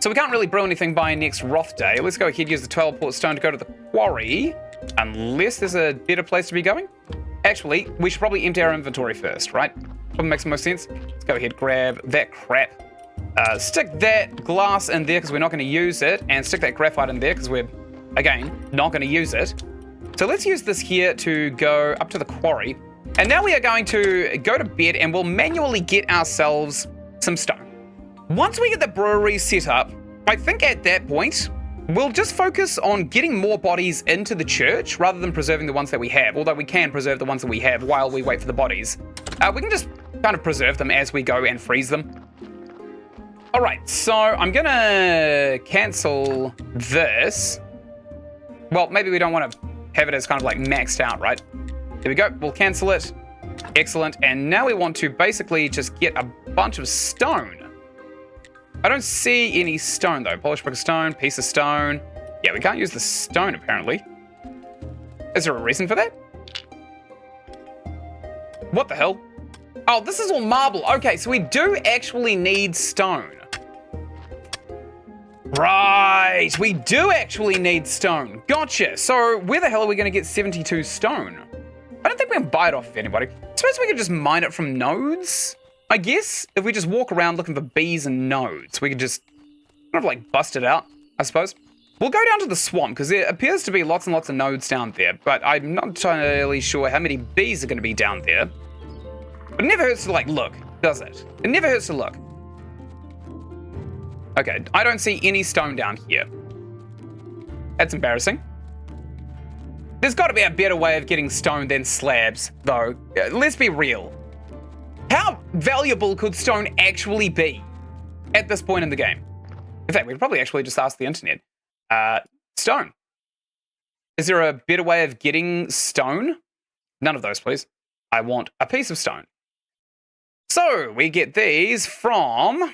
So we can't really brew anything by next Roth Day. Let's go ahead and use the teleport stone to go to the quarry. Unless there's a better place to be going. Actually, we should probably empty our inventory first, right? Probably makes the most sense. Let's go ahead, grab that crap. Stick that glass in there because we're not going to use it. And stick that graphite in there because we're, again, not going to use it. So let's use this here to go up to the quarry. And now we are going to go to bed and we'll manually get ourselves some stone. Once we get the brewery set up, I think at that point, we'll just focus on getting more bodies into the church rather than preserving the ones that we have. Although we can preserve the ones that we have while we wait for the bodies. We can just kind of preserve them as we go and freeze them. All right, so I'm gonna cancel this. Well, maybe we don't want to have it as kind of like maxed out, right? There we go, we'll cancel it. Excellent, and now we want to basically just get a bunch of stone. I don't see any stone though. Polished brick of stone, piece of stone. Yeah, we can't use the stone apparently. Is there a reason for that? What the hell? Oh, this is all marble. Okay, so we do actually need stone. Right, we do actually need stone. Gotcha. So where the hell are we going to get 72 stone? I don't think we can buy it off of anybody. I suppose we could just mine it from nodes, I guess. If we just walk around looking for bees and nodes, we could just kind of like bust it out, I suppose. We'll go down to the swamp because there appears to be lots and lots of nodes down there, but I'm not entirely sure how many bees are going to be down there. But it never hurts to like look, does it? It never hurts to look. Okay, I don't see any stone down here. That's embarrassing. There's got to be a better way of getting stone than slabs, though. Let's be real. How valuable could stone actually be at this point in the game? In fact, we'd probably actually just ask the internet. Stone. Is there a better way of getting stone? None of those, please. I want a piece of stone. So, we get these from...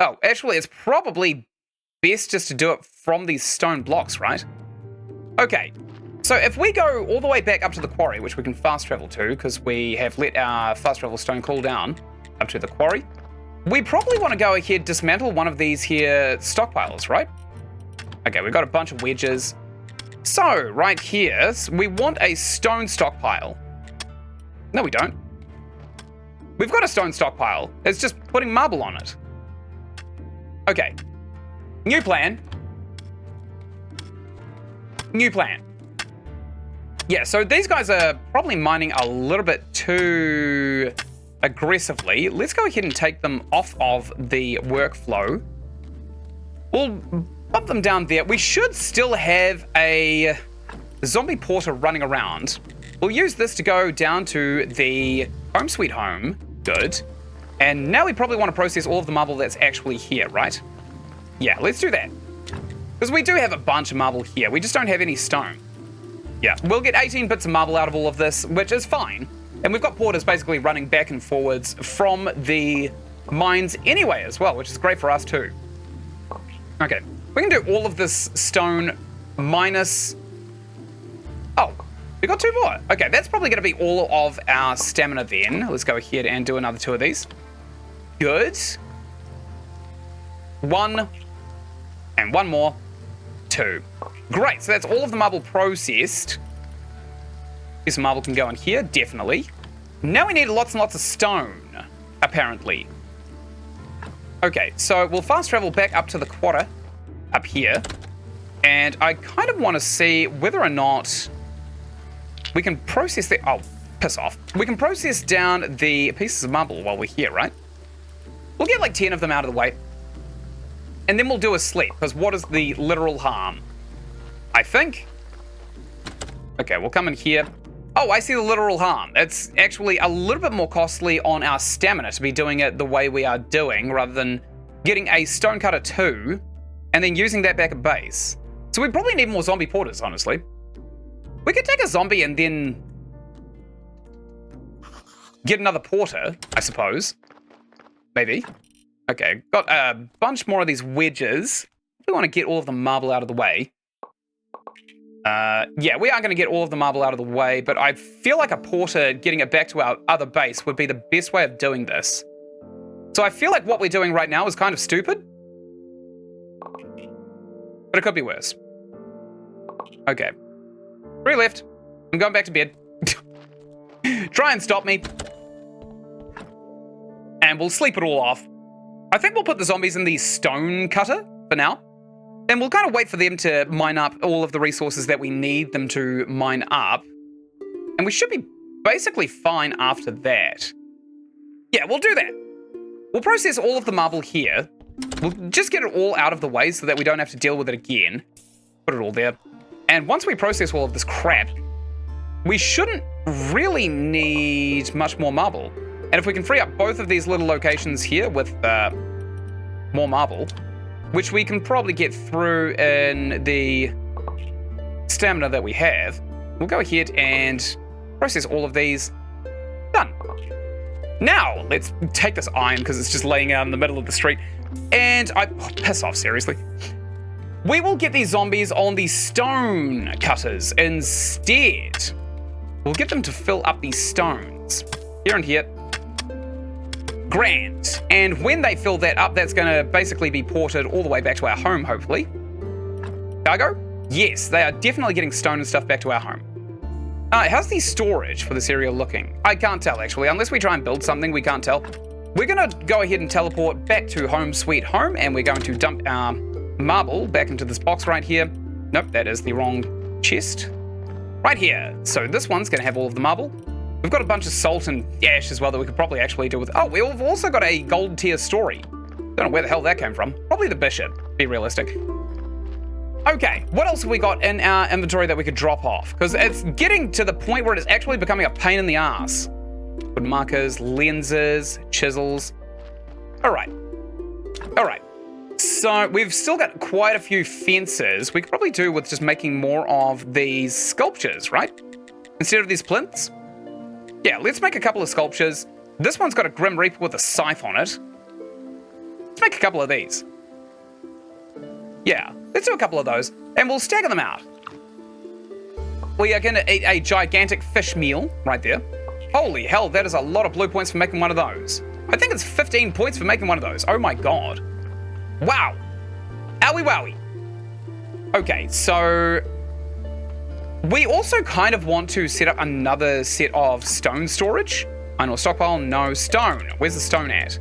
Oh, actually, it's probably best just to do it from these stone blocks, right? Okay, so if we go all the way back up to the quarry, which we can fast travel to, because we have let our fast travel stone cool down up to the quarry, we probably want to go ahead, dismantle one of these here stockpiles, right? Okay, we've got a bunch of wedges. So, right here, we want a stone stockpile. No, we don't. We've got a stone stockpile. It's just putting marble on it. Okay. New plan. New plan. Yeah, so these guys are probably mining a little bit too aggressively. Let's go ahead and take them off of the workflow. We'll bump them down there. We should still have a zombie porter running around. We'll use this to go down to the home sweet home. Good. And now we probably want to process all of the marble that's actually here, right? Yeah, let's do that. Because we do have a bunch of marble here. We just don't have any stone. Yeah, we'll get 18 bits of marble out of all of this, which is fine. And we've got porters basically running back and forwards from the mines anyway as well, which is great for us too. Okay, we can do all of this stone minus... Oh, we got 2 more. Okay, that's probably going to be all of our stamina then. Let's go ahead and do another 2 of these. Good. 1. And 1 more. 2. Great, so that's all of the marble processed. This marble can go in here, definitely. Now we need lots and lots of stone, apparently. Okay, so we'll fast travel back up to the quarter, up here. And I kind of want to see whether or not we can process the... Oh, piss off. We can process down the pieces of marble while we're here, right? We'll get like 10 of them out of the way. And then we'll do a sleep, because what is the literal harm? I think. Okay, we'll come in here. Oh, I see the literal harm. It's actually a little bit more costly on our stamina to be doing it the way we are doing, rather than getting a stonecutter 2 and then using that back at base. So we probably need more zombie porters, honestly. We could take a zombie and then get another porter, I suppose. Maybe. Okay, got a bunch more of these wedges. We want to get all of the marble out of the way. Yeah, we are going to get all of the marble out of the way, but I feel like a porter getting it back to our other base would be the best way of doing this. So I feel like what we're doing right now is kind of stupid. but it could be worse. Okay. 3 left. I'm going back to bed. Try and stop me. And we'll sleep it all off. I think we'll put the zombies in the stone cutter for now. And we'll kind of wait for them to mine up all of the resources that we need them to mine up. And we should be basically fine after that. Yeah, we'll do that. We'll process all of the marble here. We'll just get it all out of the way so that we don't have to deal with it again. Put it all there. And once we process all of this crap, we shouldn't really need much more marble. And if we can free up both of these little locations here with more marble, which we can probably get through in the stamina that we have, we'll go ahead and process all of these. Done. Now, let's take this iron because it's just laying out in the middle of the street. And piss off, seriously. We will get these zombies on the stone cutters instead. We'll get them to fill up these stones. Here and here. Grand. And when they fill that up, that's going to basically be ported all the way back to our home, hopefully. Cargo? Yes, they are definitely getting stone and stuff back to our home. How's the storage for this area looking? I can't tell, actually. Unless we try and build something, we can't tell. We're going to go ahead and teleport back to home sweet home, and we're going to dump our marble back into this box right here. Nope, that is the wrong chest. Right here. So this one's going to have all of the marble. We've got a bunch of salt and ash as well that we could probably actually do with. Oh, we've also got a gold tier story. Don't know where the hell that came from. Probably the bishop, be realistic. Okay, what else have we got in our inventory that we could drop off? Because it's getting to the point where it's actually becoming a pain in the ass. Wood markers, lenses, chisels. All right. So we've still got quite a few fences. We could probably do with just making more of these sculptures, right? Instead of these plinths. Yeah, let's make a couple of sculptures. This one's got a Grim Reaper with a scythe on it. Let's make a couple of these. Yeah, let's do a couple of those, and we'll stagger them out. We are going to eat a gigantic fish meal right there. Holy hell, that is a lot of blue points for making one of those. I think it's 15 points for making one of those. Oh my god. Wow. Owie wowie. Okay, so we also kind of want to set up another set of stone storage. I know, stockpile, no, stone. Where's the stone at?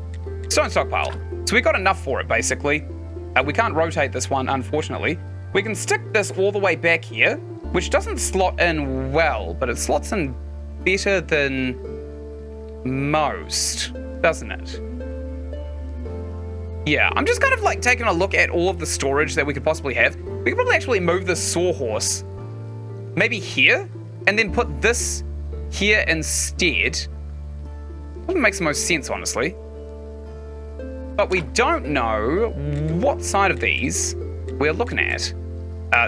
Stone stockpile. So we got enough for it, basically. We can't rotate this one, unfortunately. We can stick this all the way back here, which doesn't slot in well, but it slots in better than most, doesn't it? Yeah, I'm just kind of like taking a look at all of the storage that we could possibly have. We could probably actually move the sawhorse maybe here, and then put this here instead. Probably makes the most sense, honestly. But we don't know what side of these we're looking at.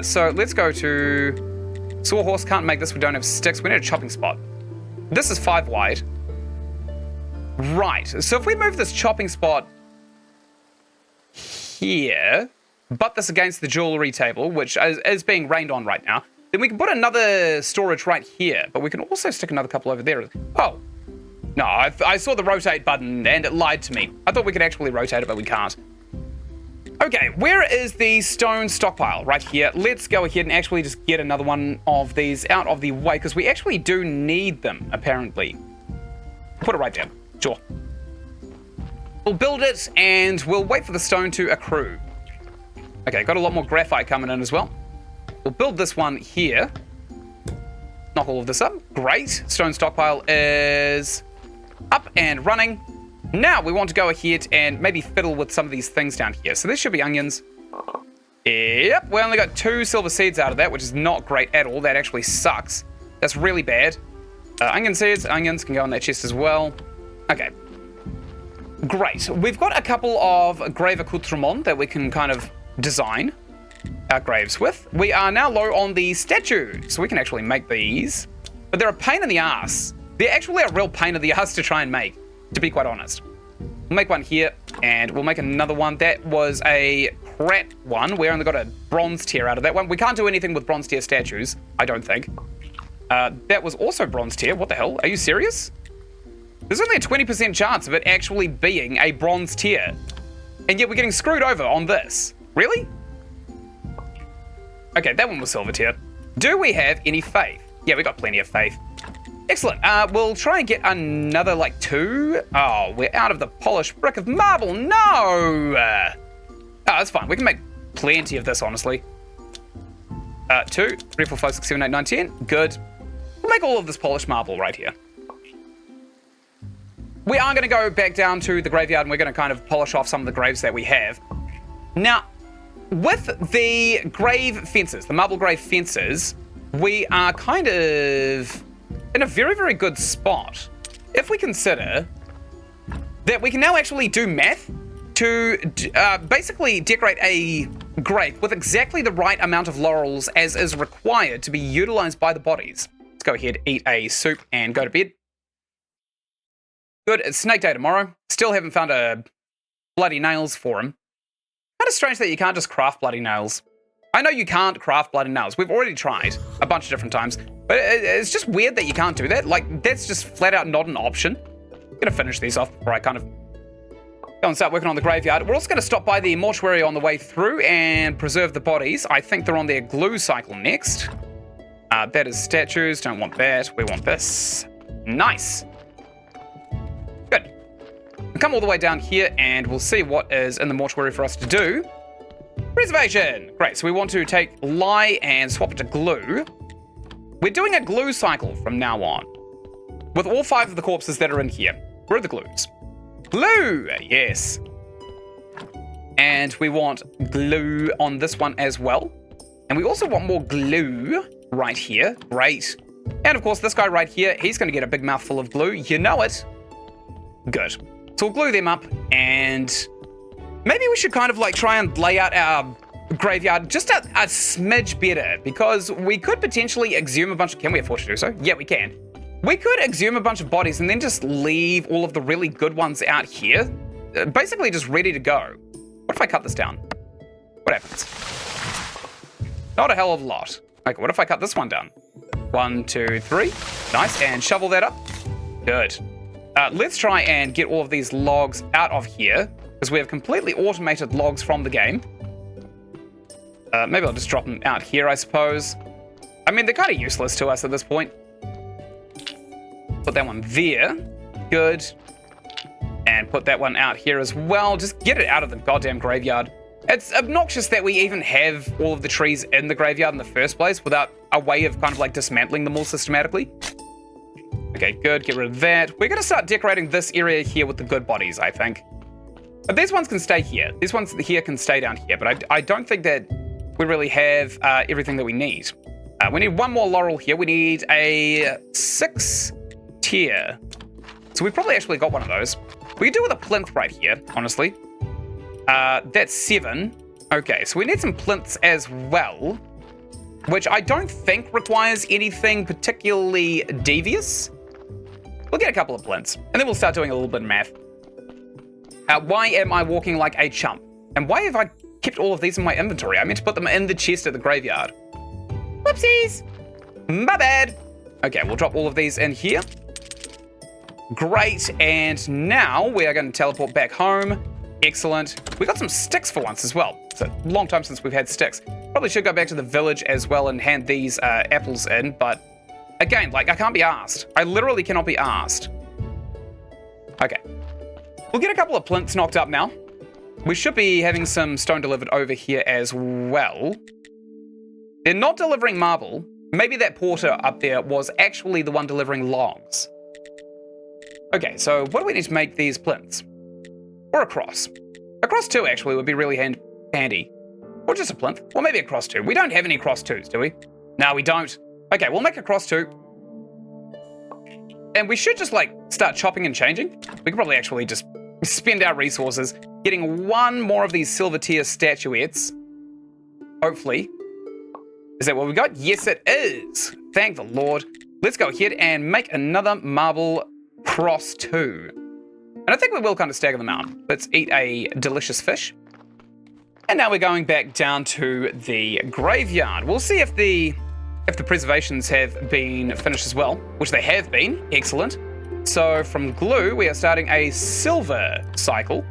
So let's go to sawhorse. Can't make this. We don't have sticks. We need a chopping spot. This is 5 wide. Right. So if we move this chopping spot here, butt this against the jewelry table, which is being rained on right now, then we can put another storage right here. But we can also stick another couple over there. Oh. No, I saw the rotate button and it lied to me. I thought we could actually rotate it, but we can't. Okay, where is the stone stockpile? Right here. Let's go ahead and actually just get another one of these out of the way, because we actually do need them, apparently. Put it right down. Sure. We'll build it and we'll wait for the stone to accrue. Okay, got a lot more graphite coming in as well. We'll build this one here. Knock all of this up. Great. Stone stockpile is up and running. Now we want to go ahead and maybe fiddle with some of these things down here. So this should be onions. Yep, we only got 2 silver seeds out of that, which is not great at all. That actually sucks. That's really bad. Onion seeds, onions can go in that chest as well. Okay. Great. We've got a couple of grave accoutrements that we can kind of design our graves with. We are now low on the statue, so we can actually make these. But they're a pain in the ass. They're actually a real pain in the ass to try and make, to be quite honest. We'll make one here, and we'll make another one. That was a crap one. We only got a bronze tier out of that one. We can't do anything with bronze tier statues, I don't think. That was also bronze tier. What the hell? Are you serious? There's only a 20% chance of it actually being a bronze tier. And yet we're getting screwed over on this. Really? Okay, that one was silver tier. Do we have any faith? Yeah, we got plenty of faith. Excellent. We'll try and get another, like, 2. Oh, we're out of the polished brick of marble. No! Oh, that's fine. We can make plenty of this, honestly. 2, 3, 4, 5, 6, 7, 8, 9, 10. Good. We'll make all of this polished marble right here. We are going to go back down to the graveyard and we're going to kind of polish off some of the graves that we have. Now, with the grave fences, the marble grave fences, we are kind of in a very, very good spot. If we consider that we can now actually do math to basically decorate a grave with exactly the right amount of laurels as is required to be utilized by the bodies. Let's go ahead, eat a soup and go to bed. Good, it's snake day tomorrow. Still haven't found a bloody nails for him. Kind of strange that you can't just craft bloody nails. I know you can't craft bloody nails. We've already tried a bunch of different times, but it's just weird that you can't do that. Like, that's just flat out not an option. I'm gonna finish these off before I kind of go and start working on the graveyard. We're also gonna stop by the mortuary on the way through and preserve the bodies. I think they're on their glue cycle next. That is statues, don't want that. We want this. Nice. Good. We'll come all the way down here and we'll see what is in the mortuary for us to do. Preservation! Great, so we want to take lye and swap it to glue. We're doing a glue cycle from now on. With all 5 of the corpses that are in here. Where are the glues? Glue! Yes. And we want glue on this one as well. And we also want more glue right here. Great. And of course, this guy right here, he's going to get a big mouthful of glue. You know it. Good. So we'll glue them up and maybe we should kind of like try and lay out our graveyard just a smidge better because we could potentially exhume a bunch of... Can we afford to do so? Yeah, we can. We could exhume a bunch of bodies and then just leave all of the really good ones out here. Basically just ready to go. What if I cut this down? What happens? Not a hell of a lot. Okay, what if I cut this one down? 1, 2, 3. Nice, and shovel that up. Good. Let's try and get all of these logs out of here because we have completely automated logs from the game. Maybe I'll just drop them out here, I suppose. I mean, they're kind of useless to us at this point. Put that one there. Good. And put that one out here as well. Just get it out of the goddamn graveyard. It's obnoxious that we even have all of the trees in the graveyard in the first place without a way of kind of like dismantling them all systematically. Okay, good. Get rid of that. We're going to start decorating this area here with the good bodies, I think. But these ones can stay here. These ones here can stay down here. But I don't think that we really have everything that we need. We need one more laurel here. We need a 6 tier. So we probably actually got one of those. We could do with a plinth right here, honestly. That's 7. Okay, so we need some plinths as well, which I don't think requires anything particularly devious. We'll get a couple of plinths, and then we'll start doing a little bit of math. Why am I walking like a chump? And why have I kept all of these in my inventory? I meant to put them in the chest at the graveyard. Whoopsies! My bad. Okay, we'll drop all of these in here. Great, and now we are going to teleport back home. Excellent. We got some sticks for once as well. It's a long time since we've had sticks. Probably should go back to the village as well and hand these apples in, but again, like, I can't be asked. I literally cannot be asked. Okay. We'll get a couple of plinths knocked up now. We should be having some stone delivered over here as well. They're not delivering marble. Maybe that porter up there was actually the one delivering logs. Okay, so what do we need to make these plinths? Or a cross. A cross 2 actually would be really handy. Or just a plinth. Or maybe a cross 2. We don't have any cross 2s, do we? No, we don't. Okay, we'll make a cross 2. And we should just, like, start chopping and changing. We could probably actually just spend our resources getting one more of these silver tier statuettes. Hopefully. Is that what we got? Yes, it is. Thank the Lord. Let's go ahead and make another marble cross 2. And I think we will kind of stagger them out. Let's eat a delicious fish. And now we're going back down to the graveyard. We'll see if the preservations have been finished as well, which they have been. Excellent. So from glue, we are starting a silver cycle.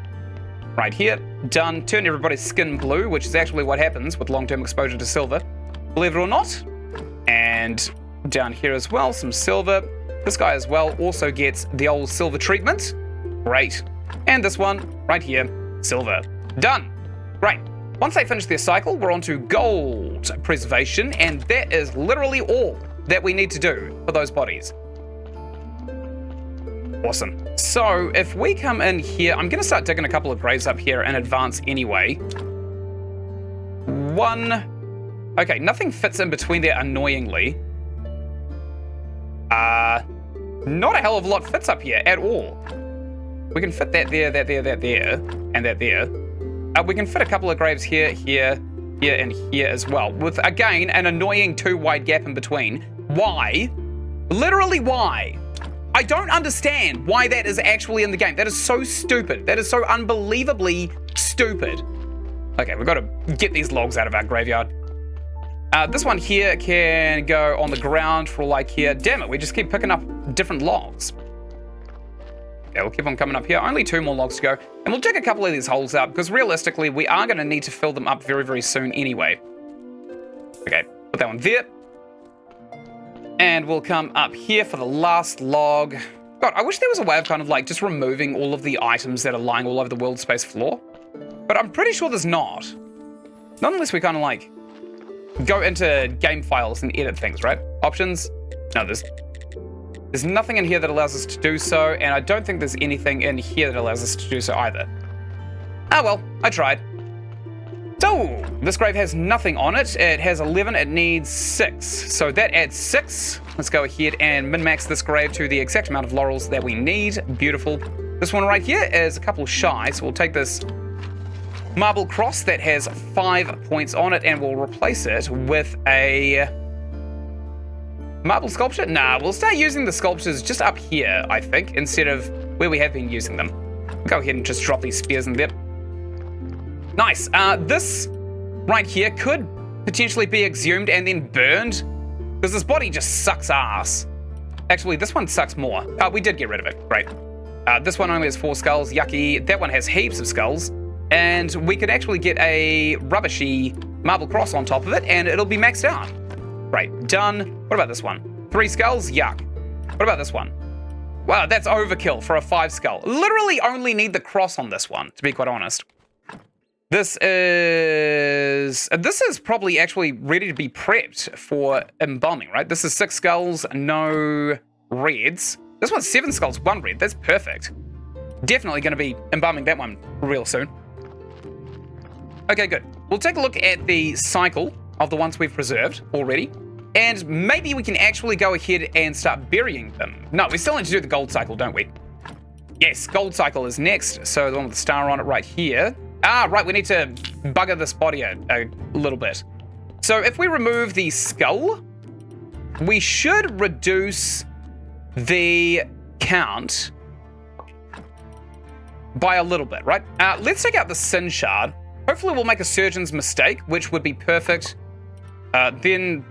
Right here. Done. Turn everybody's skin blue, which is actually what happens with long-term exposure to silver. believe it or not. And down here as well, some silver. This guy as well also gets the old silver treatment. Great. And this one right here, silver. Done. Great. Once they finish their cycle, we're on to gold preservation, and that is literally all that we need to do for those bodies. Awesome. So if we come in here, I'm going to start digging a couple of graves up here in advance anyway. One. Okay, nothing fits in between there annoyingly. Not a hell of a lot fits up here at all. We can fit that there, that there, that there, and that there. We can fit a couple of graves here, here, here, and here as well, with, again, an annoying 2-wide gap in between. Why? Literally why? I don't understand why that is actually in the game. That is so stupid. That is so unbelievably stupid. Okay, we've got to get these logs out of our graveyard. This one here can go on the ground for like here. Damn it, we just keep picking up different logs. Okay, we'll keep on coming up here. Only 2 more logs to go. And we'll dig a couple of these holes out because realistically, we are going to need to fill them up very, very soon anyway. Okay, put that one there. And we'll come up here for the last log. God, I wish there was a way of kind of like just removing all of the items that are lying all over the world space floor. But I'm pretty sure there's not. Not unless we kind of like go into game files and edit things, right? Options? No, there's nothing in here that allows us to do so, and I don't think there's anything in here that allows us to do so either. Ah well, I tried. So, this grave has nothing on it. It has 11, it needs 6. So that adds 6. Let's go ahead and min-max this grave to the exact amount of laurels that we need. Beautiful. This one right here is a couple shy, so we'll take this marble cross that has 5 points on it, and we'll replace it with a marble sculpture. Nah, we'll start using the sculptures just up here, I think, instead of where we have been using them. We'll go ahead and just drop these spears in there. Nice. This right here could potentially be exhumed and then burned, because this body just sucks ass. Actually, this one sucks more. We did get rid of it. Great. This one only has 4 skulls. Yucky. That one has heaps of skulls. And we could actually get a rubbishy marble cross on top of it, and it'll be maxed out. Great. Done. What about this one? 3 skulls? Yuck. What about this one? Wow, that's overkill for a 5 skull. Literally only need the cross on this one, to be quite honest. This is probably actually ready to be prepped for embalming, right? This is 6 skulls, no reds. This one's 7 skulls, 1 red. That's perfect. Definitely going to be embalming that one real soon. Okay, good. We'll take a look at the cycle of the ones we've preserved already. And maybe we can actually go ahead and start burying them. No, we still need to do the gold cycle, don't we? Yes, gold cycle is next. So the one with the star on it right here. Ah, right, we need to bugger this body a little bit. So if we remove the skull, we should reduce the count by a little bit, right? Let's take out the Ynsin shard. Hopefully we'll make a surgeon's mistake, which would be perfect. Then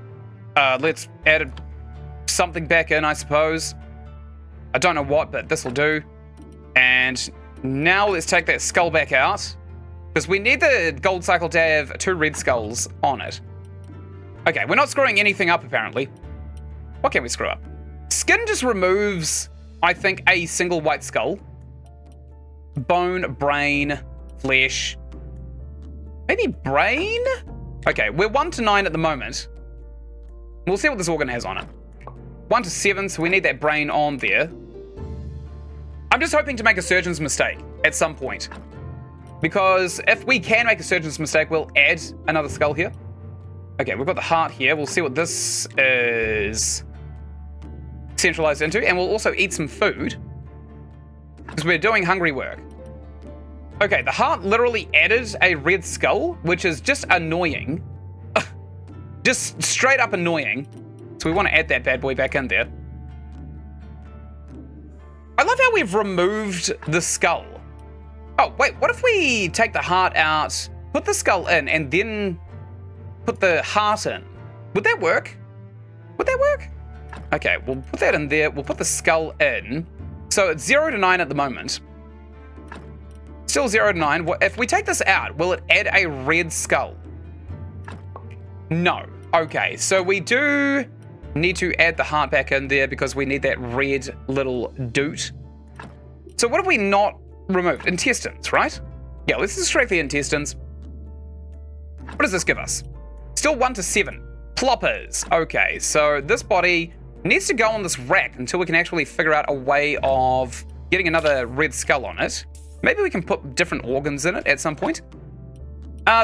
let's add something back in, I suppose. I don't know what, but this will do. And now let's take that skull back out, because we need the gold cycle to have 2 red skulls on it. Okay, we're not screwing anything up, apparently. What can we screw up? Skin just removes, I think, a single white skull. Bone, brain, flesh. Maybe brain? Okay, we're 1 to 9 at the moment. We'll see what this organ has on it. 1 to 7, so we need that brain on there. I'm just hoping to make a surgeon's mistake at some point. Because if we can make a surgeon's mistake, we'll add another skull here. Okay, we've got the heart here. We'll see what this is centralized into. And we'll also eat some food, because we're doing hungry work. Okay, the heart literally added a red skull, which is just annoying. Just straight up annoying. So we want to add that bad boy back in there. I love how we've removed the skull. Oh, wait, what if we take the heart out, put the skull in, and then put the heart in? Would that work? Would that work? Okay, we'll put that in there. We'll put the skull in. So it's 0 to 9 at the moment. Still 0 to 9. If we take this out, will it add a red skull? No. Okay, so we do need to add the heart back in there because we need that red little doot. So what have we not removed? Intestines, right? Yeah, let's extract the intestines. What does this give us? Still 1 to 7. Ploppers. Okay, so this body needs to go on this rack until we can actually figure out a way of getting another red skull on it. Maybe we can put different organs in it at some point.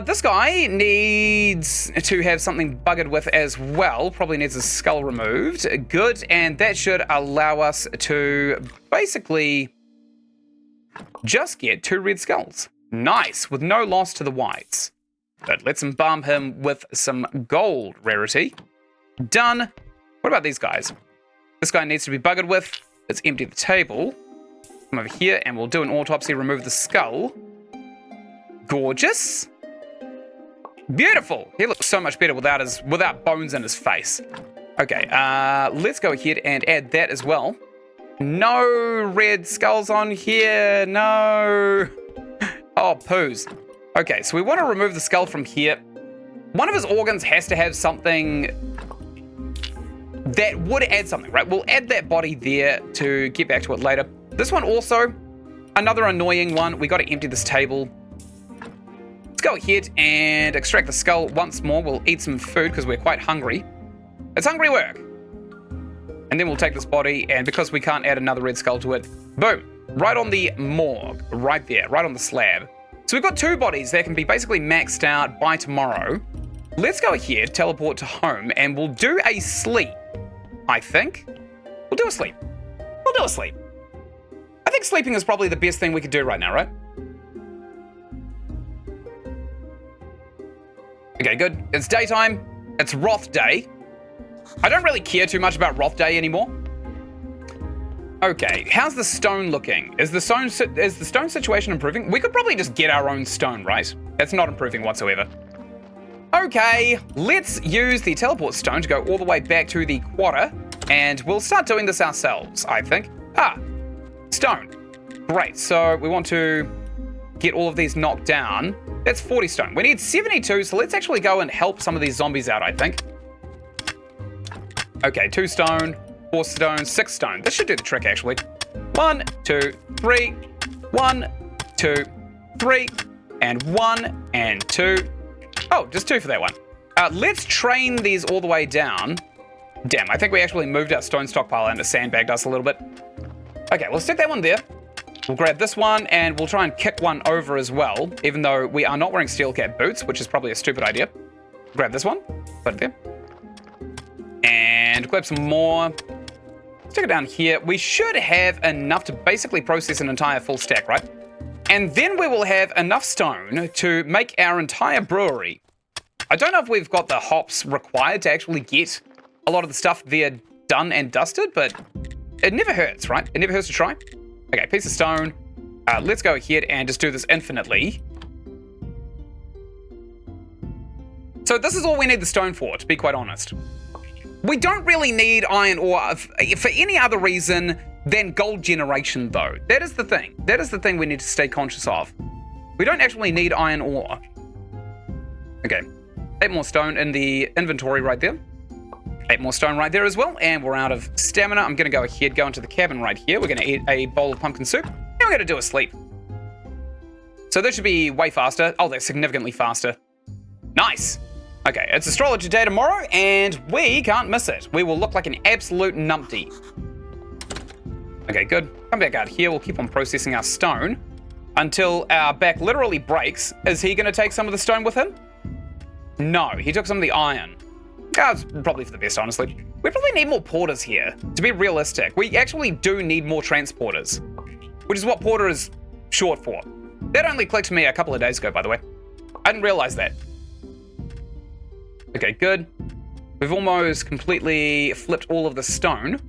This guy needs to have something buggered with as well. Probably needs a skull removed. Good, and that should allow us to basically just get 2 red skulls. Nice, with no loss to the whites. But let's embalm him with some gold rarity. Done. What about these guys? This guy needs to be buggered with. Let's empty the table. Come over here and we'll do an autopsy, remove the skull. Gorgeous. Beautiful. He looks so much better without bones in his face. Okay, let's go ahead and add that as well. No red skulls on here. No. Oh, poos. Okay, so we want to remove the skull from here. One of his organs has to have something that would add something, right? We'll add that body there to get back to it later. This one also, another annoying one. We got to empty this table. Let's go ahead and extract the skull once more. We'll eat some food because we're quite hungry. It's hungry work. And then we'll take this body, and because we can't add another red skull to it, boom, right on the morgue, right there, right on the slab. So we've got 2 bodies that can be basically maxed out by tomorrow. Let's go ahead, teleport to home, and we'll do a sleep, I think. We'll do a sleep. We'll do a sleep. I think sleeping is probably the best thing we could do right now, right? Okay, good. It's daytime. It's Roth Day. I don't really care too much about Roth Day anymore. Okay, how's the stone looking? Is the stone situation improving? We could probably just get our own stone, right? That's not improving whatsoever. Okay, let's use the teleport stone to go all the way back to the quarter, and we'll start doing this ourselves, I think. Stone. Great, so we want to get all of these knocked down. That's 40 stone. We need 72, so let's actually go and help some of these zombies out, I think. Okay, 2 stone, 4 stone, 6 stone. This should do the trick, actually. 1, 2, 3. 1, 2, 3. And 1, and 2. Oh, just 2 for that one. Let's train these all the way down. Damn, I think we actually moved our stone stockpile and it sandbagged us a little bit. Okay, we'll stick that one there. We'll grab this one, and we'll try and kick one over as well, even though we are not wearing steel cap boots, which is probably a stupid idea. Grab this one, put it there. And grab some more. Stick it down here. We should have enough to basically process an entire full stack, right? And then we will have enough stone to make our entire brewery. I don't know if we've got the hops required to actually get a lot of the stuff there done and dusted, but it never hurts, right? It never hurts to try. Okay, piece of stone. Let's go ahead and just do this infinitely. So this is all we need the stone for, to be quite honest. We don't really need iron ore for any other reason than gold generation, though. That is the thing. That is the thing we need to stay conscious of. We don't actually need iron ore. Okay, 8 more stone in the inventory right there. 8 more stone right there as well, and we're out of stamina. I'm gonna go ahead, go into the cabin right here. We're gonna eat a bowl of pumpkin soup, and we're gonna do a sleep. So this should be way faster. Oh, that's significantly faster. Nice. Okay, it's astrology day tomorrow, and we can't miss it. We will look like an absolute numpty. Okay, good. Come back out here. We'll keep on processing our stone until our back literally breaks. Is he gonna take some of the stone with him? No, he took some of the iron. It's probably for the best, honestly. We probably need more porters here, to be realistic. We actually do need more transporters, which is what porter is short for. That only clicked to me a couple of days ago, by the way. I didn't realize that. Okay, good. We've almost completely flipped all of the stone.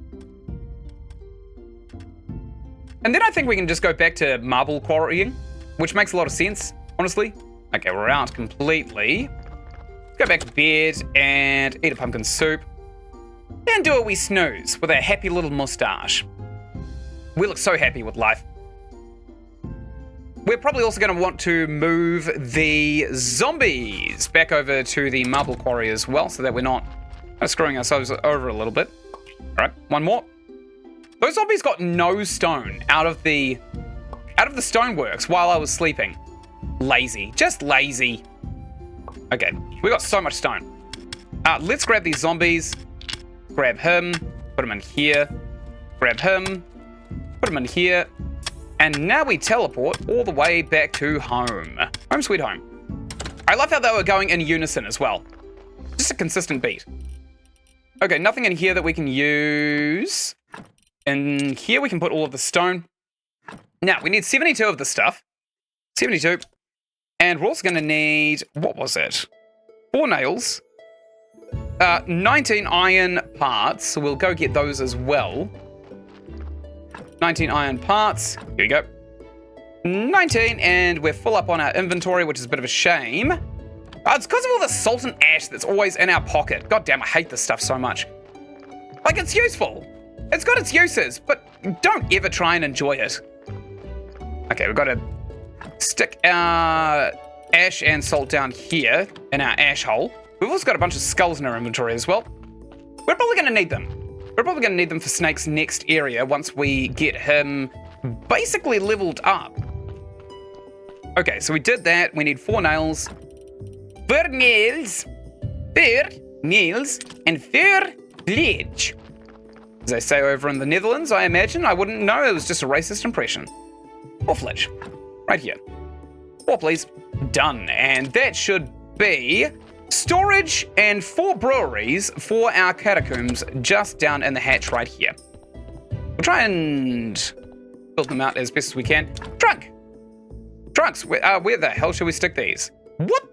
And then I think we can just go back to marble quarrying, which makes a lot of sense, honestly. Okay, we're out completely. Go back to bed and eat a pumpkin soup. And do a wee snooze with a happy little mustache. We look so happy with life. we're probably also going to want to move the zombies back over to the marble quarry as well, so that we're not screwing ourselves over a little bit. All right, one more. Those zombies got no stone out of the stoneworks while I was sleeping. Lazy, just lazy. Okay, we got so much stone. Let's grab these zombies. Grab him, put him in here. Grab him, put him in here. And now we teleport all the way back to home. Home sweet home. I love how they were going in unison as well. Just a consistent beat. Okay, nothing in here that we can use. In here we can put all of the stone. Now, we need 72 of the stuff. 72. And we're also going to need, what was it? 4 nails. 19 iron parts. So we'll go get those as well. 19 iron parts. Here we go. 19, and we're full up on our inventory, which is a bit of a shame. It's because of all the salt and ash that's always in our pocket. God damn, I hate this stuff so much. Like, it's useful. It's got its uses, but don't ever try and enjoy it. Okay, we've got to stick our ash and salt down here in our ash hole. We've also got a bunch of skulls in our inventory as well. We're probably going to need them. We're probably going to need them for Snake's next area once we get him basically leveled up. Okay, so we did that. We need 4 nails. 4 nails. 4 nails. And 4 village. As they say over in the Netherlands, I imagine. I wouldn't know. It was just a racist impression. 4 village. Right here. 4, please. Done. And that should be storage and 4 breweries for our catacombs just down in the hatch right here. We'll try and build them out as best as we can. Trunk! Trunks, where the hell should we stick these? What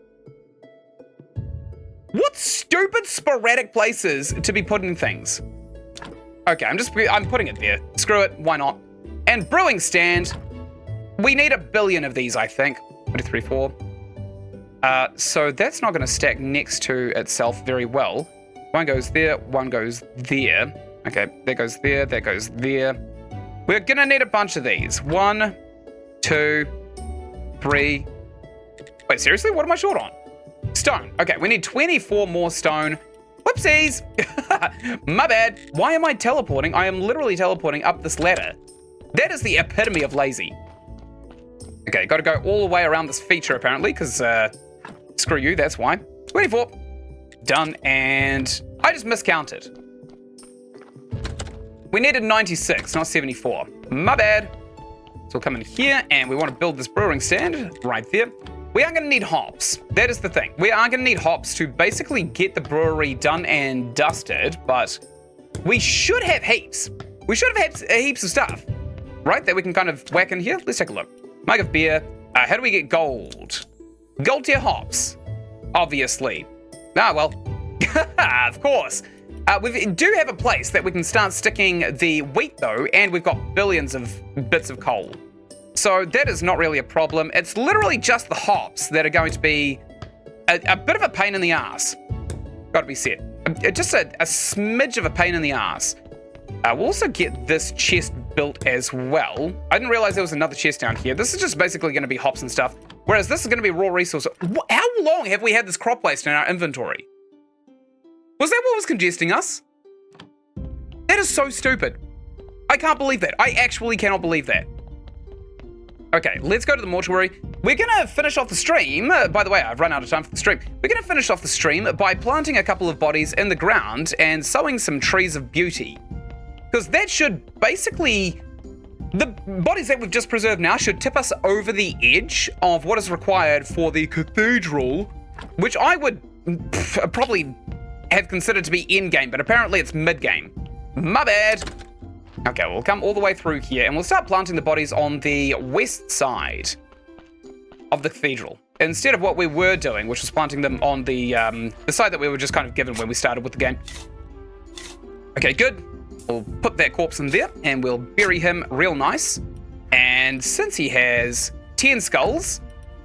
stupid sporadic places to be putting things? Okay, I'm putting it there. Screw it, why not? And brewing stand. We need 1 billion of these, I think. 1, 2, 3, 4. So that's not going to stack next to itself very well. One goes there, one goes there. Okay, that goes there, that goes there. We're going to need a bunch of these. 1, 2, 3. Wait, seriously? What am I short on? Stone. Okay, we need 24 more stone. Whoopsies! My bad. Why am I teleporting? I am literally teleporting up this ladder. That is the epitome of lazy. Okay, got to go all the way around this feature apparently, because screw you, that's why. 24. Done, and I just miscounted. We needed 96, not 74. My bad. So we'll come in here, and we want to build this brewing stand right there. We are going to need hops. That is the thing. We are going to need hops to basically get the brewery done and dusted, but we should have heaps. We should have heaps of stuff, right, that we can kind of whack in here. Let's take a look. Mug of beer. How do we get gold? Gold tier hops, obviously. Ah, well, of course. We do have a place that we can start sticking the wheat, though, and we've got billions of bits of coal. So that is not really a problem. It's literally just the hops that are going to be a bit of a pain in the ass. Got to be said. Just a smidge of a pain in the ass. We'll also get this chest built as well. I didn't realize there was another chest down here. This is just basically going to be hops and stuff, whereas this is going to be raw resources. How long have we had this crop waste in our inventory? Was that what was congesting us? That is so stupid. I can't believe that. I actually cannot believe that. Okay, let's go to the mortuary. We're going to finish off the stream. By the way, I've run out of time for the stream. We're going to finish off the stream by planting a couple of bodies in the ground and sowing some trees of beauty. Because that should basically... The bodies that we've just preserved now should tip us over the edge of what is required for the cathedral, which I would probably have considered to be end-game, but apparently it's mid-game. My bad. Okay, we'll come all the way through here, and we'll start planting the bodies on the west side of the cathedral, instead of what we were doing, which was planting them on the side that we were just kind of given when we started with the game. Okay, good. We'll put that corpse in there, and we'll bury him real nice. And since he has 10 skulls,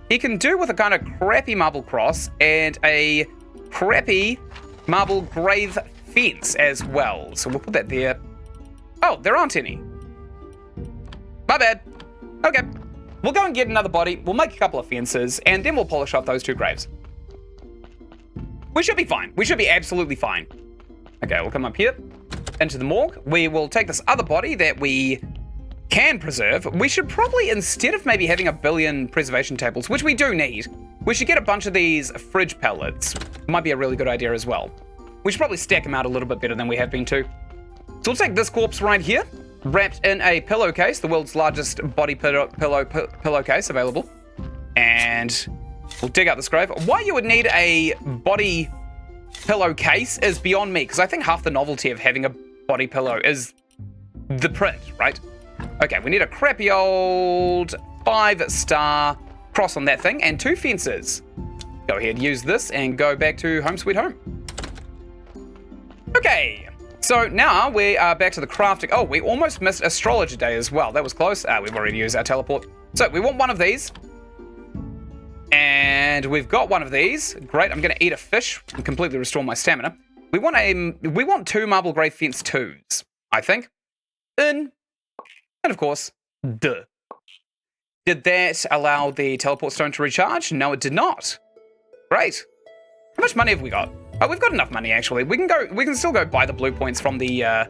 he can do with a kind of crappy marble cross and a crappy marble grave fence as well. So we'll put that there. Oh, there aren't any. My bad. Okay. We'll go and get another body, we'll make a couple of fences, and then we'll polish off those 2 graves. We should be fine. We should be absolutely fine. Okay, we'll come up here into the morgue. We will take this other body that we can preserve. We should probably, instead of maybe having a billion preservation tables, which we do need, we should get a bunch of these fridge pellets. Might be a really good idea as well. We should probably stack them out a little bit better than we have been too. So we'll take this corpse right here, wrapped in a pillowcase, the world's largest body pillowcase available. And we'll dig out this grave. Why you would need a body pillowcase is beyond me, because I think half the novelty of having a body pillow is the print, right? Okay, we need a crappy old 5-star cross on that thing and 2 fences. Go ahead, use this and go back to home sweet home. Okay, so now we are back to the crafting. Oh, we almost missed astrologer day as well. That was close. We've already used our teleport. So we want one of these. And we've got one of these. Great, I'm gonna eat a fish and completely restore my stamina. We want 2 marble grave fence 2s, I think. And of course, duh. Did that allow the teleport stone to recharge? No, it did not. Great. How much money have we got? Oh, we've got enough money actually. We can still go buy the blue points from the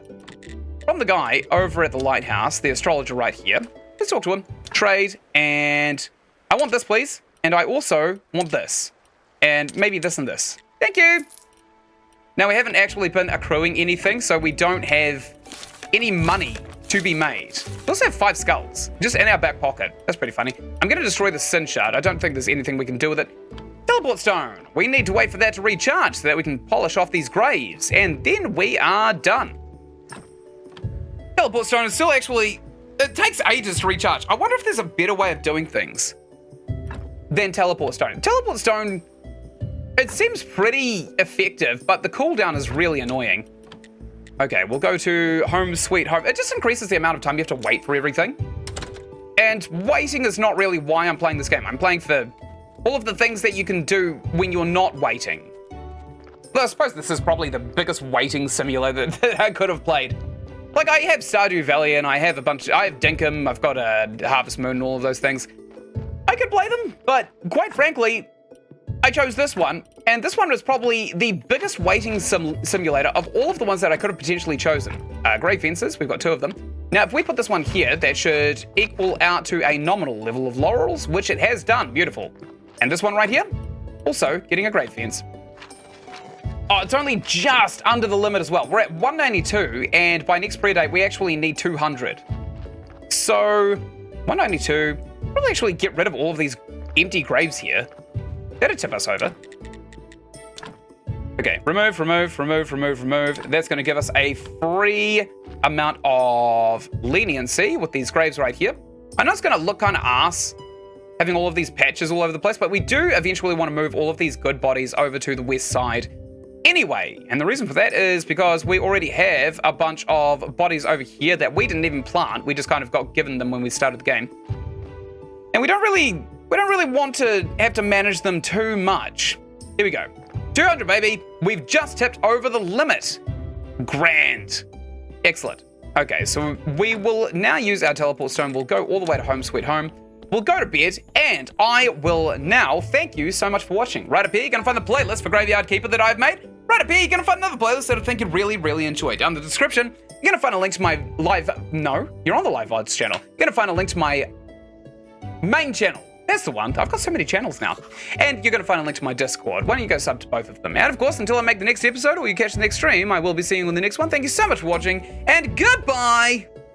guy over at the lighthouse, the astrologer right here. Let's talk to him. Trade, and I want this, please. And I also want this. And maybe this and this. Thank you. Now, we haven't actually been accruing anything, so we don't have any money to be made. We also have 5 skulls, just in our back pocket. That's pretty funny. I'm going to destroy the Ynsin shard. I don't think there's anything we can do with it. Teleport stone. We need to wait for that to recharge so that we can polish off these graves. And then we are done. Teleport stone is still actually... It takes ages to recharge. I wonder if there's a better way of doing things than teleport stone. Teleport stone, it seems pretty effective, but the cooldown is really annoying. Okay, we'll go to home sweet home. It just increases the amount of time you have to wait for everything. And waiting is not really why I'm playing this game. I'm playing for all of the things that you can do when you're not waiting. Well, I suppose this is probably the biggest waiting simulator that I could have played. Like, I have Stardew Valley and I have I have Dinkum, I've got a Harvest Moon and all of those things. I could play them, but quite frankly, I chose this one, and this one was probably the biggest waiting simulator of all of the ones that I could have potentially chosen. Grave fences, we've got 2 of them. Now, if we put this one here, that should equal out to a nominal level of laurels, which it has done. Beautiful. And this one right here, also getting a grave fence. Oh, it's only just under the limit as well. We're at 192, and by next pre-date, we actually need 200. So, 192, we'll actually get rid of all of these empty graves here. That'll tip us over. Okay, remove. That's going to give us a free amount of leniency with these graves right here. I know it's going to look kind of ass having all of these patches all over the place, but we do eventually want to move all of these good bodies over to the west side anyway. And the reason for that is because we already have a bunch of bodies over here that we didn't even plant. We just kind of got given them when we started the game. And we don't really want to have to manage them too much. Here we go. 200, baby. We've just tipped over the limit. Grand. Excellent. Okay, so we will now use our teleport stone. We'll go all the way to home sweet home. We'll go to bed, and I will now thank you so much for watching. Right up here, you're going to find the playlist for Graveyard Keeper that I've made. Right up here, you're going to find another playlist that I think you'd really enjoy. Down in the description, you're going to find a link to my live... No, you're on the live VODs channel. You're going to find a link to my main channel. That's the one. I've got so many channels now. And you're going to find a link to my Discord. Why don't you go sub to both of them? And of course, until I make the next episode or you catch the next stream, I will be seeing you in the next one. Thank you so much for watching, and goodbye!